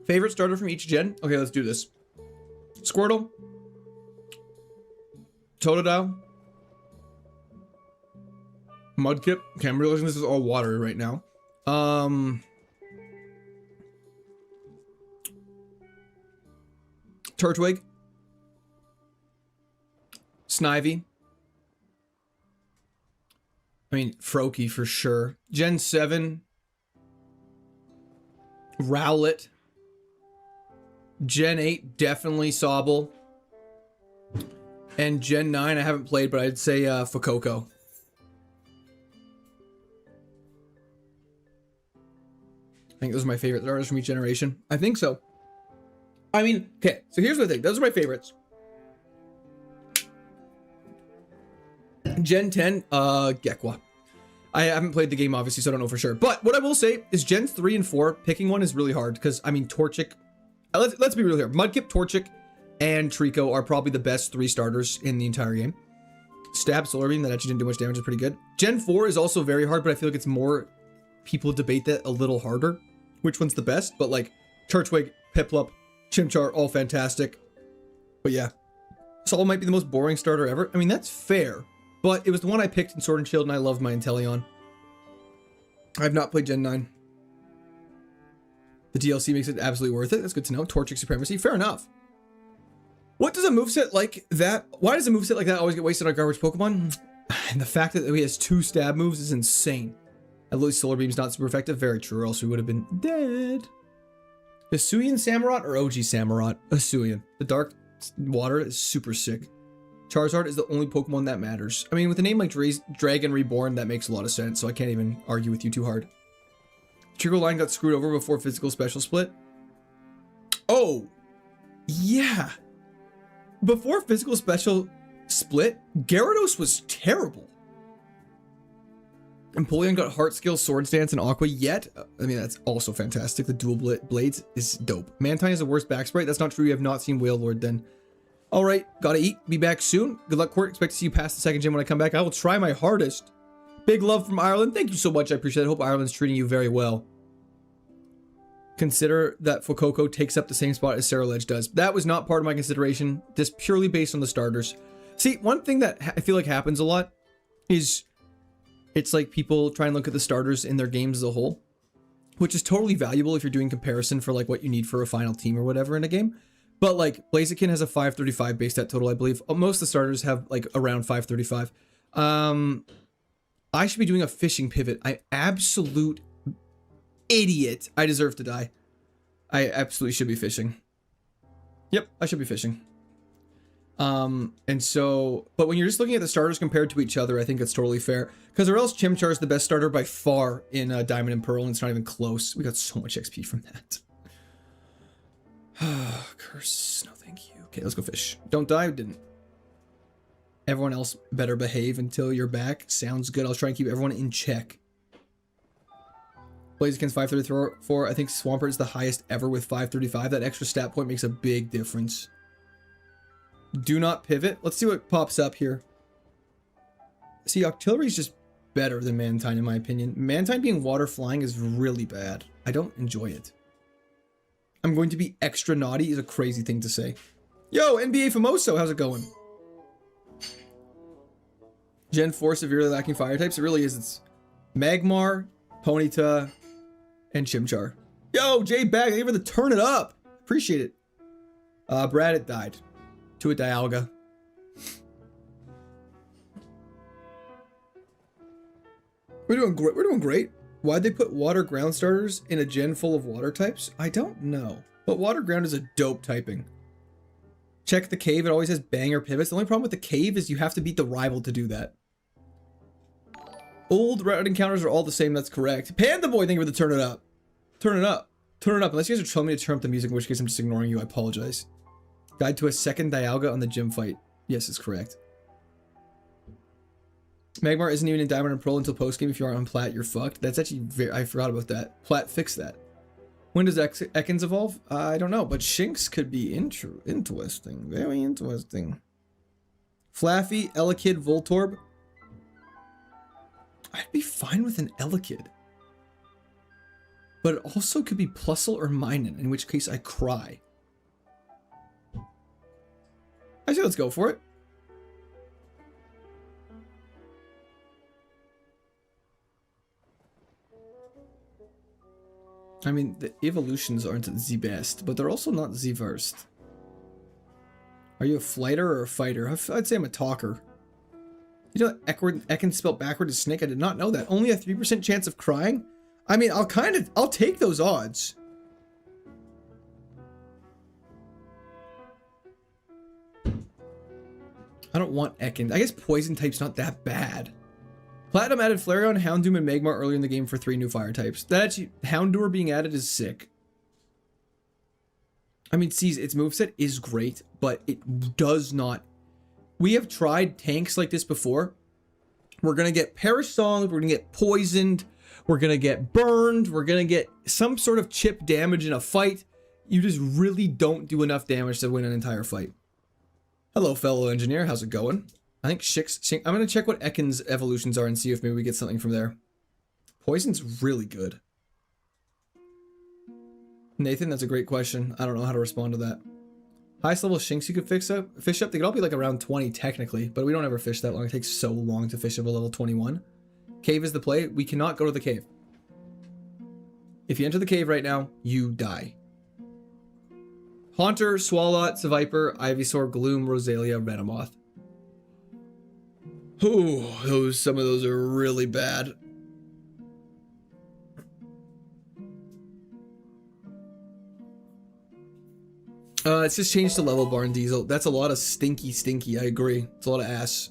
Favorite starter from each gen? Okay, let's do this. Squirtle. Totodile. Mudkip. Okay, I'm realizing this is all water right now. Turtwig. Snivy. I mean, Froakie for sure. Gen 7. Rowlet. Gen 8, definitely Sobble. And Gen 9, I haven't played, but I'd say Fuecoco. I think those are my favorite starters from each generation. I think so. I mean, okay, so here's the thing. Those are my favorites. Gen 10, Gekwa. I haven't played the game, obviously, so I don't know for sure. But what I will say is Gens 3 and 4, picking one is really hard. Because, I mean, Torchic... Let's be real here. Mudkip, Torchic, and Trico are probably the best 3 starters in the entire game. Stab, Solar Beam, that actually didn't do much damage, is pretty good. Gen 4 is also very hard, but I feel like it's more... People debate that a little harder. Which one's the best? But, like, Turtwig, Piplup, Chimchar, all fantastic. But yeah. Sobble might be the most boring starter ever. I mean, that's fair. But it was the one I picked in Sword and Shield, and I loved my Inteleon. I have not played Gen 9. The DLC makes it absolutely worth it. That's good to know. Torchic Supremacy. Fair enough. What does a moveset like that... Why does a moveset like that always get wasted on garbage Pokemon? And the fact that he has 2 stab moves is insane. At least Solar Beam's not super effective. Very true, or else we would have been dead. Hisuian Samurott or OG Samurott? Hisuian. The dark water is super sick. Charizard is the only Pokemon that matters. I mean, with a name like Dragon Reborn, that makes a lot of sense, so I can't even argue with you too hard. Trico Line got screwed over before Physical Special Split. Oh, yeah. Before Physical Special Split, Gyarados was terrible. Empoleon got Heart Skill, Swords Dance, and Aqua, yet, I mean, that's also fantastic. The dual blades is dope. Mantine is the worst back sprite. That's not true. You have not seen Wailord then. All right, gotta eat. Be back soon. Good luck, Court. Expect to see you past the second gym when I come back. I will try my hardest. Big love from Ireland. Thank you so much. I appreciate it. Hope Ireland's treating you very well. Consider that Fuecoco takes up the same spot as Ceruledge does. That was not part of my consideration. Just purely based on the starters. See, one thing that I feel like happens a lot is it's like people try and look at the starters in their games as a whole, which is totally valuable if you're doing comparison for like what you need for a final team or whatever in a game. But like Blaziken has a 535 base stat total, I believe. Most of the starters have like around 535. I should be doing a fishing pivot. I'm absolute idiot. I deserve to die. I absolutely should be fishing. Yep, I should be fishing. And so, but when you're just looking at the starters compared to each other, I think it's totally fair. Because or else Chimchar is the best starter by far in Diamond and Pearl, and it's not even close. We got so much XP from that. Curse. No, thank you. Okay, let's go fish. Don't die. Didn't. Everyone else better behave until you're back. Sounds good. I'll try and keep everyone in check. Blaziken's 534. I think Swampert is the highest ever with 535. That extra stat point makes a big difference. Do not pivot. Let's see what pops up here. See, Octillery is just better than Mantine in my opinion. Mantine being water flying is really bad. I don't enjoy it. I'm going to be extra naughty is a crazy thing to say. Yo, NBA Famoso, how's it going? Gen 4 severely lacking fire types. It really is. It's Magmar, Ponyta, and Chimchar. Yo, Jay Bag, thank you for the turn it up. Appreciate it. Brad, it died. To a Dialga. We're doing great. We're doing great. Why'd they put water ground starters in a gen full of water types? I don't know. But water ground is a dope typing. Check the cave. It always has banger pivots. The only problem with the cave is you have to beat the rival to do that. Old route encounters are all the same. That's correct. Panda Boy, thank you for the turn it up. Turn it up. Turn it up. Unless you guys are telling me to turn up the music, in which case I'm just ignoring you. I apologize. Guide to a second Dialga on the gym fight. Yes, it's correct. Magmar isn't even in Diamond and Pearl until post-game. If you aren't on Plat, you're fucked. That's actually very... I forgot about that. Plat fixed that. When does Ekans evolve? I don't know, but Shinx could be interesting. Very interesting. Flaffy, Elekid, Voltorb. I'd be fine with an Elekid. But it also could be Plusle or Minun, in which case I cry. I say let's go for it. I mean, the evolutions aren't the best, but they're also not the worst. Are you a flighter or a fighter? I'd say I'm a talker. You know that Ekin spelled backward is snake? I did not know that. Only a 3% chance of crying? I mean, I'll take those odds. I don't want Ekin. I guess poison type's not that bad. Platinum added Flareon, Houndoom, and Magmar earlier in the game for 3 new fire types. That actually, Houndour being added is sick. I mean, see, its moveset is great, but it does not. We have tried tanks like this before. We're going to get Perish-Songed, we're going to get poisoned, we're going to get burned, we're going to get some sort of chip damage in a fight. You just really don't do enough damage to win an entire fight. Hello, fellow engineer. How's it going? I think Shinx. I'm going to check what Ekin's evolutions are and see if maybe we get something from there. Poison's really good. Nathan, that's a great question. I don't know how to respond to that. Highest level Shinx you could fish up? They could all be like around 20 technically, but we don't ever fish that long. It takes so long to fish up a level 21. Cave is the play. We cannot go to the cave. If you enter the cave right now, you die. Haunter, Swalot, Seviper, Ivysaur, Gloom, Rosalia, Venomoth. Ooh, some of those are really bad. It's just changed to level Barn Diesel. That's a lot of stinky. I agree. It's a lot of ass.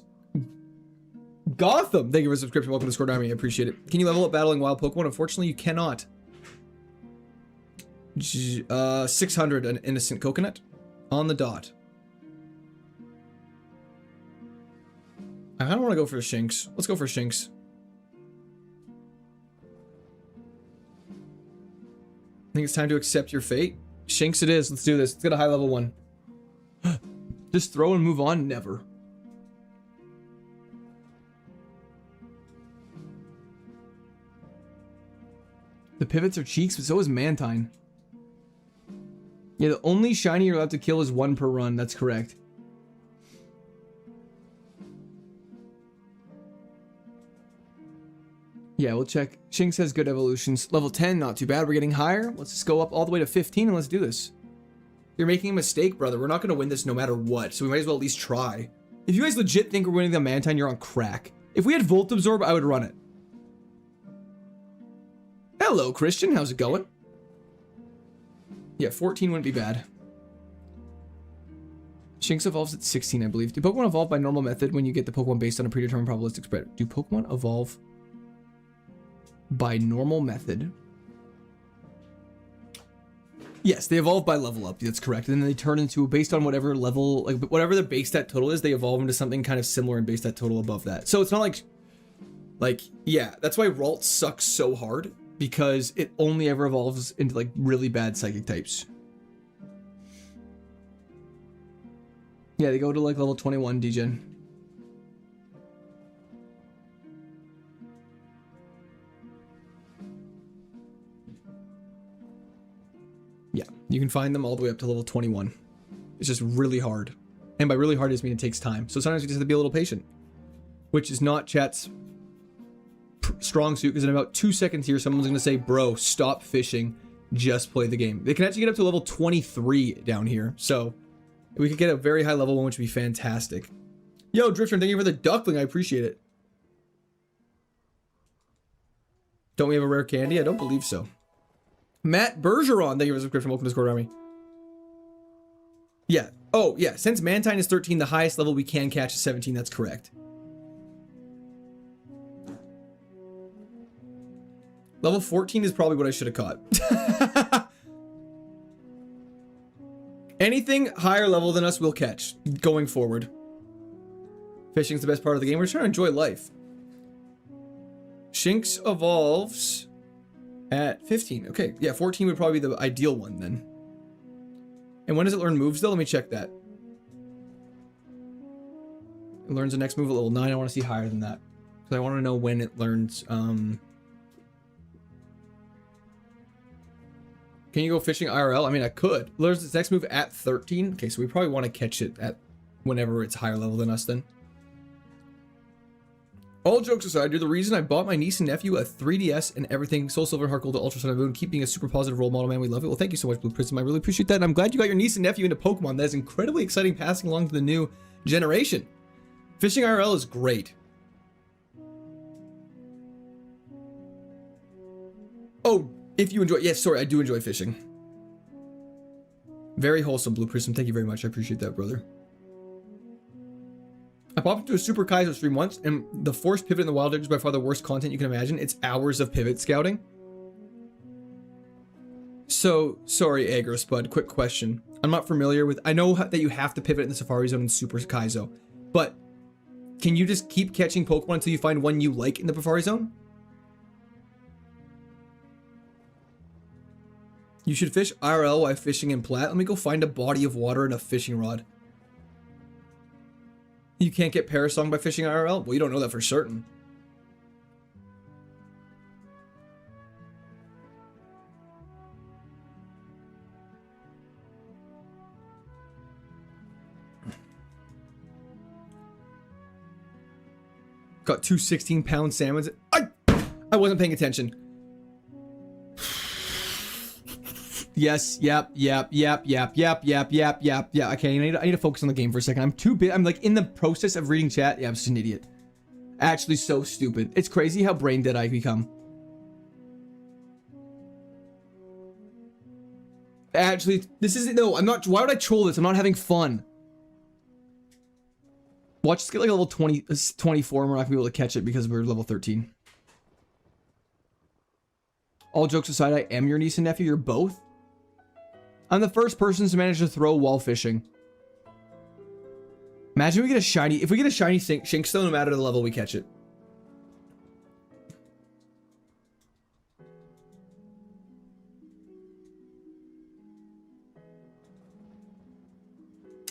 Gotham, thank you for the subscription. Welcome to Discord Army. I appreciate it. Can you level up battling wild Pokemon? Unfortunately, you cannot. 600 an innocent coconut on the dot. I don't want to go for a Shinx. Let's go for a Shinx. I think it's time to accept your fate. Shinx it is. Let's do this. Let's get a high level one. Just throw and move on? Never. The pivots are cheeks, but so is Mantine. Yeah, the only shiny you're allowed to kill is 1 per run. That's correct. Yeah, we'll check. Shinx has good evolutions. Level 10, not too bad. We're getting higher. Let's just go up all the way to 15 and let's do this. You're making a mistake, brother. We're not going to win this no matter what, so we might as well at least try. If you guys legit think we're winning the Mantine, you're on crack. If we had Volt Absorb, I would run it. Hello, Christian. How's it going? Yeah, 14 wouldn't be bad. Shinx evolves at 16, I believe. Do Pokemon evolve by normal method when you get the Pokemon based on a predetermined probabilistic spread? Do Pokemon evolve by normal method? Yes, they evolve by level up. That's correct. And then they turn into, based on whatever level, like whatever their base stat total is, they evolve into something kind of similar and base stat total above that. So it's not like, yeah, that's why Ralt sucks so hard, because it only ever evolves into like really bad psychic types. Yeah, they go to like level 21 degen. Yeah, you can find them all the way up to level 21. It's just really hard. And by really hard, I just mean it takes time. So sometimes you just have to be a little patient, which is not chat's strong suit, because in about 2 seconds here, someone's going to say, bro, stop fishing, just play the game. They can actually get up to level 23 down here. So we could get a very high level one, which would be fantastic. Yo, Drifter, thank you for the duckling. I appreciate it. Don't we have a rare candy? I don't believe so. Matt Bergeron, thank you for the subscription. Welcome to Discord Army. Yeah. Oh, yeah. Since Mantine is 13, the highest level we can catch is 17. That's correct. Level 14 is probably what I should have caught. Anything higher level than us we'll catch going forward. Fishing's the best part of the game. We're trying to enjoy life. Shinx evolves At 15. Okay, yeah, 14 would probably be the ideal one then. And when does it learn moves though? Let me check that. It learns the next move at level 9. I want to see higher than that. Because I want to know when it learns. Can you go fishing IRL? I mean, I could. It learns its next move at 13. Okay, so we probably want to catch it at whenever it's higher level than us then. All jokes aside, you're the reason I bought my niece and nephew a 3DS and everything. Soul Silver, Heart Gold, Ultra Sun and Moon. Keep being a super positive role model, man. We love it. Well, thank you so much, Blue Prism. I really appreciate that. And I'm glad you got your niece and nephew into Pokemon. That is incredibly exciting, passing along to the new generation. Fishing IRL is great. Oh, if you enjoy... Yes, sorry, I do enjoy fishing. Very wholesome, Blue Prism. Thank you very much. I appreciate that, brother. I popped into a Super Kaizo stream once, and the forced pivot in the Wild Edge is by far the worst content you can imagine. It's hours of pivot scouting. So, sorry, Agrospud, quick question. I'm not familiar with... I know that you have to pivot in the Safari Zone in Super Kaizo, but can you just keep catching Pokemon until you find one you like in the Safari Zone? You should fish IRL while fishing in Plat. Let me go find a body of water and a fishing rod. You can't get Parasong by fishing IRL? Well, you don't know that for certain. Got two 16-pound salmons. I wasn't paying attention. Yes, yep. Okay, I need to focus on the game for a second. I'm like in the process of reading chat. Yeah, I'm just an idiot. Actually, so stupid. It's crazy how brain dead I become. Actually, this isn't... No, I'm not... Why would I troll this? I'm not having fun. Watch us get like a level 20, 24 and we're not gonna be able to catch it because we're level 13. All jokes aside, I am your niece and nephew. You're both? I'm the first person to manage to throw while fishing. Imagine we get a shiny... If we get a shiny Shinkstone, no matter the level, we catch it.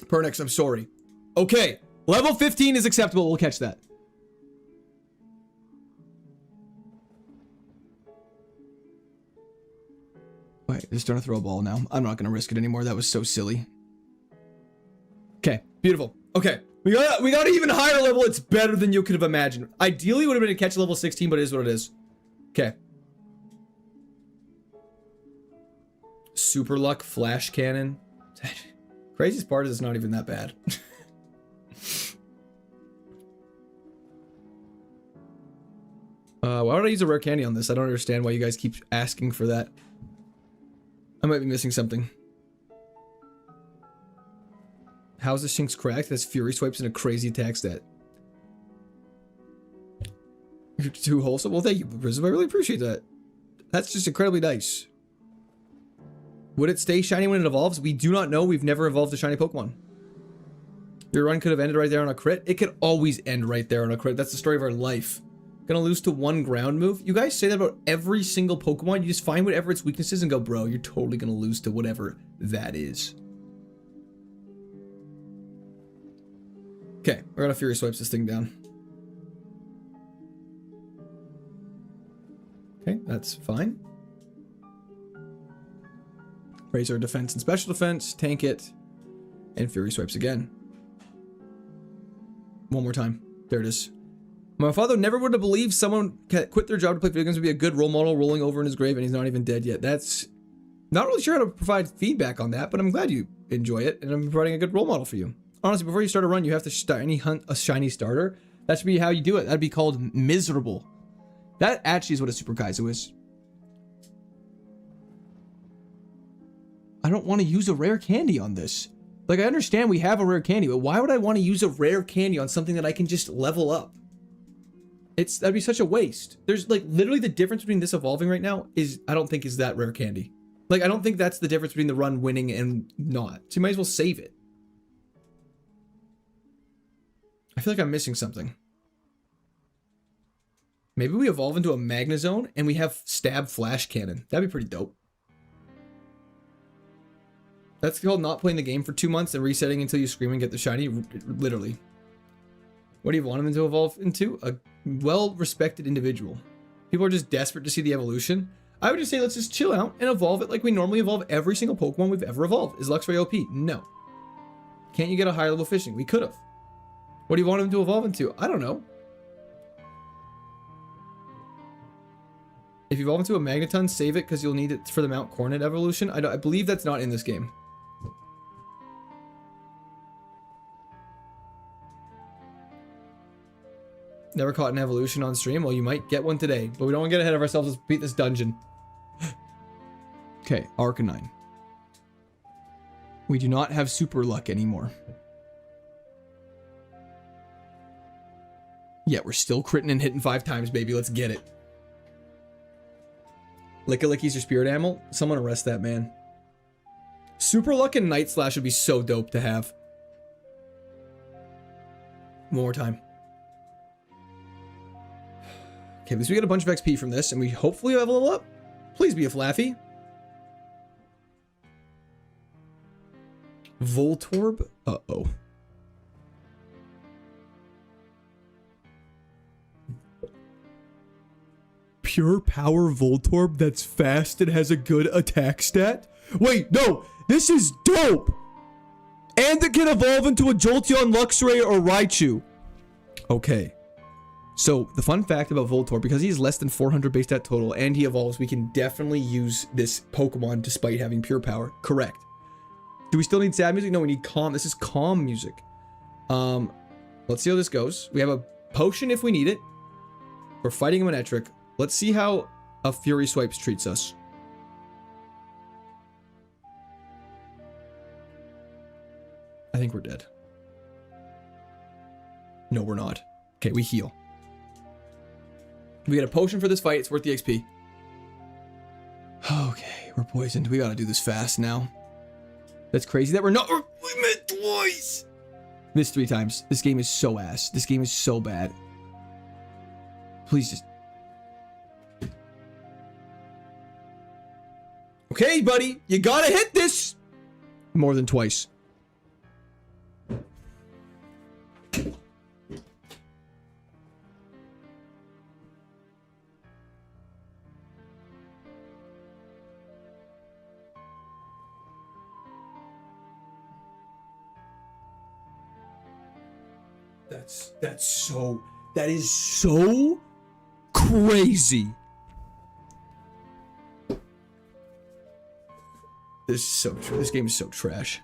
Pernix, I'm sorry. Okay, level 15 is acceptable. We'll catch that. Wait, just trying to throw a ball now. I'm not gonna risk it anymore. That was so silly. Okay, beautiful. Okay, we got an even higher level. It's better than you could have imagined. Ideally, it would have been to catch level 16, but it is what it is. Okay. Super Luck Flash Cannon. Craziest part is it's not even that bad. Why would I use a rare candy on this? I don't understand why you guys keep asking for that. I might be missing something. How's the Shinx cracked? That's Fury Swipes and a crazy attack stat. You're too wholesome. Well, thank you, Prism. I really appreciate that. That's just incredibly nice. Would it stay shiny when it evolves? We do not know. We've never evolved a shiny Pokemon. Your run could have ended right there on a crit. It could always end right there on a crit. That's the story of our life. Gonna lose to one ground move. You guys say that about every single Pokemon. You just find whatever its weakness is and go, bro, you're totally gonna lose to whatever that is. Okay, we're gonna Fury Swipes this thing down. Okay, that's fine. Raise our defense and special defense, tank it, and Fury Swipes again. One more time. There it is. My father never would have believed someone quit their job to play video games would be a good role model rolling over in his grave, and he's not even dead yet. That's... Not really sure how to provide feedback on that, but I'm glad you enjoy it, and I'm providing a good role model for you. Honestly, before you start a run, you have to hunt a shiny starter. That should be how you do it. That'd be called miserable. That actually is what a Super Kaizo is. I don't want to use a rare candy on this. Like, I understand we have a rare candy, but why would I want to use a rare candy on something that I can just level up? That'd be such a waste. There's like literally the difference between this evolving right now is I don't think is that rare candy. Like, I don't think that's the difference between the run winning and not. So you might as well save it. I feel like I'm missing something. Maybe we evolve into a Magnezone and we have Stab Flash Cannon. That'd be pretty dope. That's called not playing the game for 2 months and resetting until you scream and get the shiny. Literally. What do you want him to evolve into? A well-respected individual. People are just desperate to see the evolution. I would just say let's just chill out and evolve it like we normally evolve every single Pokemon we've ever evolved. Is Luxray OP? No. Can't you get a higher level fishing? We could have. What do you want him to evolve into? I don't know. If you evolve into a Magneton, save it because you'll need it for the Mount Coronet evolution. I believe that's not in this game. Never caught an evolution on stream? Well, you might get one today, but we don't want to get ahead of ourselves. Let's beat this dungeon. Okay, Arcanine. We do not have super luck anymore. Yeah, we're still critting and hitting 5 times, baby. Let's get it. Lickalicky's your spirit animal? Someone arrest that man. Super luck and Night Slash would be so dope to have. One more time. Okay, at least we get a bunch of XP from this, and we hopefully have a level up. Please be a Flaffy. Voltorb? Uh-oh. Pure Power Voltorb that's fast and has a good attack stat? Wait, no! This is dope! And it can evolve into a Jolteon, Luxray, or Raichu. Okay. So, the fun fact about Voltorb, because he's less than 400 base stat total and he evolves, we can definitely use this Pokemon despite having pure power. Correct. Do we still need sad music? No, we need calm. This is calm music. Let's see how this goes. We have a potion if we need it. We're fighting a Manectric. Let's see how a Fury Swipes treats us. I think we're dead. No, we're not. Okay, we heal. We get a potion for this fight. It's worth the XP. Okay, we're poisoned. We gotta do this fast now. That's crazy that we're not. We met twice. Missed 3 times. This game is so ass. This game is so bad. Please just. Okay, buddy. You gotta hit this. More than twice. That is so crazy. This is so true. This game is so trash.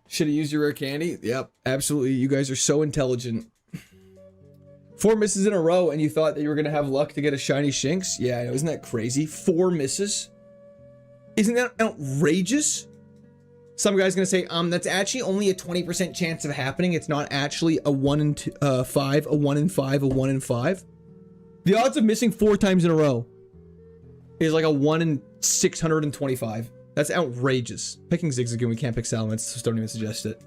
Should have used your rare candy? Yep, absolutely. You guys are so intelligent. 4 misses in a row and you thought that you were going to have luck to get a shiny Shinx? Yeah, I know. Isn't that crazy? 4 misses? Isn't that outrageous? Some guy's going to say, that's actually only a 20% chance of happening. It's not actually a 1 in 5, a 1 in 5, a 1 in 5. The odds of missing 4 times in a row is like a 1 in 625. That's outrageous. Picking Zigzagoon, we can't pick Salamence, so don't even suggest it.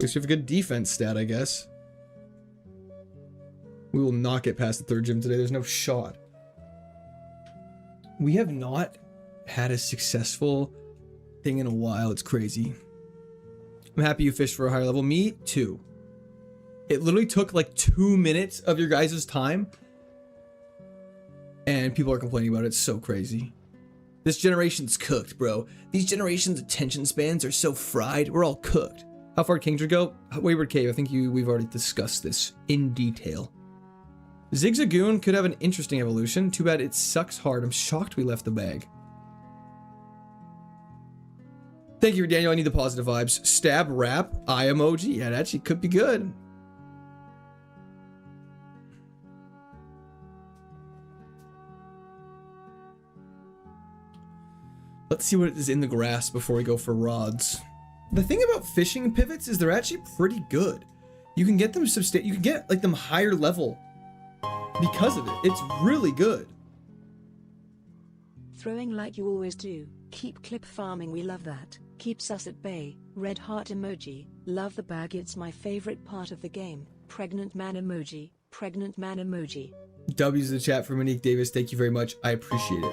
Guess you have a good defense stat, I guess. We will not get past the 3rd gym today. There's no shot. We have not had a successful thing in a while. It's crazy. I'm happy you fished for a higher level. Me too. It literally took like 2 minutes of your guys' time. And people are complaining about it. It's so crazy. This generation's cooked, bro. These generations' attention spans are so fried. We're all cooked. How far did Kingdra go? Wayward Cave. I think we've already discussed this in detail. Zigzagoon could have an interesting evolution. Too bad it sucks hard. I'm shocked we left the bag. Thank you, Daniel. I need the positive vibes. Stab rap. Eye emoji. Yeah, that actually could be good. Let's see what is in the grass before we go for rods. The thing about fishing pivots is they're actually pretty good. You can get them you can get like them higher level because of it. It's really good. Throwing like you always do. Keep clip farming, we love that. Keeps us at bay. Red heart emoji. Love the bag, it's my favorite part of the game. Pregnant man emoji. Pregnant man emoji. W's in the chat for Monique Davis. Thank you very much. I appreciate it.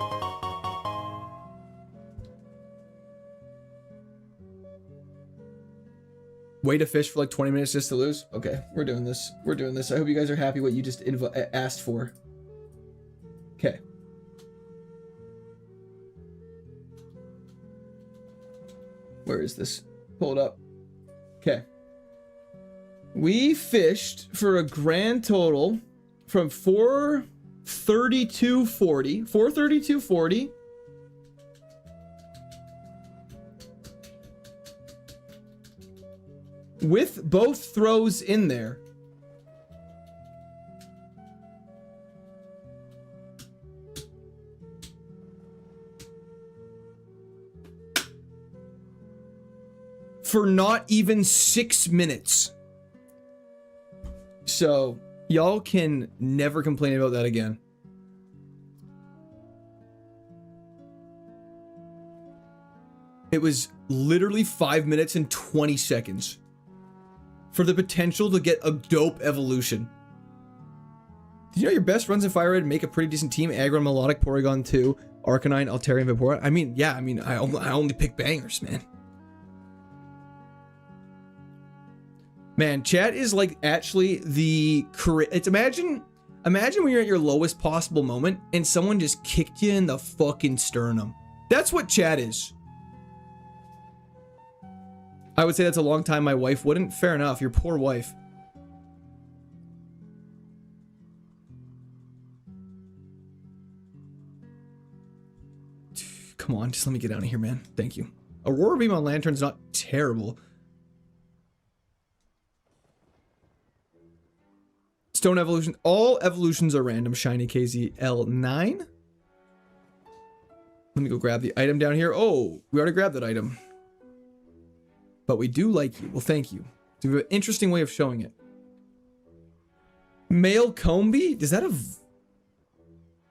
Wait to fish for like 20 minutes just to lose? Okay, we're doing this. We're doing this. I hope you guys are happy what you just asked for. Okay. Where is this? Pull it up. Okay. We fished for a grand total from 432.40. 432.40. With both throws in there. For not even 6 minutes. So, y'all can never complain about that again. It was literally 5 minutes and 20 seconds. For the potential to get a dope evolution. Did you know your best runs in Fire Red make a pretty decent team? Aggron, Melodic, Porygon 2, Arcanine, Altarian, Vaporeon. I mean, yeah, I only pick bangers, man. Man, chat is like actually the correct. It's imagine when you're at your lowest possible moment and someone just kicked you in the fucking sternum. That's what chat is. I would say that's a long time my wife wouldn't. Fair enough, your poor wife. Come on, just let me get out of here, man. Thank you. Aurora Beam on Lantern's not terrible. Stone Evolution. All evolutions are random. Shiny KZL9. Let me go grab the item down here. Oh, we already grabbed that item. But we do like you. Well, thank you. So we have an interesting way of showing it. Male Combee? Does that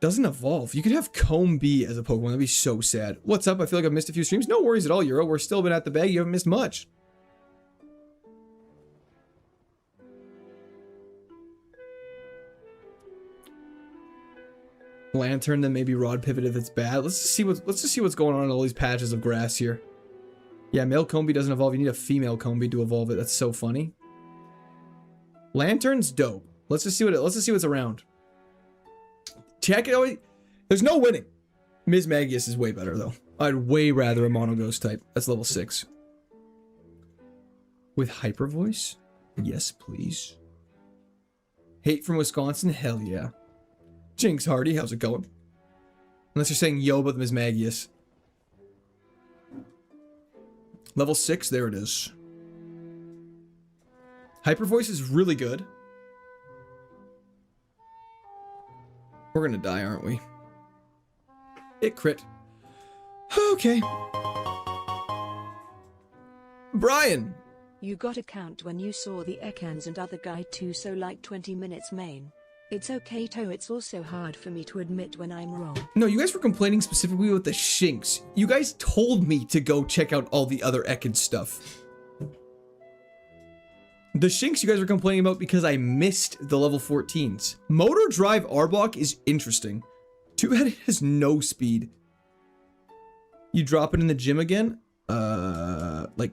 doesn't evolve. You could have Combee as a Pokemon. That'd be so sad. What's up? I feel like I've missed a few streams. No worries at all, Euro. We're still been at the bag. You haven't missed much. Lantern, then maybe Rod Pivot if it's bad. Let's just see what's going on in all these patches of grass here. Yeah, male Combee doesn't evolve. You need a female Combee to evolve it. That's so funny. Lantern's dope. Let's just see what's around. Check it out. There's no winning. Ms. Magius is way better though. I'd way rather a Mono Ghost type. That's level 6. With Hyper Voice? Yes, please. Hate from Wisconsin? Hell yeah. Jinx Hardy, how's it going? Unless you're saying yo about Ms. Magius. Level 6, there it is. Hyper Voice is really good. We're gonna die, aren't we? It crit. Okay. Brian! You got a count when you saw the Ekans and other guy too, so like 20 minutes main. It's okay, To. It's also hard for me to admit when I'm wrong. No, you guys were complaining specifically with the Shinx. You guys told me to go check out all the other Ekans stuff. The Shinx you guys were complaining about because I missed the level 14s. Motor Drive Arbok is interesting. Too bad it has no speed. You drop it in the gym again? Like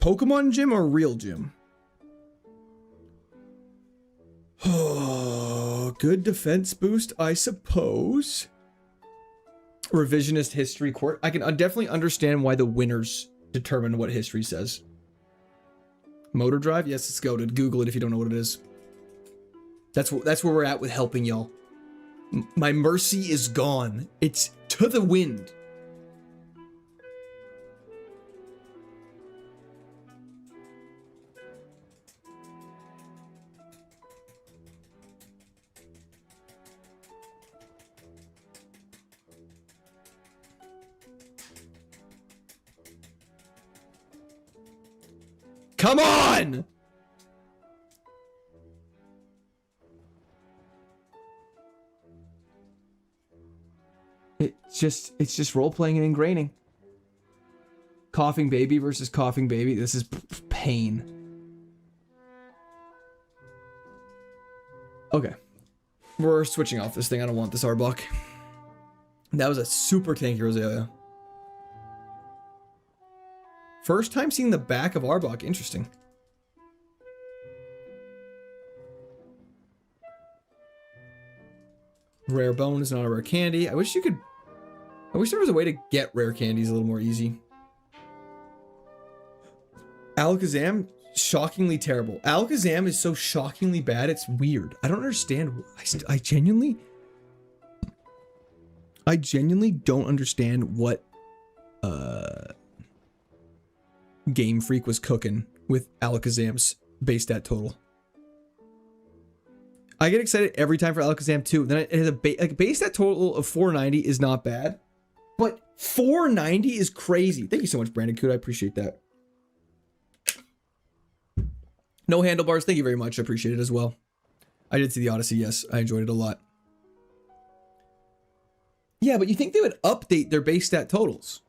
Pokemon gym or real gym? Oh, good defense boost, I suppose. Revisionist history court. I can definitely understand why the winners determine what history says. Motor Drive? Yes, let's go to Google it if you don't know what it is. That's where we're at with helping y'all. My mercy is gone. It's to the wind. Come on! It's just role-playing and ingraining. Coughing baby versus coughing baby. This is pain. Okay. We're switching off this thing. I don't want this Arbok. That was a super tanky Roselia. First time seeing the back of Arbok. Interesting. Rare bone is not a rare candy. I wish there was a way to get rare candies a little more easy. Alakazam, shockingly terrible. Alakazam is so shockingly bad, it's weird. I don't understand. I genuinely don't understand what Game Freak was cooking with Alakazam's base stat total. I get excited every time for Alakazam 2. Then it has a base stat total of 490 is not bad, but 490 is crazy. Thank you so much, Brandon Coot. I appreciate that. No handlebars. Thank you very much. I appreciate it as well. I did see the Odyssey. Yes, I enjoyed it a lot. Yeah, but you think they would update their base stat totals?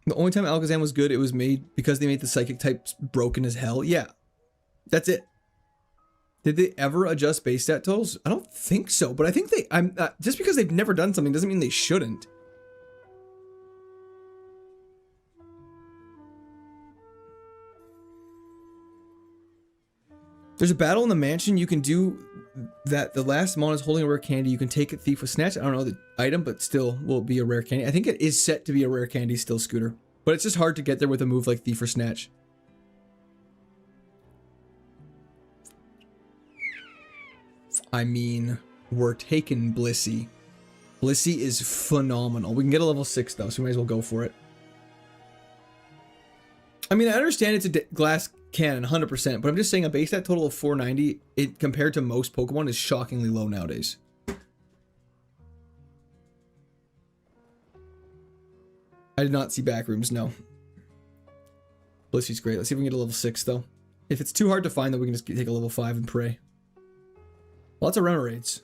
The only time Alakazam was good, it was made because they made the psychic types broken as hell. Yeah, that's it. Did they ever adjust base stat totals? I don't think so, but I think they. Just because they've never done something doesn't mean they shouldn't. There's a battle in the mansion. You can do that. The last mon is holding a rare candy. You can take it thief with snatch. I don't know the item, but still will be a rare candy. I think it is set to be a rare candy still, Scooter. But it's just hard to get there with a move like thief or snatch. I mean, we're taking Blissey. Blissey is phenomenal. We can get a level 6 though, so we might as well go for it. I mean, I understand it's a glass cannon, 100%, but I'm just saying a base stat total of 490, it compared to most Pokemon, is shockingly low nowadays. I did not see backrooms, no. Blissey's great. Let's see if we can get a level 6 though. If it's too hard to find, then we can just take a level 5 and pray. Lots of Remoraid's.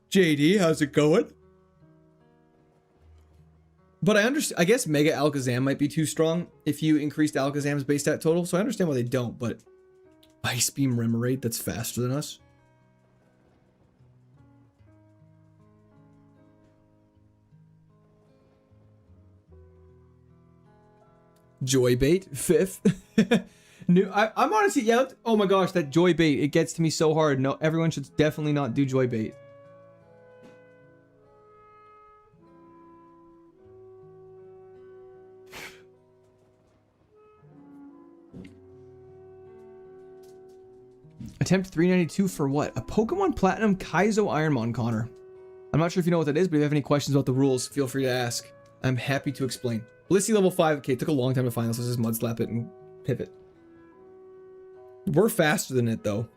JD, how's it going? But I understand. I guess Mega Alakazam might be too strong if you increased Alakazam's base stat total. So I understand why they don't. But Ice Beam Remoraid, that's faster than us. Joy Bait, 5th. New. I'm honestly, yeah. Oh my gosh, that Joy Bait, it gets to me so hard. No, everyone should definitely not do Joy Bait. Attempt 392 for what? A Pokemon Platinum KAIZO IRONMON, Connor. I'm not sure if you know what that is, but if you have any questions about the rules, feel free to ask. I'm happy to explain. Blissey level 5. Okay, it took a long time to find this. Let's just mud slap it and pivot. We're faster than it, though.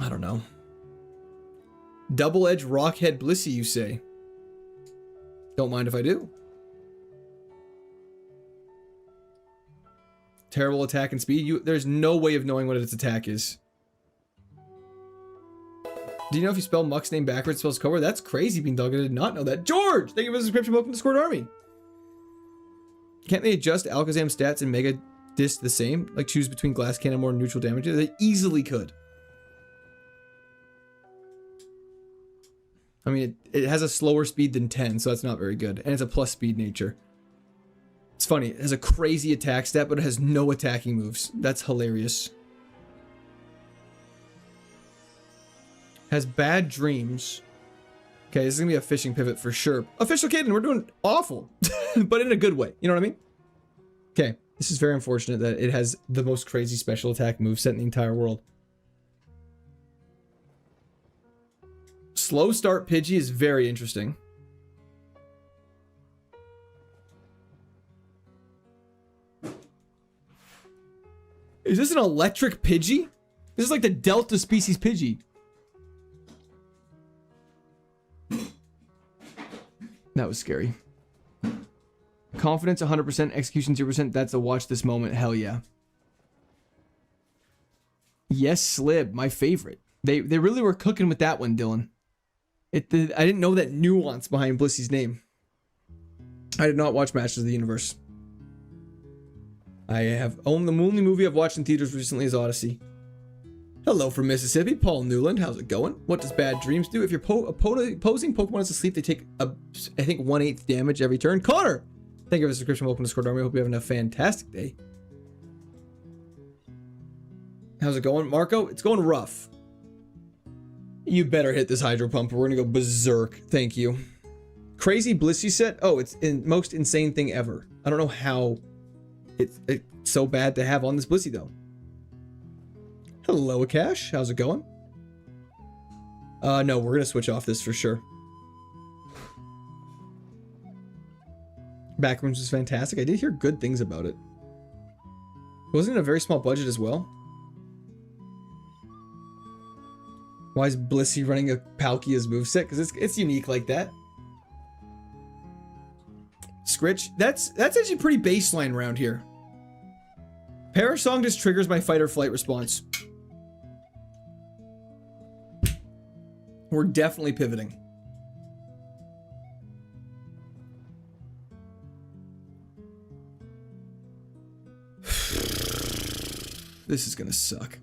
I don't know. Double-edged Rockhead Blissey, you say? Don't mind if I do. Terrible attack and speed. There's no way of knowing what its attack is. Do you know if you spell Muck's name backwards, it spells Cobra? That's crazy, Bean Dog. I did not know that. George! Thank you for the subscription. Welcome to Discord Army. Can't they adjust Alakazam stats and Mega Disc the same? Like choose between Glass Cannon more neutral damage? They easily could. I mean, it has a slower speed than 10, so that's not very good. And it's a plus speed nature. It's funny, it has a crazy attack stat, but it has no attacking moves. That's hilarious. Has bad dreams. Okay, this is gonna be a fishing pivot for sure. Official Caden, we're doing awful, but in a good way. You know what I mean? Okay, this is very unfortunate that it has the most crazy special attack move set in the entire world. Slow start Pidgey is very interesting. Is this an electric Pidgey? This is like the Delta species Pidgey. That was scary. Confidence 100%, execution 0%. That's a watch this moment. Hell yeah. Yes, Slib, my favorite. They really were cooking with that one, Dylan. I didn't know that nuance behind Blissy's name. I did not watch Masters of the Universe. The only movie I've watched in theaters recently is Odyssey. Hello from Mississippi, Paul Newland. How's it going? What does Bad Dreams do? If your opposing Pokemon is asleep, they take I think 1/8 damage every turn. Connor, thank you for the subscription. Welcome to Discord Army. I hope you're having a fantastic day. How's it going, Marco? It's going rough. You better hit this hydro pump. We're gonna go berserk. Thank you. Crazy Blissey set. Oh, it's the most insane thing ever. I don't know how it's so bad to have on this Blissey though. Hello, Akash. How's it going? No, we're gonna switch off this for sure. Backrooms was fantastic. I did hear good things about it. Wasn't it a very small budget as well? Why is Blissey running a Palkia's moveset? Because it's unique like that. Scritch. That's actually pretty baseline around here. Parasong just triggers my fight or flight response. We're definitely pivoting. This is gonna suck.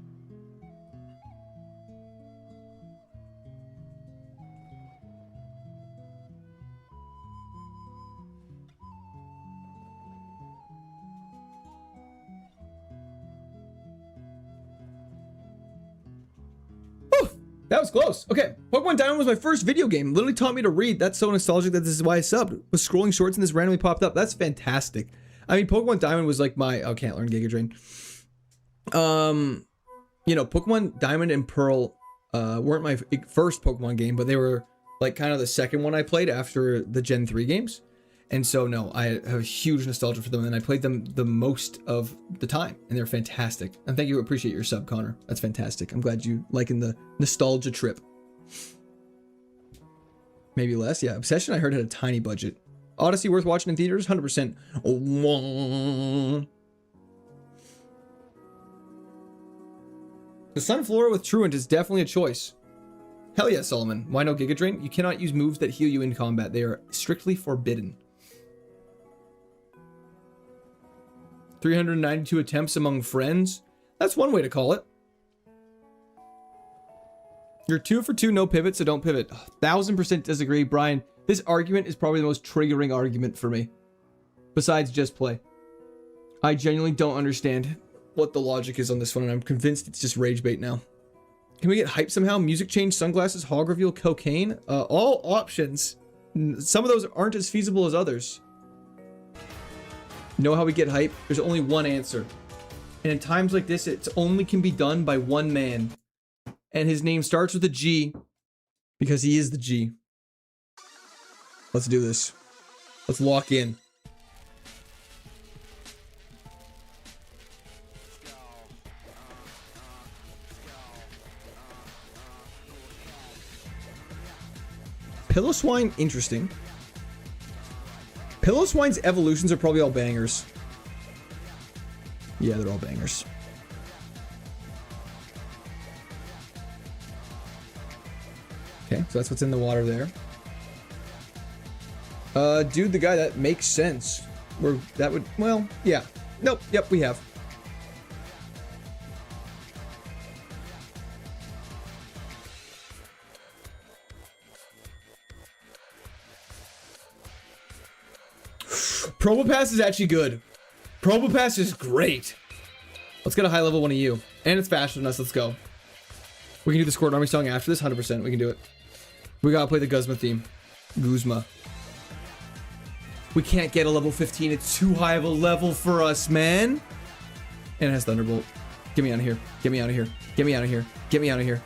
That was close. Okay, Pokemon Diamond was my first video game. Literally taught me to read. That's so nostalgic that this is why I subbed. Was scrolling shorts and this randomly popped up. That's fantastic. I mean, Pokemon Diamond was like my... Oh, can't learn Giga Drain. You know, Pokemon Diamond and Pearl weren't my first Pokemon game, but they were like kind of the second one I played after the Gen 3 games. And so, no, I have a huge nostalgia for them, and I played them the most of the time, and they're fantastic. And thank you, appreciate your sub, Connor. That's fantastic. I'm glad you liking the nostalgia trip. Maybe less, yeah. Obsession, I heard, had a tiny budget. Odyssey worth watching in theaters, 100%. The Sunflora with Truant is definitely a choice. Hell yeah, Solomon. Why no Giga Drain? You cannot use moves that heal you in combat. They are strictly forbidden. 392 attempts among friends. That's one way to call it. You're 2 for 2, no pivot, so don't pivot. 1000% disagree, Brian. This argument is probably the most triggering argument for me. Besides just play. I genuinely don't understand what the logic is on this one, and I'm convinced it's just rage bait now. Can we get hype somehow? Music change, sunglasses, hog reveal, cocaine? All options. Some of those aren't as feasible as others. Know how we get hype? There's only one answer. And in times like this, it only can be done by one man. And his name starts with a G because he is the G. Let's do this. Let's lock in. Pillowswine, interesting. Pillowswine's evolutions are probably all bangers. Yeah, they're all bangers. Okay, so that's what's in the water there. Dude, the guy, that makes sense. That would, well, yeah. Nope, yep, we have. Probopass is actually good. Probopass is great. Let's get a high level one of you. And it's faster than us. Let's go. We can do the Squirt Army song after this. 100%. We can do it. We gotta play the Guzma theme. Guzma. We can't get a level 15. It's too high of a level for us, man. And it has Thunderbolt. Get me out of here. Get me out of here. Get me out of here. Get me out of here.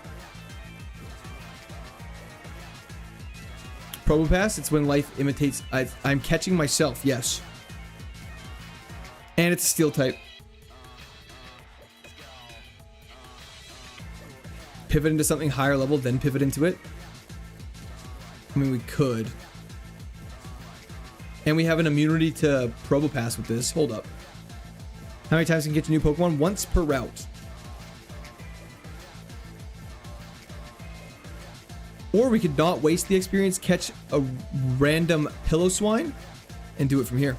Probopass, it's when life imitates... I'm catching myself, yes. And it's a steel type. Pivot into something higher level, then pivot into it. I mean, we could. And we have an immunity to Probopass with this. Hold up. How many times can you get to new Pokemon? Once per route. Or we could not waste the experience, catch a random pillow swine, and do it from here.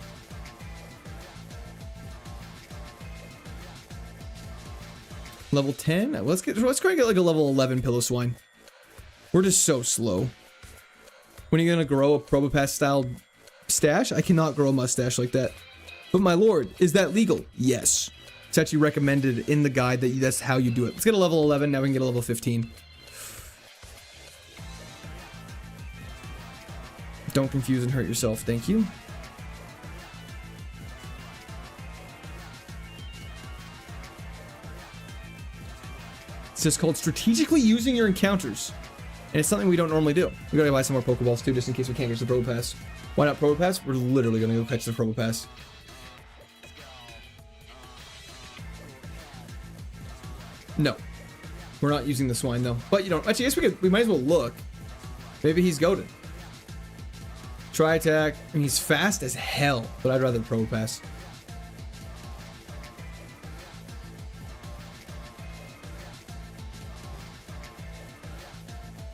Level 10? Let's go and get like a level 11 pillow swine. We're just so slow. When are you gonna grow a Probopass style stash? I cannot grow a mustache like that. But my lord, is that legal? Yes. It's actually recommended in the guide that that's how you do it. Let's get a level 11, now we can get a level 15. Don't confuse and hurt yourself, thank you. It's just called strategically using your encounters. And it's something we don't normally do. We gotta buy some more Pokeballs too, just in case we can't catch the Probopass. Why not Probopass? We're literally gonna go catch the Probopass. No. We're not using the swine though. But you know, actually, I guess we might as well look. Maybe he's goated. Try attack. I mean, he's fast as hell, but I'd rather Probopass.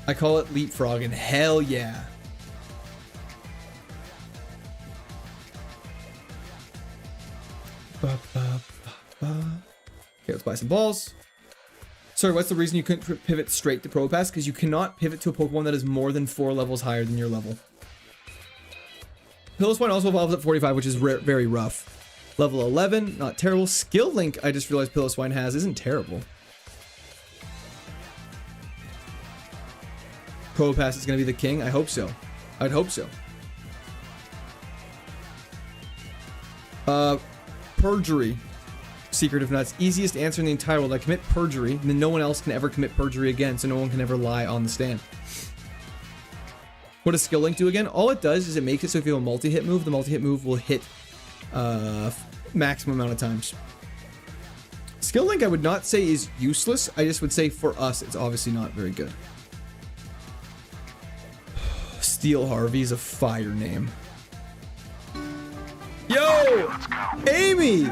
I call it leapfrogging. Hell yeah. Okay, let's buy some balls. Sorry, what's the reason you couldn't pivot straight to Probopass? Because you cannot pivot to a Pokemon that is more than 4 levels higher than your level. Pillow also evolves at 45, which is very rough. Level 11, not terrible. Skill Link, I just realized Pillow has, isn't terrible. Probopass is going to be the king? I hope so. I'd hope so. Perjury. Secret of Nuts. Easiest answer in the entire world. I commit perjury, and then no one else can ever commit perjury again, so no one can ever lie on the stand. What does Skill Link do again? All it does is it makes it so if you have a multi-hit move, the multi-hit move will hit maximum amount of times. Skill Link I would not say is useless. I just would say for us, it's obviously not very good. Steel Harvey is a fire name. Yo! Amy!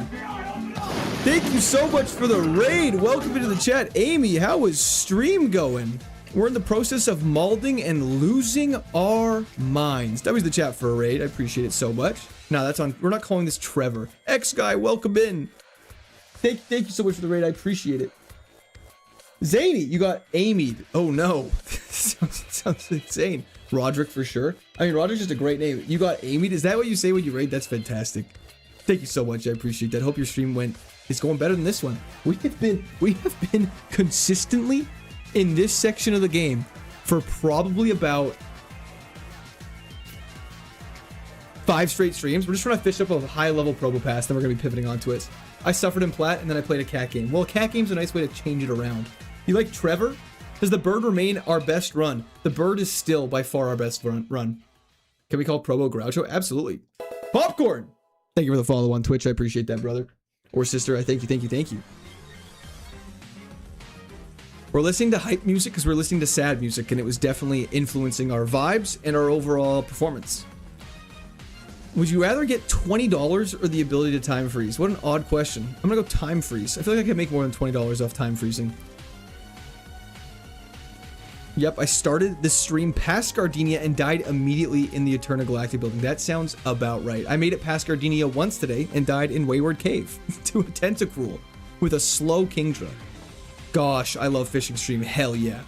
Thank you so much for the raid. Welcome into the chat. Amy, how is stream going? We're in the process of malding and losing our minds. That was the chat for a raid. I appreciate it so much. No, that's on. We're not calling this Trevor. X guy, welcome in. Thank you so much for the raid. I appreciate it. Zany, you got Amied. Oh no. sounds insane. Roderick for sure. I mean, Roderick's just a great name. You got Amied. Is that what you say when you raid? That's fantastic. Thank you so much. I appreciate that. Hope your stream is going better than this one. We have been consistently in this section of the game for probably about 5 straight streams. We're just trying to fish up a high level Probopass, then we're gonna be pivoting onto it. I suffered in Plat and then I played a cat game. Well, a cat game's a nice way to change it around. You like Trevor? Does the bird remain our best run? The bird is still by far our best run. Can we call Probo Groucho? Absolutely. Popcorn! Thank you for the follow on Twitch. I appreciate that, brother. Or sister. I thank you. We're listening to hype music because we're listening to sad music, and it was definitely influencing our vibes and our overall performance. Would you rather get $20 or the ability to time freeze? What an odd question. I'm gonna go time freeze. I feel like I could make more than $20 off time freezing. Yep, I started the stream past Gardenia and died immediately in the Eterna Galactic building. That sounds about right. I made it past Gardenia once today and died in Wayward Cave to a Tentacruel with a slow Kingdra. Gosh, I love fishing stream. Hell yeah.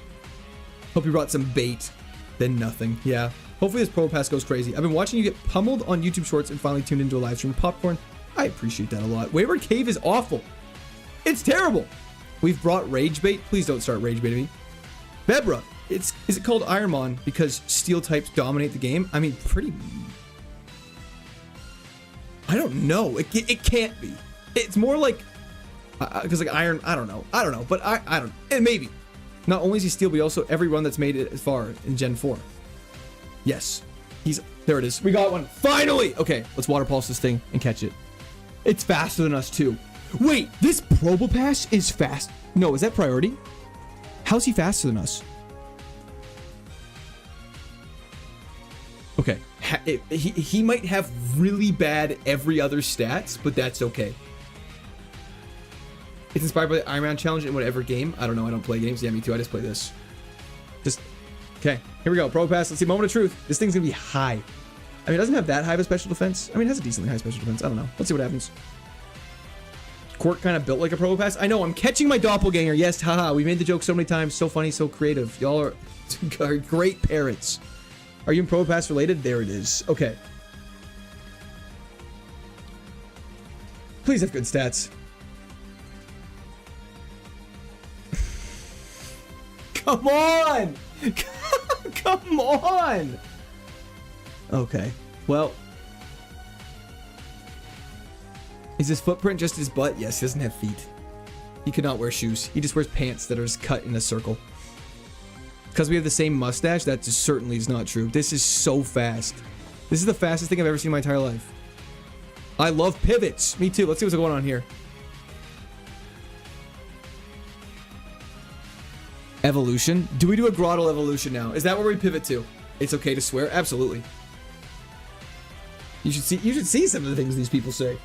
Hope you brought some bait. Then nothing. Yeah. Hopefully this Probopass goes crazy. I've been watching you get pummeled on YouTube Shorts and finally tuned into a live stream. Popcorn, I appreciate that a lot. Wayward Cave is awful. It's terrible. We've brought Rage Bait. Please don't start Rage Baiting me. Bebra. Is it called Ironmon because steel types dominate the game? I mean, pretty... I don't know. It can't be. It's more like... Because like Iron... I don't know. But I don't... And maybe. Not only is he steel, but also every run that's made it as far in Gen 4. Yes. There it is. We got one. Finally! Okay, let's water pulse this thing and catch it. It's faster than us too. Wait, this Probopass is fast. No, is that priority? How's he faster than us? Okay, he might have really bad every other stats, but that's okay. It's inspired by the Iron Man challenge in whatever game. I don't know, I don't play games. Yeah, me too, I just play this. Okay, here we go. Pro pass. Let's see. Moment of truth. This thing's gonna be high. I mean, it doesn't have that high of a special defense. I mean, it has a decently high special defense. I don't know. Let's see what happens. Court kind of built like a pro pass. I know. I'm catching my doppelganger. Yes, haha. We made the joke so many times. So funny, so creative. Y'all are great parents. Are you in pro pass related? There it is. Okay. Please have good stats. Come on! Come on! Okay. Well. Is his footprint just his butt? Yes, he doesn't have feet. He could not wear shoes. He just wears pants that are just cut in a circle. Because we have the same mustache, that just certainly is not true. This is so fast. This is the fastest thing I've ever seen in my entire life. I love pivots. Me too. Let's see what's going on here. Evolution? Do we do a Grottle evolution now? Is that where we pivot to? It's okay to swear? Absolutely. You should see some of the things these people say.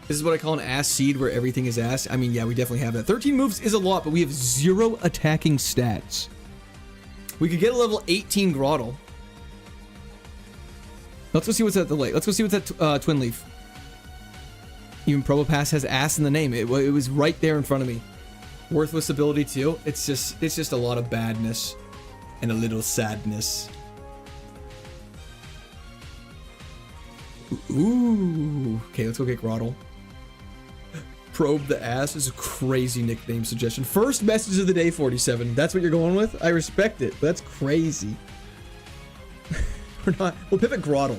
This is what I call an ass seed where everything is ass. I mean, yeah, we definitely have that. 13 moves is a lot, but we have 0 attacking stats. We could get a level 18 Grottle. Let's go see what's at the lake. Let's go see what's at Twin Leaf. Even Probopass has ass in the name. It was right there in front of me. Worthless ability too. It's just a lot of badness and a little sadness. Ooh. Okay, let's go get Grottle. Probe the ass is a crazy nickname suggestion. First message of the day, 47. That's what you're going with? I respect it. That's crazy. We'll pivot Grottle.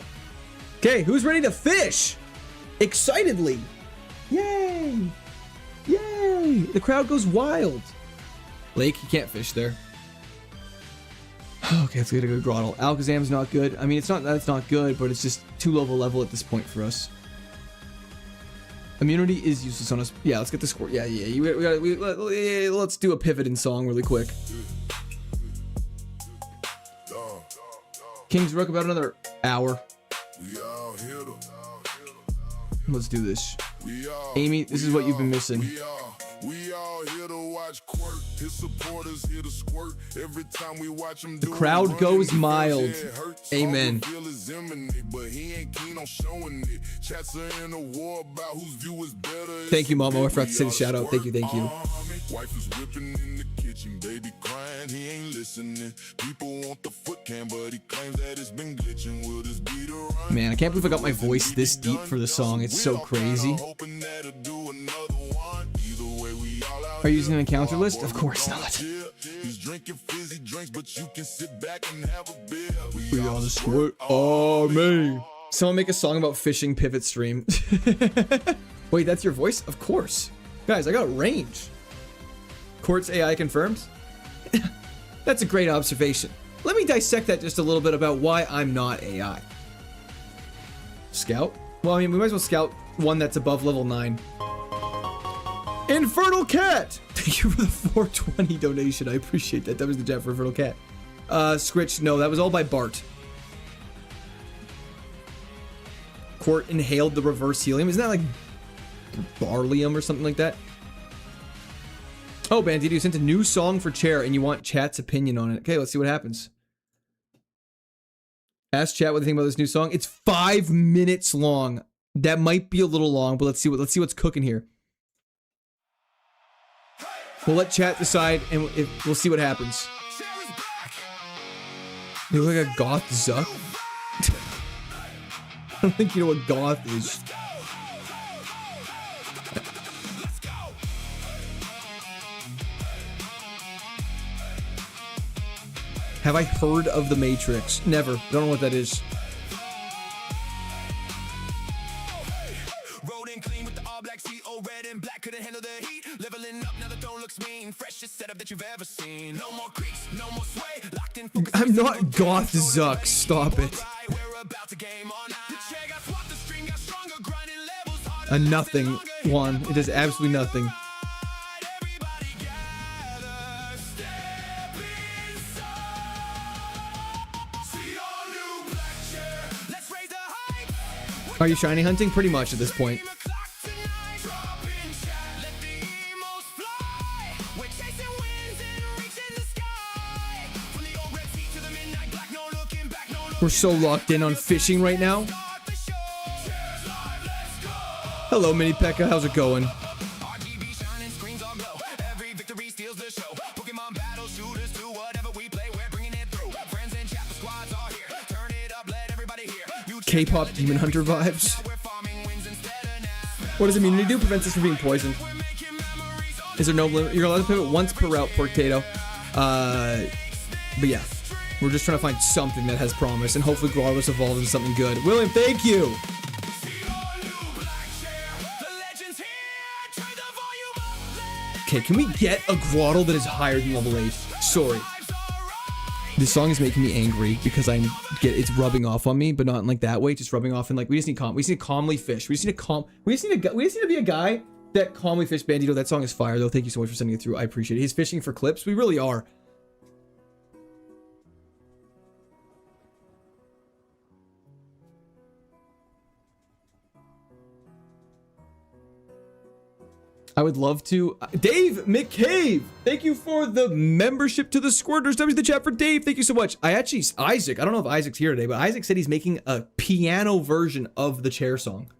Okay, who's ready to fish? Excitedly. Yay! Yay! The crowd goes wild. Lake, you can't fish there. Okay, let's get a good Grottle. Alakazam's not good. I mean, it's not that it's not good, but it's just too low of a level at this point for us. Immunity is useless on us. Yeah, let's get the score. Yeah. Let's do a pivot in song really quick. King's Rook about another hour. Let's do this. Amy, this is what you've been missing. We all here to watch Quirk. His supporters here to squirt. Every time we watch him the crowd goes mild. Amen. But he ain't keen on showing it. Chats are in a war about whose view is better. Thank you, Momo. I forgot to say the shout out. Thank you. Wife is whipping in the kitchen, baby crying, he ain't listening. People want the foot cam, but he claims that it's been glitching. Will this be the run? Man, I can't believe I got my voice this deep for the song. It's so crazy. Are you using an encounter list? Of course not. We are the Squirt Army. Someone make a song about fishing pivot stream. Wait, that's your voice? Of course. Guys, I got range. Quartz AI confirmed. That's a great observation. Let me dissect that just a little bit about why I'm not AI. Scout? Well, I mean, we might as well scout one that's above level 9. Infernal Cat! Thank you for the 420 donation. I appreciate that. That was the chat for Infernal Cat. Scritch, no, that was all by Bart. Court inhaled the reverse helium. Isn't that like barlium or something like that? Oh, Bandito, you sent a new song for Chair and you want chat's opinion on it. Okay, let's see what happens. Ask chat what they think about this new song. It's 5 minutes long. That might be a little long, but let's see what's cooking here. We'll let chat decide, and we'll see what happens. You look like a goth Zuck. I don't think you know what goth is. Have I heard of The Matrix? Never. Don't know what that is. I'm not goth Zuck. Stop it. A nothing one. It does absolutely nothing. Are you shiny hunting? Pretty much at this point. We're so locked in on fishing right now. Hello, Mini Pekka. How's it going? K-pop Demon Hunter vibes. What does immunity do? Prevents us from being poisoned. Is there no limit? You're allowed to pivot once per route, Portato. But yeah, we're just trying to find something that has promise, and hopefully Grottos evolves into something good. William, thank you. Okay, can we get a Grotto that is higher than level 8? Sorry. This song is making me angry because it's rubbing off on me, but not in like that way. Just rubbing off in like we just need to calmly fish. We just need to be a guy that calmly fish. Bandito, that song is fire though. Thank you so much for sending it through. I appreciate it. He's fishing for clips. We really are. I would love to. Dave McCabe, thank you for the membership to the Squirters. W the chat for Dave. Thank you so much. Isaac, I don't know if Isaac's here today, but Isaac said he's making a piano version of the chair song.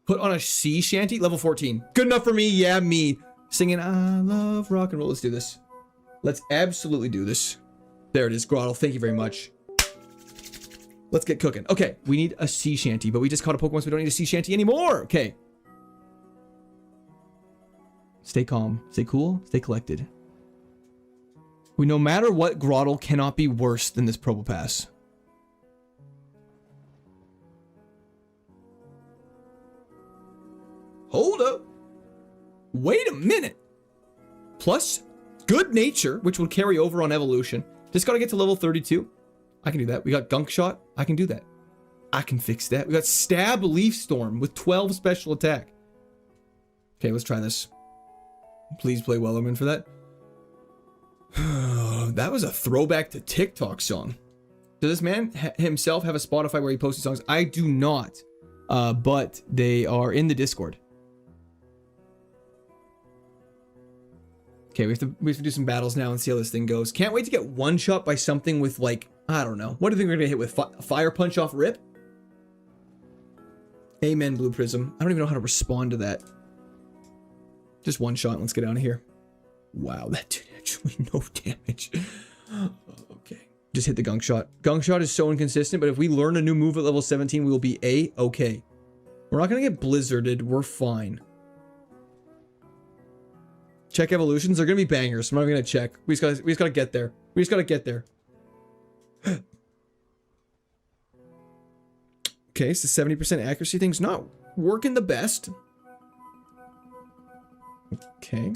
Put on a sea shanty, level 14. Good enough for me. Yeah, me. Singing, I love rock and roll. Let's do this. Let's absolutely do this. There it is, Grottle. Thank you very much. Let's get cooking. Okay, we need a sea shanty, but we just caught a Pokemon, so we don't need a sea shanty anymore. Okay. Stay calm, stay cool, stay collected. No matter what, Grottle cannot be worse than this Probopass. Hold up. Wait a minute. Plus, good nature, which will carry over on evolution. Just gotta get to level 32. I can do that. We got Gunk Shot. I can do that. I can fix that. We got Stab Leaf Storm with 12 special attack. Okay, let's try this. Please play Wellerman for that. That was a throwback to TikTok song. Does this man himself have a Spotify where he posts songs? I do not. But they are in the Discord. Okay, we have to do some battles now and see how this thing goes. Can't wait to get one shot by something with like, I don't know. What do you think we're gonna hit with? Fire Punch off rip? Amen, Blue Prism. I don't even know how to respond to that. Just one shot. Let's get out of here. Wow, that did actually no damage. Okay. Just hit the Gunk Shot. Gunk Shot is so inconsistent, but if we learn a new move at level 17, we will be A-okay. We're not going to get blizzarded. We're fine. Check evolutions. They're going to be bangers. I'm not even going to check. We just got to get there. We just got to get there. Okay, so 70% accuracy thing's not working the best. Okay.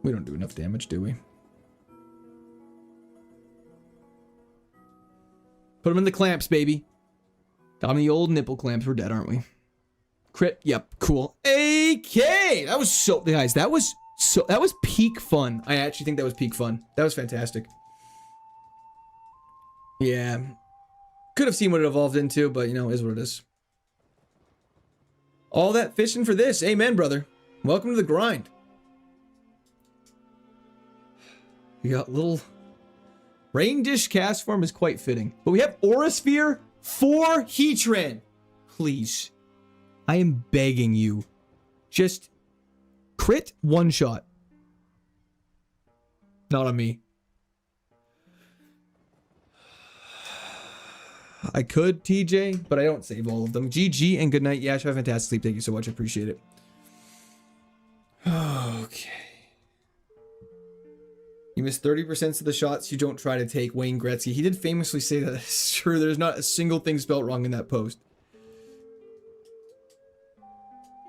We don't do enough damage, do we? Put them in the clamps, baby. Got them in the old nipple clamps. We're dead, aren't we? Crit. Yep. Cool. AK. That was so, guys. That was peak fun. I actually think that was peak fun. That was fantastic. Yeah. Could have seen what it evolved into, but you know, it is what it is. All that fishing for this. Amen, brother. Welcome to the grind. We got little Rain Dish cast form is quite fitting. But we have Aura Sphere for Heatran. Please. I am begging you. Just crit one shot. Not on me. I could, TJ, but I don't save all of them. GG and good night. Yeah, have fantastic sleep. Thank you so much. I appreciate it. Okay. You miss 30% of the shots you don't try to take, Wayne Gretzky. He did famously say that. It's true. There's not a single thing spelt wrong in that post.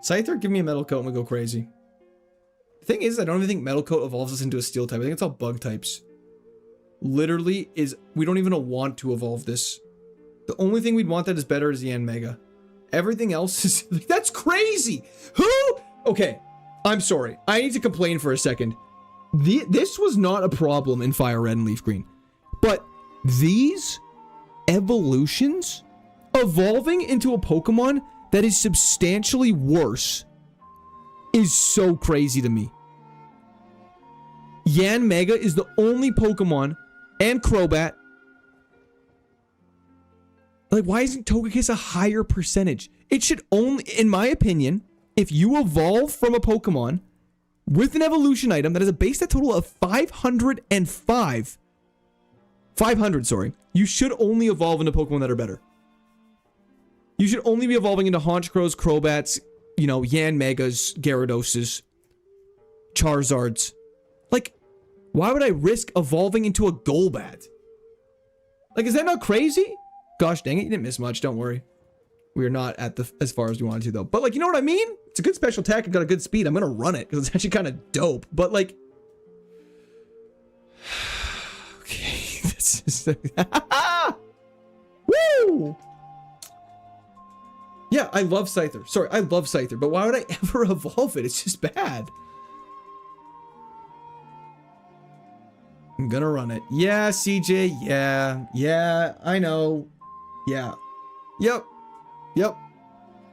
Scyther, give me a Metal Coat and we go crazy. The thing is, I don't even think Metal Coat evolves us into a Steel type. I think it's all Bug types. Literally is, we don't even want to evolve this. The only thing we'd want that is better is the Mega. Everything else is, that's crazy. Who? Okay, I'm sorry. I need to complain for a second. This was not a problem in Fire Red and Leaf Green. But these evolutions evolving into a Pokemon that is substantially worse is so crazy to me. Yan Mega is the only Pokemon, and Crobat. Like, why isn't Togekiss a higher percentage? It should only, in my opinion, if you evolve from a Pokemon with an evolution item that has a base stat total of 505, 500, sorry, you should only evolve into Pokemon that are better. You should only be evolving into Honchkrows, Crobats, you know, Yan Megas, Gyarados, Charizards. Like, why would I risk evolving into a Golbat? Like, is that not crazy? Gosh dang it, you didn't miss much, don't worry. We are not at the as far as we wanted to, though. But, like, you know what I mean? It's a good special attack and got a good speed. I'm gonna run it, because it's actually kind of dope. But, like... okay, this is... Woo! Yeah, I love Scyther. Sorry, I love Scyther, but why would I ever evolve it? It's just bad. I'm gonna run it. Yeah, CJ, yeah. Yeah, I know. Yeah. Yep. Yep.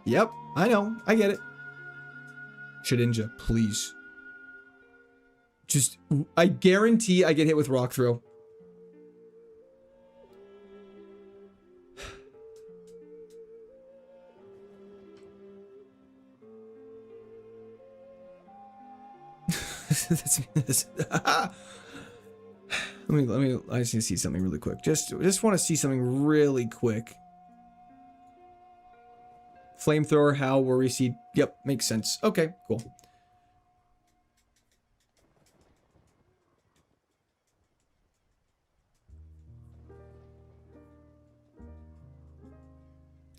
Yep. I know. I get it. Shedinja, please. Just, I guarantee I get hit with Rock Throw. I just need to see something really quick. Just want to see something really quick. Flamethrower, Howl, Worry Seed. Yep, makes sense. Okay, cool.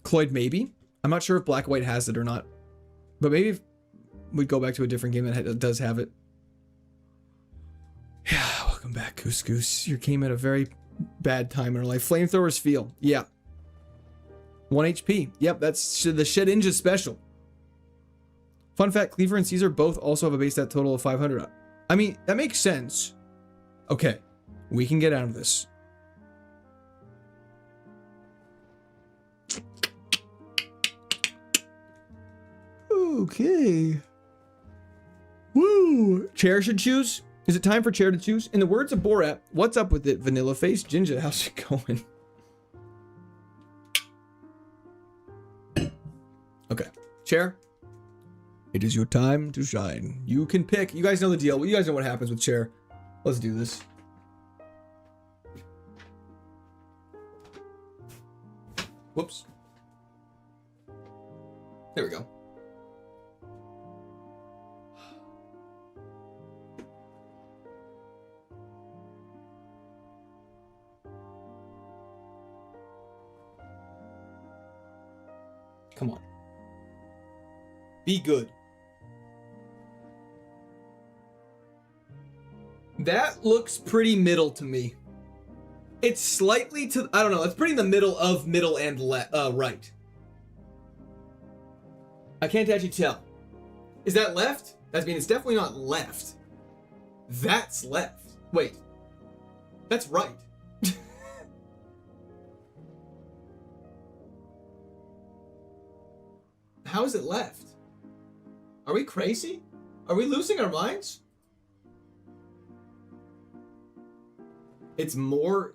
Cloyd, maybe. I'm not sure if Black White has it or not. But maybe if we'd go back to a different game that does have it. Yeah, welcome back, Goose Goose. You came at a very bad time in our life. Flamethrowers feel. Yeah. 1 HP. Yep, that's the Shedinja special. Fun fact, Cleaver and Caesar both also have a base stat total of 500. I mean, that makes sense. Okay, we can get out of this. Okay. Woo! Chair should choose? Is it time for Chair to choose? In the words of Borat, what's up with it, Vanilla Face? Jinja, how's it going? Okay. Chair, it is your time to shine. You can pick. You guys know the deal. You guys know what happens with Chair. Let's do this. Whoops. There we go. Come on. Be good. That looks pretty middle to me. It's slightly to, I don't know, it's pretty in the middle of middle and right. I can't actually tell. Is that left? I mean, it's definitely not left. That's left. Wait. That's right. How is it left? Are we crazy? Are we losing our minds? It's more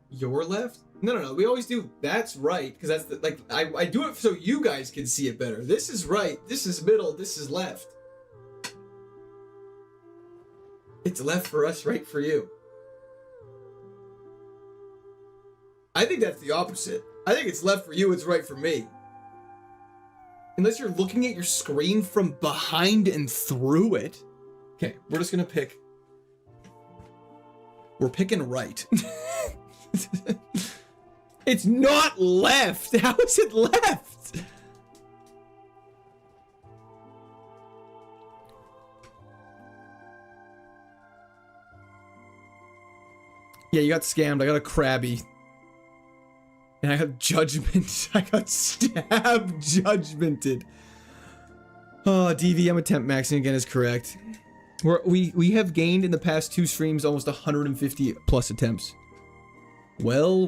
your left? No. We always do that's right because that's the, like I do it so you guys can see it better. This is right. This is middle. This is left. It's left for us, right for you. I think that's the opposite. I think it's left for you. It's right for me. Unless you're looking at your screen from behind and through it. Okay, we're just gonna pick. We're picking right. It's not left. How is it left? Yeah, you got scammed. I got a Krabby. And I got judgment. I got stab judgmented. Oh, DVM attempt maxing again is correct. We have gained in the past 2 streams almost 150 plus attempts. Well.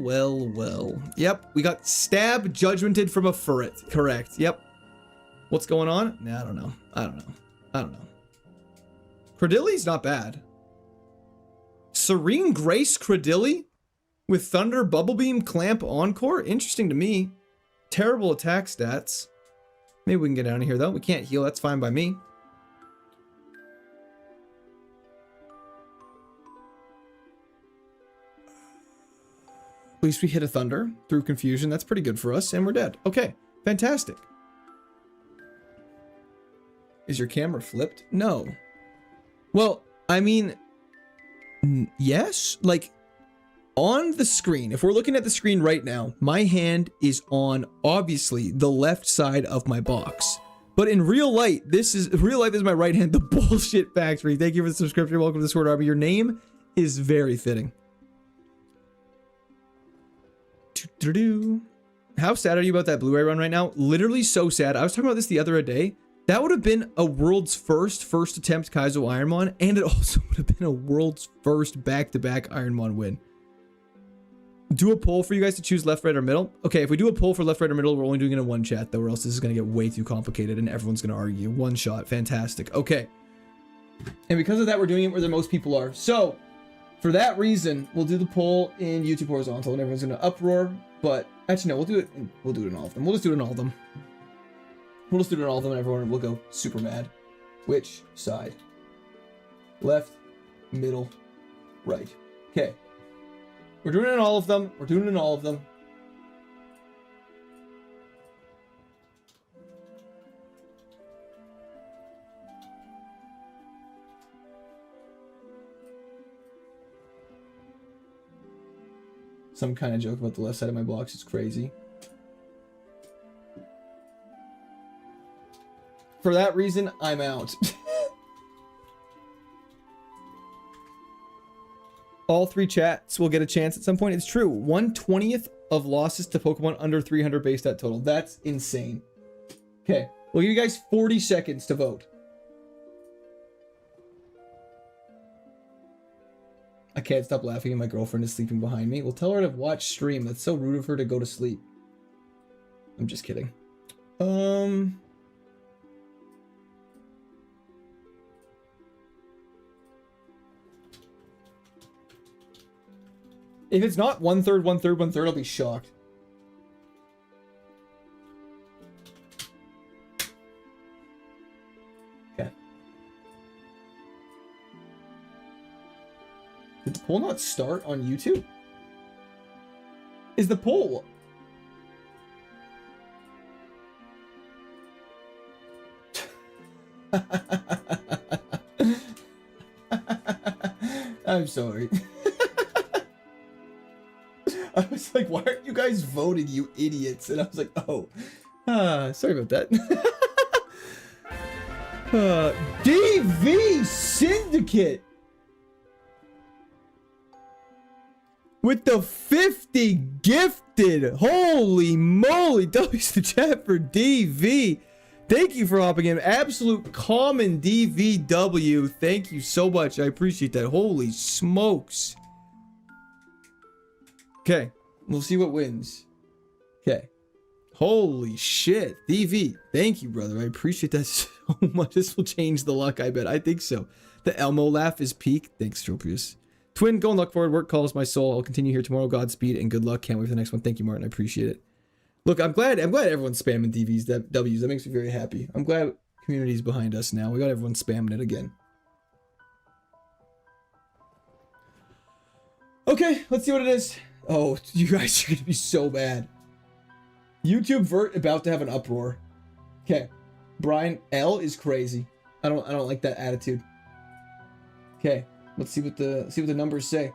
Yep, we got stab judgmented from a furret. Correct. Yep. What's going on? Nah, I don't know. Credilli's not bad. Serene Grace Credilli with Thunder, Bubble Beam, Clamp, Encore. Interesting to me. Terrible attack stats. Maybe we can get out of here though. We can't heal. That's fine by me. At least we hit a Thunder through confusion. That's pretty good for us. And we're dead. Okay. Fantastic. Is your camera flipped? No. Well, I mean, yes. Like, on the screen, if we're looking at the screen right now, my hand is on, obviously, the left side of my box. But in real life, this is my right hand, the bullshit factory. Thank you for the subscription. Welcome to the Sword Army. Your name is very fitting. How sad are you about that Blu-ray run right now? Literally so sad. I was talking about this the other day. That would have been a world's first attempt KAIZO IRONMON, and it also would have been a world's first back-to-back IRONMON win. Do a poll for you guys to choose left, right, or middle. Okay, if we do a poll for left, right, or middle, we're only doing it in one chat, though, or else this is going to get way too complicated and everyone's going to argue. One shot. Fantastic. Okay. And because of that, we're doing it where the most people are. So, for that reason, we'll do the poll in YouTube horizontal, and everyone's going to uproar. But, actually, no, we'll do it in all of them. We'll just do it in all of them. We'll just do it in all of them, and everyone will go super mad. Which side? Left, middle, right. Okay. We're doing it in all of them. We're doing it in all of them. Some kind of joke about the left side of my box is crazy. For that reason, I'm out. All three chats will get a chance at some point. It's true. 1/20th of losses to Pokemon under 300 base stat total. That's insane. Okay. We'll give you guys 40 seconds to vote. I can't stop laughing and my girlfriend is sleeping behind me. We'll tell her to watch stream. That's so rude of her to go to sleep. I'm just kidding. If it's not 1/3, 1/3, 1/3, I'll be shocked. Okay. Did the poll not start on YouTube? Is the poll... I'm sorry. I was like, why aren't you guys voting, you idiots? And I was like, oh, sorry about that. DV Syndicate with the 50 gifted. Holy moly. W's the chat for DV. Thank you for hopping in. Absolute common DVW. Thank you so much. I appreciate that. Holy smokes. Okay, we'll see what wins. Okay. Holy shit. DV, thank you, brother. I appreciate that so much. This will change the luck, I bet. I think so. The Elmo laugh is peak. Thanks, Tropius. Twin, go and luck forward. Work calls my soul. I'll continue here tomorrow. Godspeed and good luck. Can't wait for the next one. Thank you, Martin. I appreciate it. Look, I'm glad everyone's spamming DVs, W's. That makes me very happy. I'm glad community's behind us now. We got everyone spamming it again. Okay, let's see what it is. Oh, you guys are gonna be so bad. YouTube Vert about to have an uproar. Okay, Brian L is crazy. I don't like that attitude. Okay, let's see what the numbers say.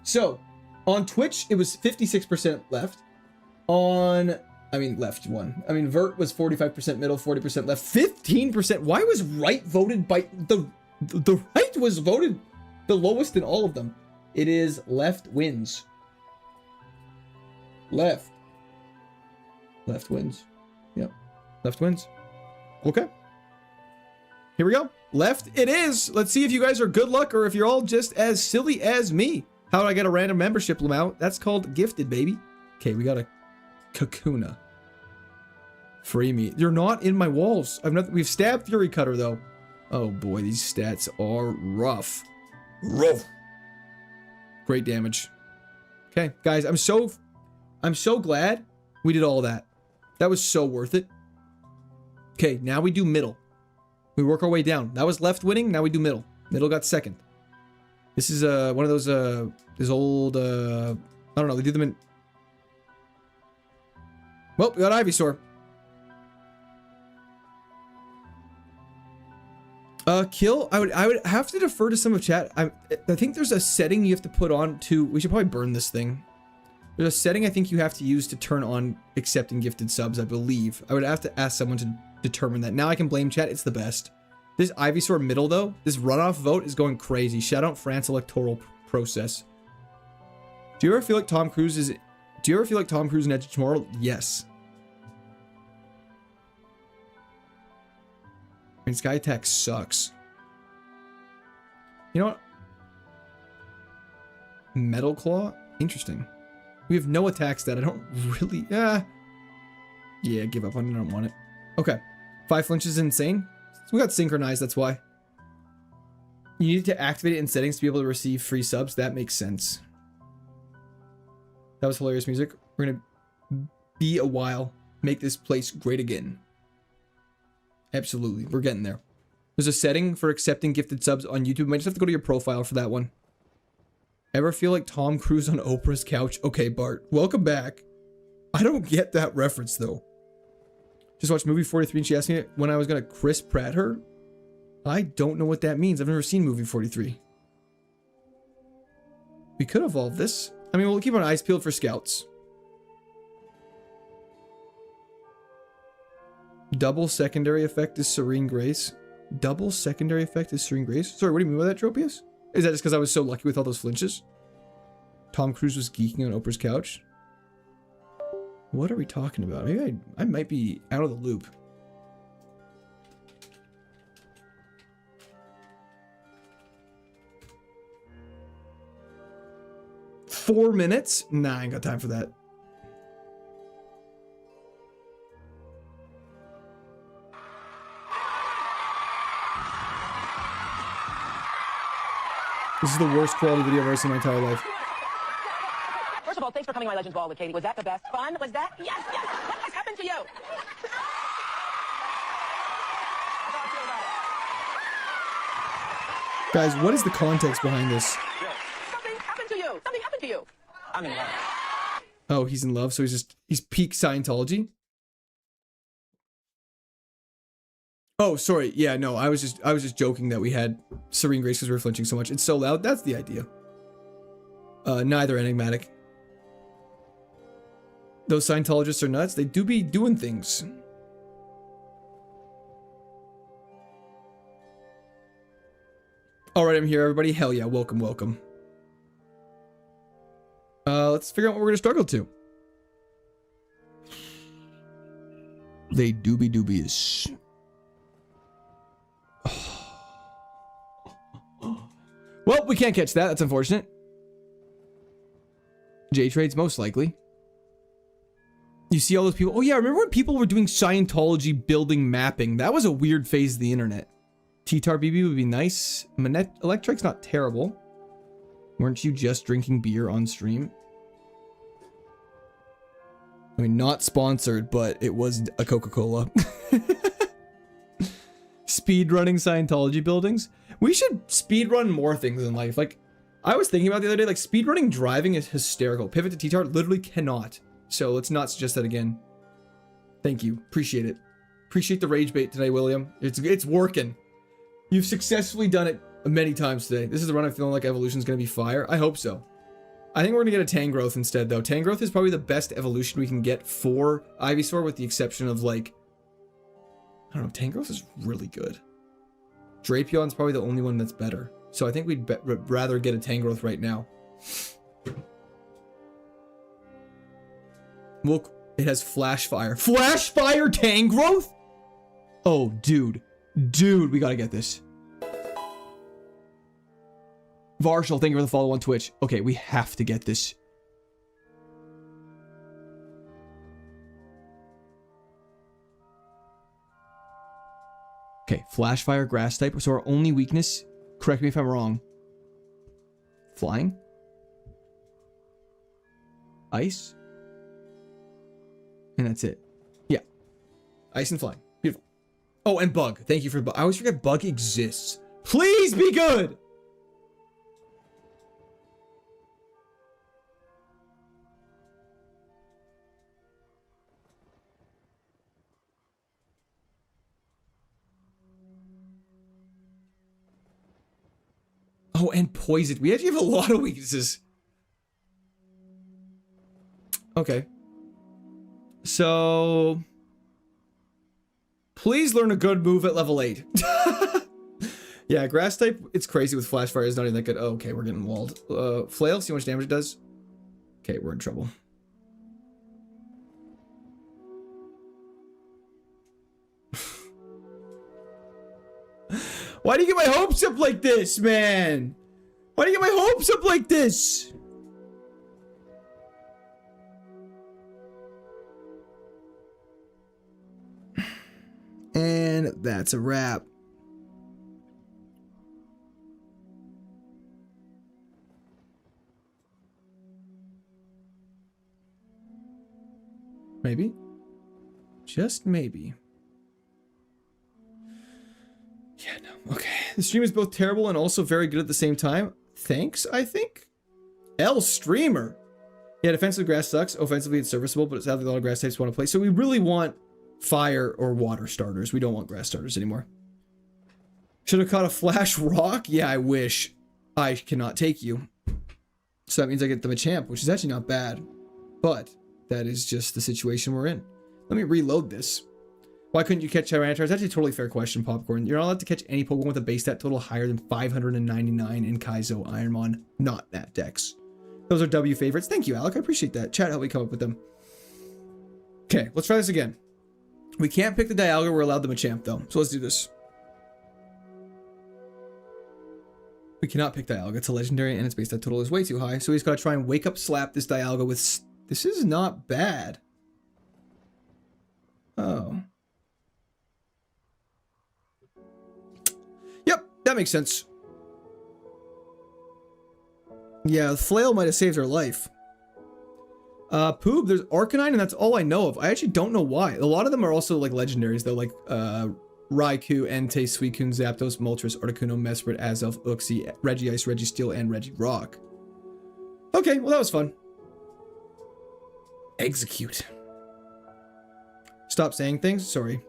So, on Twitch it was 56% left. Left one. Vert was 45% middle, 40% left, 15%. Why was right voted by the right was voted the lowest in all of them? It is left wins. Left wins. Yep. Left wins. Okay. Here we go. Left it is. Let's see if you guys are good luck or if you're all just as silly as me. How do I get a random membership amount? That's called gifted, baby. Okay, we got a Kakuna. Free me. You're not in my walls. We've stabbed Fury Cutter though. Oh boy, these stats are rough. Rough. Great damage. Okay, guys, I'm so glad we did all that. That was so worth it. Okay, now we do middle. We work our way down. That was left winning, now we do middle. Middle got second. This is one of those this old I don't know, they do them in. Well, we got Ivysaur. Kill. I would have to defer to some of chat. I think there's a setting you have to put on to. We should probably burn this thing. There's a setting I think you have to use to turn on accepting gifted subs, I believe. I would have to ask someone to determine that. Now I can blame chat. It's the best. This Ivysaur middle though, this runoff vote is going crazy. Shout out France electoral process. Do you ever feel like Tom Cruise is? Do you ever feel like Tom Cruise in Edge of Tomorrow? Yes. I mean, Sky Attack sucks. You know what? Metal Claw? Interesting. We have no attacks that I don't really... Yeah, give up on it. I don't want it. Okay. 5 flinches is insane. So we got synchronized, that's why. You need to activate it in settings to be able to receive free subs. That makes sense. That was hilarious music. We're gonna be a while. Make this place great again. Absolutely. We're getting there. There's a setting for accepting gifted subs on YouTube. You might just have to go to your profile for that one. Ever feel like Tom Cruise on Oprah's couch? Okay, Bart. Welcome back. I don't get that reference, though. Just watched movie 43 and she asked me when I was going to Chris Pratt her. I don't know what that means. I've never seen movie 43. We could evolve this. I mean, we'll keep our eyes peeled for scouts. Double secondary effect is Serene Grace. Double secondary effect is Serene Grace? Sorry, what do you mean by that, Tropius? Is that just because I was so lucky with all those flinches? Tom Cruise was geeking on Oprah's couch? What are we talking about? Maybe I might be out of the loop. Four minutes? Nah, I ain't got time for that. This is the worst quality video I've ever seen in my entire life. First of all, thanks for coming to my Legends Ball with Katie. Was that the best fun? Was that? Yes, yes. What has happened to you? Guys, what is the context behind this? Something happened to you. Something happened to you. I'm in love. Oh, he's in love, so he's peak Scientology. Oh, sorry. Yeah, no, I was just joking that we had Serene Grace because we were flinching so much. It's so loud. That's the idea. Neither enigmatic. Those Scientologists are nuts. They do be doing things. All right, I'm here, everybody. Hell yeah, welcome, welcome. Let's figure out what we're gonna struggle to. They do be dubious. Well, we can't catch that. That's unfortunate. J-Trades, most likely. You see all those people. Oh, yeah. Remember when people were doing Scientology building mapping? That was a weird phase of the internet. T-Tar BB would be nice. Manette Electric's not terrible. Weren't you just drinking beer on stream? I mean, not sponsored, but it was a Coca-Cola. Speedrunning Scientology buildings. We should speedrun more things in life. Like, I was thinking about the other day, like, speedrunning driving is hysterical. Pivot to T-Tar literally cannot. So let's not suggest that again. Thank you. Appreciate it. Appreciate the rage bait today, William. It's working. You've successfully done it many times today. This is the run I'm feeling like evolution's going to be fire. I hope so. I think we're going to get a Tangrowth instead, though. Tangrowth is probably the best evolution we can get for Ivysaur, with the exception of, like... I don't know. Tangrowth is really good. Drapion's probably the only one that's better. So I think we'd rather get a Tangrowth right now. Look, it has Flash Fire. Flash Fire Tangrowth? Oh, dude. Dude, we gotta get this. Varshal, thank you for the follow on Twitch. Okay, we have to get this. Okay, Okay, flash fire, grass type. So our only weakness, correct me if I'm wrong. Flying? Ice? And that's it. Yeah. Ice and flying. Beautiful. Oh, and bug. Thank you for bug. I always forget bug exists. Please be good! Oh, and poison. We actually have a lot of weaknesses. Okay. So... please learn a good move at level 8. Yeah, grass type, it's crazy with flash fire. It's not even that good. Oh, okay, we're getting walled. Flail, see how much damage it does? Okay, we're in trouble. Why do you get my hopes up like this, man? Why do you get my hopes up like this? And that's a wrap. Maybe. Just maybe. Yeah, no. Okay. The stream is both terrible and also very good at the same time. Thanks, I think? L streamer. Yeah, defensive grass sucks. Offensively, it's serviceable, but sadly a lot of grass types want to play. So we really want fire or water starters. We don't want grass starters anymore. Should have caught a flash rock? Yeah, I wish. I cannot take you. So that means I get the Machamp, which is actually not bad. But that is just the situation we're in. Let me reload this. Why couldn't you catch Tyranitar? It's actually a totally fair question, Popcorn. You're not allowed to catch any Pokemon with a base stat total higher than 599 in Kaizo Ironmon, not that dex. Those are W favorites. Thank you, Alec. I appreciate that. Chat helped me come up with them. Okay, let's try this again. We can't pick the Dialga. We're allowed the Machamp, though. So let's do this. We cannot pick Dialga. It's a legendary, and its base stat total is way too high. So we just got to try and wake up slap this Dialga with... This is not bad. Oh. Yep, that makes sense. Yeah, the flail might have saved her life. Poob, there's Arcanine, and that's all I know of. I actually don't know why. A lot of them are also like legendaries, though, like Raikou, Entei, Suicune, Zapdos, Moltres, Articuno, Mesprit, Azelf, Uxie, Regice, Registeel, and Regirock. Okay, well that was fun. Execute. Stop saying things? Sorry.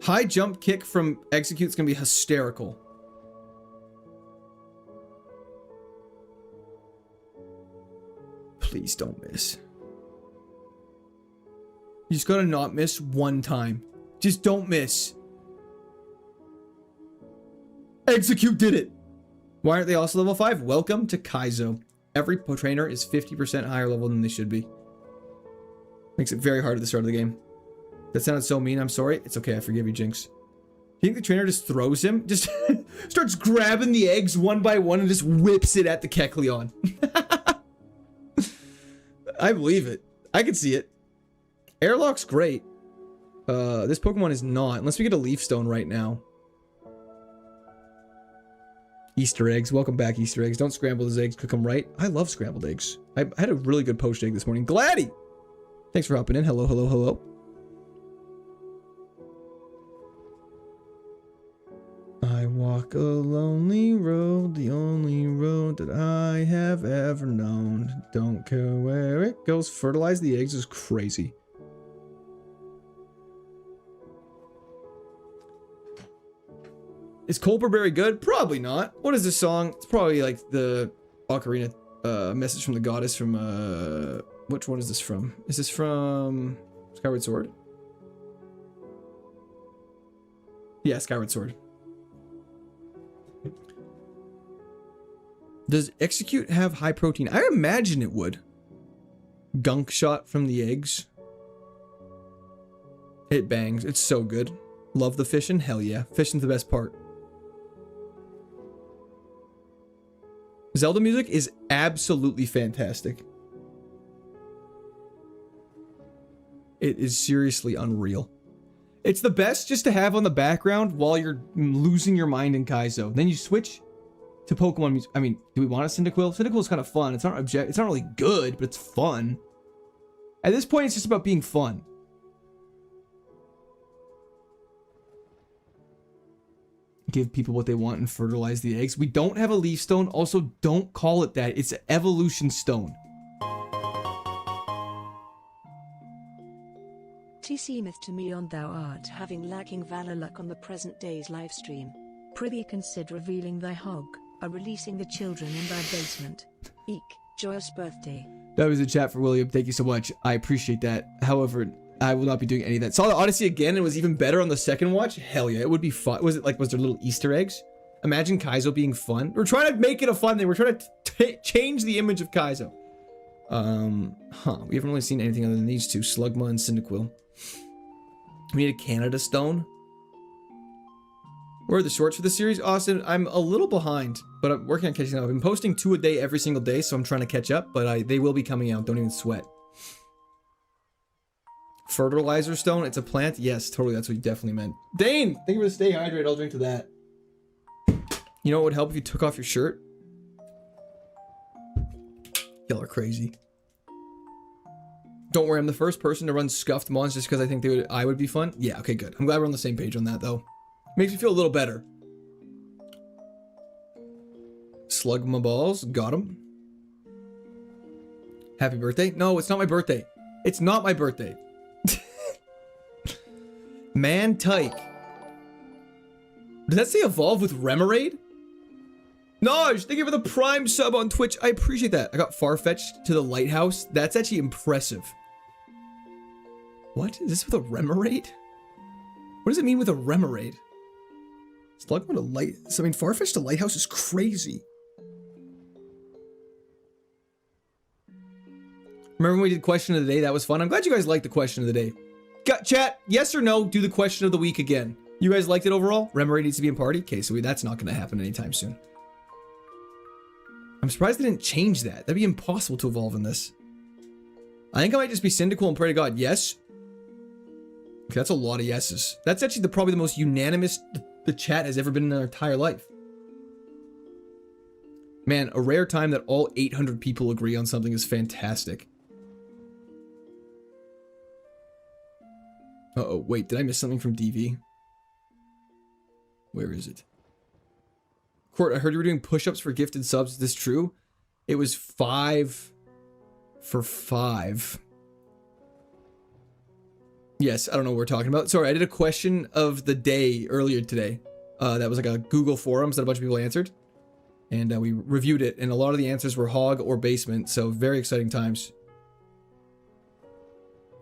High jump kick from Execute's gonna be hysterical. Please don't miss. You just gotta not miss one time. Just don't miss. Execute did it. Why aren't they also level 5? Welcome to Kaizo. Every trainer is 50% higher level than they should be. Makes it very hard at the start of the game. That sounded so mean. I'm sorry. It's okay. I forgive you, Jinx. You think the trainer just throws him? Just starts grabbing the eggs one by one and just whips it at the Kecleon. I believe it. I can see it. Airlock's great. This Pokemon is not. Unless we get a Leaf Stone right now. Easter eggs. Welcome back, Easter eggs. Don't scramble those eggs. Cook them right. I love scrambled eggs. I had a really good poached egg this morning. Gladdy! Thanks for hopping in. Hello, hello, hello. I walk a lonely road, the only road that I have ever known. Don't care where it goes. Fertilize the eggs is crazy. Is Colberberry good? Probably not. What is this song? It's probably like the Ocarina message from the goddess from which one is this from? Is this from Skyward Sword? Yeah, Skyward Sword. Does Execute have high protein? I imagine it would. Gunk shot from the eggs. It bangs. It's so good. Love the fishing? Hell yeah. Fishing's the best part. Zelda music is absolutely fantastic. It is seriously unreal. It's the best just to have on the background while you're losing your mind in Kaizo. Then you switch to Pokemon music. I mean, do we want a Cyndaquil? Cyndaquil is kind of fun. It's not really good, but it's fun. At this point, it's just about being fun. Give people what they want and fertilize the eggs. We don't have a leaf stone. Also, don't call it that. It's an evolution stone. TC myth to me on thou art having lacking valor luck on the present day's live stream. Prithee consider revealing thy hog, or releasing the children in thy basement. Eek, joyous birthday. That was a chat for William. Thank you so much. I appreciate that. However, I will not be doing any of that. Saw the Odyssey again and it was even better on the second watch. Hell yeah, it would be fun. Was there little Easter eggs? Imagine Kaizo being fun. We're trying to make it a fun thing. We're trying to change the image of Kaizo. We haven't really seen anything other than these two, Slugma and Cyndaquil. We need a Canada Stone. Where are the shorts for the series? Austin, I'm a little behind, but I'm working on catching up. I've been posting 2 a day every single day, so I'm trying to catch up, but they will be coming out. Don't even sweat. Fertilizer stone, it's a plant? Yes, totally, that's what you definitely meant. Dane, thank you for the stay hydrated. I'll drink to that. You know what would help if you took off your shirt? Y'all are crazy. Don't worry, I'm the first person to run scuffed mons just because I think I would be fun. Yeah, okay, good. I'm glad we're on the same page on that, though. Makes me feel a little better. Slug my balls. Got him. Happy birthday? No, it's not my birthday. It's not my birthday. Man Tyke. Does that say evolve with Remoraid? Naj, thank you for the Prime sub on Twitch. I appreciate that. I got Farfetch'd to the lighthouse. That's actually impressive. What? Is this with a Remoraid? What does it mean with a Remoraid? Slugma to light. I mean, Farfetch'd to lighthouse is crazy. Remember when we did question of the day? That was fun. I'm glad you guys liked the question of the day. Got chat, yes or no, do the question of the week again. You guys liked it overall? Remoraid needs to be in party? Okay, so that's not going to happen anytime soon. I'm surprised they didn't change that. That'd be impossible to evolve in this. I think I might just be Cyndaquil and pray to God. Yes. Okay, that's a lot of yeses. That's actually probably the most unanimous the chat has ever been in their entire life. Man, a rare time that all 800 people agree on something is fantastic. Uh-oh, wait, did I miss something from DV? Where is it? Court, I heard you were doing push-ups for gifted subs. Is this true? It was 5 for 5. Yes, I don't know what we're talking about. Sorry, I did a question of the day earlier today. That was like a Google forums that a bunch of people answered. And we reviewed it, and a lot of the answers were hog or basement, so very exciting times.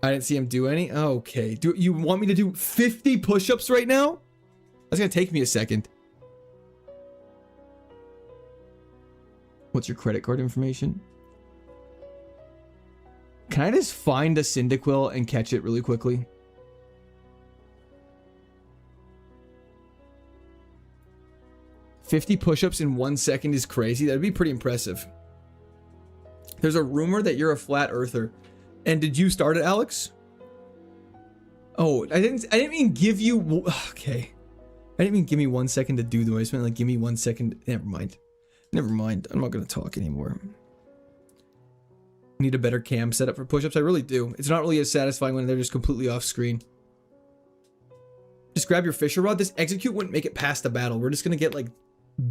I didn't see him do any? Okay. Do you want me to do 50 push-ups right now? That's gonna take me a second. What's your credit card information? Can I just find a Cyndaquil and catch it really quickly? $50 push-ups in 1 second is crazy. That'd be pretty impressive. There's a rumor that you're a flat earther. And did you start it, Alex? Oh, I didn't mean give you... Okay. I didn't mean give me 1 second to do the voice. I meant like give me 1 second... Never mind. Never mind. I'm not going to talk anymore. Need a better cam setup for push-ups. I really do. It's not really as satisfying when they're just completely off screen. Just grab your fisher rod. This execute wouldn't make it past the battle. We're just going to get like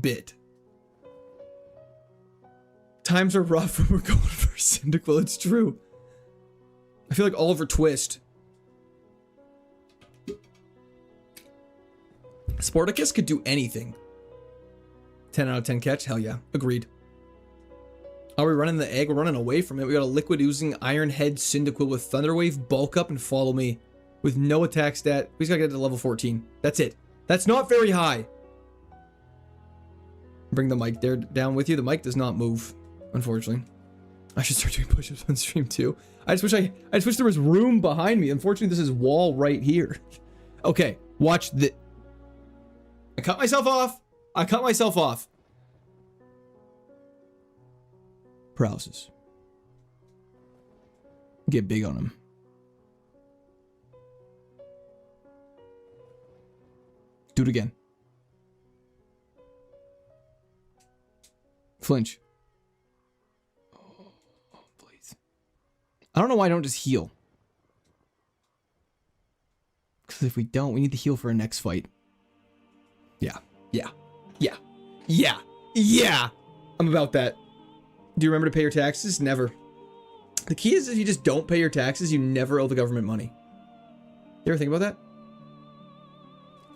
bit. Times are rough when we're going for Cyndaquil. It's true. I feel like Oliver Twist. Sporticus could do anything. 10 out of 10 catch? Hell yeah. Agreed. Are we running the egg? We're running away from it. We got a liquid oozing Iron Head Cyndaquil with Thunder Wave, bulk up, and follow me. With no attack stat. We just gotta get to level 14. That's it. That's not very high. Bring the mic there down with you. The mic does not move, unfortunately. I should start doing push-ups on stream too. I just wish there was room behind me. Unfortunately, this is wall right here. Okay, watch the... I cut myself off. I cut myself off. Paralysis. Get big on him. Do it again. Flinch. Oh, please. I don't know why I don't just heal. Because if we don't, we need to heal for our next fight. Yeah. Yeah. Yeah. Yeah. Yeah. I'm about that. Do you remember to pay your taxes? Never. The key is if you just don't pay your taxes, you never owe the government money. You ever think about that?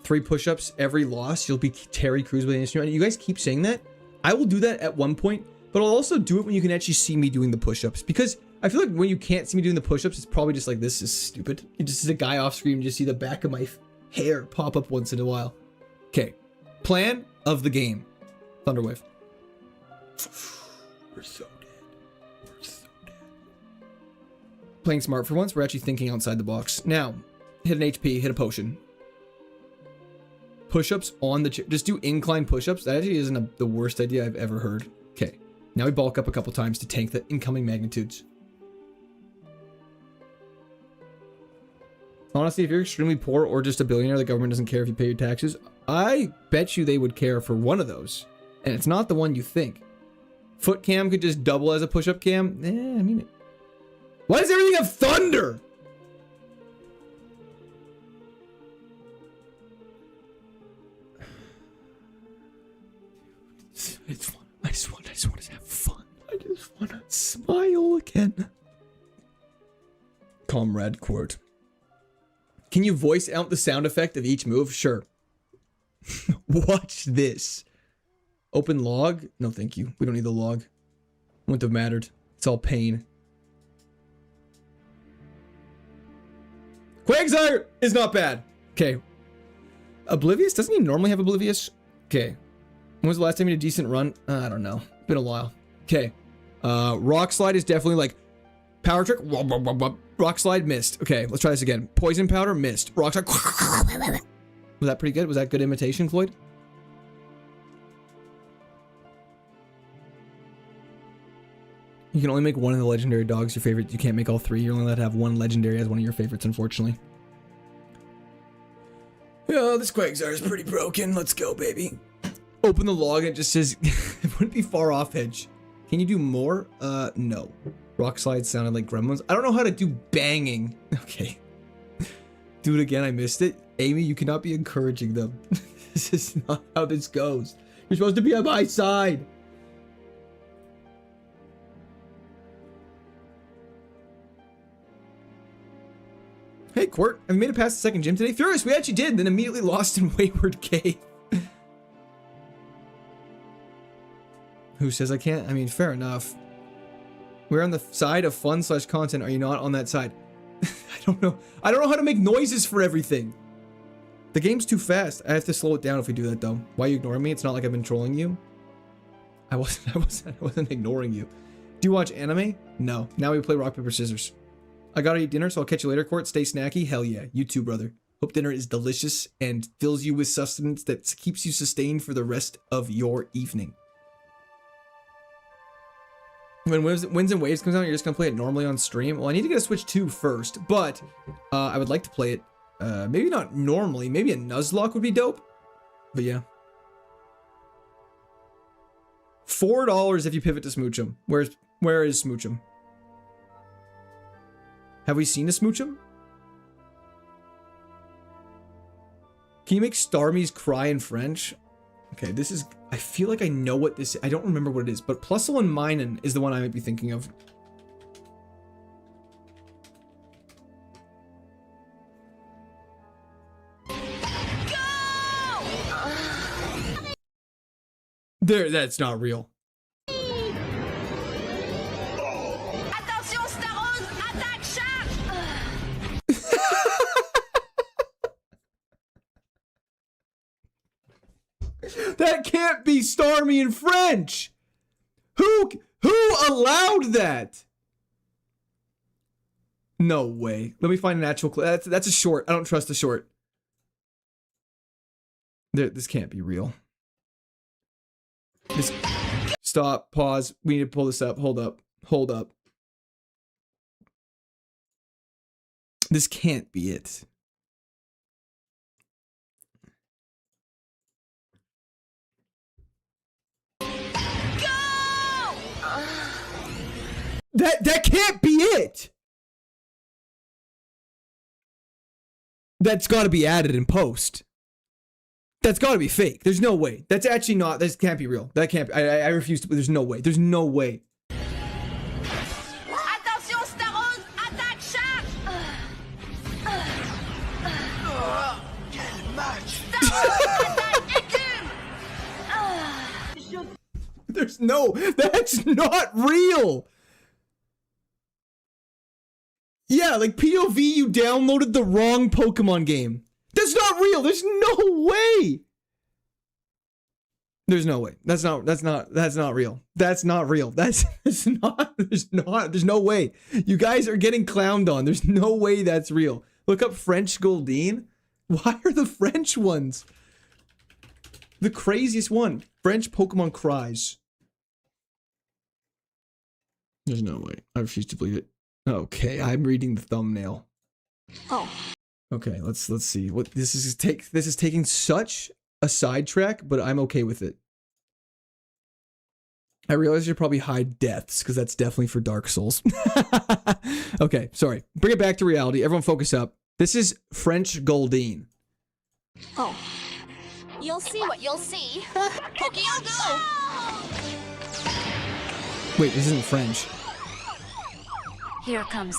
3 push-ups every loss, you'll be Terry Crews with an instrument. You guys keep saying that. I will do that at one point, but I'll also do it when you can actually see me doing the push-ups. Because I feel like when you can't see me doing the push-ups, it's probably just like, this is stupid. You just see a guy off screen and just see the back of my hair pop up once in a while. Okay. Plan of the game. Thunderwave. We're so dead. We're so dead. Playing smart for once, we're actually thinking outside the box. Now, hit an HP, hit a potion. Push-ups on the chair. Just do incline push-ups. That actually isn't the worst idea I've ever heard. Okay. Now we bulk up a couple times to tank the incoming magnitudes. Honestly, if you're extremely poor or just a billionaire, the government doesn't care if you pay your taxes. I bet you they would care for one of those. And it's not the one you think. Foot cam could just double as a push-up cam. I mean... Why does everything have thunder? I just want to have fun. I just want to smile again. Comrade quote. Can you voice out the sound effect of each move? Sure. Watch this. Open log? No, thank you. We don't need the log. Wouldn't have mattered. It's all pain. Quagsire is not bad. Okay. Oblivious? Doesn't he normally have Oblivious? Okay. When was the last time you did a decent run? I don't know. Been a while. Okay. Rock slide is definitely like power trick. Rock slide missed. Okay, let's try this again. Poison powder missed. Rock slide. Was that pretty good? Was that good imitation, Floyd? You can only make one of the legendary dogs your favorite. You can't make all 3. You're only allowed to have one legendary as one of your favorites, unfortunately. Yeah, this Quagsire is pretty broken. Let's go, baby. Open the log and it just says, it wouldn't be far off edge. Can you do more? No. Rock slide sounded like gremlins. I don't know how to do banging. Okay. Do it again. I missed it. Amy, you cannot be encouraging them. This is not how this goes. You're supposed to be on my side. Hey, Court. Have you made it past the second gym today? Furious, we actually did, then immediately lost in Wayward Cave. Who says I can't? I mean, fair enough. We're on the side of fun/content. Are you not on that side? I don't know. I don't know how to make noises for everything. The game's too fast. I have to slow it down if we do that, though. Why are you ignoring me? It's not like I've been trolling you. I wasn't ignoring you. Do you watch anime? No. Now we play rock, paper, scissors. I gotta eat dinner, so I'll catch you later, Court. Stay snacky. Hell yeah. You too, brother. Hope dinner is delicious and fills you with sustenance that keeps you sustained for the rest of your evening. When Winds and Waves comes out, you're just gonna play it normally on stream. Well, I need to get a Switch 2 first, but I would like to play it. Maybe not normally. Maybe a Nuzlocke would be dope. But yeah. $4 if you pivot to Smoochum. Where is Smoochum? Have we seen a Smoochum? Can you make Starmies cry in French? Okay, this is... I feel like I know what this is. I don't remember what it is, but Plusle and Minen is the one I might be thinking of. There, that's not real. Attention, Starose, attaque shark! That can't be Starmie in French. Who allowed that? No way. Let me find an actual clip. That's a short. I don't trust the short. This can't be real. Stop. Pause. We need to pull this up. Hold up. Hold up. This can't be it. That can't be it. That's got to be added in post. That's got to be fake. There's no way. That's actually not. This can't be real. That can't be. I refuse to. There's no way. There's no way. Attention, Starose, attaque charge. Quel match! There's no. That's not real. Yeah, like POV, you downloaded the wrong Pokemon game. That's not real. There's no way. There's no way. That's not real. That's not real. There's no way. You guys are getting clowned on. There's no way that's real. Look up French Goldeen. Why are the French ones the craziest one? French Pokemon cries. There's no way. I refuse to believe it. Okay, I'm reading the thumbnail. Oh. Okay, let's see. What this is taking such a sidetrack, but I'm okay with it. I realize you probably hide deaths because that's definitely for Dark Souls. Okay, sorry. Bring it back to reality. Everyone focus up. This is French Goldeen. Oh. You'll see what you'll see. Pokemon Go! Wait, this isn't French. Here comes.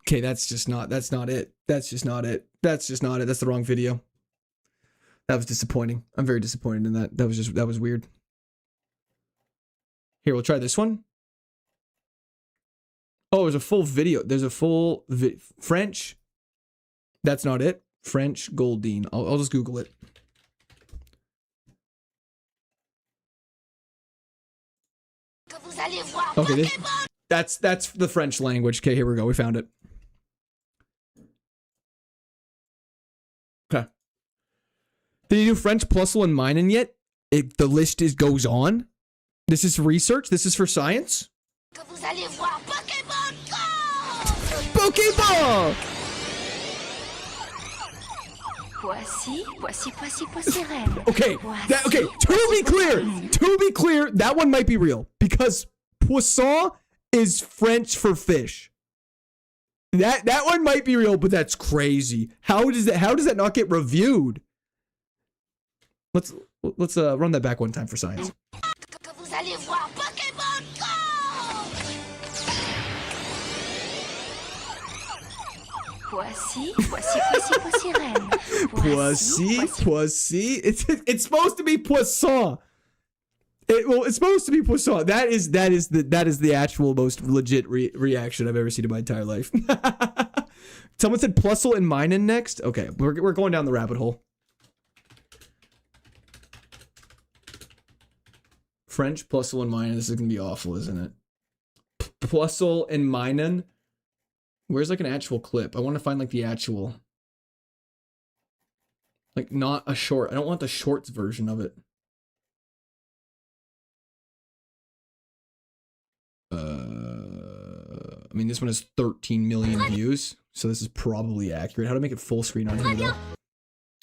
Okay, that's just not it. That's just not it. That's the wrong video. That was disappointing. I'm very disappointed in that. That was weird. Here, we'll try this one. Oh, there's a full video. There's a full French. That's not it. French Goldeen. I'll just Google it. Okay, that's the French language. Okay, here we go. We found it. Okay. Did you do French Plusle and Minun yet? The list goes on. This is research. This is for science. Pokéball! Okay, okay. To be clear, that one might be real because poisson is French for fish. That one might be real, but that's crazy. How does that not get reviewed? Let's run that back one time for science. Poissy. It's supposed to be poisson. It's supposed to be poisson. That is the actual most legit reaction I've ever seen in my entire life. Someone said Plusle and Minun next. Okay, we're going down the rabbit hole. French Plusle and Minun. This is gonna be awful, isn't it? Plusle and Minun. Where's like an actual clip? I want to find like the actual, like not a short. I don't want the shorts version of it. I mean, this one has 13 million views, so this is probably accurate. How to make it full screen on here though? I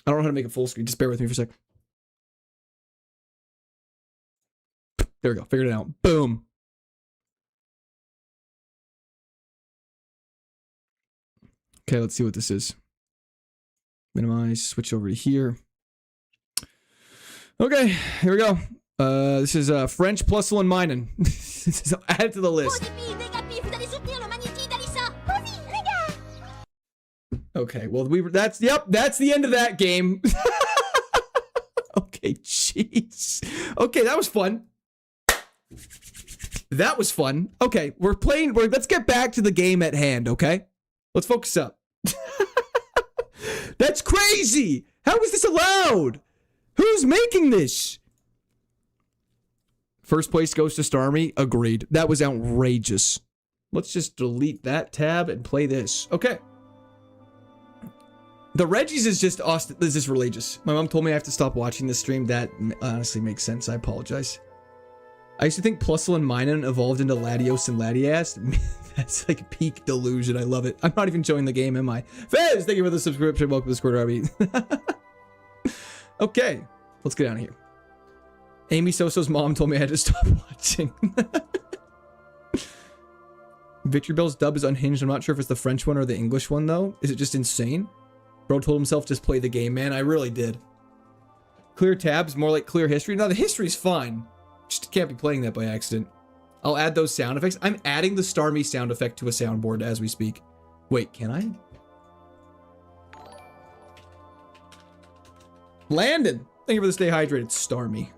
don't know how to make it full screen. Just bear with me for a sec. There we go. Figured it out. Boom. Okay, let's see what this is. Minimize, switch over to here. Okay, here we go. This is French Plusle and Minun. Add it to the list. Okay, well that's the end of that game. Okay, jeez. Okay, that was fun. That was fun. Okay, let's get back to the game at hand, okay? Let's focus up. That's crazy! How is this allowed? Who's making this? First place goes to Starmie. Agreed. That was outrageous. Let's just delete that tab and play this. Okay. The Reggies is just religious. My mom told me I have to stop watching this stream. That honestly makes sense. I apologize. I used to think Plusle and Minun evolved into Latios and Latias. That's like peak delusion. I love it. I'm not even showing the game, am I? Fez, thank you for the subscription. Welcome to the Squirt Army. Okay, let's get down here. Amy Soso's mom told me I had to stop watching. Victory Bell's dub is unhinged. I'm not sure if it's the French one or the English one, though. Is it just insane? Bro told himself just play the game, man. I really did. Clear tabs, more like clear history. No, the history's fine. Just can't be playing that by accident. I'll add those sound effects. I'm adding the Starmie sound effect to a soundboard as we speak. Wait, can I? Landon, thank you for the stay hydrated, Starmie.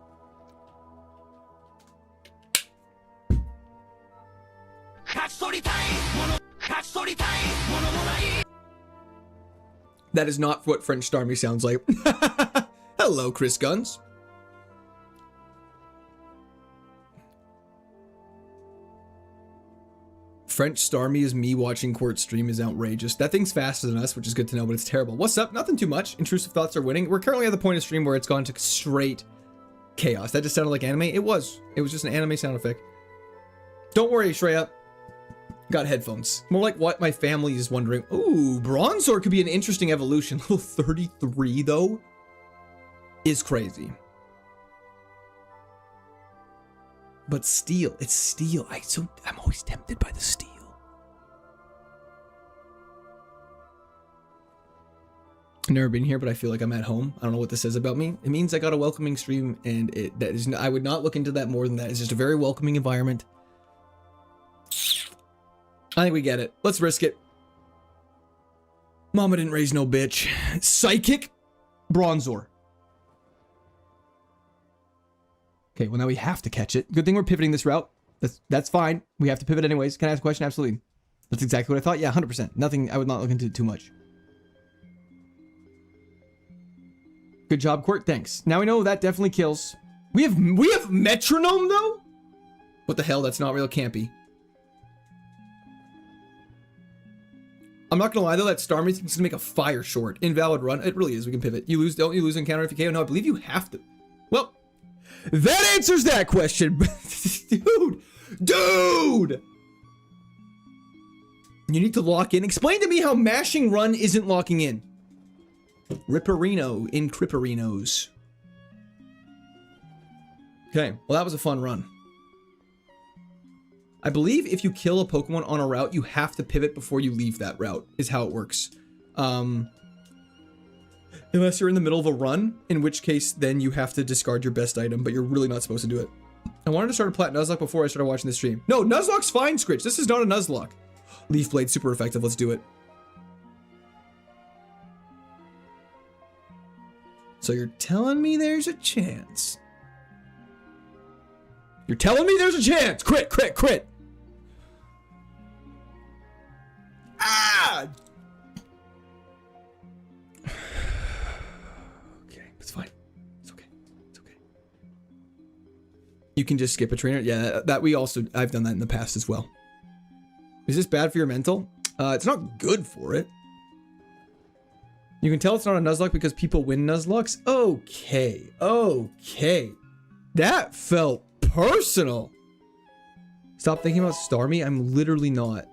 That is not what French Starmie sounds like. Hello, Chris Guns. French Starmie is me watching Court stream is outrageous. That thing's faster than us, which is good to know, but it's terrible. What's up? Nothing too much. Intrusive thoughts are winning. We're currently at the point of stream where it's gone to straight chaos. That just sounded like anime. It was just an anime sound effect. Don't worry, Shreya. Got headphones. More like what my family is wondering. Ooh, Bronzor could be an interesting evolution. Level 33 though is crazy. But steel, it's steel. I'm always tempted by the steel. I've never been here, but I feel like I'm at home. I don't know what this says about me. It means I got a welcoming stream, and I would not look into that more than that. It's just a very welcoming environment. I think we get it. Let's risk it. Mama didn't raise no bitch. Psychic Bronzor. Okay, well now we have to catch it. Good thing we're pivoting this route. That's fine. We have to pivot anyways. Can I ask a question? Absolutely. That's exactly what I thought. Yeah, 100%. Nothing. I would not look into it too much. Good job, Court. Thanks. Now we know that definitely kills. We have metronome though? What the hell? That's not real campy. I'm not gonna lie though, that Starmie is gonna make a fire short. Invalid run. It really is. We can pivot. You lose, don't you lose encounter if you KO? No, I believe you have to. Well, that answers that question. Dude! You need to lock in. Explain to me how mashing run isn't locking in. Ripperino in Cripperinos. Okay, well that was a fun run. I believe if you kill a Pokemon on a route, you have to pivot before you leave that route, is how it works. Unless you're in the middle of a run, in which case then you have to discard your best item, but you're really not supposed to do it. I wanted to start a Plat Nuzlocke before I started watching the stream. No, Nuzlocke's fine, Scritch. This is not a Nuzlocke. Leaf Blade, super effective. Let's do it. So you're telling me there's a chance. You're telling me there's a chance. Crit, crit, crit. Ah! Okay, it's fine. It's okay. It's okay. You can just skip a trainer. Yeah, I've done that in the past as well. Is this bad for your mental? It's not good for it. You can tell it's not a Nuzlocke because people win Nuzlocks. Okay, okay. That felt personal. Stop thinking about Starmie. I'm literally not.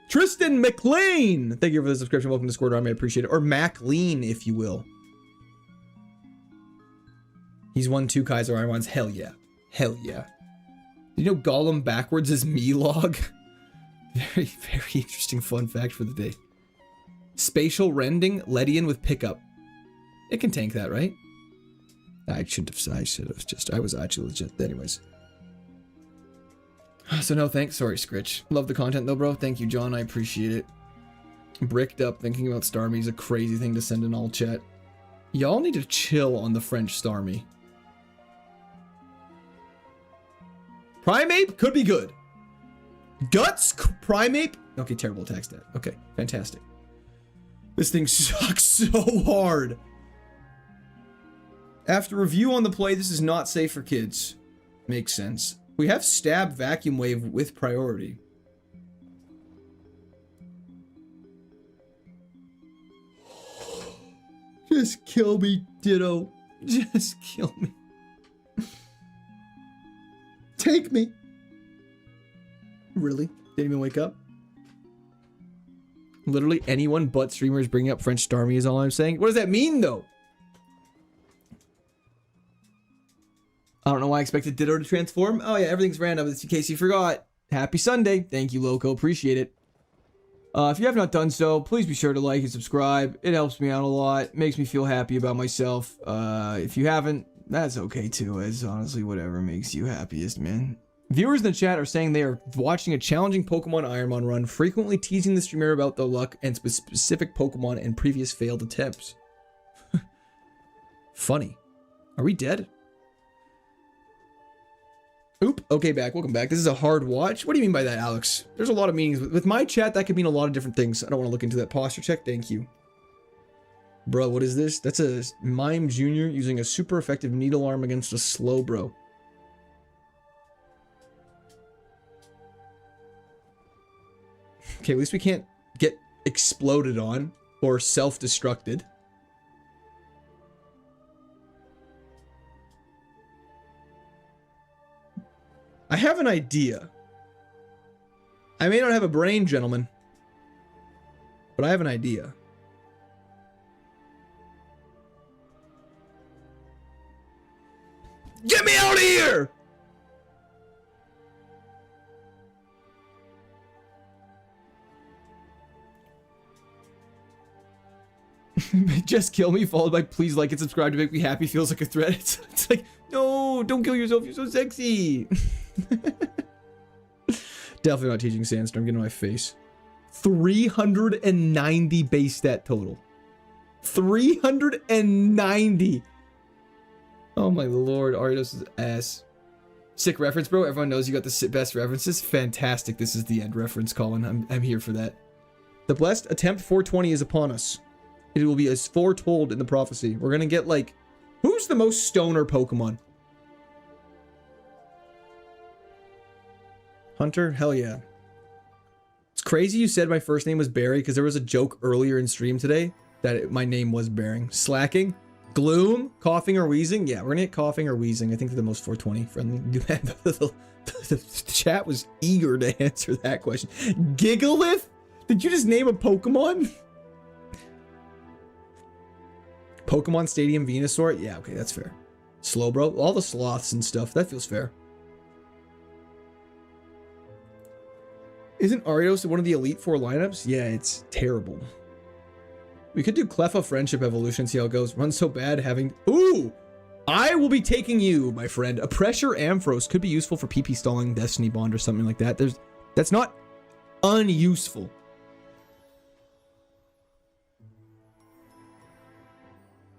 Tristan McLean, thank you for the subscription. Welcome to Squirt Army. I appreciate it. Or MacLean, if you will. He's won 2 KAIZO IRONMONs. Hell yeah. Hell yeah. Did you know Gollum backwards is Mealog? Very, very interesting fun fact for the day. Spatial rending, Ledian with pickup. It can tank that, right? I should have. I was actually legit. Anyways. So no thanks. Sorry, Scritch. Love the content though, bro. Thank you, John. I appreciate it. Bricked up thinking about Starmie is a crazy thing to send in all chat. Y'all need to chill on the French Starmie. Primeape could be good. Guts Primeape. Okay, terrible attack stat. Okay, fantastic. This thing sucks so hard. After review on the play, this is not safe for kids. Makes sense. We have Stab Vacuum Wave with priority. Just kill me, Ditto. Just kill me. Take me. Really? Didn't even wake up? Literally anyone but streamers bringing up French Starmie is all I'm saying. What does that mean, though? I don't know why I expected Ditto to transform. Oh, yeah, everything's random. It's in case you forgot. Happy Sunday. Thank you, Loco. Appreciate it. If you have not done so, please be sure to like and subscribe. It helps me out a lot. Makes me feel happy about myself. If you haven't, that's okay, too. It's honestly whatever makes you happiest, man. Viewers in the chat are saying they are watching a challenging Pokemon Ironmon run, frequently teasing the streamer about the luck and specific Pokemon and previous failed attempts. Funny. Are we dead? Oop. Okay, back. Welcome back. This is a hard watch. What do you mean by that, Alex? There's a lot of meanings. With my chat, that could mean a lot of different things. I don't want to look into that posture check. Thank you. Bro, what is this? That's a Mime Jr. using a super effective needle arm against a slow bro. Okay, at least we can't get exploded on or self-destructed. I have an idea. I may not have a brain, gentlemen, but I have an idea. Get me out of here! Just kill me, followed by please like and subscribe to make me happy feels like a threat. It's like, no, don't kill yourself, you're so sexy. Definitely not teaching Sandstorm, get in my face. 390 base stat total. 390. Oh my lord, Aridos' ass. Sick reference, bro. Everyone knows you got the best references. Fantastic. This is the end reference, Colin. I'm here for that. The blessed attempt 420 is upon us. It will be as foretold in the prophecy. We're gonna get like, who's the most stoner Pokemon? Hunter? Hell yeah. It's crazy you said my first name was Barry because there was a joke earlier in stream today that my name was Bearing. Slacking? Gloom? Coughing or wheezing? Yeah, we're gonna get coughing or wheezing. I think they're the most 420 friendly. The chat was eager to answer that question. Gigalith? Did you just name a Pokemon? Pokemon Stadium Venusaur? Yeah, okay, that's fair. Slowbro? All the sloths and stuff. That feels fair. Isn't Arios one of the Elite Four lineups? Yeah, it's terrible. We could do Cleffa Friendship Evolution, see how it goes. Run so bad having... Ooh! I will be taking you, my friend. A Pressure Ampharos could be useful for PP stalling, Destiny Bond, or something like that. That's not unuseful.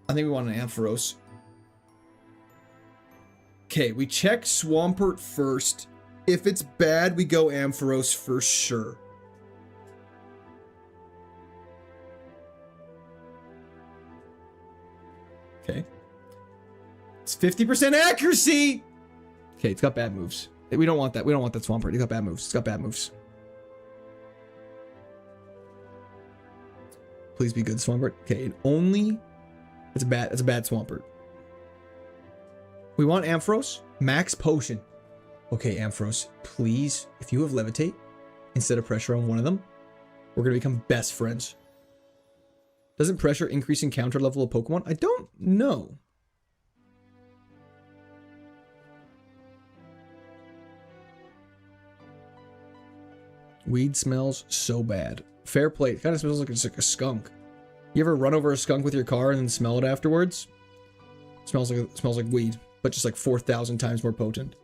I think we want an Ampharos. Okay, we check Swampert first. If it's bad, we go Ampharos for sure. Okay. It's 50% accuracy! Okay, it's got bad moves. We don't want that. We don't want that Swampert. It's got bad moves. It's got bad moves. Please be good, Swampert. Okay, it only... It's a bad Swampert. We want Ampharos. Max Potion. Okay, Ampharos, please, if you have Levitate instead of Pressure on one of them, we're going to become best friends. Doesn't Pressure increase encounter level of Pokemon? I don't know. Weed smells so bad. Fair play. It kind of smells like it's like a skunk. You ever run over a skunk with your car and then smell it afterwards? It smells like weed, but just like 4,000 times more potent.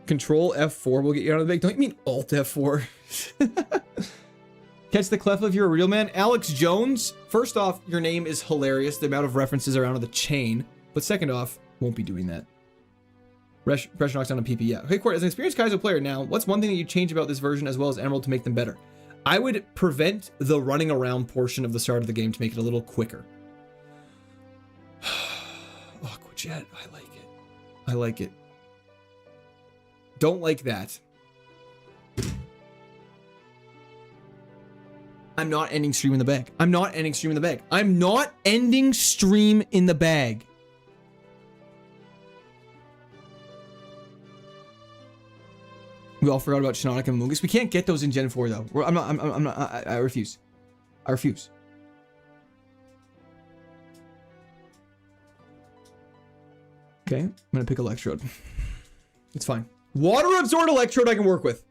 Control F4 will get you out of the bag. Don't you mean Alt F4? Catch the Clef if you're a real man. Alex Jones. First off, your name is hilarious. The amount of references around the chain. But second off, won't be doing that. Pressure knocks down a PP. Yeah. Okay, Court, as an experienced Kaizo player now, what's one thing that you change about this version as well as Emerald to make them better? I would prevent the running around portion of the start of the game to make it a little quicker. Aqua Jet. I like it. I like it. Don't like that. I'm not ending stream in the bag. I'm not ending stream in the bag. I'm not ending stream in the bag. We all forgot about Shinnok and Mungus. We can't get those in Gen 4 though. I refuse. I refuse. Okay, I'm gonna pick Electrode. It's fine. Water absorbed Electrode I can work with.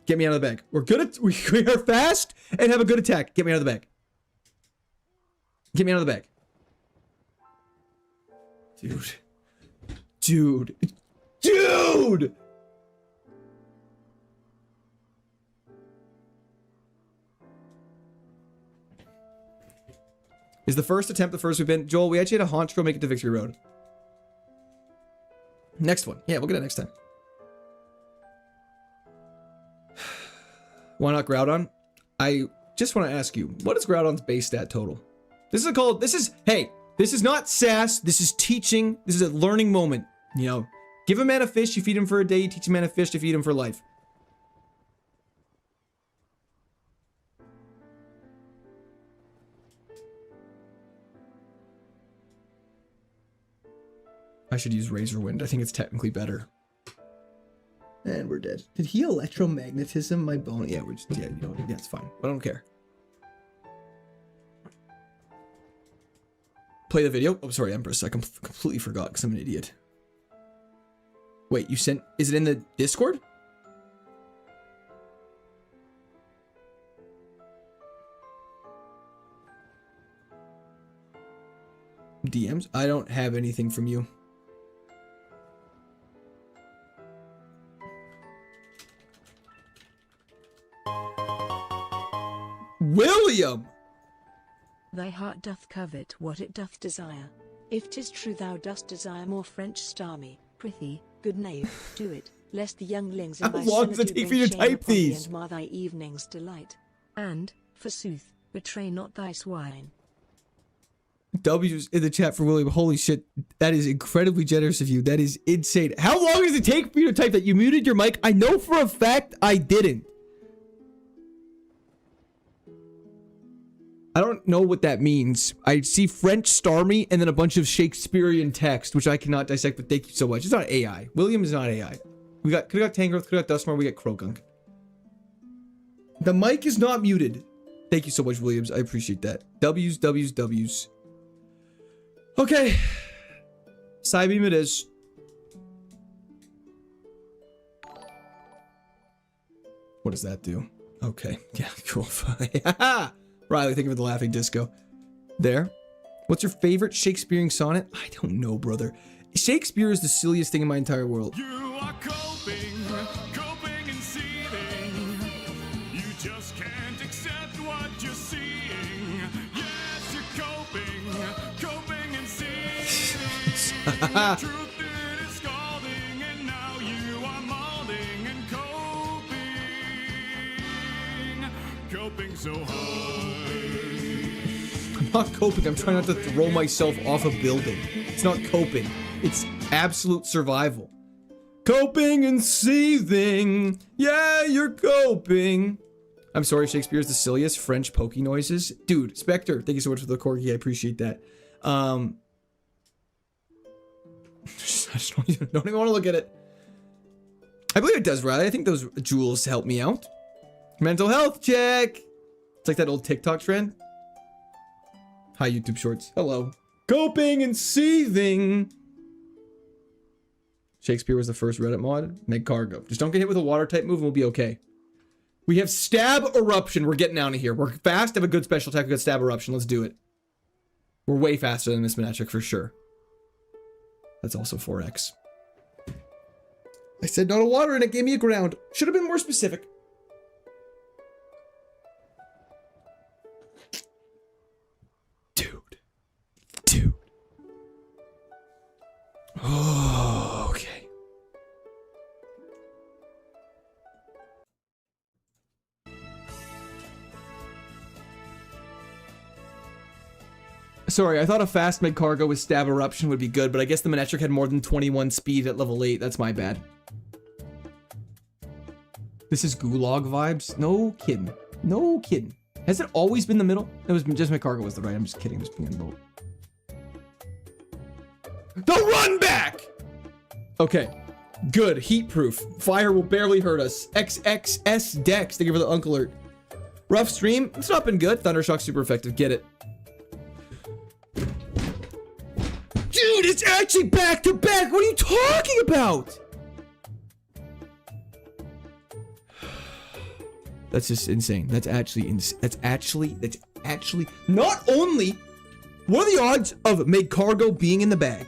Get me out of the bag. We're good at, we are fast and have a good attack. Get me out of the bag. Get me out of the bag. Dude. Dude. Dude! Is the first attempt the first we've been? Joel, we actually had a Honchkrow make it to Victory Road. Next one. Yeah, we'll get it next time. Why not Groudon? I just want to ask you, what is Groudon's base stat total? This is hey, this is not sass. This is teaching. This is a learning moment. You know, give a man a fish, you feed him for a day, you teach a man a fish to feed him for life. I should use Razor Wind. I think it's technically better. And we're dead. Did he electromagnetism my bone? Yeah, we're just, yeah, you know, yeah, it's fine. I don't care. Play the video. Oh, sorry, Empress. I completely forgot because I'm an idiot. Wait, you sent, is it in the Discord? DMs? I don't have anything from you. William! Thy heart doth covet what it doth desire. If 'tis true thou dost desire more French starmy, prithee, good knave, do it, lest the younglings in How thy long does senate it do take for bring you to shame type upon thee these? and mar thy evening's delight. And, forsooth, betray not thy swine. W's in the chat for William. Holy shit. That is incredibly generous of you. That is insane. How long does it take for you to type that? You muted your mic? I know for a fact I didn't. I don't know what that means. I see French starmy and then a bunch of Shakespearean text, which I cannot dissect, but thank you so much. It's not AI. William is not AI. We got, could've got Tangrowth, could've got Duskmar, we got Krogunk. The mic is not muted. Thank you so much, Williams. I appreciate that. W's, W's, W's. Okay. Psybeam it is. What does that do? Okay. Yeah, cool. Yeah. Riley, thank you for the laughing disco. There. What's your favorite Shakespearean sonnet? I don't know, brother. Shakespeare is the silliest thing in my entire world. You are coping and seething. You just can't accept what you're seeing. Yes, you're coping and seething. Truth it is scalding, and now you are molding and coping so hard. I'm not coping. I'm trying not to throw myself off a building. It's not coping. It's absolute survival. Coping and seething. Yeah, you're coping. I'm sorry, Shakespeare is the silliest. French pokey noises. Dude, Spectre, thank you so much for the corgi. I appreciate that. I just don't even want to look at it. I believe it does, Riley. I think those jewels help me out. Mental health check. It's like that old TikTok trend. Hi, YouTube Shorts. Hello. Coping and seething. Shakespeare was the first Reddit mod. Meg Cargo. Just don't get hit with a water type move and we'll be okay. We have Stab Eruption. We're getting out of here. We're fast, have a good special attack, we got Stab Eruption. Let's do it. We're way faster than Miss Manectric for sure. That's also 4x. I said not a water and it gave me a ground. Should have been more specific. Dude. Oh, okay. Sorry, I thought a fast mid cargo with Stab Eruption would be good, but I guess the Manectric had more than 21 speed at level 8. That's my bad. This is Gulag vibes? No kidding. No kidding. Has it always been the middle? It was just my cargo was the right. I'm just kidding. Just being bold. The run back! Okay. Good. Heat proof. Fire will barely hurt us. XXS Dex. Thank you for the Uncle Alert. Rough stream. It's not been good. Thundershock super effective. Get it. Dude, it's actually back to back. What are you talking about? That's just insane. That's actually not only what are the odds of Magcargo being in the bag?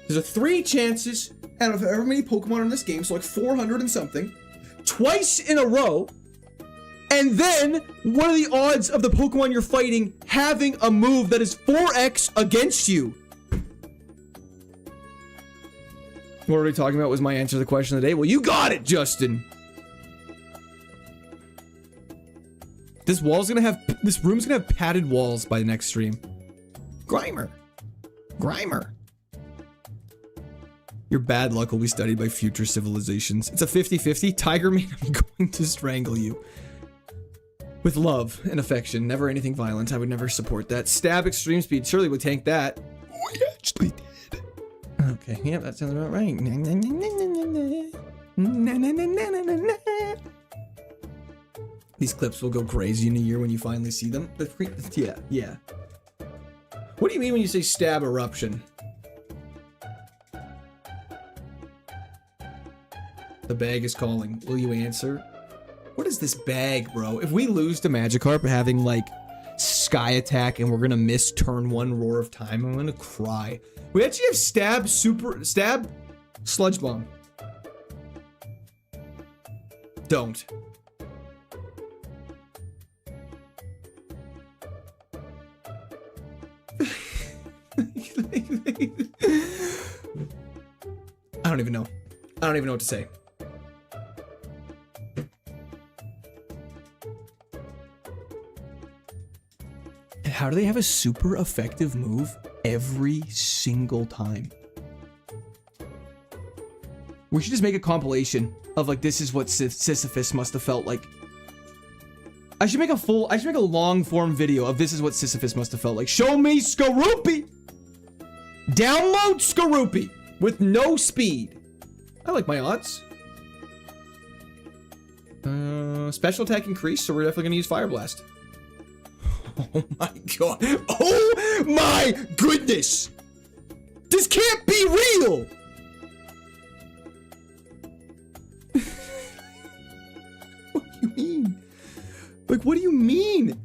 There's 3 chances out of however many Pokemon in this game, so like 400 and something, twice in a row. And then what are the odds of the Pokemon you're fighting having a move that is 4x against you? What are we talking about was my answer to the question of the day. Well, you got it, Justin. This room's gonna have padded walls by the next stream. Grimer. Your bad luck will be studied by future civilizations. It's a 50-50. Tiger Man, I'm going to strangle you. With love and affection, never anything violent. I would never support that. Stab extreme speed surely would tank that. We actually did. Okay, yeah, that sounds about right. These clips will go crazy in a year when you finally see them. Yeah. What do you mean when you say stab eruption? The bag is calling. Will you answer? What is this bag, bro? If we lose to Magikarp having like Sky Attack and we're gonna miss turn 1 Roar of Time, I'm gonna cry. We actually have stab Sludge Bomb. Don't. I don't even know. I don't even know what to say. How do they have a super effective move every single time? We should just make a compilation of like, this is what Sisyphus must have felt like. I should make a long form video of this is what Sisyphus must have felt like. Show me Skorupi! Download Skorupi with no speed. I like my odds. Special attack increase, so we're definitely gonna use Fire Blast. Oh my god. Oh my goodness! This can't be real! What do you mean? Like, what do you mean?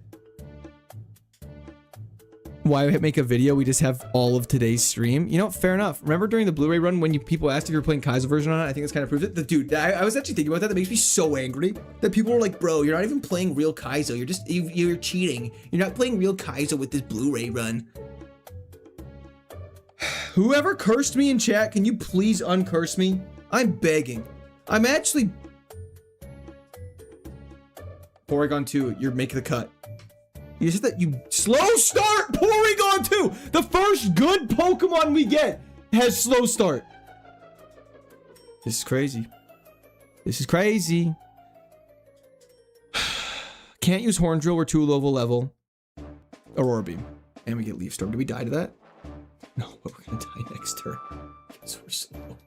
Why make a video? We just have all of today's stream. You know, fair enough. Remember during the Blu-ray run when people asked if you were playing Kaizo version on it? I think it's kind of proved it. Dude, I was actually thinking about that. That makes me so angry. That people were like, bro, you're not even playing real Kaizo. You're cheating. You're not playing real Kaizo with this Blu-ray run. Whoever cursed me in chat, can you please uncurse me? I'm begging. I'm actually... Porygon 2, you're making the cut. You said that you slow start Porygon 2. The first good Pokemon we get has slow start. This is crazy. This is crazy. Can't use Horn Drill. We're too low level. Aurora Beam. And we get Leaf Storm. Did we die to that? No, but we're gonna die next turn. Because we're slow.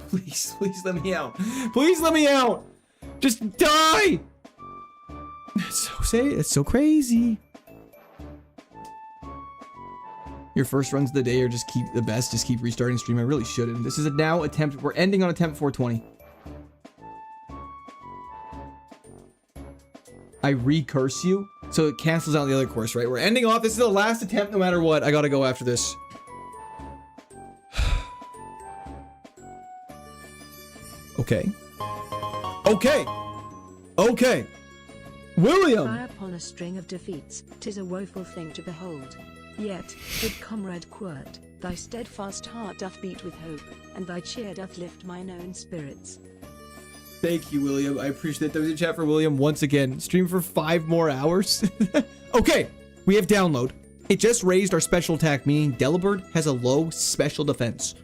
Please let me out. Please let me out. Just die. It's so crazy. Your first runs of the day are just keep restarting stream. I really shouldn't. This is a now attempt. We're ending on attempt 420. I recurse you, so it cancels out the other course, right? We're ending off. This is the last attempt no matter what. I gotta go after this. Okay. William! Fire upon a string of defeats, 'tis a woeful thing to behold. Yet, good comrade Quirt, thy steadfast heart doth beat with hope, and thy cheer doth lift mine own spirits. Thank you, William. I appreciate that. There was a chat for William once again. Stream for 5 more hours. Okay, we have download. It just raised our special attack, meaning Delibird has a low special defense.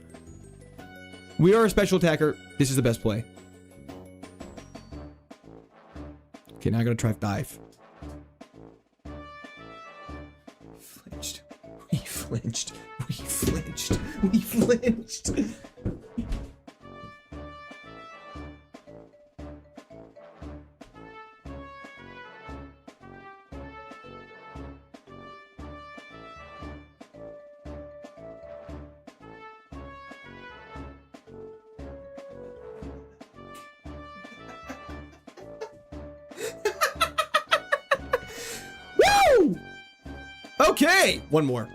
We are a special attacker. This is the best play. Okay, now I gotta try dive. Flinched. We flinched. We flinched. We flinched. Woo! Okay, one more.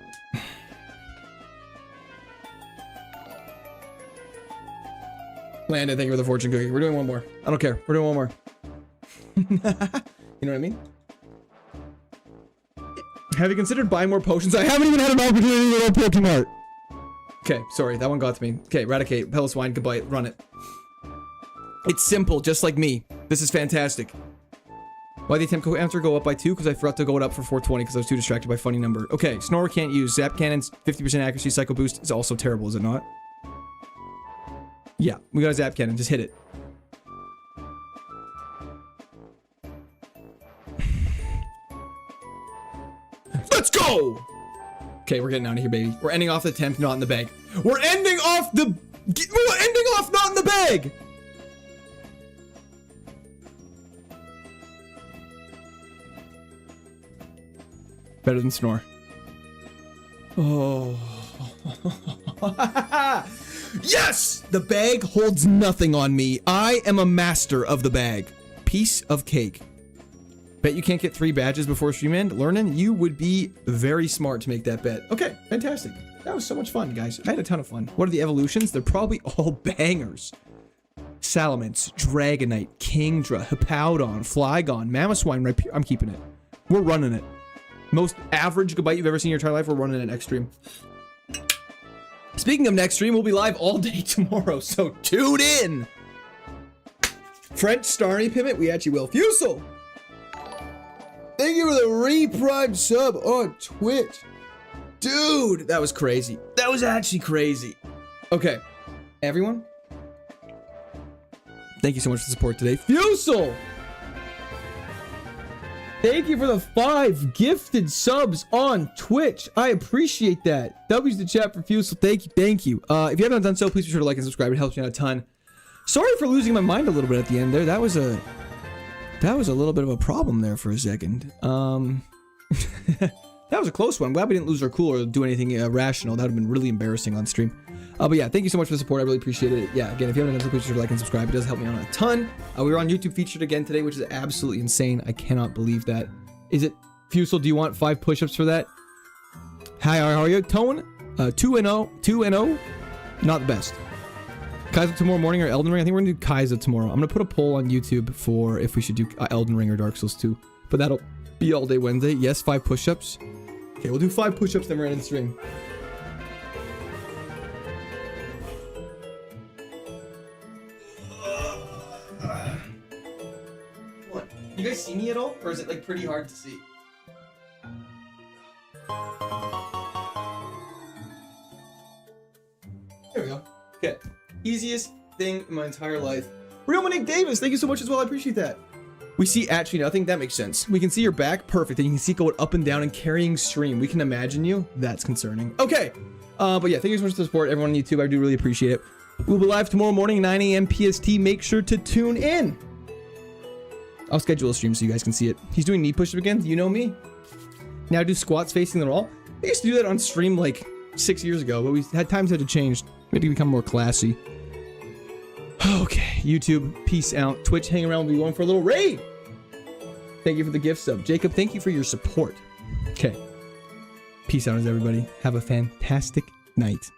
Landon, thank you for the fortune cookie. We're doing one more. I don't care. We're doing one more. You know what I mean? Have you considered buying more potions? I haven't even had an opportunity to go to Pokemart. Okay, sorry, that one got to me. Okay, Eradicate, Pellet Swine, goodbye, run it. It's simple, just like me. This is fantastic. Why the attempt answer go up by 2? Because I forgot to go it up for 420 because I was too distracted by funny number. Okay, Snorer can't use. Zap Cannon's 50% accuracy. Psycho Boost is also terrible, is it not? Yeah, we got a Zap Cannon. Just hit it. Let's go! Okay, we're getting out of here, baby. We're ending off the 10th, not in the bag. We're ending off the... We're ending off not in the bag! Better than Snore. Oh. Yes! The bag holds nothing on me. I am a master of the bag. Piece of cake. Bet you can't get 3 badges before stream end? Learning, you would be very smart to make that bet. Okay, fantastic. That was so much fun, guys. I had a ton of fun. What are the evolutions? They're probably all bangers. Salamence, Dragonite, Kingdra, Hippowdon, Flygon, Mamoswine, right? I'm keeping it. We're running it. Most average Gabite you've ever seen in your entire life, we're running it next stream. Speaking of next stream, we'll be live all day tomorrow, so tune in! French Starny Pivot, we actually will. Fusel! Thank you for the re-prime sub on Twitch. Dude, that was crazy. That was actually crazy. Okay, everyone. Thank you so much for the support today. Fusel! Thank you for the 5 gifted subs on Twitch. I appreciate that. W's the chat for Fusel. Thank you. Thank you. If you haven't done so, please be sure to like and subscribe. It helps me out a ton. Sorry for losing my mind a little bit at the end there. That was a little bit of a problem there for a second. That was a close one. I'm glad we didn't lose our cool or do anything irrational. That would have been really embarrassing on stream. But yeah, thank you so much for the support. I really appreciate it. Yeah, again, if you haven't done so, please be sure to like and subscribe. It does help me out a ton. We were on YouTube featured again today, which is absolutely insane. I cannot believe that. Is it Fusel? Do you want 5 push-ups for that? Hi, how are you? Tone, 2-0, not the best. Kaizo tomorrow morning or Elden Ring? I think we're gonna do Kaizo tomorrow. I'm gonna put a poll on YouTube for if we should do Elden Ring or Dark Souls 2. But that'll be all day Wednesday. Yes, 5 push-ups. Okay, we'll do 5 push-ups, then we're ending the stream. What? You guys see me at all? Or is it like pretty hard to see? There we go. Okay. Easiest thing in my entire life. Real Monique Davis, thank you so much as well. I appreciate that. We see actually nothing. That makes sense. We can see your back. Perfect. And you can see going up and down and carrying stream. We can imagine you. That's concerning. Okay. But yeah, thank you so much for the support, everyone on YouTube. I do really appreciate it. We'll be live tomorrow morning, 9 a.m. PST. Make sure to tune in. I'll schedule a stream so you guys can see it. He's doing knee push-up again. You know me. Now do squats facing the wall. I used to do that on stream like 6 years ago, but we had times had to change. We had to become more classy. Okay, YouTube, peace out. Twitch, hang around. We'll be going for a little raid. Thank you for the gift sub. Jacob, thank you for your support. Okay. Peace out, everybody. Have a fantastic night.